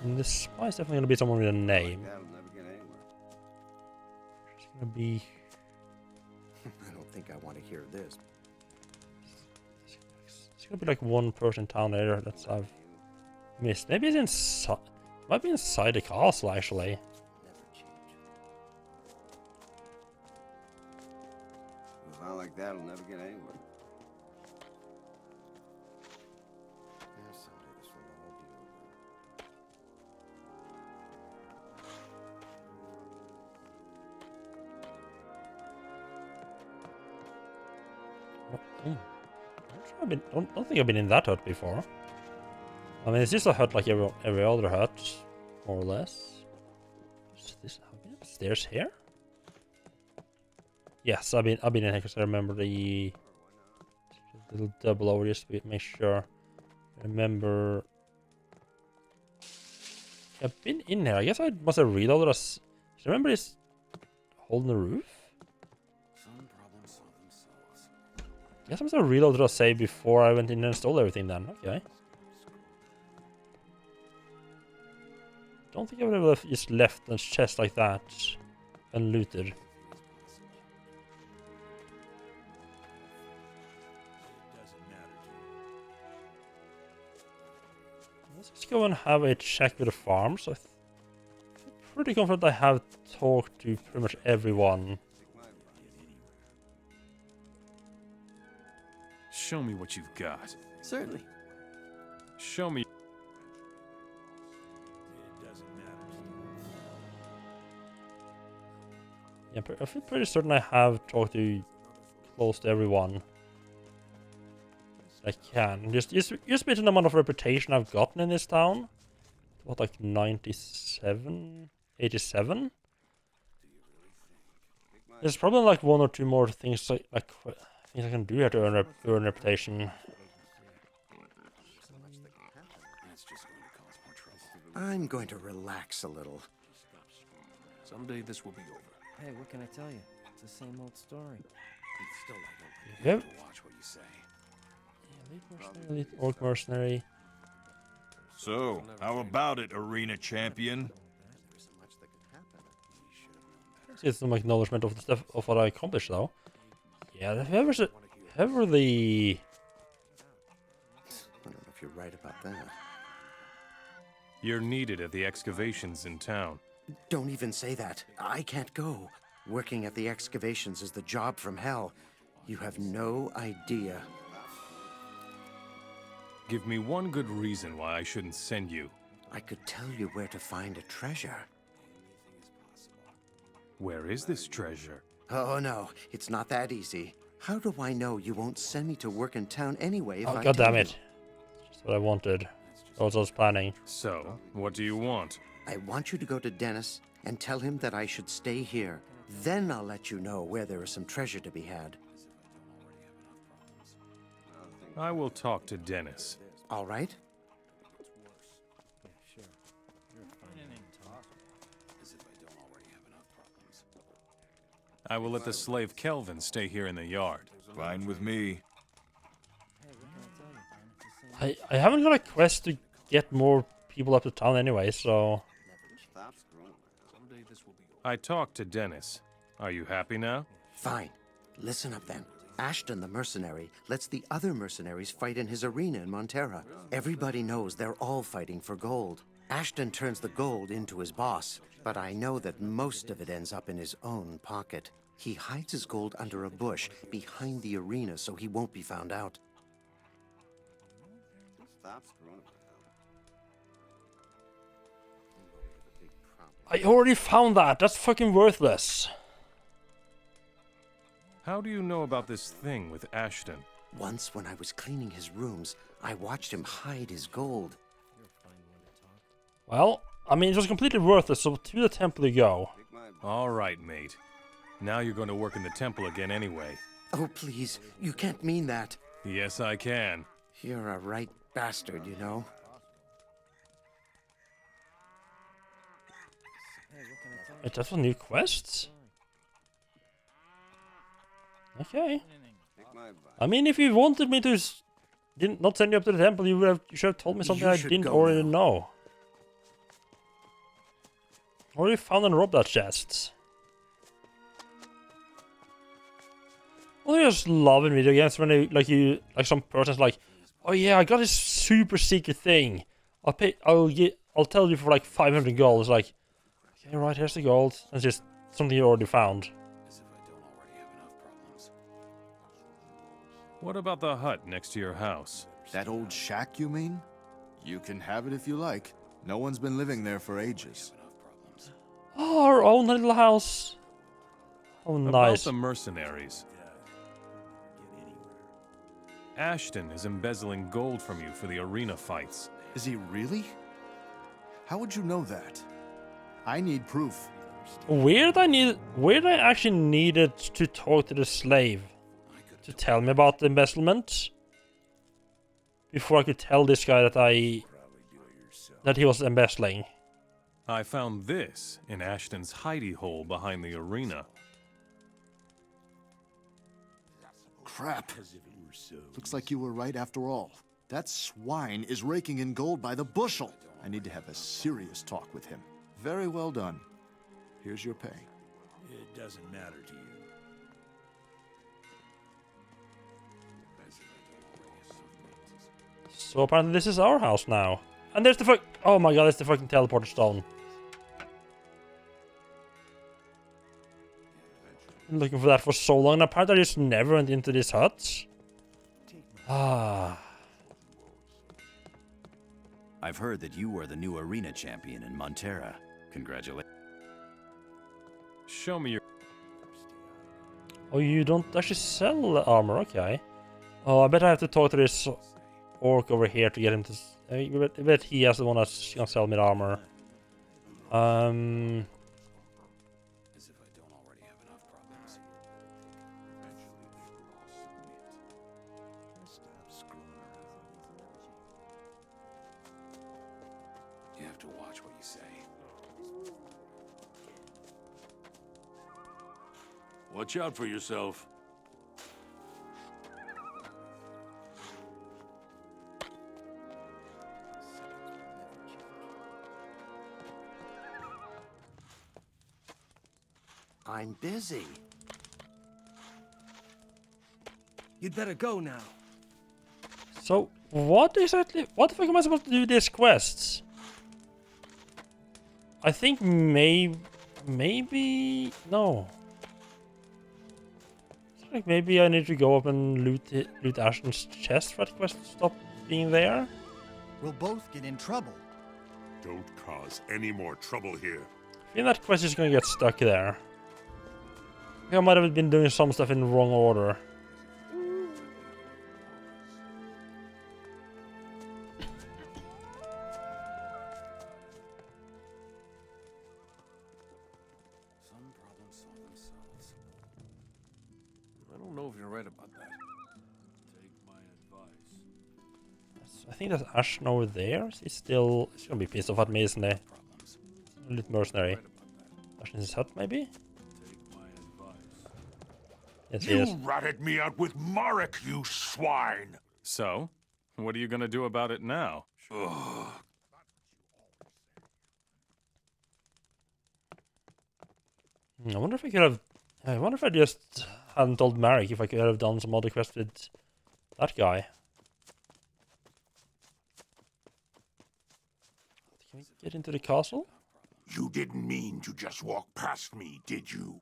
And this spy is definitely gonna be someone with a name. That'll never get anywhere. It's gonna be. I don't think I want to hear this. It's gonna be like one person town area that I've missed. Maybe it's inside. Might be inside the castle actually. A vow like that'll never get anywhere. Yeah, someday this will all be over. Don't think I've been in that hut before. I mean, it's just a hut like every other hut, more or less. Is this have been upstairs here? Yes, I've been in here because I remember the little double over just to make sure. Remember, I've been in here. I guess I must have reloaded us. Remember this hole in the roof? Guess I must have reloaded a save before I went in and installed everything then. Okay. Don't think I would have just left the chest like that unlooted. Let's just go and have a check with the farms. I'm pretty confident I have talked to pretty much everyone. Show me what you've got. Certainly. Show me. Yeah, I feel pretty certain I have talked to close to everyone I can. Just based on the amount of reputation I've gotten in this town. What, like 97? 87? There's probably like one or two more things like things I can do here to earn reputation. I'm going to relax a little. Someday this will be over. Hey, what can I tell you? It's the same old story. Still, I don't think Yep. you have to watch what you say. Elite Orc Mercenary. So, how about it, Arena Champion? It's some acknowledgement of the stuff of what I accomplished, though. Yeah, whoever the. I don't know if you're right about that. You're needed at the excavations in town. Don't even say that. I can't go. Working at the excavations is the job from hell. You have no idea. Give me one good reason why I shouldn't send you. I could tell you where to find a treasure. Where is this treasure? Oh no, it's not that easy. How do I know you won't send me to work in town anyway if Oh, I God damn tell it. That's what I wanted. That's what I was planning. So, what do you want? I want you to go to Dennis and tell him that I should stay here. Then I'll let you know where there is some treasure to be had. I will talk to Dennis. All right? I will let the slave Kelvin stay here in the yard. Fine with me. I haven't got a quest to get more people up to town anyway, so. I talked to Dennis. Are you happy now? Fine. Listen up then. Ashton the mercenary lets the other mercenaries fight in his arena in Montera. Everybody knows they're all fighting for gold. Ashton turns the gold into his boss, but I know that most of it ends up in his own pocket. He hides his gold under a bush behind the arena so he won't be found out. Stop screwing around. I already found that. That's fucking worthless. How do you know about this thing with Ashton? Once when I was cleaning his rooms, I watched him hide his gold. Well, I mean, it was completely worthless, so to the temple you go. All right, mate. Now you're going to work in the temple again anyway. Oh, please. You can't mean that. Yes, I can. You're a right bastard, you know. Wait, that's for new quests? Okay. I mean, if you wanted me to not send you up to the temple, you should have told me something I didn't already know. Or you found and robbed that chest. Well, I just love in video games when they, some person's like, oh yeah, I got this super secret thing. I'll tell you for like 500 gold. It's like, okay, right, here's the gold. It's just something you already found. What about the hut next to your house? That old shack, you mean? You can have it if you like. No one's been living there for ages. Oh, our own little house. Oh, nice. About the mercenaries. Ashton is embezzling gold from you for the arena fights. Is he really? How would you know that? I need proof. Where did I actually needed to talk to the slave to tell me about the embezzlement before I could tell this guy that he was embezzling? I found this in Ashton's hidey hole behind the arena. Crap. Looks like you were right after all. That swine is raking in gold by the bushel. I need to have a serious talk with him. Very well done. Here's your pay. It doesn't matter to you. So apparently this is our house now. And there's the oh my god, there's the fucking teleporter stone. Been looking for that for so long, and apparently I just never went into this hut. Ah. I've heard that you are the new arena champion in Montera. Congratulations. Show me your... Oh, you don't actually sell armor, okay. Oh, I bet I have to talk to this orc over here to get him to... I bet he has the one that's gonna sell me the armor. You have to watch what you say. Watch out for yourself. I'm busy. You'd better go now. So, what the fuck am I supposed to do with these quests? I think maybe... no. It's like maybe I need to go up and loot Ashton's chest for that quest to stop being there. We'll both get in trouble. Don't cause any more trouble here. I think that quest is gonna get stuck there. I think I might have been doing some stuff in the wrong order. I don't know if you're right about that. Take my advice. I think that's Ashton over there. He's gonna be pissed off at me, isn't he? A little mercenary. Ashton in his hut, maybe? Yes, he is. You ratted me out with Marek, you swine! So, what are you gonna do about it now? Ugh. I wonder if I could have... I wonder if I just hadn't told Marek if I could have done some other quests with that guy. Can we get into the castle? You didn't mean to just walk past me, did you?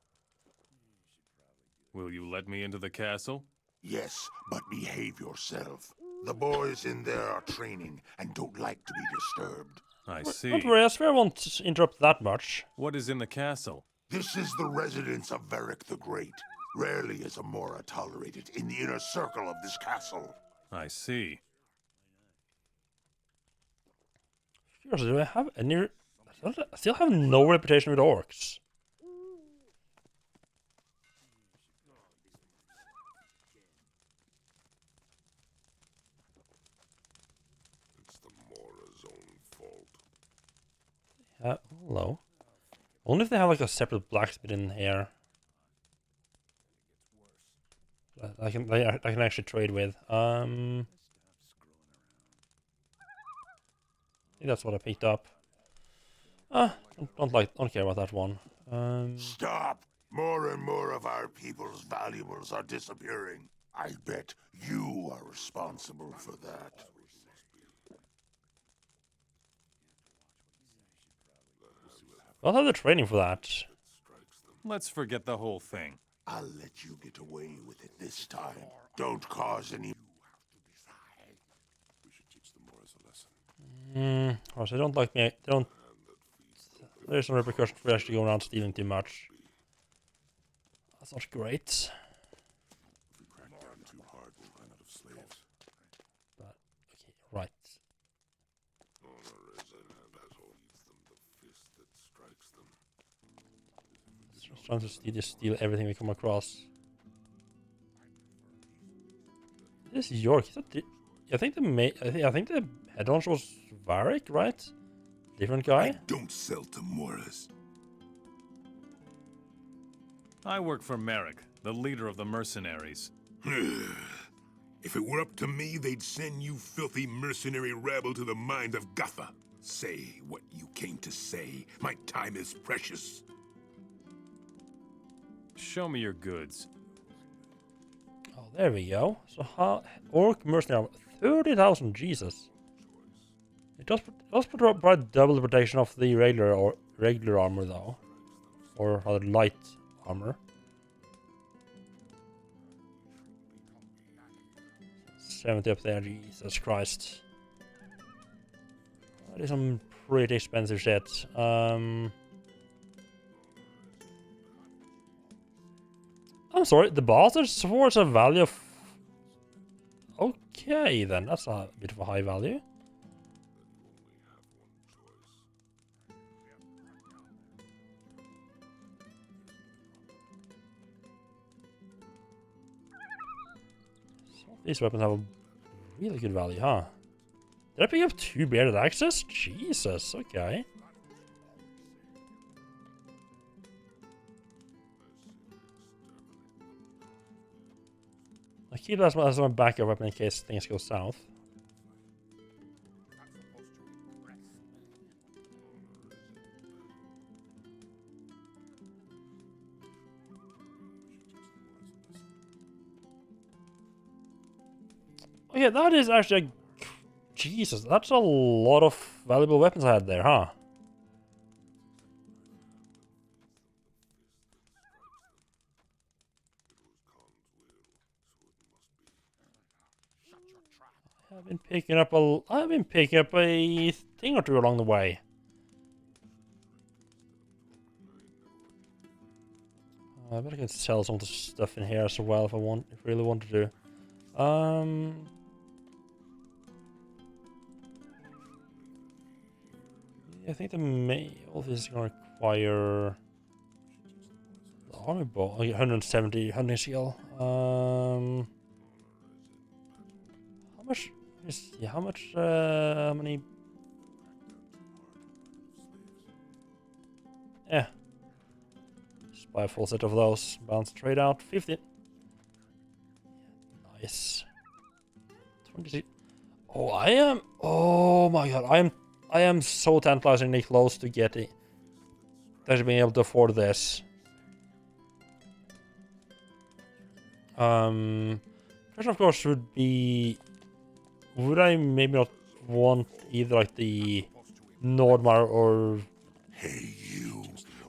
Will you let me into the castle? Yes, but behave yourself. The boys in there are training and don't like to be disturbed. I see. Don't worry, I swear I won't interrupt that much. What is in the castle? This is the residence of Varric the Great. Rarely is a Mora tolerated in the inner circle of this castle. I see. Seriously, do I have any... I still have no reputation with orcs. It's the Mora's own fault. Hello. Only if they have like a separate blacksmith in here. I can actually trade with. I think that's what I picked up. Don't care about that one. Stop! More and more of our people's valuables are disappearing. I bet you are responsible for that. I'll have the training for that. Let's forget the whole thing. I'll let you get away with it this time. Don't cause any... We should teach the Moors a lesson. Also, they don't like me. They don't... There's some repercussions for actually going around stealing too much. That's not great. If we crack down too hard, we'll run out of slaves. But, okay, right. Just trying to steal everything we come across. This is York. Is that I think the head honcho was Varric, right? Different guy. I don't sell to Moras. I work for Merrick, the leader of the mercenaries. If it were up to me, they'd send you filthy mercenary rabble to the mind of Gotha. Say what you came to say. My time is precious. Show me your goods. Oh, there we go. So how orc mercenary 30,000, Jesus. It does provide double the protection of the regular armor though, or rather light armor. 70 up there, Jesus Christ. That is some pretty expensive shit. I'm sorry, the bastard swords a value of... Okay then, that's a bit of a high value. These weapons have a really good value, huh? Did I pick up 2 bearded axes? Jesus, okay. I keep that as my backup weapon in case things go south. Okay, that is actually Jesus, that's a lot of valuable weapons I had there, huh? I've been picking up a thing or two along the way. I bet I can sell some of the stuff in here as well if I really wanted to. I think all this is gonna require the army ball. 170 hunting skill. How much is how many? Yeah. Just buy a full set of those. Bounce trade out 50. Nice. 26. Oh, I am. Oh my god, I am so tantalizingly close to getting, actually being able to afford this. Question of course would be, would I maybe not want either like the Nordmar or... Hey you,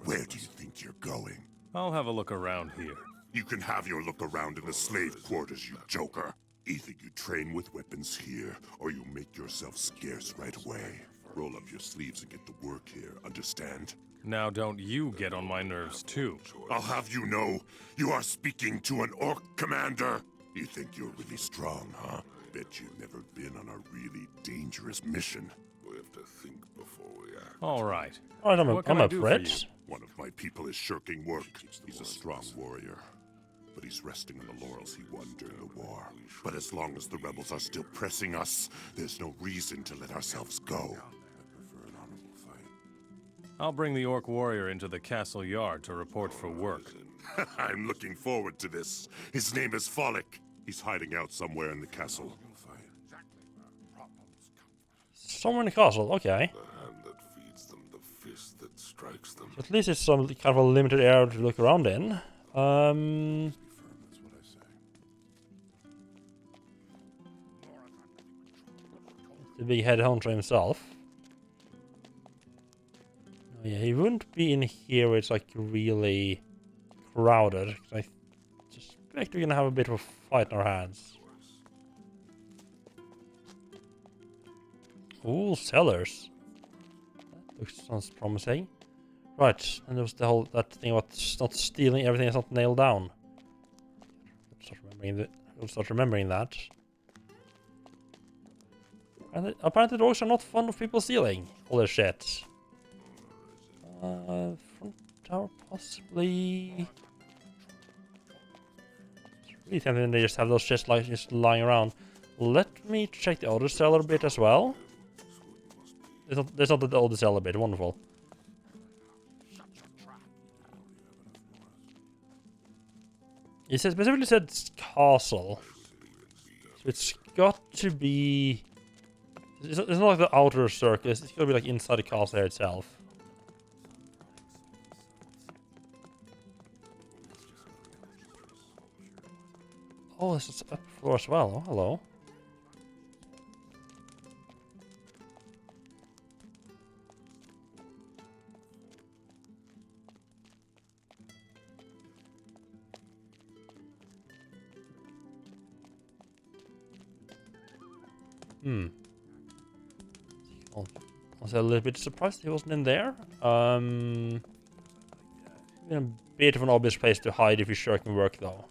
where do you think you're going? I'll have a look around here. You can have your look around in the slave quarters, you joker. Either you train with weapons here, or you make yourself scarce right away. Roll up your sleeves and get to work here, understand? Now don't you get on my nerves, too. I'll have you know, you are speaking to an orc commander. You think you're really strong, huh? Bet you've never been on a really dangerous mission. We have to think before we act. All right. Alright, What can I'm I a do for threat. you? One of my people is shirking work. He's a strong warrior, but he's resting on the laurels he won during the war. But as long as the rebels are still pressing us, there's no reason to let ourselves go. I'll bring the orc warrior into the castle yard to report for work. I'm looking forward to this. His name is Follick. He's hiding out somewhere in the castle. Somewhere in the castle, okay. The hand that feeds them, the fist that strikes them. So at least it's some kind of a limited area to look around in. The big head hunter himself. Oh, yeah, he wouldn't be in here where it's like really crowded. I suspect we're gonna have a bit of a fight in our hands. Ooh, cellars. That sounds promising. Right, and there was the whole that thing about not stealing everything that's not nailed down. I'll start remembering that. And apparently orcs are not fond of people stealing all their shit. Front tower possibly. It's really tempting they just have those chests like just lying around. Let me check the other cellar bit as well. There's not the other cellar bit. Wonderful. It specifically said castle, so it's got to be. It's not like the outer circle. It's got to be like inside the castle here itself. Oh, this is up floor as well. Oh, hello. I was a little bit surprised he wasn't in there. In a bit of an obvious place to hide if you're shirking work, though.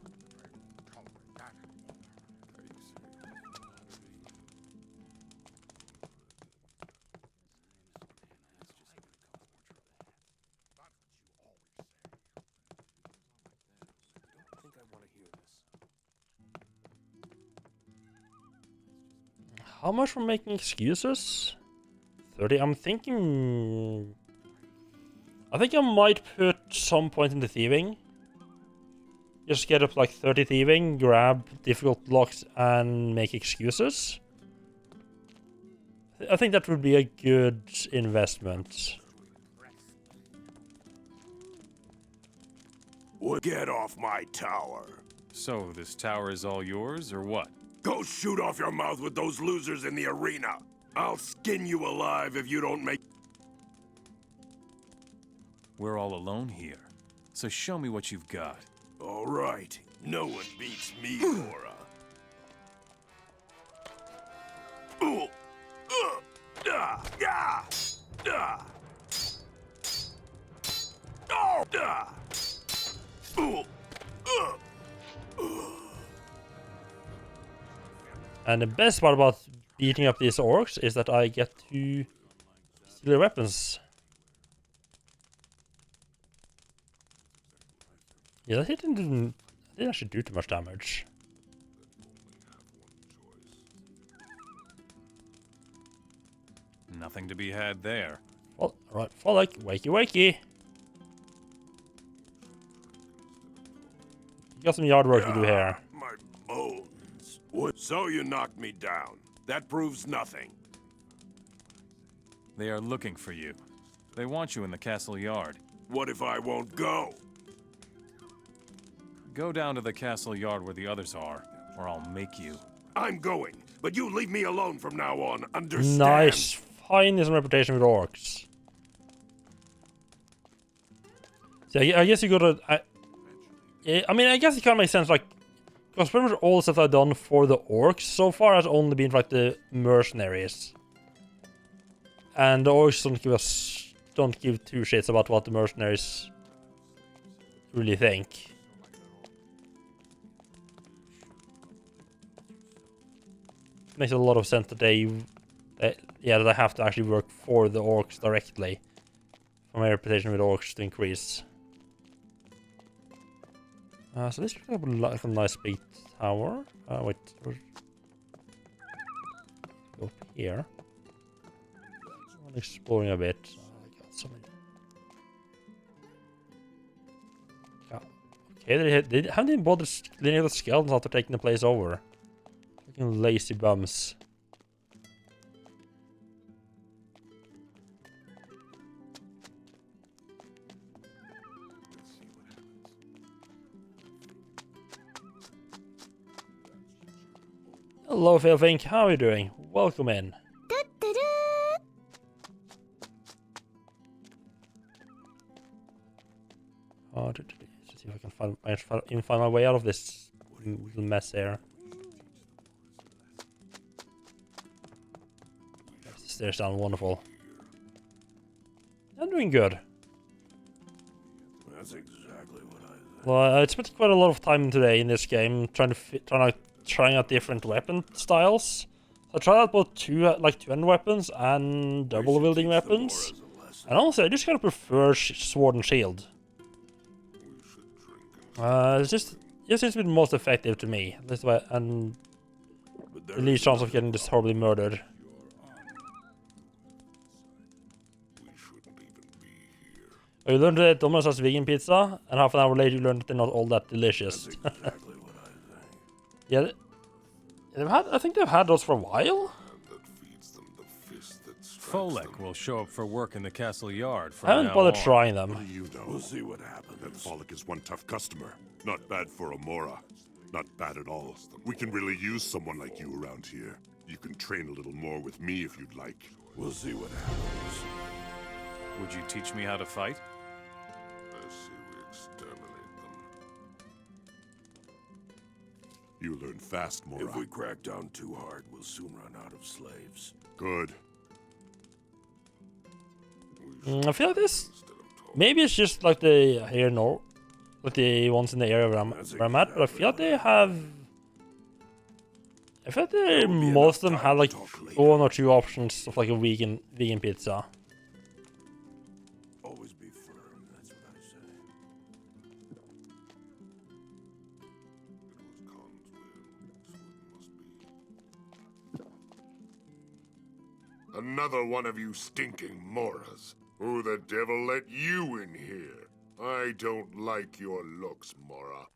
How much for making excuses? 30. I'm thinking. I think I might put some point into thieving. Just get up like 30 thieving, grab difficult locks, and make excuses. I think that would be a good investment. Get off my tower. So, this tower is all yours, or what? Go shoot off your mouth with those losers in the arena. I'll skin you alive if you don't make... We're all alone here, so show me what you've got. All right. No one beats me, Nora. And the best part about beating up these orcs is that I get to steal their weapons. Yeah, that hit didn't actually do too much damage. Nothing to be had there. Well, alright, Follick, wakey wakey. You got some yard work to do here. My bones. So you knocked me down. That proves nothing. They are looking for you. They want you in the castle yard. What if I won't go? Go down to the castle yard where the others are, or I'll make you. I'm going, but you leave me alone from now on, understand? Nice. Fine is a reputation with orcs. So I guess you gotta... I mean, I guess it kind of makes sense, like, Because pretty much all the stuff I've done for the orcs so far has only been like the mercenaries. And the orcs don't give two shits about what the mercenaries really think. Makes a lot of sense that that I have to actually work for the orcs directly for my reputation with orcs to increase. So this looks like a nice big tower. Wait, go up here. I'm exploring a bit. I got so many. Okay, they haven't even bothered cleaning the skeletons after taking the place over. Fucking lazy bums. Hello, Philfink. How are you doing? Welcome in. Let's see if I can find my way out of this little mess here. The stairs down, wonderful. I'm doing good. That's exactly what I think. Well, I spent quite a lot of time today in this game trying out different weapon styles. So I tried out both two-handed weapons and double wielding weapons. And honestly, I just kind of prefer sword and shield. It just seems to be the most effective to me. This way, and the least chance of getting just horribly murdered. You learned that Thomas has vegan pizza, and half an hour later you learned that they're not all that delicious. That's exactly what I think. Yeah, I think they've had those for a while. Folek will show up for work in the castle yard from I haven't bothered trying them. What do you know? We'll see what happens. That Folek is one tough customer. Not bad for a Mora. Not bad at all. We can really use someone like you around here. You can train a little more with me if you'd like. We'll see what happens. Would you teach me how to fight? I see we exterminate them. You learn fast, Mora. If we crack down too hard, we'll soon run out of slaves. Good. I feel like this. Maybe it's just like the here north, like the ones in the area where I'm at, but I feel like they have. I feel like most of them have like one or two options of like a vegan pizza. Always be firm. That's what I say. Another one of you stinking Moras. Who the devil let you in here? I don't like your looks, Mora.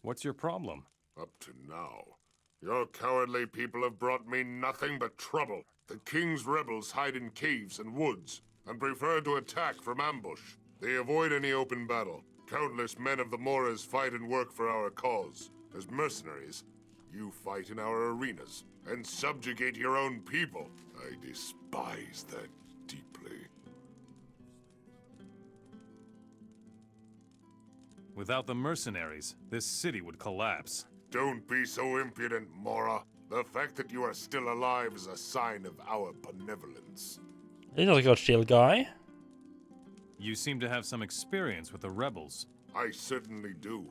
What's your problem? Up to now, your cowardly people have brought me nothing but trouble. The king's rebels hide in caves and woods, and prefer to attack from ambush. They avoid any open battle. Countless men of the Moras fight and work for our cause. As mercenaries, you fight in our arenas, and subjugate your own people. I despise that deeply. Without the mercenaries, this city would collapse. Don't be so impudent, Mora. The fact that you are still alive is a sign of our benevolence. He's not a good shield guy. You seem to have some experience with the rebels. I certainly do.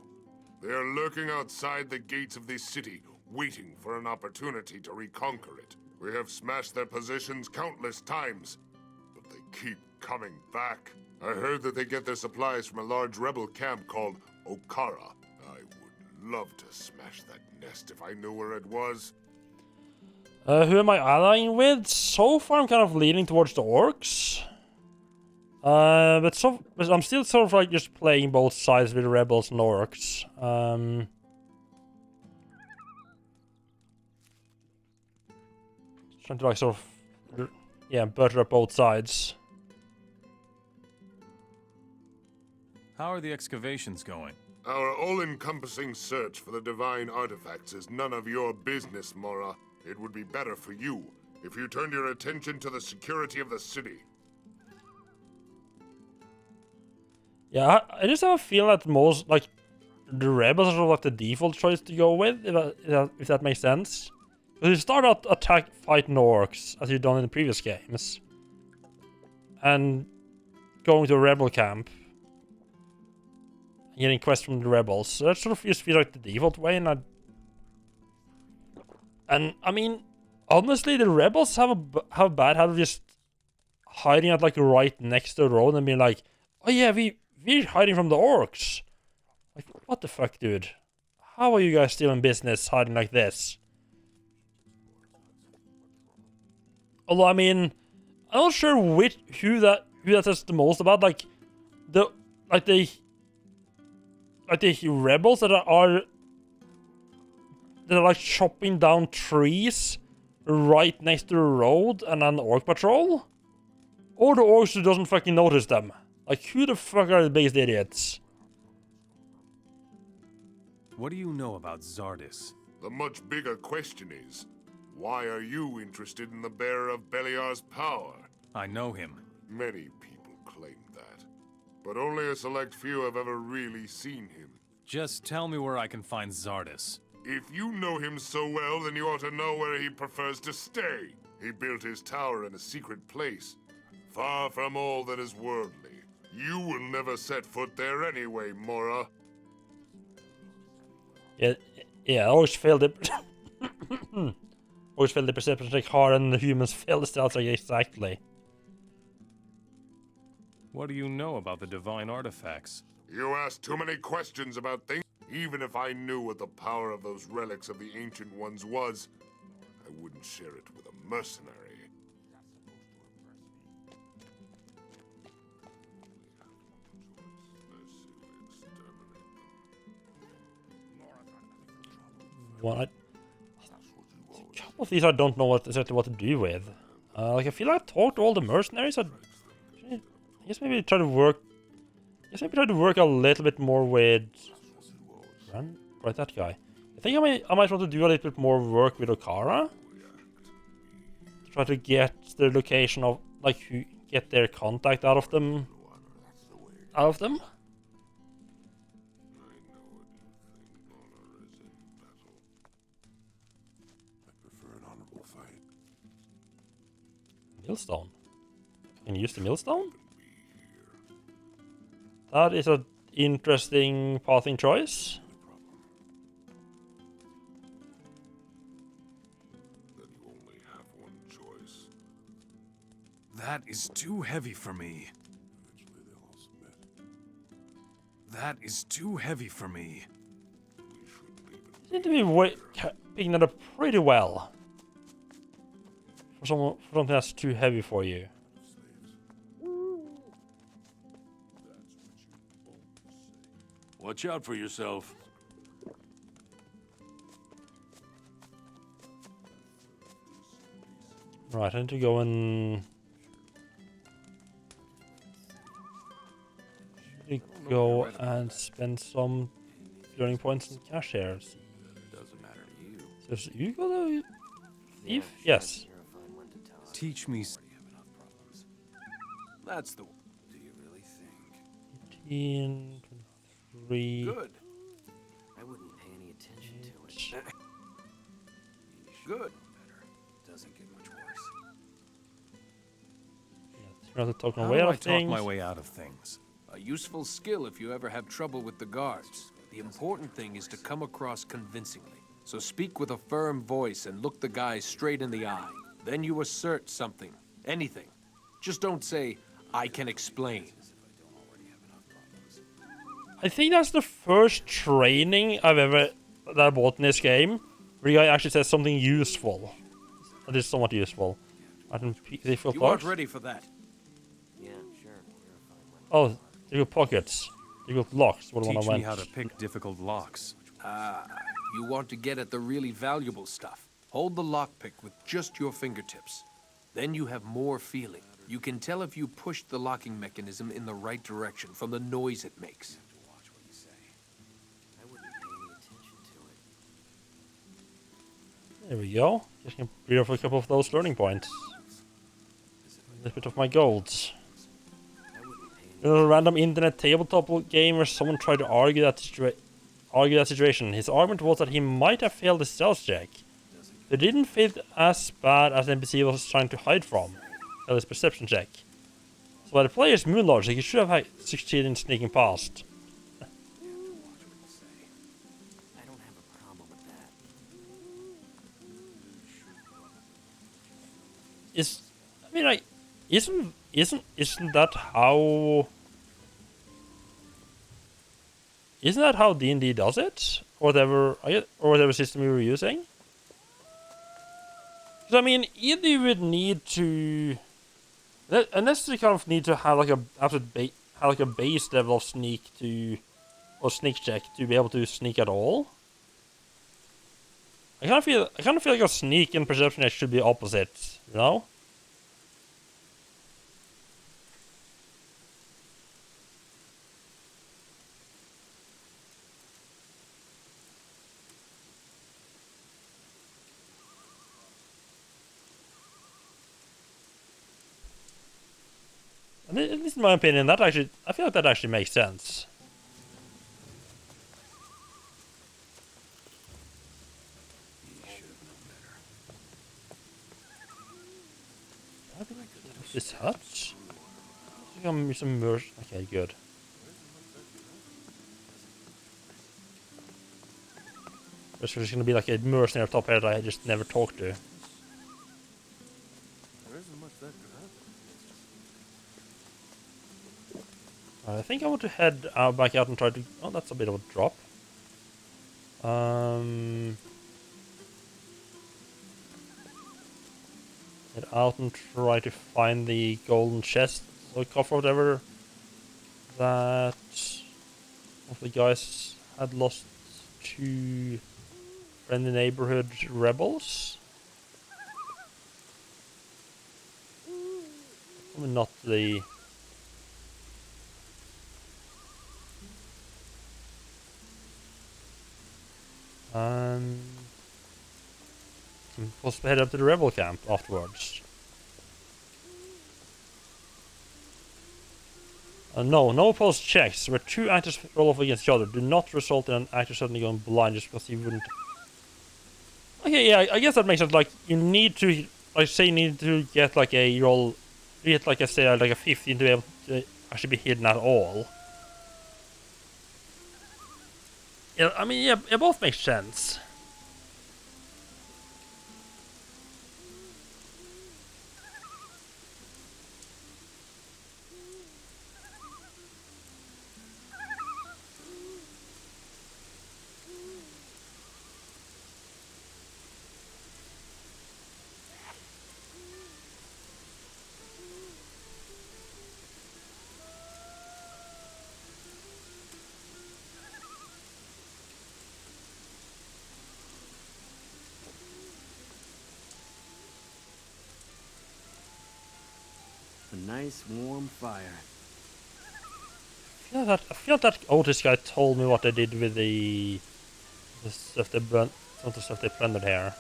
They are lurking outside the gates of this city, waiting for an opportunity to reconquer it. We have smashed their positions countless times, but they keep coming back. I heard that they get their supplies from a large rebel camp called Okara. I would love to smash that nest if I knew where it was. Who am I allying with? So far I'm kind of leaning towards the orcs. But I'm still sort of like just playing both sides with the rebels and orcs. Trying to like sort of, butter up both sides. How are the excavations going? Our all-encompassing search for the divine artifacts is none of your business, Mora. It would be better for you if you turned your attention to the security of the city. Yeah, I just have a feeling that most, like, the rebels are sort of like the default choice to go with, if that makes sense. Because you start out fighting orcs, as you've done in the previous games. And going to a rebel camp. Getting quests from the rebels. So that sort of just feels like the default way, and I mean, honestly, the rebels have a bad habit of just hiding at like right next to the road and being like, oh yeah, we're hiding from the orcs. Like, what the fuck, dude? How are you guys still in business hiding like this? Although, I mean, I'm not sure who that says the most about. Like the rebels that are like chopping down trees right next to the road and an orc patrol, or the orcs who doesn't fucking notice them. Like, who the fuck are the biggest idiots? What do you know about Zardis? The much bigger question is, why are you interested in the bearer of Beliar's power? I know him. Many people claim that, but only a select few have ever really seen him. Just tell me where I can find Zardis. If you know him so well, then you ought to know where he prefers to stay. He built his tower in a secret place, far from all that is worldly. You will never set foot there anyway, Mora. Yeah, I always failed it. Always failed the perception check hard, and the humans failed the stealth check exactly. What do you know about the divine artifacts? You ask too many questions about things. Even if I knew what the power of those relics of the Ancient Ones was, I wouldn't share it with a mercenary. What? A couple of these I don't know exactly what to do with. Like, I feel like I talked to all the mercenaries. I guess maybe try to work. A little bit more with. Right, that guy. I think I might want to do a little bit more work with Okara. Try to get the location of, like, get their contact out of them. Millstone. Can you use the millstone? That is an interesting pathing choice. That is too heavy for me. That is too heavy for me. Seem to be picking that up pretty well. For something that's too heavy for you. Watch out for yourself. Right, I need to go and spend some learning points and cash shares. Doesn't matter to you. So you got a thief? Yes. Teach me. That's the. Do you really think? 18, 23. Good. I wouldn't pay any attention to it. Good. Doesn't get much worse. How do I talk my way out of things? A useful skill if you ever have trouble with the guards. The important thing is to come across convincingly. So speak with a firm voice and look the guy straight in the eye. Then you assert something. Anything. Just don't say, I can explain. I think that's the first training that I bought in this game, where the guy actually says something useful. That is somewhat useful. I can You aren't ready for that. Yeah, sure. Oh, they got pockets. They got locks. What Teach one I went. me how to pick difficult locks. You want to get at the really valuable stuff. Hold the lockpick with just your fingertips. Then you have more feeling. You can tell if you push the locking mechanism in the right direction from the noise it makes. There we go. Just can clear off a couple of those learning points. A little bit of my golds. A random internet tabletop game where someone tried to argue that argue that situation. His argument was that he might have failed his stealth check. But it didn't feel as bad as the NPC was trying to hide from. His perception check. So by the player's moon logic, he should have succeeded in sneaking past. Isn't that how? Isn't that how D&D does it, or whatever system you were using? Because I mean, either you would need to, unless you kind of need to have like a base level of sneak or sneak check to be able to sneak at all. I kind of feel like a sneak and perception check should be opposite, you know? At least in my opinion, I feel like that actually makes sense. This hut? Some mercy. Okay, good. There's gonna be like a mercenary up top here that I just never talked to. I think I want to head back out and try to. Oh, that's a bit of a drop. Head out and try to find the golden chest or coffer, whatever that one of the guys had lost to friendly neighborhood rebels. Probably not the. I'm supposed to head up to the rebel camp afterwards. No opposed checks where two actors roll off against each other do not result in an actor suddenly going blind just because he wouldn't. Okay, yeah, I guess that makes sense. Like you need to, like, say, you need to get like a roll, you get like like a 15 to be able to actually be hidden at all. Yeah, I mean, yeah, it both makes sense. A nice warm fire. I feel that Otis guy told me what they did with the stuff they burnt, some of the stuff they plundered here.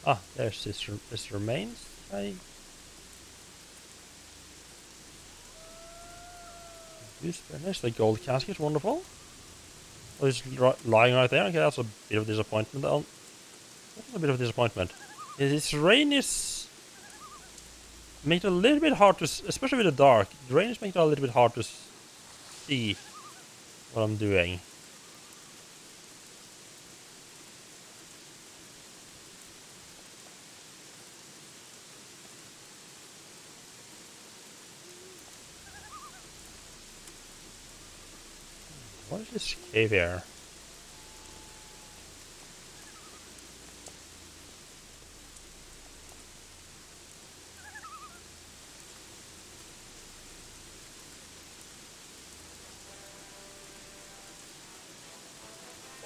Ah, there's this remains. There's the gold casket, wonderful. Oh, it's lying right there. Okay, that's a bit of disappointment. That's a bit of disappointment. This rain is making it a little bit hard to, especially with the dark. The rain is making it a little bit hard to see what I'm doing. What is this cave here?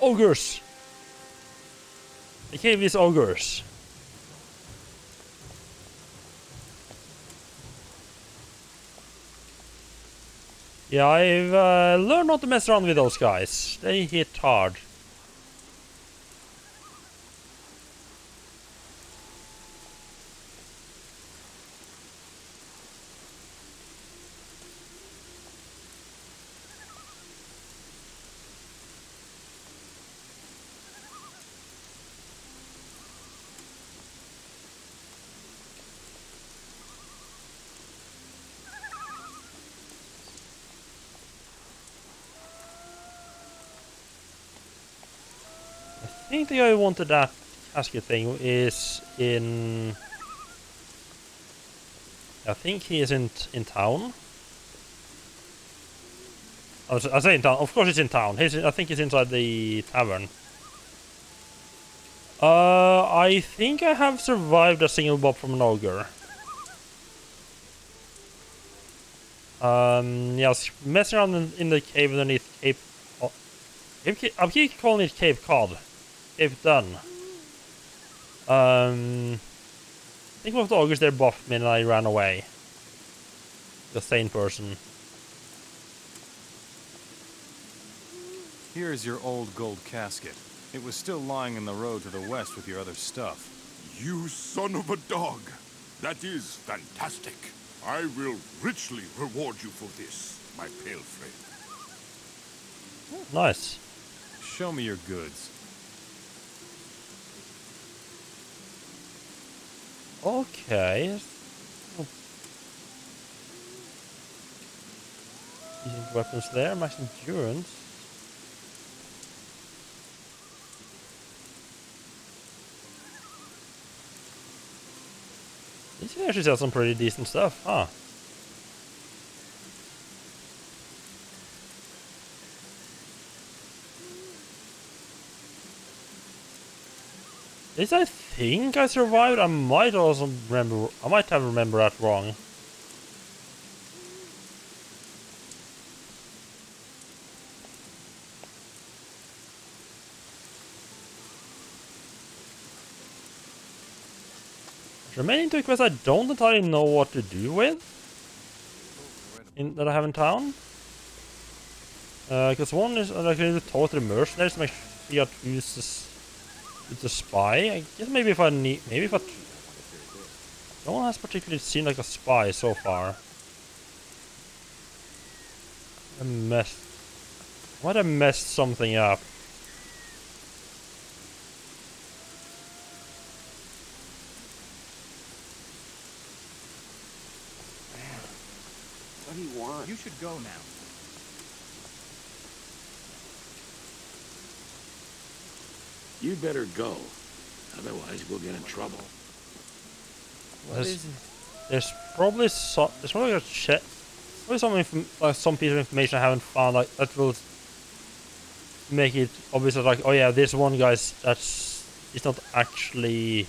Ogres! The cave is ogres. Yeah, I've learned not to mess around with those guys. They hit hard. I think the guy who wanted that casket thing is in... I think he is in town. I say in town. Of course he's in town. I think he's inside the tavern. I think I have survived a single bob from an ogre. Yeah, I was messing around in the cave underneath Cape... Oh, I keep calling it Cape Cod. Cape Dun. I think one of the ogres there buffed me and I ran away. The sane person. Here's your old gold casket. It was still lying in the road to the west with your other stuff. You son of a dog! That is fantastic. I will richly reward you for this, my pale friend. Nice. Show me your goods. Okay. Decent weapons there, max endurance. These can actually sell some pretty decent stuff, huh? This I think I survived. I might also remember. I might have remembered that wrong. Remaining two quests I don't entirely know what to do with. That I have in town. Because one is I can talk to the mercenaries to make sure to use this. It's a spy. I guess maybe if I need, maybe if I. No one has particularly seen like a spy so far. I might have messed something up. What do you want? You should go now. You better go. Otherwise, we'll get in trouble. There's probably like a check. Probably some piece of information I haven't found, like that will make it obvious that, like, oh yeah, this one guy's it's not actually.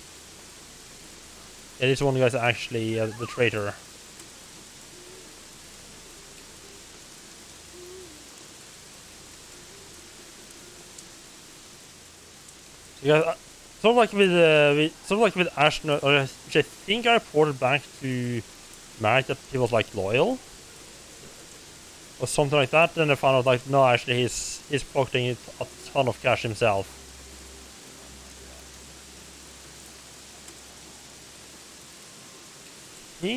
Yeah, this one guy's actually the traitor. Yeah, sort of like with Ashton, which I think I reported back to Mark that he was like loyal or something like that. Then I found out like no, actually he's pocketing a ton of cash himself. I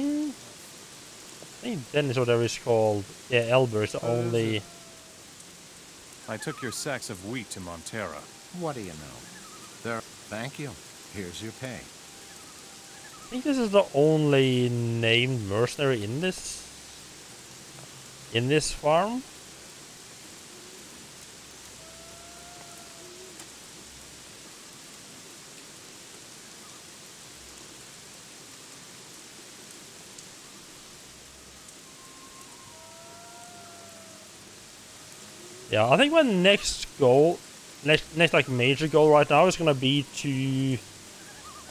think Dennis, whatever it's called, yeah, Elber is the only. I took your sacks of wheat to Montera. What do you know? There. Thank you. Here's your pay. I think this is the only named mercenary in this farm. Yeah, I think my next goal, next like major goal right now is gonna be to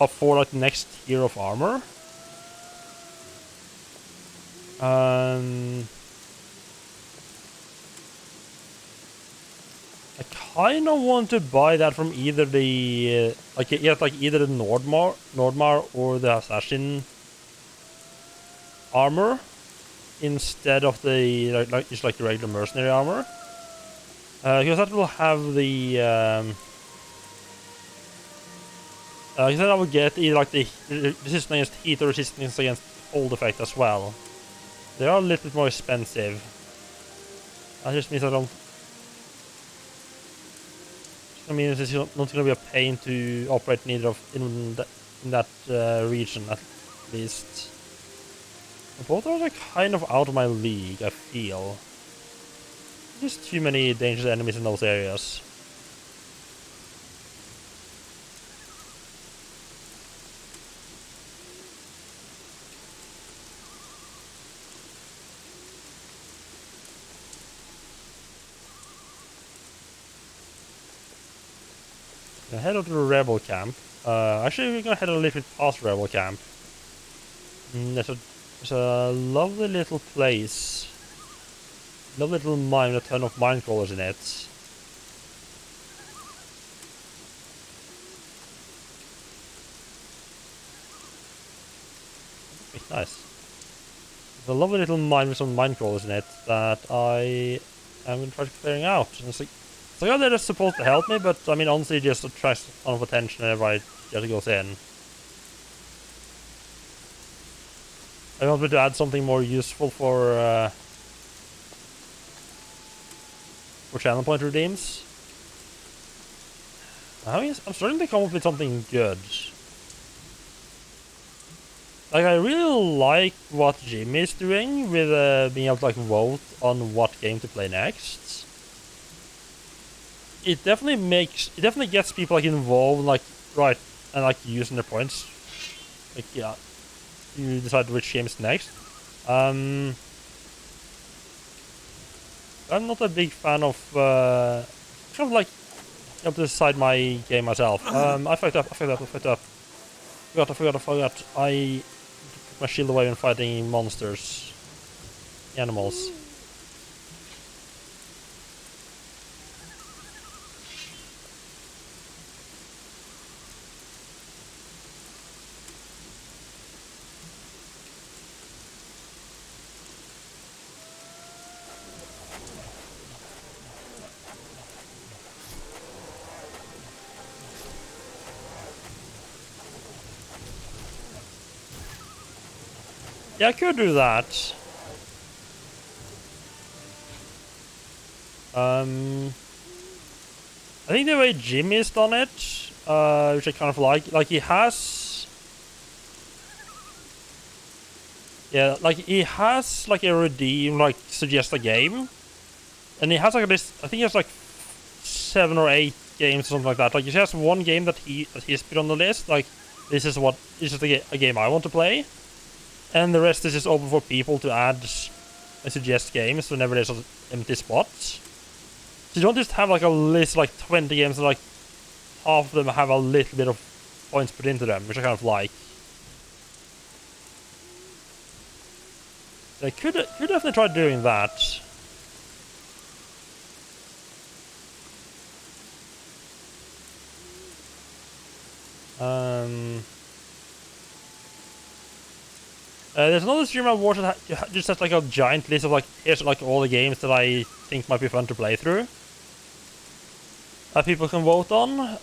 afford like the next tier of armor. I kind of want to buy that from either the either the Nordmar or the Assassin armor instead of the just like the regular mercenary armor, because that will have the because then I will get either like the resistance against heat or resistance against cold effect as well. They are a little bit more expensive. That just means I don't. I mean, it's not going to be a pain to operate neither of in that region at least. Both are like kind of out of my league, I feel. There's too many dangerous enemies in those areas. Head over to the rebel camp. Actually, we're gonna head a little bit past rebel camp. There's a lovely little place. Lovely little mine with a ton of mine crawlers in it. Nice. There's a lovely little mine with some mine crawlers in it that I am going to try clearing out. And it's like, yeah, they're just supposed to help me, but I mean, honestly, it just attracts a ton of attention whenever I just goes in. I want me to add something more useful for channel point redeems. I'm starting to come up with something good. Like, I really like what Jimmy's doing with being able to like vote on what game to play next. It definitely gets people like involved, like right, and like using their points. Like, yeah, you decide which game's next. I'm not a big fan of kind of like able to decide my game myself. I fucked up. I forgot. I put my shield away when fighting monsters, animals. Yeah, I could do that. I think the way Jimmy's done it, which I kind of like he has... Yeah, like he has like a redeem, like suggest a game. And he has like this, I think he has like 7 or 8 games or something like that. Like he has one game that he's put on the list, like this is a game I want to play. And the rest is just open for people to add and suggest games whenever there's an empty spot. So you don't just have like a list like 20 games and like half of them have a little bit of points put into them, which I kind of like. So I could definitely try doing that. There's another streamer I watched that just has like a giant list of like, here's like all the games that I think might be fun to play through. That people can vote on.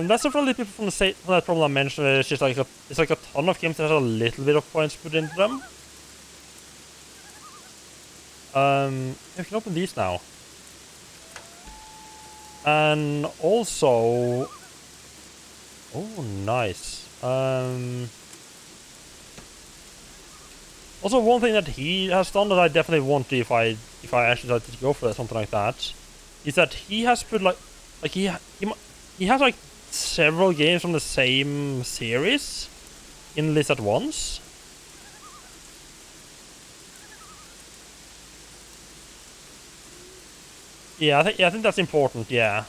That's probably people from that problem I mentioned. It's just like it's like a ton of games that has a little bit of points put into them. You can open these now. And also, oh nice. Also, one thing that he has done that I definitely want to, if I actually decide to go for something like that, is that he has put he has like several games from the same series in the list at once. Yeah, I think that's important. Yeah.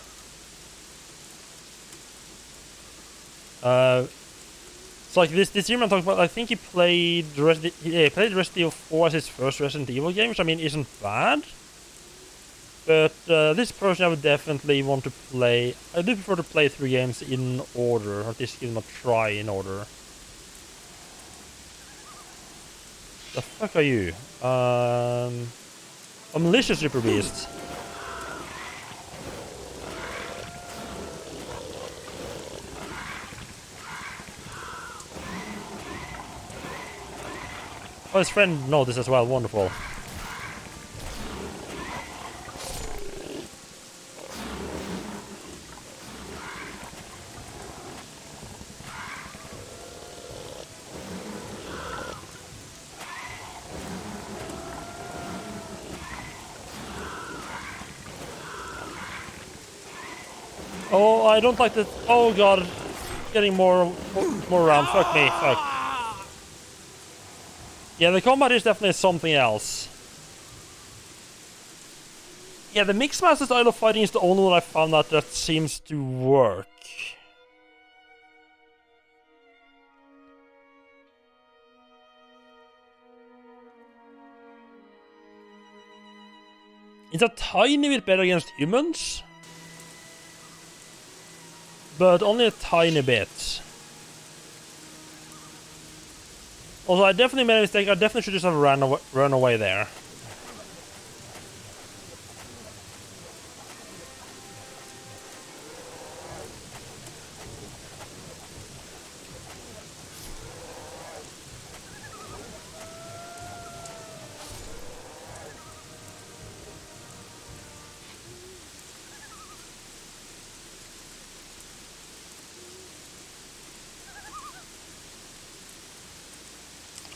So like this streamer I'm talking about, I think he played Resident Evil 4 as his first Resident Evil game, which I mean isn't bad. But this person I would definitely want to play. I do prefer to play 3 games in order, or at least give them a try in order. The fuck are you? A malicious Reaper Beast. Oh, his friend noticed as well. Wonderful. Oh, I don't like that. Oh god, getting more around. Fuck me. Fuck. Yeah, the combat is definitely something else. Yeah, the Mixmaster style of fighting is the only one I found that seems to work. It's a tiny bit better against humans, but only a tiny bit. Also, I definitely made a mistake. I definitely should just have run away there.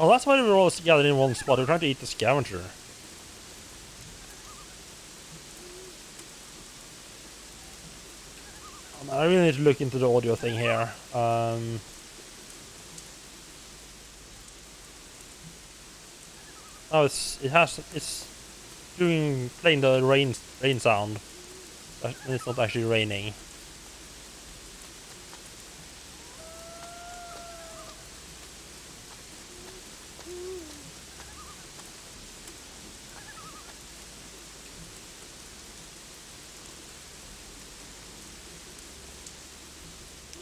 Oh, that's why we were all gathered in one spot. We're trying to eat the scavenger. I really need to look into the audio thing here. Oh, it's playing the rain sound. But it's not actually raining.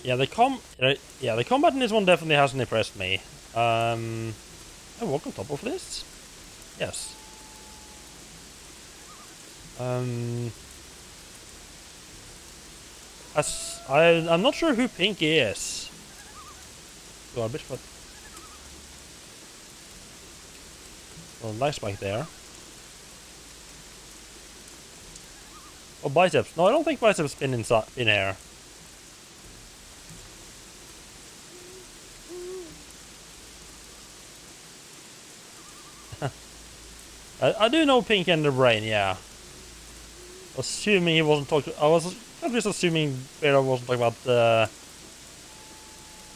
Yeah, the combat in this one definitely hasn't impressed me. I walk on top of this? Yes. I'm not sure who Pinky is. Garbage, but well, light spike there. Oh, biceps. No, I don't think biceps spin in here. I do know Pink and the Brain, yeah. Assuming he wasn't talking. I'm just assuming Bear wasn't talking about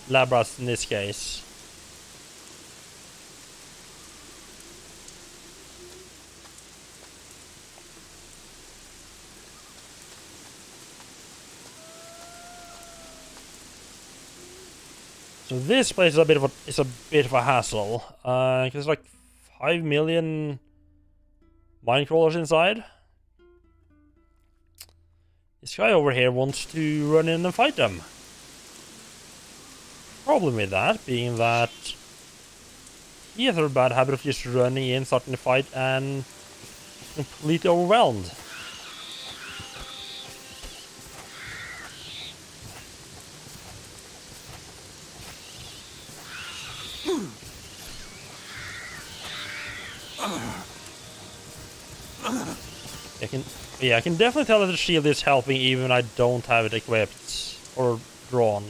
Labras in this case. So this place is a bit of a hassle, because there's like 5 million mine crawlers inside. This guy over here wants to run in and fight them. Problem with that being that he has a bad habit of just running in, starting to fight, and completely overwhelmed. I can definitely tell that the shield is helping even when I don't have it equipped or drawn.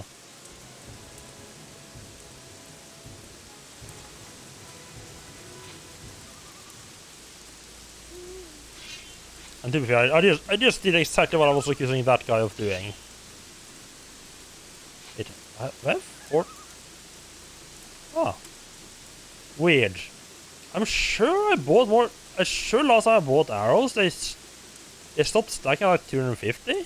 And to be fair, I just did exactly what I was accusing that guy of doing. Or oh, weird. I'm sure I bought more. I'm sure last time I bought arrows, they stopped stacking at like 250.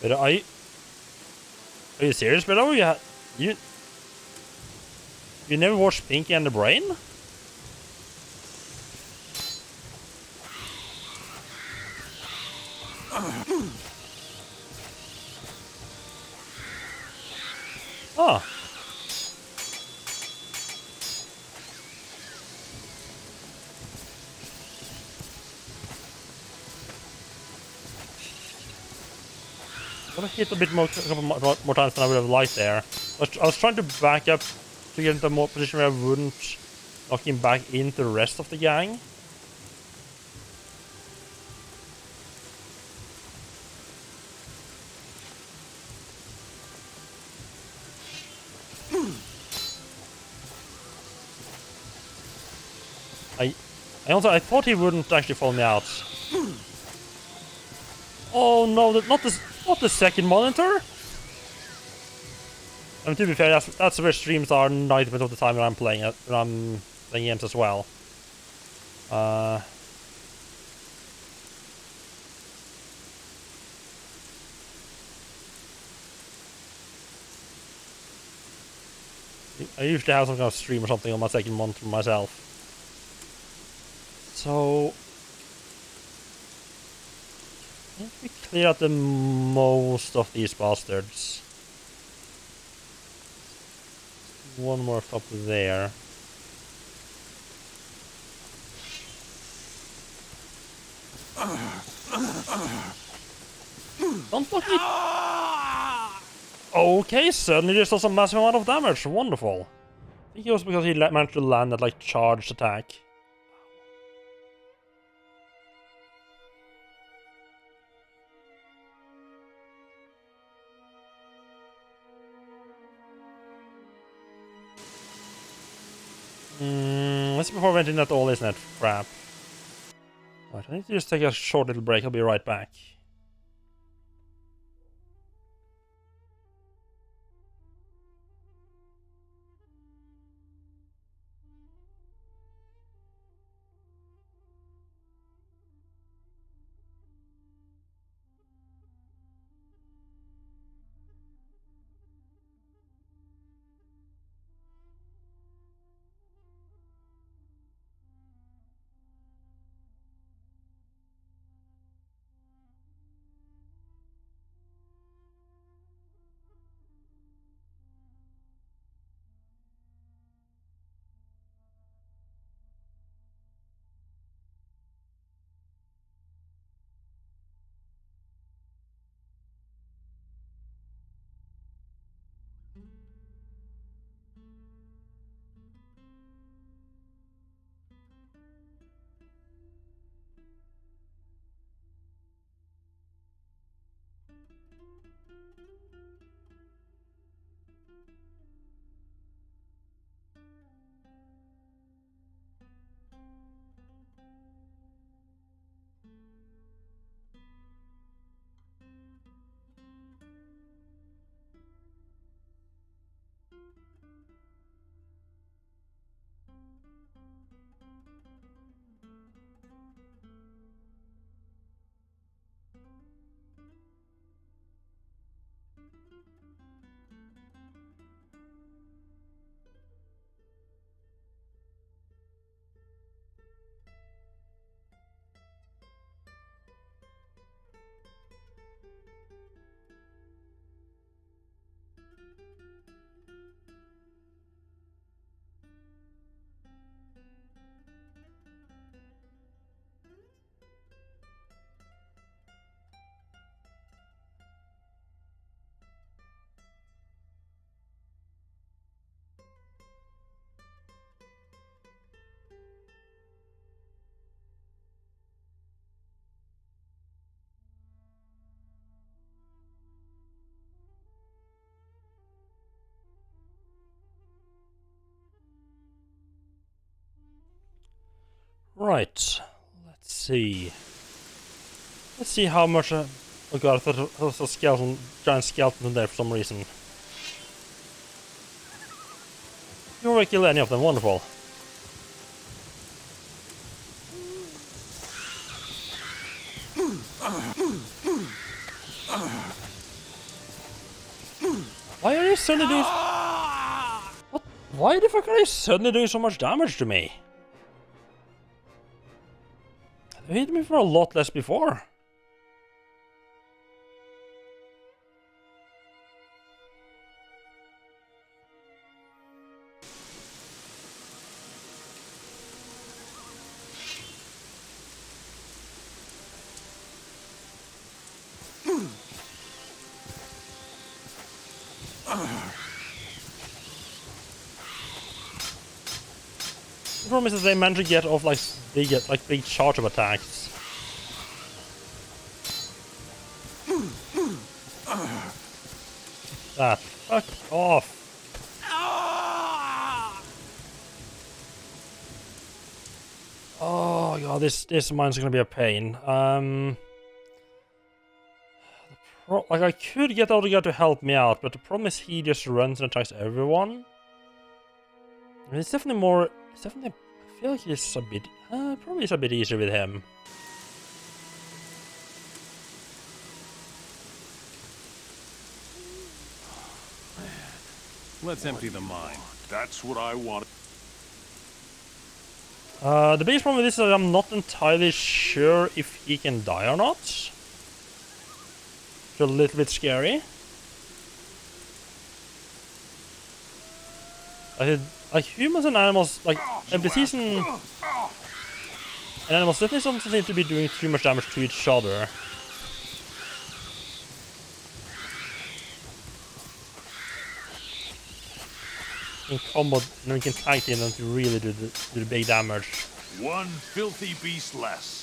But are you serious? But you never watched Pinky and the Brain? Ah. I'm gonna hit a bit more, a couple more times than I would have liked there. I was trying to back up to get into a more position where I wouldn't knock him back into the rest of the gang. I thought he wouldn't actually follow me out. Oh no, not the second monitor. I mean, to be fair, that's where streams are 90% of the time when I'm playing games as well. I usually have some kind of stream or something on my second monitor myself. So I think we clear out the most of these bastards. One more up there. Don't look at... Okay, suddenly there's also a massive amount of damage. Wonderful. I think it was because he managed to land that like charged attack. Let's see before we went in at all this net crap. Right, I need to just take a short little break. I'll be right back. Right. Let's see. Let's see how much... oh god, I thought there was a skeleton, giant skeleton in there for some reason. You already killed any of them, wonderful. Why are you suddenly doing... What? Why the fuck are they suddenly doing so much damage to me? They hit me for a lot less before. The problem is that they manage to get off big charge of attacks. That fuck off. Oh god, this mine's gonna be a pain. I could get the other guy to help me out, but the problem is he just runs and attacks everyone. I mean, it's definitely more. I feel like it's a bit. Probably it's a bit easier with him. Let's empty the mine. That's what I want. The biggest problem with this is that I'm not entirely sure if he can die or not. It's a little bit scary. Like humans and animals, like NPCs and animals definitely don't seem to be doing too much damage to each other. In combo, and we can tag team them to really do the big damage. One filthy beast less.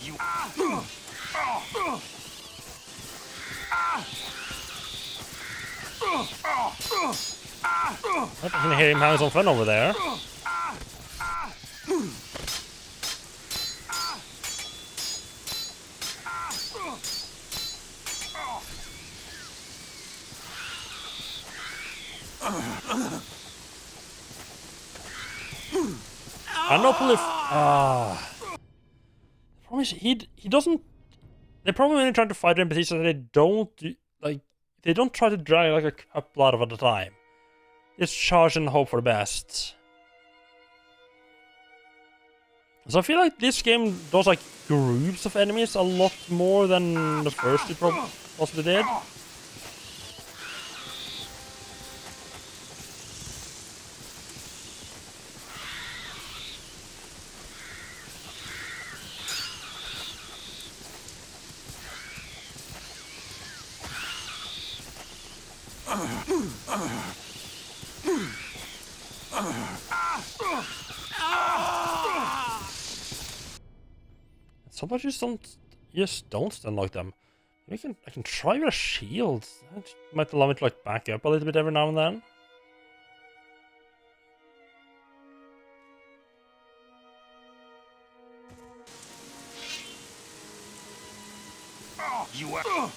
You. I can hear him having some fun over there. I know Polif. The problem is he doesn't. The problem when you're trying to fight NPCs is that they don't try to drag like a couple out of at a time. Just charge and hope for the best. So I feel like this game does like groups of enemies a lot more than the first it possibly did. Sometimes you just don't stun like them. I can try with a shield. That might allow me to like back up a little bit every now and then. You are.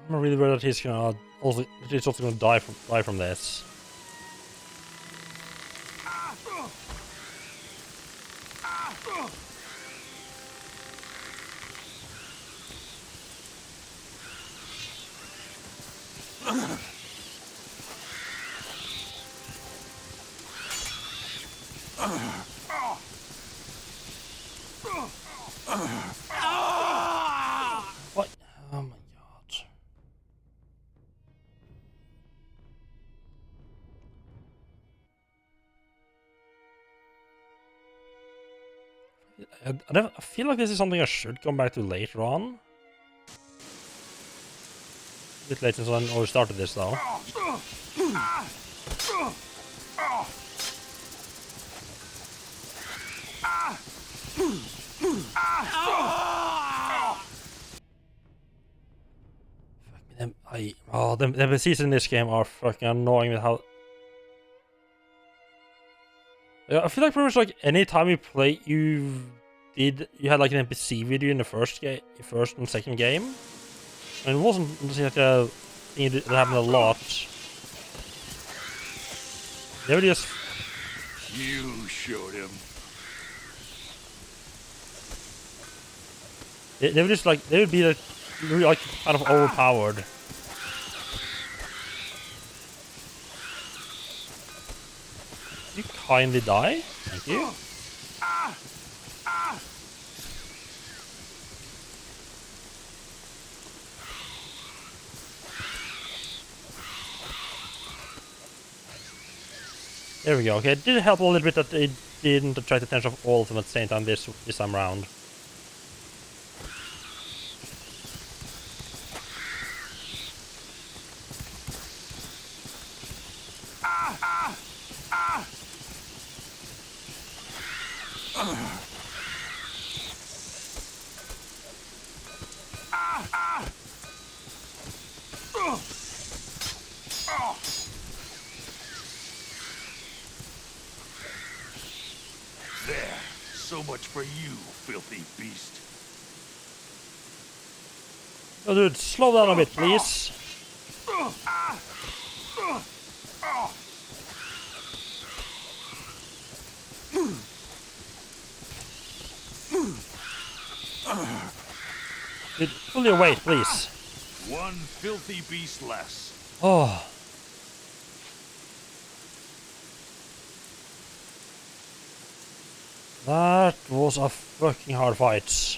I'm really worried that he's also gonna die from this. What? Oh my god. I feel like this is something I should come back to later on. A bit late since I already started this though. The NPCs in this game are fucking annoying with how... I feel like pretty much like any time you play, you had like an NPC video in the first and second game, and it wasn't like a thing that happened a lot. They were just. You showed him. They were just like they would be like, really, like kind of overpowered. You kindly die? Thank you. There we go. Okay, it did help a little bit that it didn't attract the attention of all of them at the same time this time round. There. So much for you, filthy beast. Oh, dude, slow down a bit, please. Dude, pull your weight, please. One filthy beast less. Oh. That was a fucking hard fight.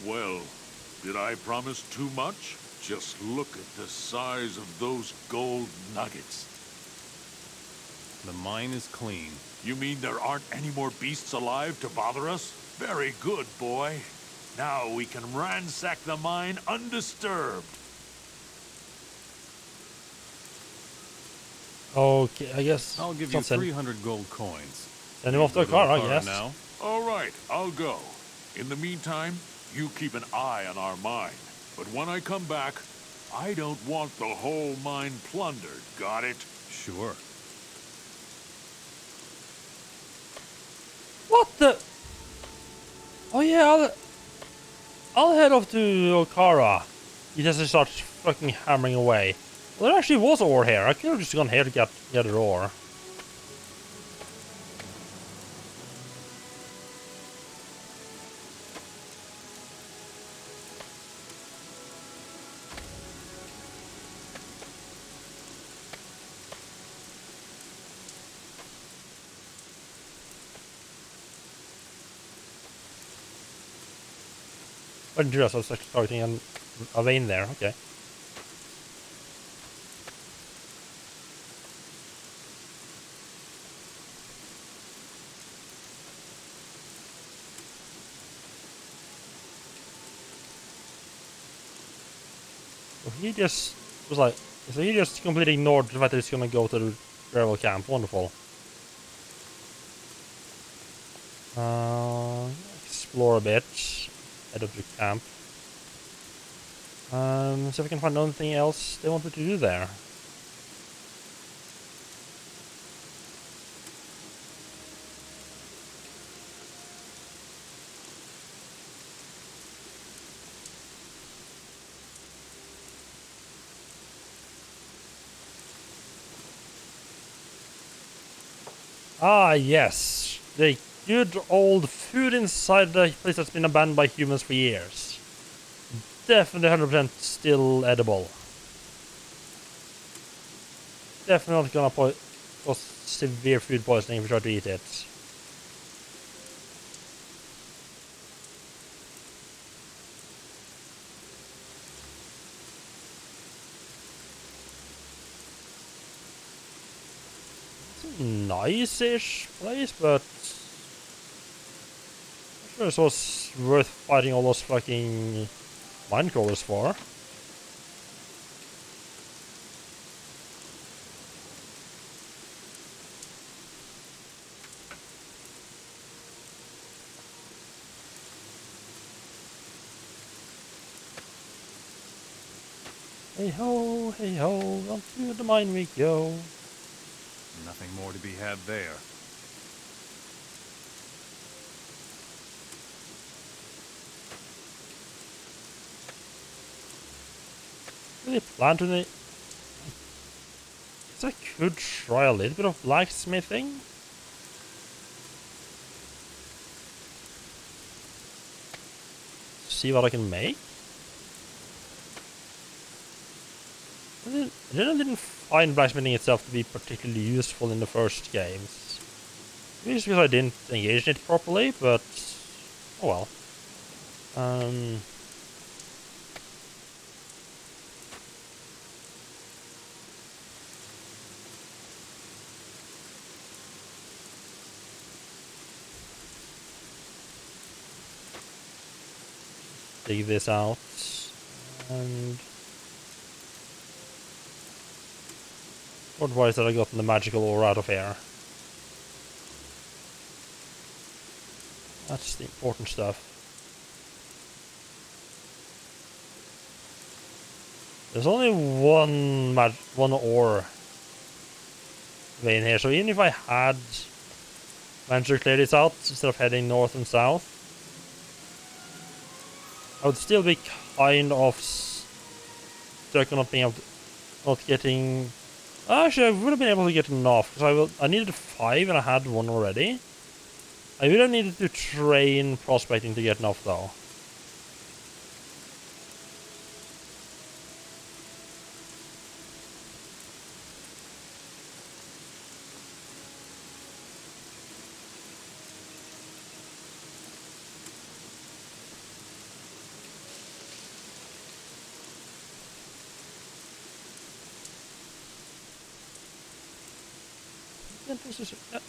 Well, did I promise too much? Just look at the size of those gold nuggets. The mine is clean. You mean there aren't any more beasts alive to bother us? Very good, boy. Now we can ransack the mine undisturbed. Okay, I guess. I'll give you 300 gold coins. Send him off to a car, I guess. Now. All right, I'll go. In the meantime, you keep an eye on our mine. But when I come back, I don't want the whole mine plundered. Got it? Sure. What the? Oh yeah, I'll head off to Okara. He just starts fucking hammering away. Well, there actually was ore here. I could have just gone here to get the ore. I didn't realize I was actually targeting a vein there. Okay. So he just was like, so he just completely ignored the fact that he's gonna go to the gravel camp. Wonderful. Explore a bit. Head up to camp. See if we can find anything else they wanted to do there. Ah, yes. The good old food inside the place that's been abandoned by humans for years. Definitely 100% still edible. Definitely not gonna cause severe food poisoning if you try to eat it. Nice-ish place, but I'm sure this was worth fighting all those fucking mine crawlers for. Hey ho, onto the mine we go. Nothing more to be had there. Really plan to... Guess I could try a little bit of blacksmithing. See what I can make. I didn't find blacksmithing itself to be particularly useful in the first games. Maybe it's because I didn't engage in it properly, but oh well. Dig this out and otherwise that I got the magical ore out of here. That's the important stuff. There's only one ore vein here, so even if I had managed to clear this out instead of heading north and south, I would still be kind of stuck on not being able to, not getting. Actually, I would have been able to get enough because I needed 5 and I had 1 already. I would have needed to train prospecting to get enough though.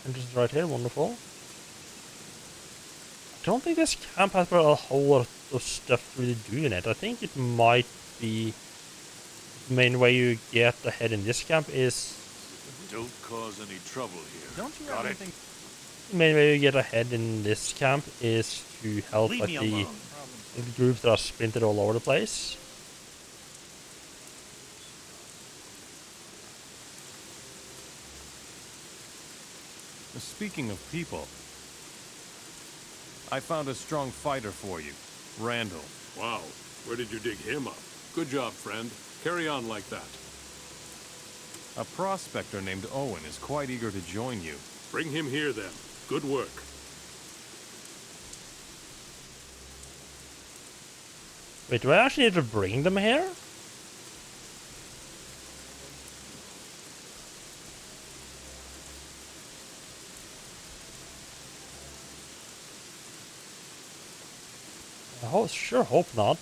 Entrance right here, wonderful. I don't think this camp has a whole lot of stuff to really do in it. I think it might be the main way you get ahead in this camp is... Don't cause any trouble here. Don't you Got have it? anything? The main way you get ahead in this camp is to help Leave like me the alone. groups that are splintered all over the place. Speaking of people, I found a strong fighter for you, Randall. Wow, where did you dig him up? Good job, friend. Carry on like that. A prospector named Owen is quite eager to join you. Bring him here then. Good work. Wait, do I actually need to bring them here? I sure hope not.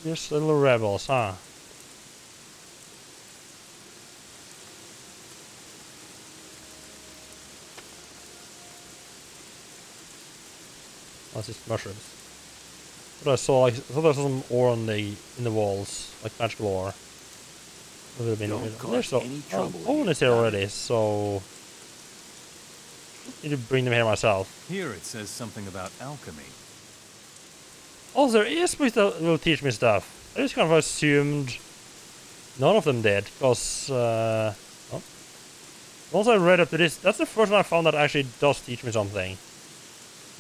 Just little rebels, huh? That's just mushrooms. But I saw there's some ore on in the walls, like magical ore. Owen is here already, so I need to bring them here myself. Here it says something about alchemy. Oh, there is people that will teach me stuff. I just kind of assumed none of them did, because once I read up to this, that's the first one I found that actually does teach me something.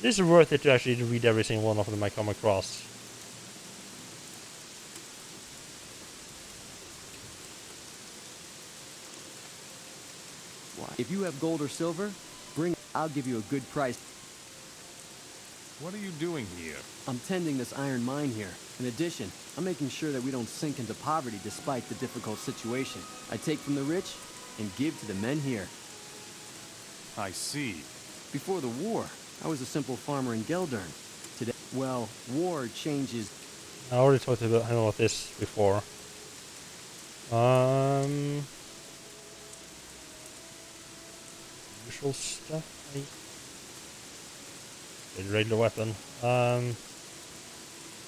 It is worth it to actually read every single one of them I come across. If you have gold or silver, bring. I'll give you a good price. What are you doing here? I'm tending this iron mine here. In addition, I'm making sure that we don't sink into poverty despite the difficult situation. I take from the rich and give to the men here. I see. Before the war, I was a simple farmer in Geldern. Today, well, war changes. I already talked about this before. Usual stuff. A regular weapon.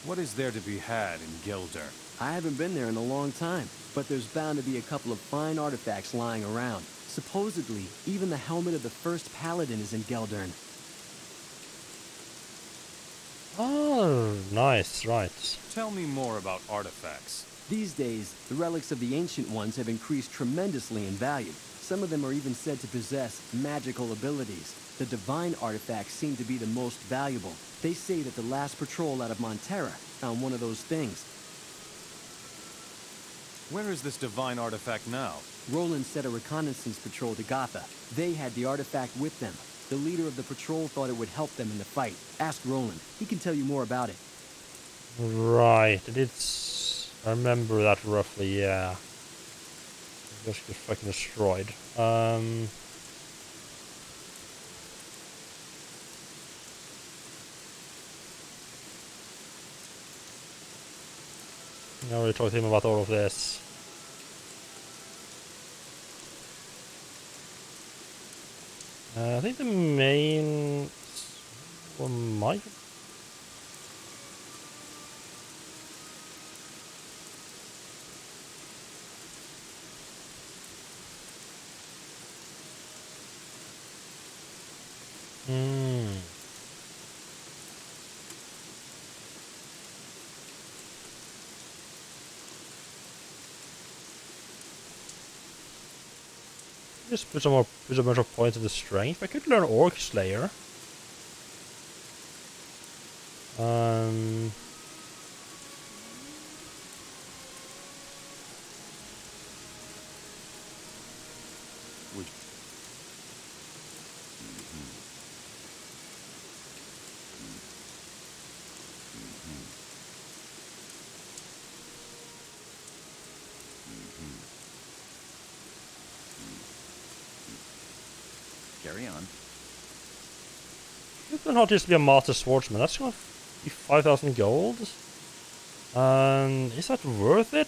What is there to be had in Geldern? I haven't been there in a long time, but there's bound to be a couple of fine artifacts lying around. Supposedly, even the helmet of the first paladin is in Geldern. Oh, nice, right. Tell me more about artifacts. These days, the relics of the ancient ones have increased tremendously in value. Some of them are even said to possess magical abilities. The divine artifacts seem to be the most valuable. They say that the last patrol out of Montera found one of those things. Where is this divine artifact now? Roland sent a reconnaissance patrol to Gotha. They had the artifact with them. The leader of the patrol thought it would help them in the fight. Ask Roland. He can tell you more about it. Right, it's... I remember that roughly, yeah. It just got fucking destroyed. I already talked to him about all of this. I think the main one might. Just put a bunch of points into strength. I could learn Orc Slayer. Would Carry on. You can not just be a master swordsman. That's gonna be 5,000 gold. Is that worth it?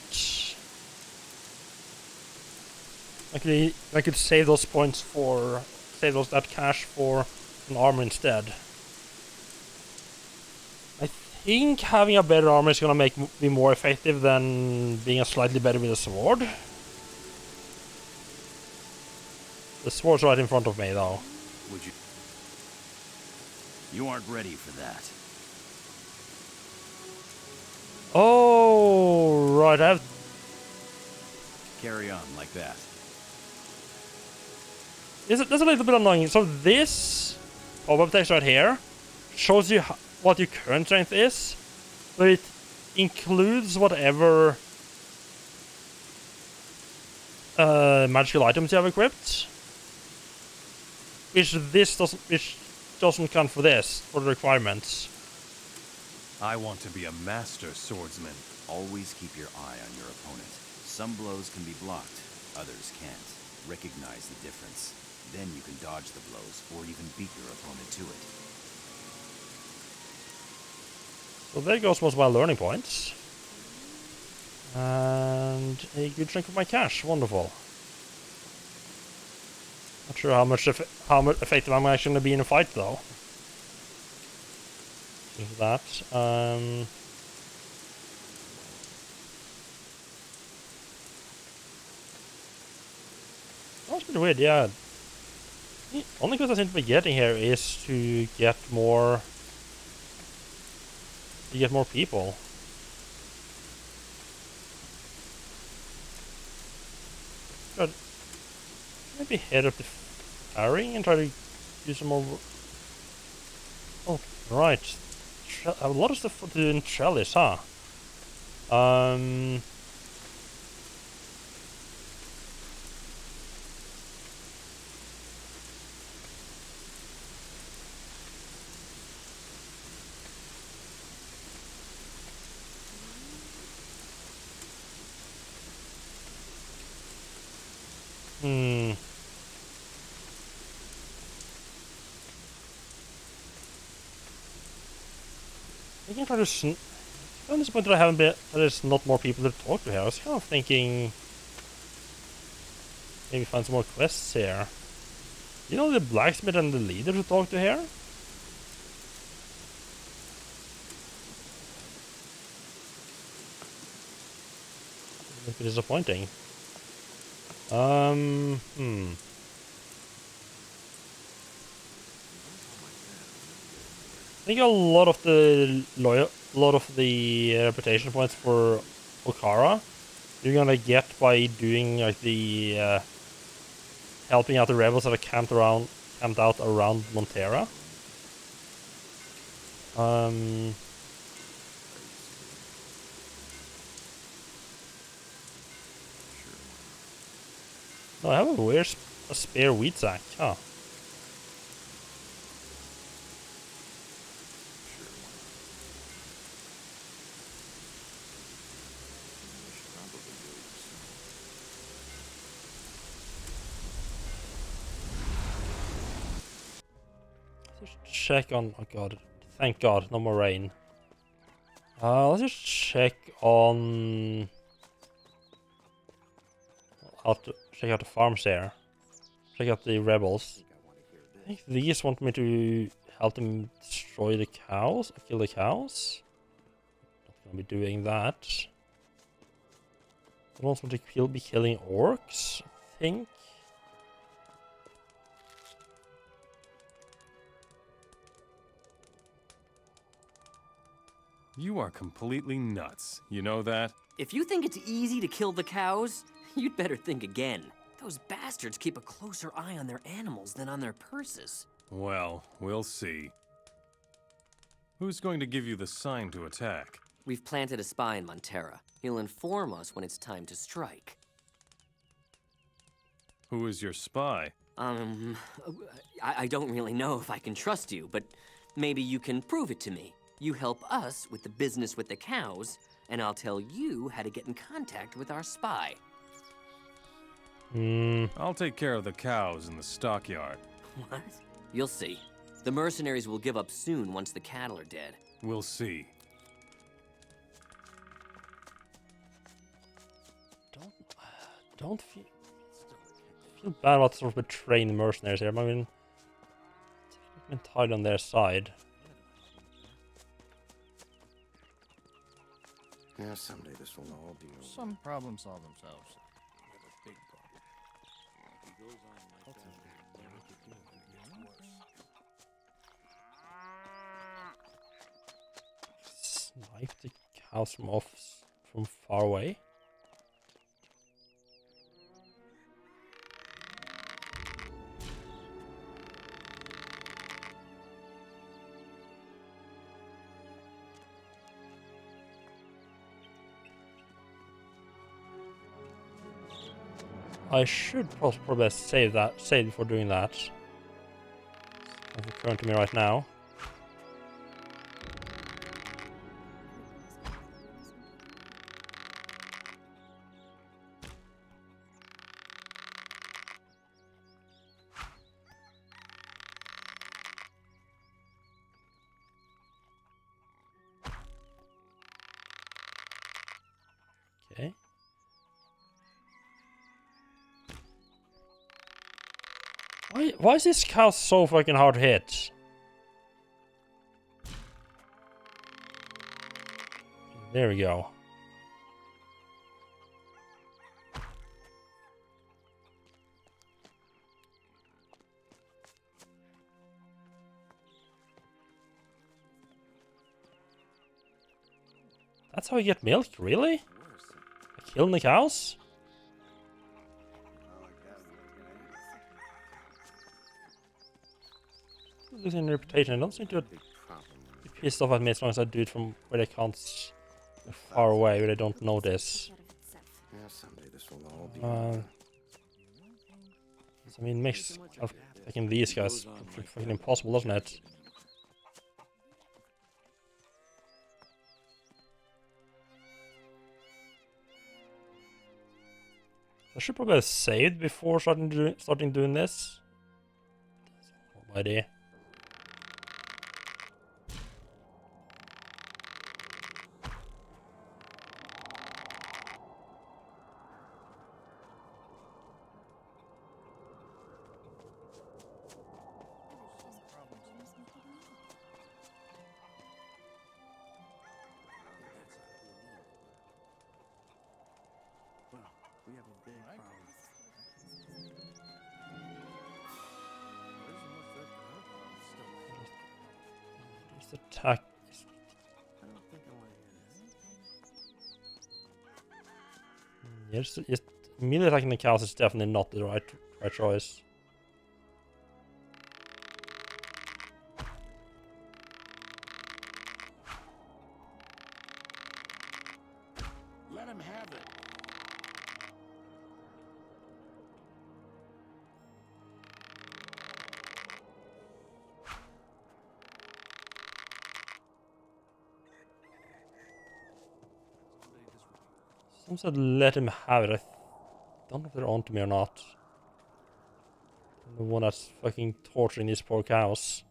I could save those points for that cash for an armor instead. I think having a better armor is gonna make me more effective than being slightly better with a sword. The sword's right in front of me, though. Would you? You aren't ready for that. Oh, right. I have. Carry on like that. That's a little bit annoying. So this pop-up text right here shows you what your current strength is, but it includes whatever magical items you have equipped. Which doesn't count for this, for the requirements. I want to be a master swordsman. Always keep your eye on your opponent. Some blows can be blocked, others can't. Recognize the difference. Then you can dodge the blows, or even beat your opponent to it. So there goes most of my learning points. And a good chunk of my cash. Wonderful. Not sure how much effective I'm actually going to be in a fight, though. Think of that. That's pretty weird, yeah. The only quest I seem to be getting here is to get more... people. Good. Maybe head up to Ferry and try to do some more... Oh, right. A lot of stuff to do in Trellis, huh? I can try to... I'm disappointed I haven't been... There's not more people to talk to here. I was kind of thinking... Maybe find some more quests here. You know the blacksmith and the leader to talk to here? A bit disappointing. think a lot of the reputation points for Okara you're gonna get by doing like the helping out the rebels that are camped out around Montera. No, I have a spare wheat sack. Huh. Check on. Oh god, thank god, no more rain. Let's just check on. Check out the farms there. Check out the rebels. I think these want me to help them destroy the cows, or kill the cows. Not gonna be doing that. They want me to be killing orcs, I think. You are completely nuts. You know that? If you think it's easy to kill the cows, you'd better think again. Those bastards keep a closer eye on their animals than on their purses. Well, we'll see. Who's going to give you the sign to attack? We've planted a spy in Montera. He'll inform us when it's time to strike. Who is your spy? I don't really know if I can trust you, but maybe you can prove it to me. You help us with the business with the cows, and I'll tell you how to get in contact with our spy. I'll take care of the cows in the stockyard. What? You'll see. The mercenaries will give up soon once the cattle are dead. We'll see. Don't feel bad about sort of betraying the mercenaries here. I mean, it's entirely on their side. Yeah, someday this will all be over. Some problems solve themselves. Snipe the cows from far away. I should probably save before doing that. It's occurring to me right now. Okay. Why is this cow so fucking hard to hit? There we go. That's how you get milk, really? By killing the cows? Losing reputation. I don't seem to be pissed off at me as long as I do it from where they can't far away, where they don't notice. Yeah, someday this will all be I mean, makes attacking these guys fucking impossible, doesn't it? I should probably have saved before starting doing this. That's no idea. We have a big problem. Just attack. Yes, immediately attacking the cows is definitely not the right choice. Let him have it. Some said let him have it. I don't know if they're on to me or not. I'm the one that's fucking torturing these poor cows.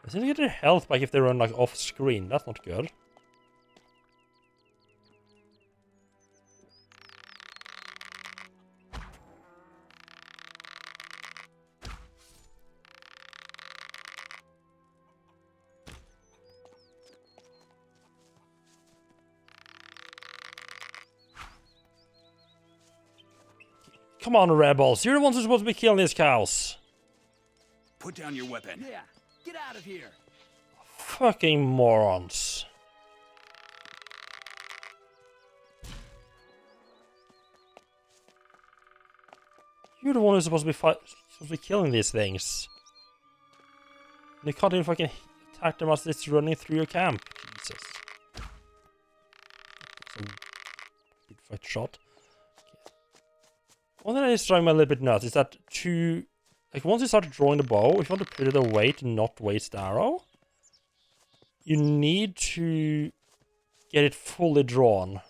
I seem to get their health back if they run like off screen. That's not good. Come on, rebels. You're the ones who're supposed to be killing these cows. Put down your weapon. Yeah, get out of here. Fucking morons. You're the one who's supposed to be killing these things. And you can't even fucking attack them as it's running through your camp. Jesus. Some good fight shot. One thing that is driving me a little bit nuts is that like once you start drawing the bow, if you want to put it away to not waste the arrow, you need to get it fully drawn.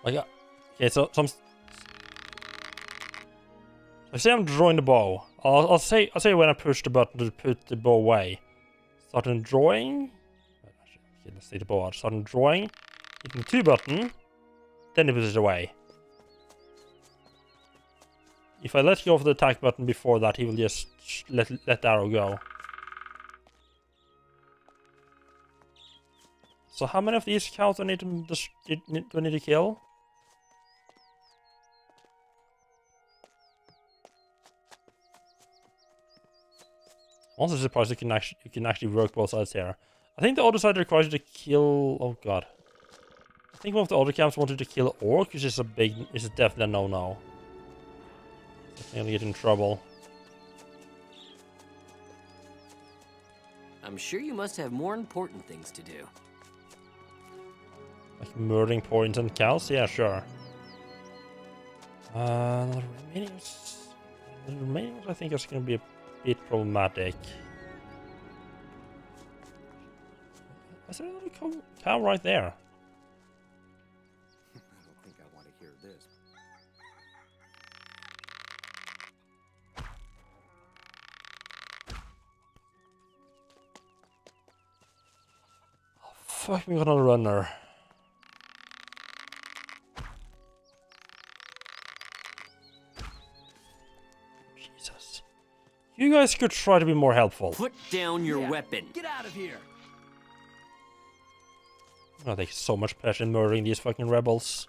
Like, okay, so say I'm drawing the bow. I'll say when I push the button to put the bow away. Starting drawing. Okay, let's take the bow out. Starting drawing. Hitting the 2 button. Then it puts it away. If I let go of the attack button before that, he will just let the arrow go. So how many of these cows do I need to kill? I'm also surprised you can actually work both sides here. I think the other side requires you to kill. Oh god. I think one of the other camps wanted to kill orc, which is definitely a no-no. I'm gonna get in trouble. I'm sure you must have more important things to do. Like murdering poor innocent cows? Yeah, sure. The remaining I think is gonna be a bit problematic. Is there another cow right there? I don't think I want to hear this. Oh, fuck, we got another runner. Jesus. You guys could try to be more helpful. Put down your weapon. Get out of here. I take so much pleasure in murdering these fucking rebels.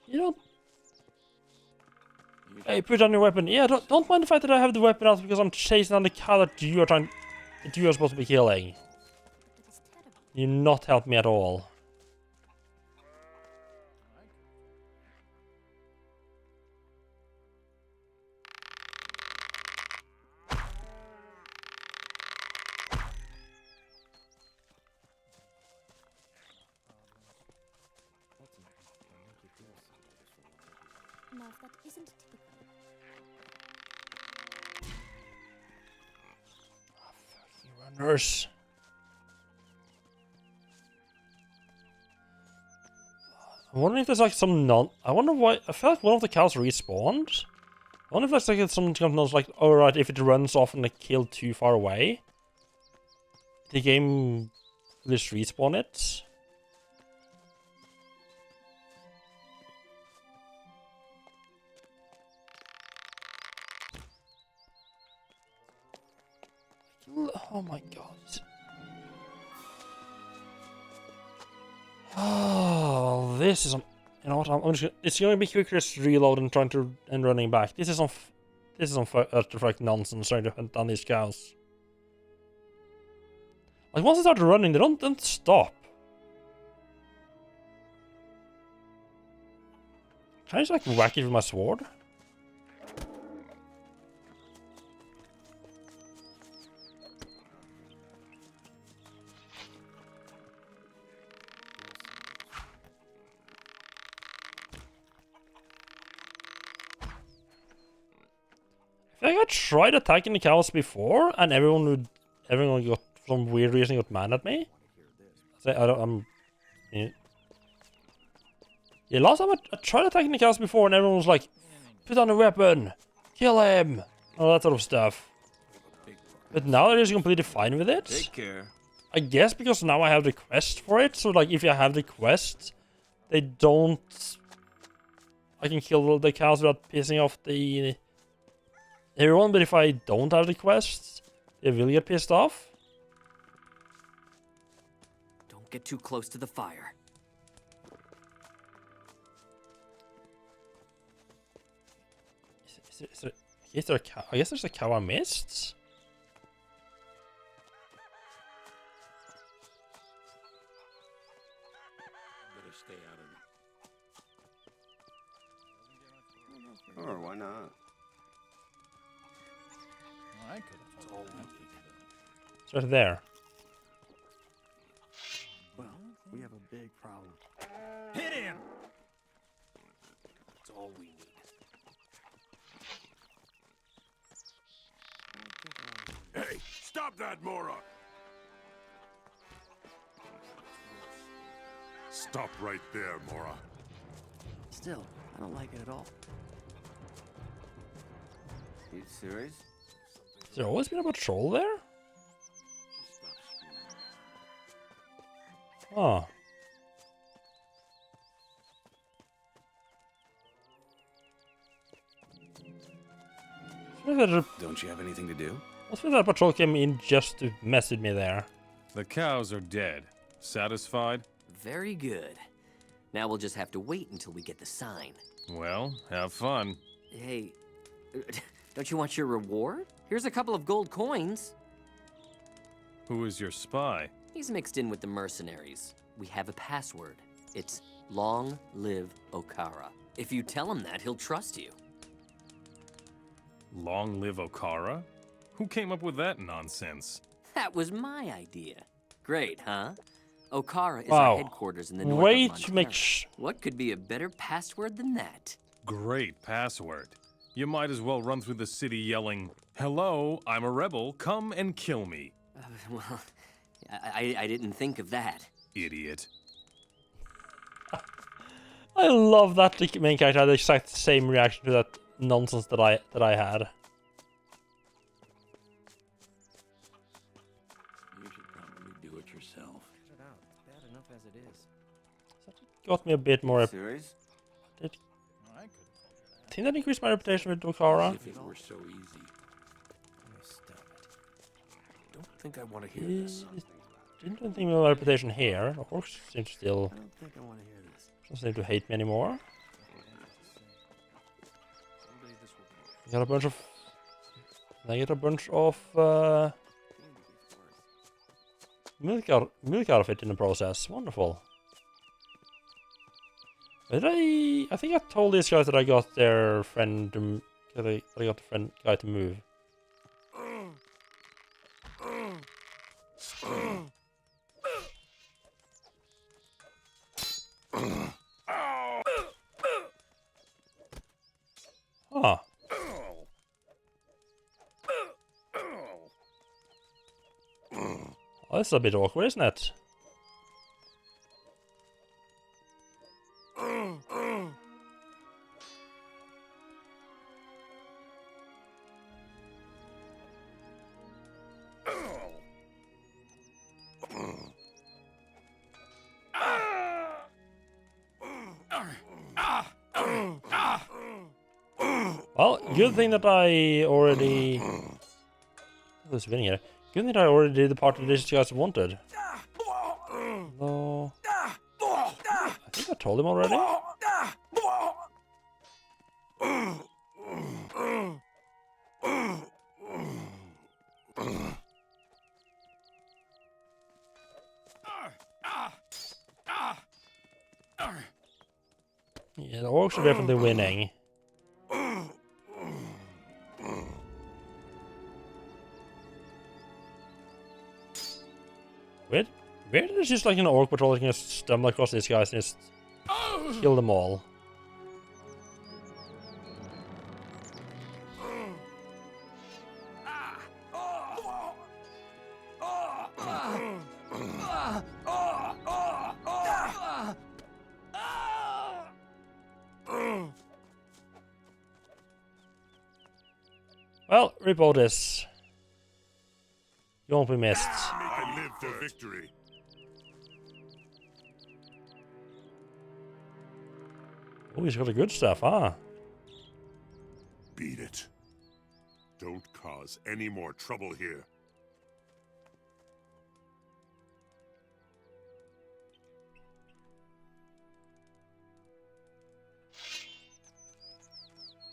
You don't. Hey, put down your weapon. Yeah, don't mind the fact that I have the weapon out because I'm chasing down the cow that you are supposed to be killing. You not help me at all. No, that isn't typical. Runners. I'm wondering if there's like some I wonder why. I feel like one of the cows respawned. I wonder if there's like some kind of like, alright, if it runs off and like killed too far away, the game will just respawn it. Oh my god. Oh, this is you know what? I'm just, it's gonna be quicker just reload and trying to and running back. This is some utter nonsense trying to hunt down these cows. Like once they start running, they don't stop. Can I just like whack it with my sword? I think I tried attacking the cows before, and everyone got, for some weird reason, got mad at me. So yeah, last time I tried attacking the cows before, and everyone was like, "Put on a weapon, kill him," all that sort of stuff. But now they're just completely fine with it. Take care. I guess because now I have the quest for it. So like, if I have the quest, they don't. I can kill the cows without pissing off everyone, but if I don't have the quest, they will get pissed off. Don't get too close to the fire. Is there a cow? I guess there's a cow I missed. Better stay out of it. Or why not? I could have told you. It's right there. Well, we have a big problem. Hit him! That's all we need. Hey, stop that, Mora! Stop right there, Mora. Still, I don't like it at all. You serious? Has there always been a patrol there? Oh. Don't you have anything to do? I feel that patrol came in just to mess with me there. The cows are dead. Satisfied? Very good. Now we'll just have to wait until we get the sign. Well, have fun. Hey, don't you want your reward? Here's a couple of gold coins. Who is your spy? He's mixed in with the mercenaries. We have a password. It's Long Live Okara. If you tell him that, he'll trust you. Long live Okara? Who came up with that nonsense? That was my idea. Great, huh? Okara is Wow. our headquarters in the north Way of to Montana. make What could be a better password than that? Great password. You might as well run through the city yelling, "Hello, I'm a rebel, come and kill me." Well, I didn't think of that. Idiot. I love that the main character had the exact same reaction to that nonsense that I had. You should probably do it yourself. Cut it out. It's bad enough as it is. Got me a bit more. Serious? I think that increased my reputation with Okara. If it were so easy. Don't think I want to hear this. Didn't think about my reputation here. The orcs seem to still. I don't think I want to hear this. Don't seem to hate me anymore. I got a bunch of. I get a bunch of milk outfit in the process. Wonderful. Did I think I told these guys that I got their friend to, that I got the friend guy to move. Huh. Oh, this is a bit awkward, isn't it? Well, good thing that I already. Who's winning here? Good thing I already did the part that these guys wanted. No. I think I told him already. Yeah, the orcs are definitely winning. Where is just like an orc patrol that can just stumble across these guys and just kill them all? Well, rip all this. You won't be missed. I live for victory. Oh, he's got the good stuff, huh? Beat it. Don't cause any more trouble here.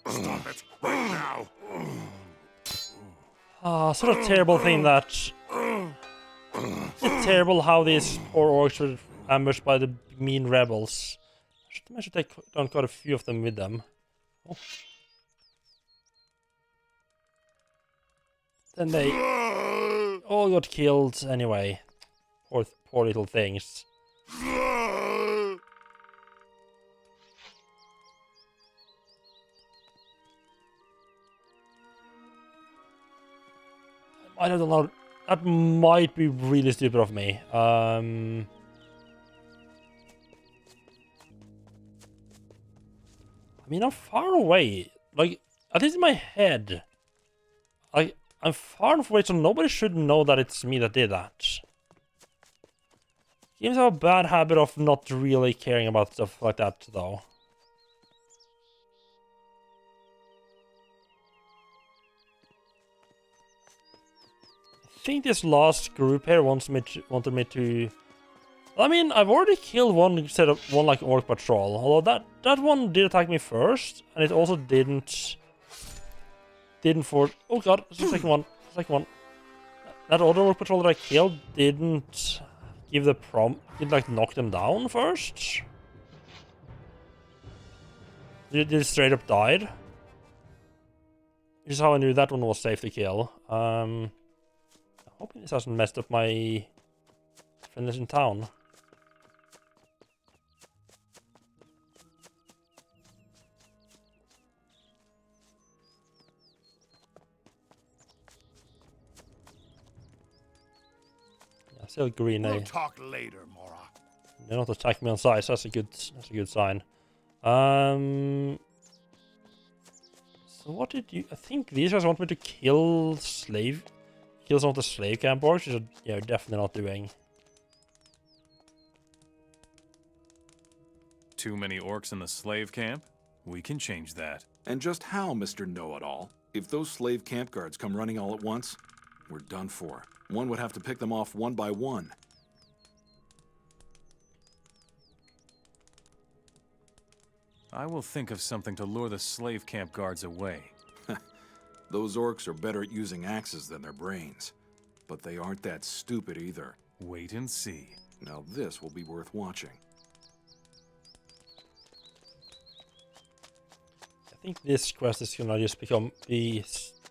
Stop it right now. Ah, sort of terrible thing that... It's terrible how these poor orcs were ambushed by the mean rebels. I should take down quite a few of them with them. Oh. Then they all got killed anyway. Poor little things. I don't know. That might be really stupid of me. I mean, I'm far away. Like, at least in my head. I'm far enough away, so nobody should know that it's me that did that. Games have a bad habit of not really caring about stuff like that, though. I think this last group here wanted me to. I mean, I've already killed one like orc patrol. Although that one did attack me first, and it also didn't force. Oh god, it's the second one. That other orc patrol that I killed didn't give the didn't like knock them down first. It straight up died. This is how I knew that one was safe to kill. I'm hoping this hasn't messed up my friends in town. Yeah, still green. We'll talk later, Mora. They're not attacking me on sight, so that's a good sign. So what did you? I think these guys want me to kill some of the slave camp orcs, which you're definitely not doing. Too many orcs in the slave camp? We can change that. And just how, Mr. Know-It-All? If those slave camp guards come running all at once, we're done for. One would have to pick them off one by one. I will think of something to lure the slave camp guards away. Those orcs are better at using axes than their brains. But they aren't that stupid either. Wait and see. Now this will be worth watching. I think this quest is gonna just is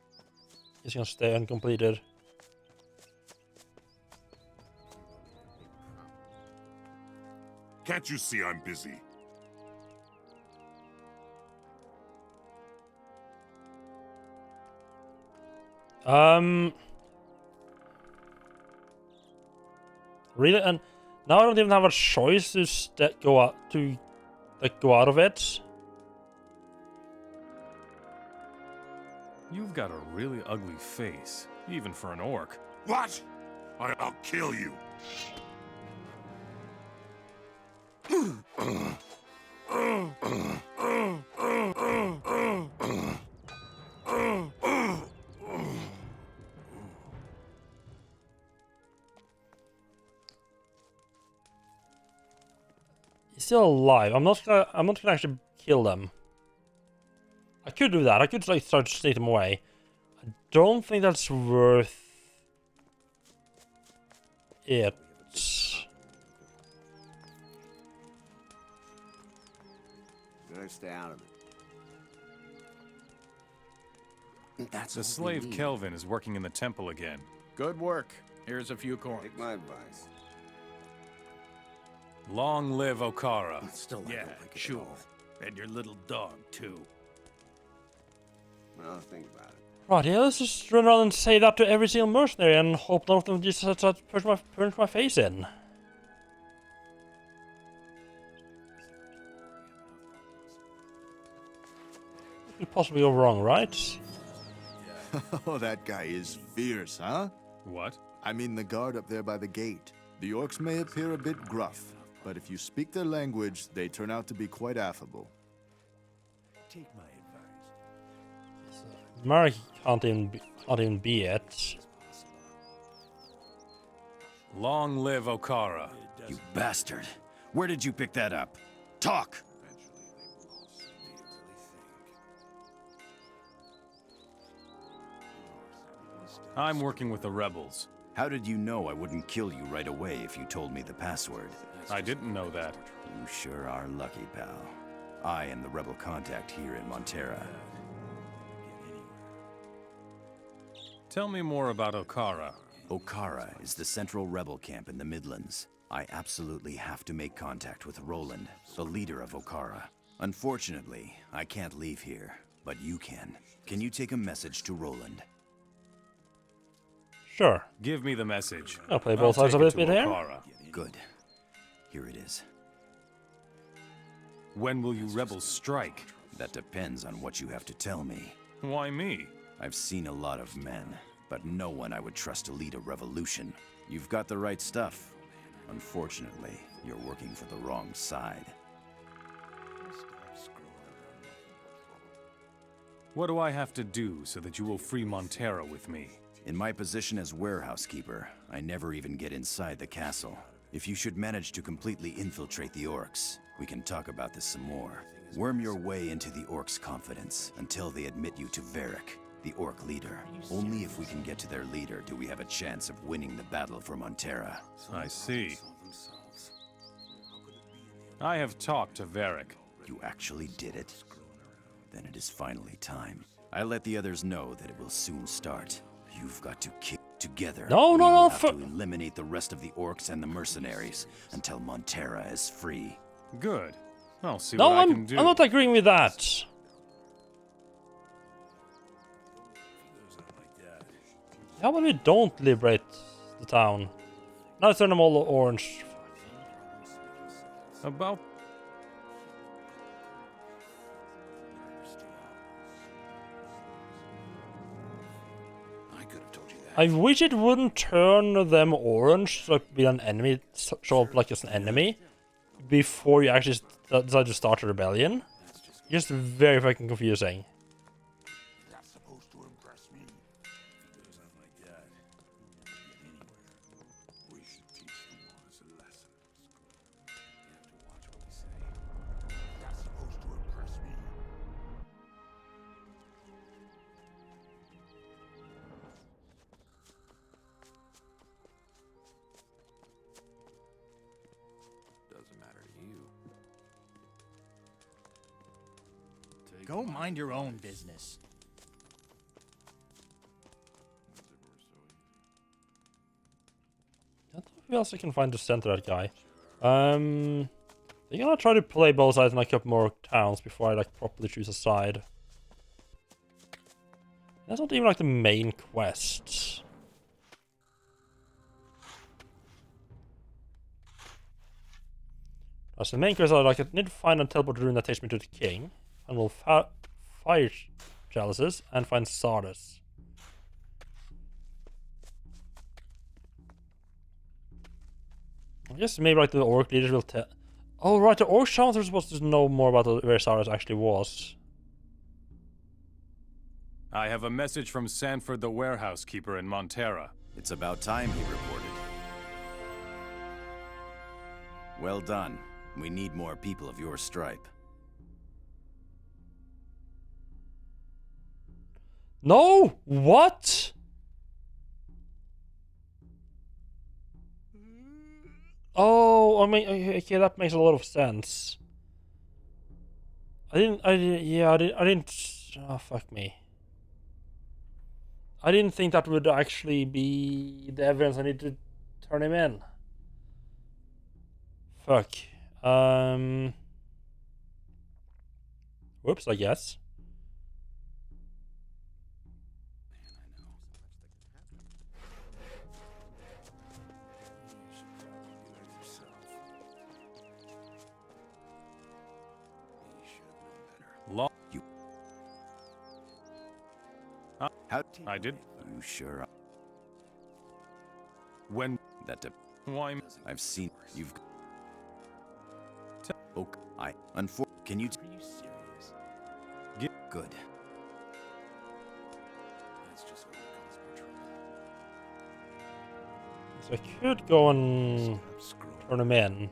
gonna stay uncompleted. Can't you see I'm busy? Really, and now I don't even have a choice to go out of it. You've got a really ugly face, even for an orc. What? I'll kill you. still alive. I'm not gonna actually kill them. I could do that. I could like start to snake them away. I don't think that's worth it. Better stay out of it. The slave Kelvin is working in the temple again. Good work. Here's a few coins. Take my advice. Long live Okara. Still, Yeah, sure. And your little dog, too. Well, think about it. Right, yeah, let's just run around and say that to every single mercenary and hope none of them just start to punch my face in. What could possibly go wrong, right? Oh, that guy is fierce, huh? What? I mean the guard up there by the gate. The orcs may appear a bit gruff, but if you speak their language, they turn out to be quite affable. Take my advice. Marek can't even be it. Long live Okara. You bastard. Where did you pick that up? Talk! I'm working with the rebels. How did you know I wouldn't kill you right away if you told me the password? I didn't know that. You sure are lucky, pal. I am the rebel contact here in Montera. Tell me more about Okara. Okara is the central rebel camp in the Midlands. I absolutely have to make contact with Roland, the leader of Okara. Unfortunately, I can't leave here, but you can. Can you take a message to Roland? Sure. Give me the message. I'll play both sides of it here. Good. Here it is. When will you rebels strike? That depends on what you have to tell me. Why me? I've seen a lot of men, but no one I would trust to lead a revolution. You've got the right stuff. Unfortunately, you're working for the wrong side. What do I have to do so that you will free Montera with me? In my position as warehouse keeper, I never even get inside the castle. If you should manage to completely infiltrate the orcs, we can talk about this some more. Worm your way into the orcs' confidence until they admit you to Varric, the orc leader. Only if we can get to their leader do we have a chance of winning the battle for Montera. I see. I have talked to Varric. You actually did it? Then it is finally time. I let the others know that it will soon start. You've got to kick together. No. We have to eliminate the rest of the orcs and the mercenaries until Montera is free. Good. I'll see what I can do. I'm not agreeing with that. How about we don't liberate the town? Now turn them all orange. About... I wish it wouldn't turn them orange, so like be an enemy, show up like as an enemy, before you actually decide to start a rebellion. Just very fucking confusing. Go mind your own business. I don't know who else I can find to center that guy. I'm gonna try to play both sides in like a couple more towns before I like properly choose a side. That's not even like the main quest. As the main quest, I need to find and teleport the rune that takes me to the king, and we'll fire chalices and find Sardis. I guess maybe like the orc leaders will tell. Oh right, the orc chants are supposed to know more about where Sardis actually was. I have a message from Sanford the warehouse keeper in Montera. It's about time he reported. Well done. We need more people of your stripe. No! What? Oh, I mean, okay, that makes a lot of sense. I didn't, oh, fuck me. I didn't think that would actually be the evidence I need to turn him in. Fuck. Whoops, I guess. You. How I did. You sure? When That why? I've seen you've. Okay, Can you? Are you serious? Good. That's just gonna cause more trouble. So I could go and turn him in.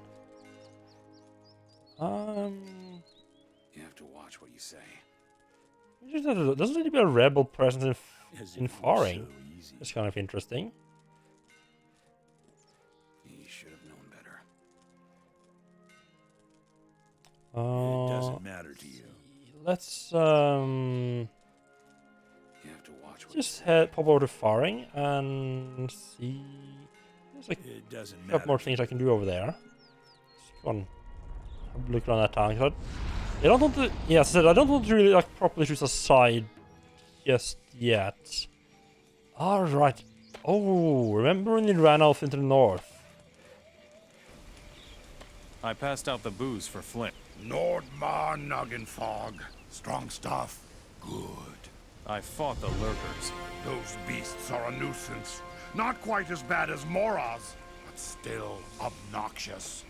You have to watch what you say. Doesn't need to be a rebel presence in Faring. It's kind of interesting. You should have known better. It doesn't matter to you. Let's You have to watch what just pop over to Faring and see. There's like a couple more things I can do over there. Let's go and have a look around that town. I don't want to. Yeah, as I said, I don't want to really like properly choose a side just yet. All right. Oh, remember when you ran off into the north? I passed out the booze for Flint. Nordmar Nuggenfog. Strong stuff. Good. I fought the lurkers. Those beasts are a nuisance. Not quite as bad as Moraz, but still obnoxious.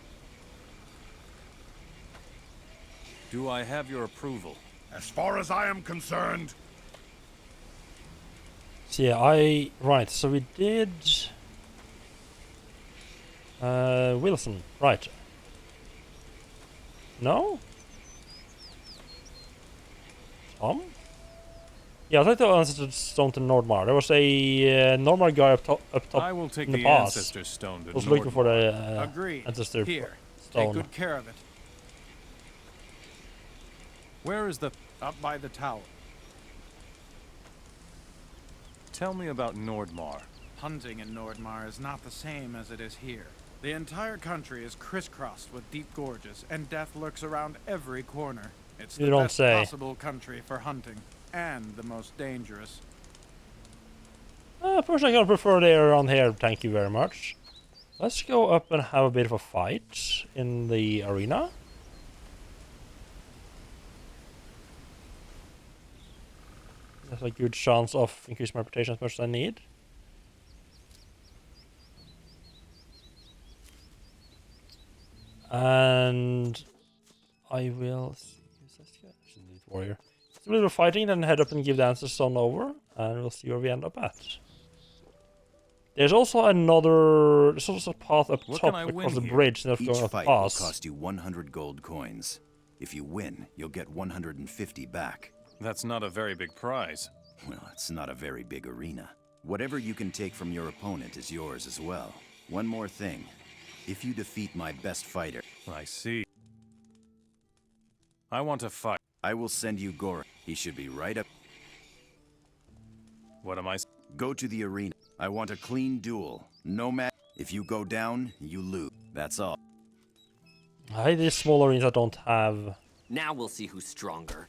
Do I have your approval? As far as I am concerned. So yeah, right, so we did Wilson, right. No? Tom? Yeah, I think the ancestor stone to Nordmar. There was a Nordmar guy up top I will take in the the pass. ancestor stone to I was looking for the Agreed. ancestor Here, stone. take good care of it. Where is the... Up by the tower. Tell me about Nordmar. Hunting in Nordmar is not the same as it is here. The entire country is crisscrossed with deep gorges, and death lurks around every corner. It's You the don't best say. possible country for hunting, and the most dangerous. Personally, I prefer the around here, thank you very much. Let's go up and have a bit of a fight in the arena. There's a good chance of increasing my reputation as much as I need. And I will use this guy. Warrior. So a little fighting, then head up and give the answer stone over, and we'll see where we end up at. There's also another. There's also a path up top across the bridge instead of going Each up the fight will pass. cost you 100 gold coins. If you win, you'll get 150 back. That's not a very big prize. Well, it's not a very big arena. Whatever you can take from your opponent is yours as well. One more thing. If you defeat my best fighter... I see. I want to fight. I will send you Goran. He should be right up... What am I... Go to the arena. I want a clean duel. No matter... If you go down, you lose. That's all. I hate these small arenas that don't have... Now we'll see who's stronger.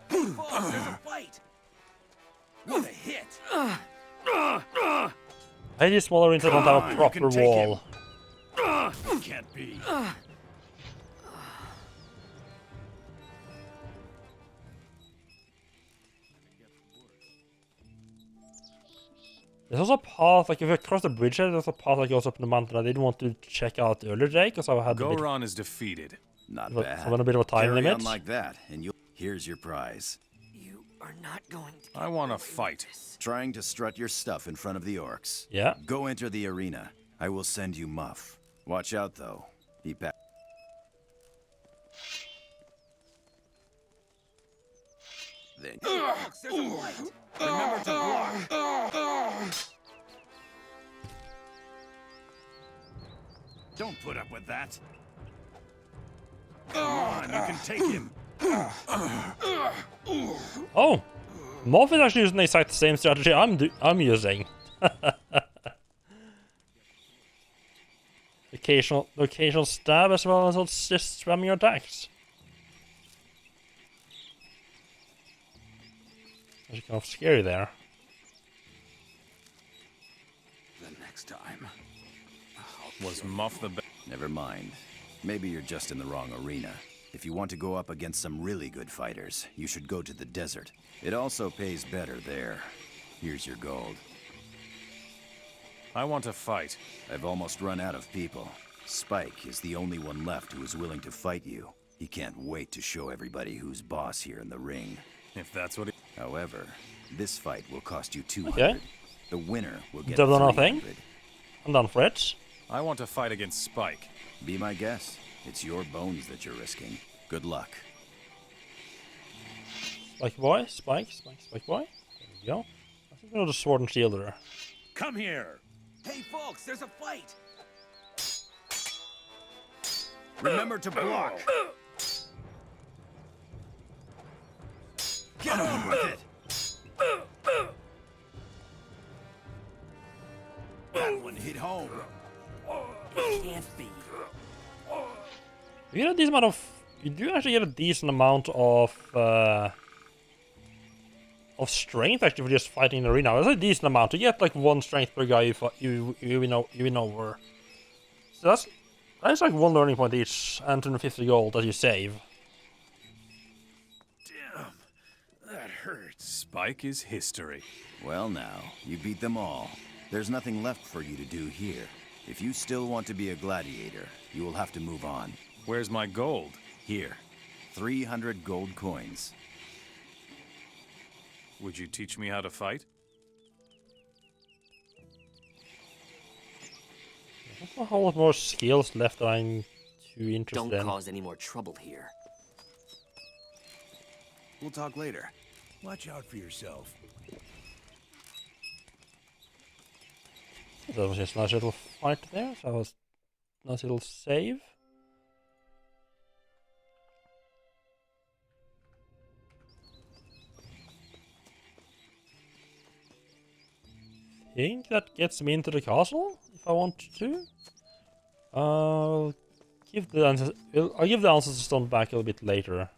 Fight! What a hit! I hate these small arenas that don't have a proper wall. It can't be. There's also a path, like if you cross the bridge here, there's a path that goes up in the mountain I didn't want to check out earlier today, because I had Goran is defeated. Not so bad. I'm on a bit of a time Carry limit. on like that, and you'll... Here's your prize. You are not going to... I want to fight. Trying to strut your stuff in front of the orcs. Yeah. Go enter the arena. I will send you Muff. Watch out, though. He Then. Fox, there's a fight! Remember to block! Don't put up with that. Come on, you can take him. Oh, Moff is actually using the exact same strategy I'm using. occasional stab as well as just spamming your attacks. That's kind of scary there. The next time. Was Muff the best? Never mind. Maybe you're just in the wrong arena. If you want to go up against some really good fighters, you should go to the desert. It also pays better there. Here's your gold. I want to fight. I've almost run out of people. Spike is the only one left who is willing to fight you. He can't wait to show everybody who's boss here in the ring. If that's what he... However, this fight will cost you 200. Okay. The winner will get Double 300. nothing. I'm done for it. I want to fight against Spike. Be my guest. It's your bones that you're risking. Good luck. Spike boy, Spike boy. There we go. I think another sword and shielder. Come here. Hey, folks, there's a fight! Remember to block. Get on with it. That one hit home. Can't be. You get a decent amount of. You do actually get a decent amount of strength actually for just fighting in the arena. That's a decent amount. You get like 1 strength per guy you win over. So that's like 1 learning point each and 250 gold that you save. Damn, that hurts. Spike is history. Well now, you beat them all. There's nothing left for you to do here. If you still want to be a gladiator, you will have to move on. Where's my gold? Here. 300 gold coins. Would you teach me how to fight? There's a whole lot more skills left that I'm too interested in. Don't cause any more trouble here. We'll talk later. Watch out for yourself. That was just a nice little fight there, so that was a nice little save. I think that gets me into the castle, if I want to. I'll give the Ancestor Stone back a little bit later.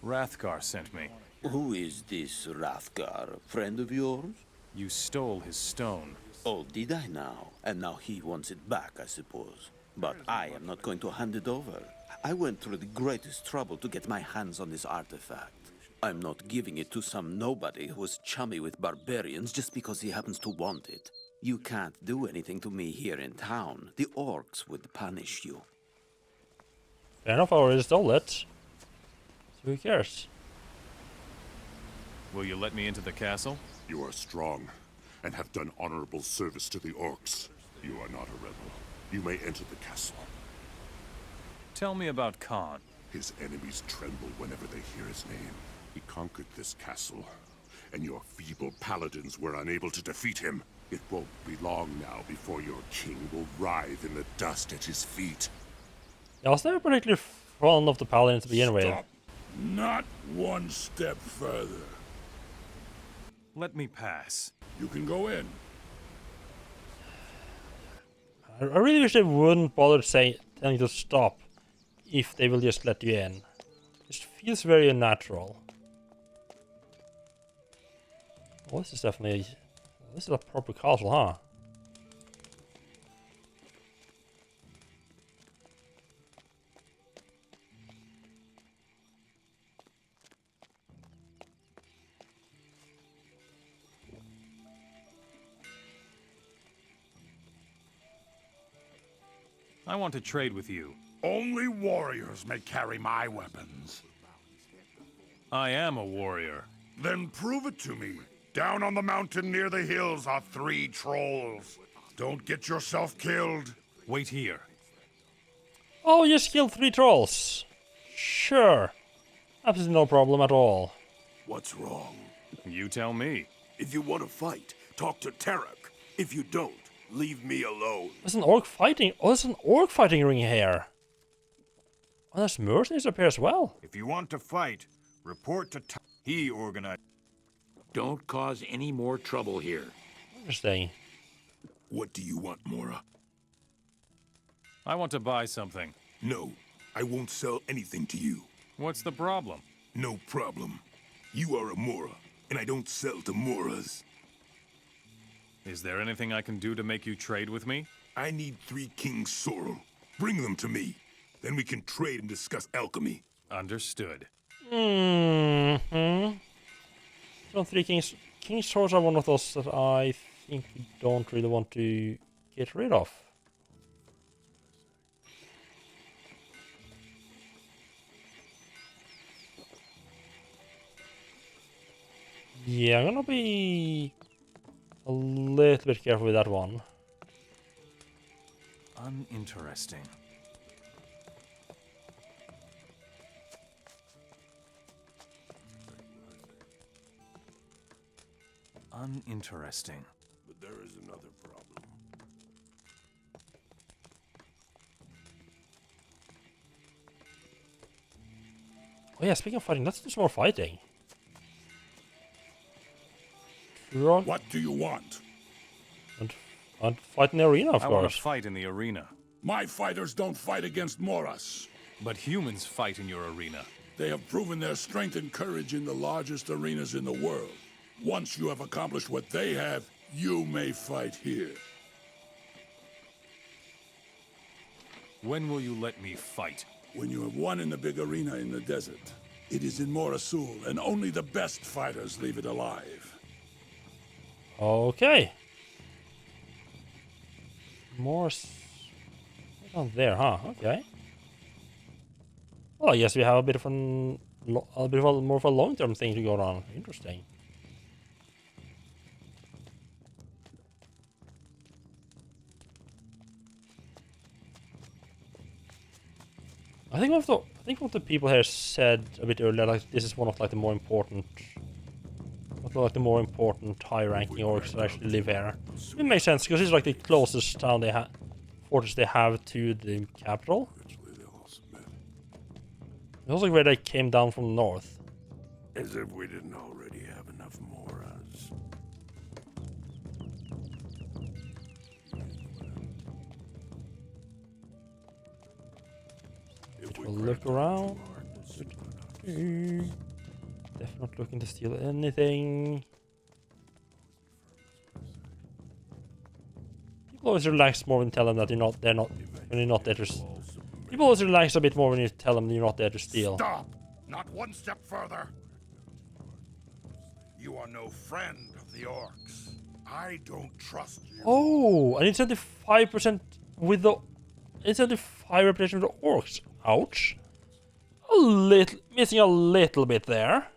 Rathgar sent me. Who is this Rathgar? Friend of yours? You stole his stone. Oh, did I now? And now he wants it back, I suppose. But I am not going to hand it over. I went through the greatest trouble to get my hands on this artifact. I'm not giving it to some nobody who is chummy with barbarians just because he happens to want it. You can't do anything to me here in town. The orcs would punish you. Fair enough, I already stole it. So who cares? Will you let me into the castle? You are strong, and have done honorable service to the orcs. You are not a rebel. You may enter the castle. Tell me about Khan. His enemies tremble whenever they hear his name. He conquered this castle, and your feeble paladins were unable to defeat him. It won't be long now before your king will writhe in the dust at his feet. I was never particularly fond of the paladins to begin with. Stop. Not one step further. Let me pass. You can go in. I really wish they wouldn't bother telling you to stop if they will just let you in. It just feels very unnatural. Well, this is definitely... This is a proper castle, huh? I want to trade with you. Only warriors may carry my weapons. I am a warrior. Then prove it to me. Down on the mountain near the hills are 3 trolls. Don't get yourself killed. Wait here. Oh, you just killed 3 trolls. Sure. Absolutely no problem at all. What's wrong? You tell me. If you want to fight, talk to Tarek. If you don't, leave me alone. There's an orc fighting. Oh, there's an orc fighting ring here. Oh, there's mercenaries up here as well. If you want to fight, report to he organized. Don't cause any more trouble here. Interesting. What do you want, Mora? I want to buy something. No, I won't sell anything to you. What's the problem? No problem. You are a Mora, and I don't sell to Moras. Is there anything I can do to make you trade with me? I need 3 Kings Sorrel. Bring them to me. Then we can trade and discuss alchemy. Understood. So 3 Kings. King Swords are one of those that I think we don't really want to get rid of. Yeah, I'm gonna be a little bit careful with that one. Uninteresting. Uninteresting. But there is another problem. Oh yeah, speaking of fighting, let's do some more fighting. Sure. What do you want? And fight in the arena, of I course. want to fight in the arena. My fighters don't fight against Moras. But humans fight in your arena. They have proven their strength and courage in the largest arenas in the world. Once you have accomplished what they have, you may fight here. When will you let me fight? When you have won in the big arena in the desert. It is in Morasul, and only the best fighters leave it alive. Okay. More down there, huh? Okay. Well, I guess we have a bit of more of a long-term thing to go on. Interesting. I think what the people here said a bit earlier, like this is one of like the more important, high-ranking orcs that actually live here. It makes sense because it's like the closest town fortress they have to the capital. It's also where they came down from the north. As if we didn't already have enough Moras. We'll look around. Definitely not looking to steal anything. People always relax more when you tell them that when you're not there to. People always relax a bit more when you tell them you're not there to steal. Stop! Not one step further! You are no friend of the orcs. I don't trust you. Oh, and it's at the 5% with the. It's at the 5 reputation with the orcs. Ouch. Missing a little bit there.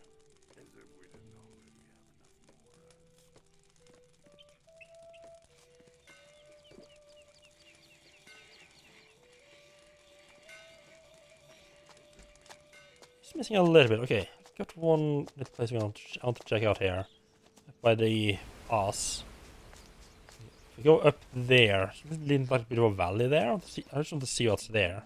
Just missing a little bit. Okay, got one little place I want to check out here. By the pass. If we go up there, there's like a bit of a valley there. I just want to see what's there.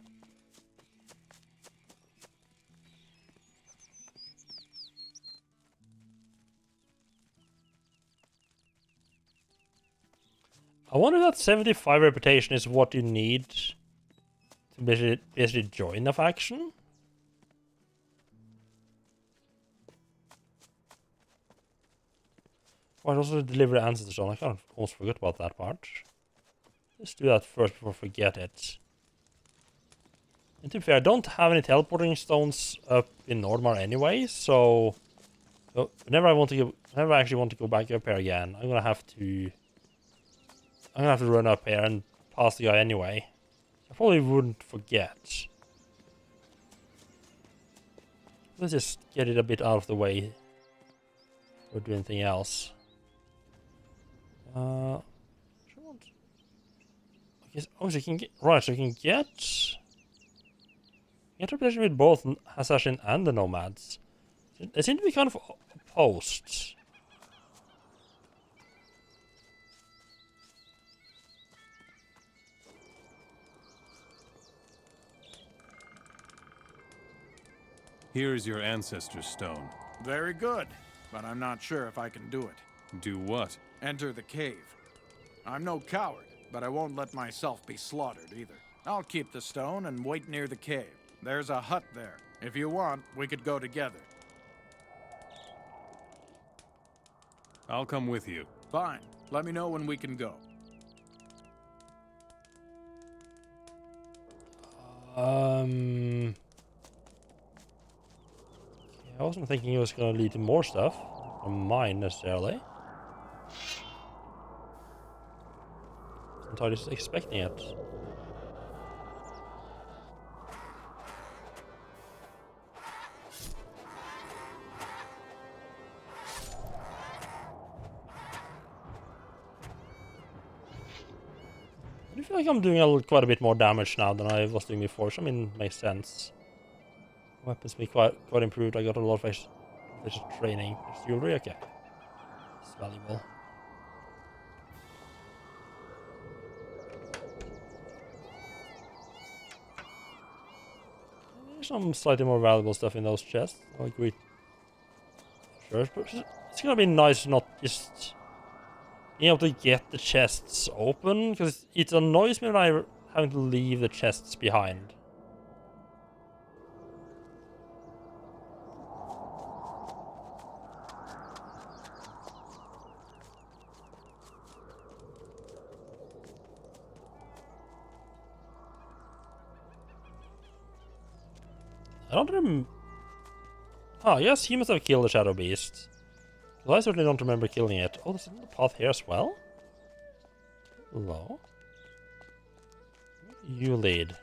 I wonder if that 75 reputation is what you need to basically join a faction. Oh, I also deliver Ancestor Stone. I kind of almost forgot about that part. Let's do that first before I forget it. And to be fair, I don't have any teleporting stones up in Nordmar anyway, so whenever I actually want to go back up here again, I'm gonna have to run up here and pass the guy anyway. I probably wouldn't forget. Let's just get it a bit out of the way or do anything else. Oh, so you can get right. So you can get Interpretation with both assassin and the nomads. They seem to be kind of opposed. Here is your ancestor's stone. Very good, but I'm not sure if I can do it. Do what? Enter the cave. I'm no coward, but I won't let myself be slaughtered either. I'll keep the stone and wait near the cave. There's a hut there. If you want, we could go together. I'll come with you. Fine. Let me know when we can go. I wasn't thinking it was gonna lead to more stuff from mine necessarily. I was just expecting it. I do feel like I'm doing quite a bit more damage now than I was doing before, so I mean, it makes sense. Weapons be quite improved. I got a lot of extra training. Jewelry, okay. It's valuable. There's some slightly more valuable stuff in those chests. I'll agree. Sure, but it's gonna be nice not just being able to get the chests open, because it annoys me when I'm having to leave the chests behind. I don't remember. Ah, yes, he must have killed the Shadow Beast. Well, I certainly don't remember killing it. Oh, there's another path here as well? Hello? You lead.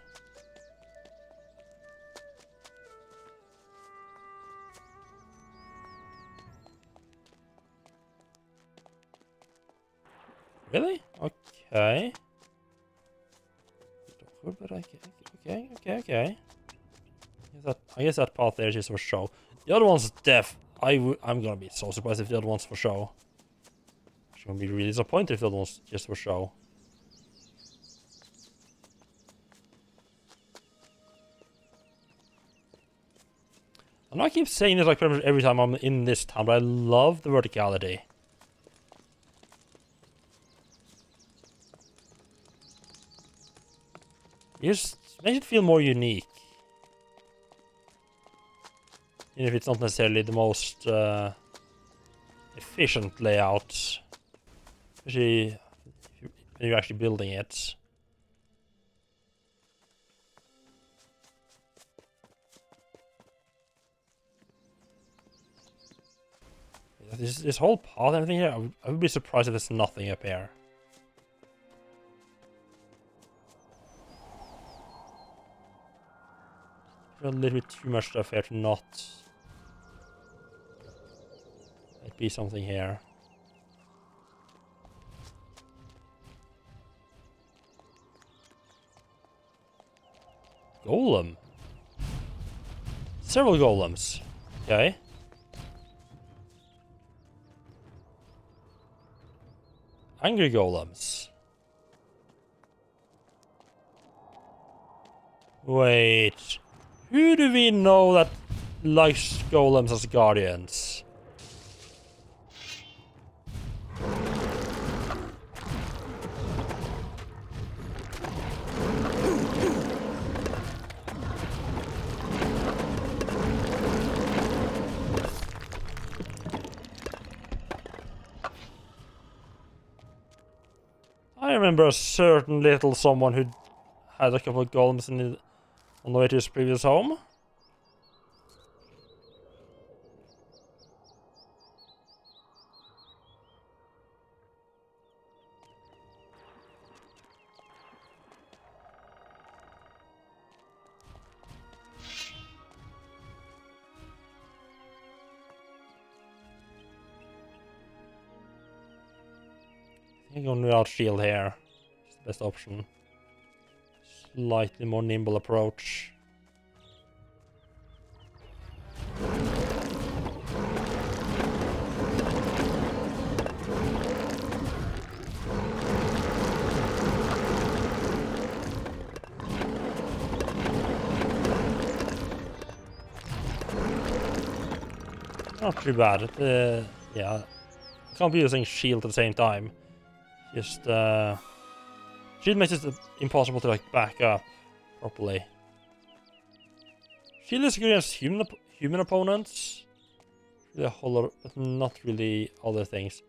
Really? Okay. Okay. I guess that path there is just for show. The other one's deaf. I'm gonna be so surprised if the other one's for show. I'm gonna be really disappointed if the other one's just for show. And I keep saying this like pretty much every time I'm in this town, but I love the verticality. It just makes it feel more unique. Even if it's not necessarily the most efficient layout. Especially when you're actually building it. This whole path and everything here, I would be surprised if there's nothing up here. A little bit too much stuff here to not... Might be something here. Golem. Several golems. Okay. Angry golems. Wait. Who do we know that likes golems as guardians? I remember a certain little someone who had a couple of golems on the way to his previous home. I think going without shield here is the best option. Slightly more nimble approach. Not too bad. Yeah, I can't be using shield at the same time. Just shield makes it impossible to like back up properly. Shield is good against human opponents. Really a whole lot, but not really other things.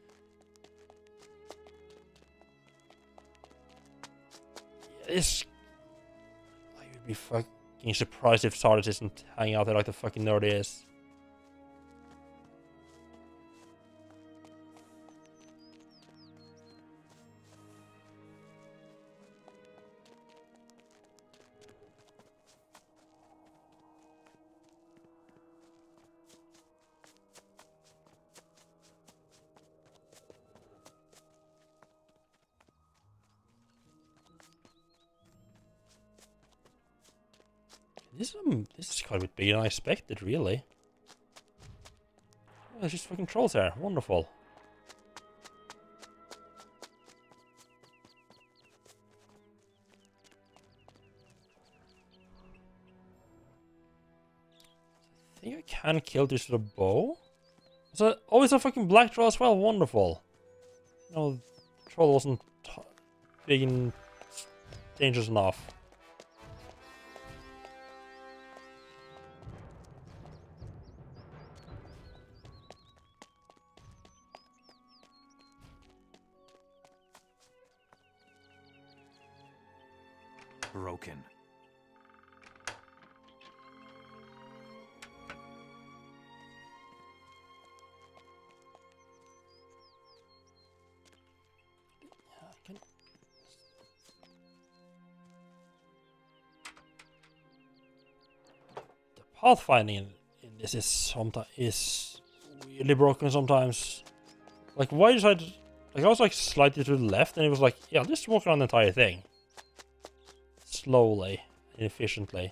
It's... I would be fucking surprised if Sardis isn't hanging out there like the fucking nerd he is. This is quite a bit bigger than I expected, really. Oh, there's just fucking trolls there. Wonderful. I think I can kill this with a bow. So, oh, it's a fucking black troll as well. Wonderful. No, the troll wasn't big and dangerous enough. Broken. Pathfinding in this is really broken sometimes. Like, why did like I was like slightly to the left, and it was like, yeah, just walk around the entire thing slowly and efficiently.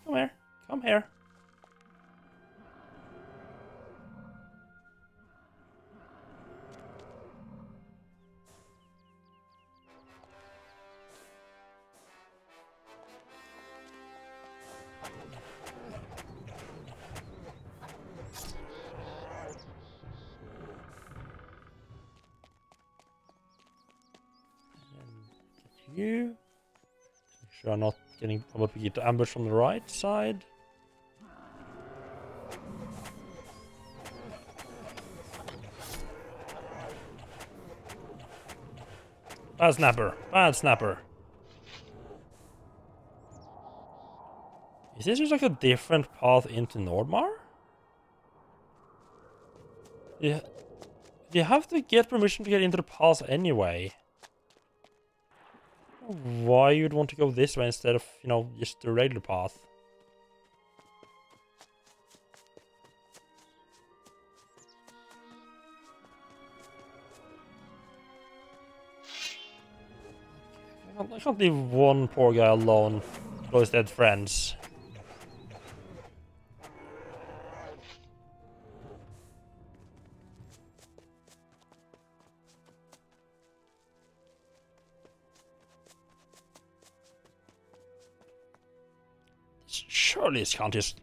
Come here. Come here. You. Make sure I'm not getting about to get ambushed from the right side. Bad snapper. Bad snapper. Is this just like a different path into Nordmar? Yeah. You have to get permission to get into the pass anyway. Why you'd want to go this way instead of, you know, just the regular path. I can't leave one poor guy alone with all his dead friends. Surely this can't just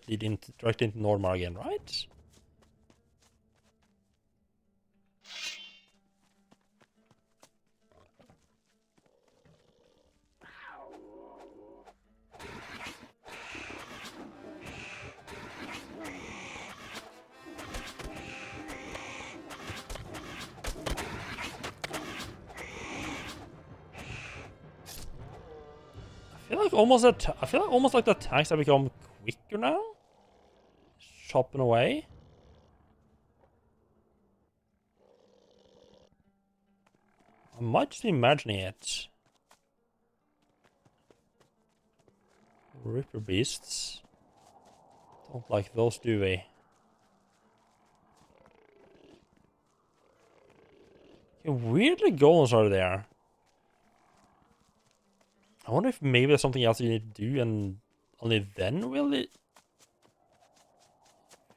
lead into directly into Nordmar again, right? I feel like almost like the attacks have become quicker now. Chopping away. I might just be imagining it. Ripper beasts. Don't like those, do we? Okay, weirdly golems are there. I wonder if maybe there's something else you need to do and only then will it...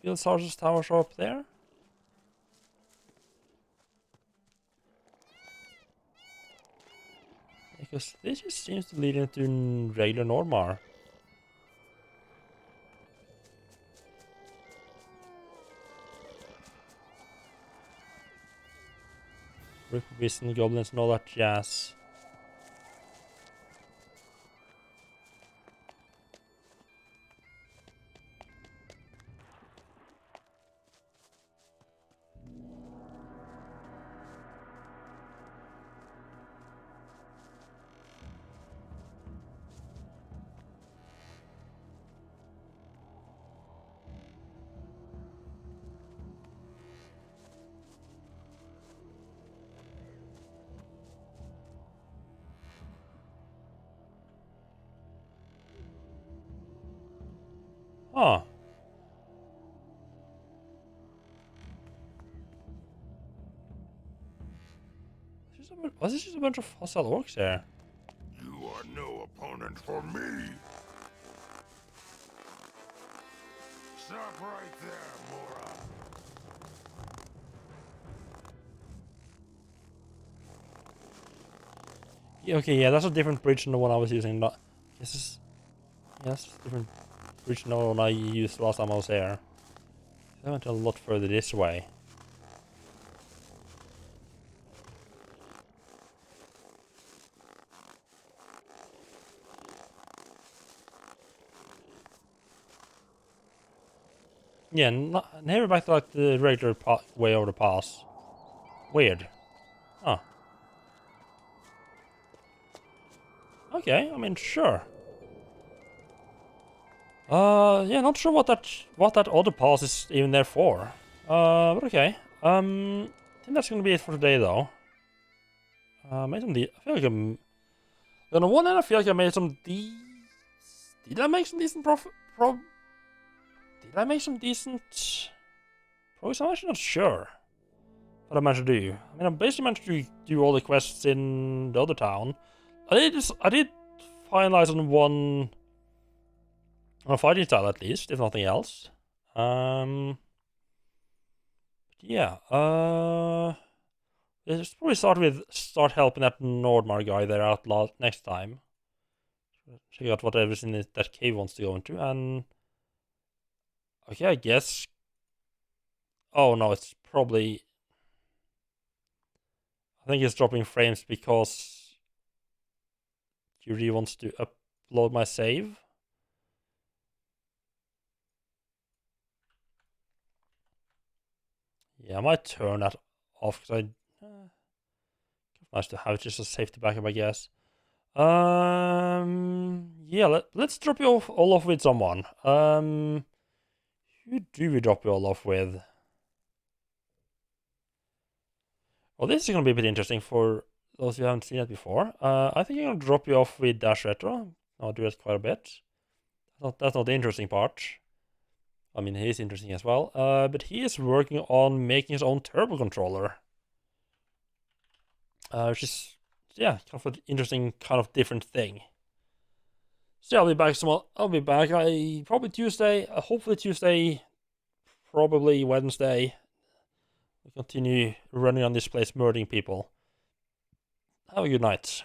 Will Sarge's tower show up there? Because this just seems to lead into regular Nordmar. Ripperbeasts and goblins and all that jazz. Huh. Was this just a bunch of hostile orcs there? You are no opponent for me. Stop right there, Mora. Yeah, okay, yeah, that's a different bridge than the one I was using. Not, this is... Yeah, that's a different bridge than the one I used last time I was there. I went a lot further this way. Yeah, never back to like the regular way over the pass. Weird. Huh. Okay, I mean, sure. Yeah, not sure what that other pass is even there for. But okay. I think that's gonna be it for today, though. Made some I feel like I'm... On the one hand, I feel like I made some Did I make some decent Did I make some decent progress? I'm actually not sure what I managed to do. I mean, I basically managed to do all the quests in the other town. I did finalize on one fighting style at least, if nothing else. Yeah. Let's probably start helping that Nordmar guy there out next time. Check out whatever's in that cave wants to go into, and okay, I guess. Oh no, it's probably. I think it's dropping frames because Yuri wants to upload my save. Yeah, I might turn that off because nice to have just a safety backup, I guess. Yeah, let's drop you all off with someone. Who do we drop you all off with? Well, this is gonna be a bit interesting for those who haven't seen it before. I think I'm gonna drop you off with Dash Retro. I'll do it quite a bit. That's not the interesting part. I mean, he is interesting as well. But he is working on making his own turbo controller. Which is, yeah, kind of an interesting, kind of different thing. So yeah, I'll be back I'll be back probably Tuesday, hopefully Tuesday, probably Wednesday. We'll continue running on this place, murdering people. Have a good night.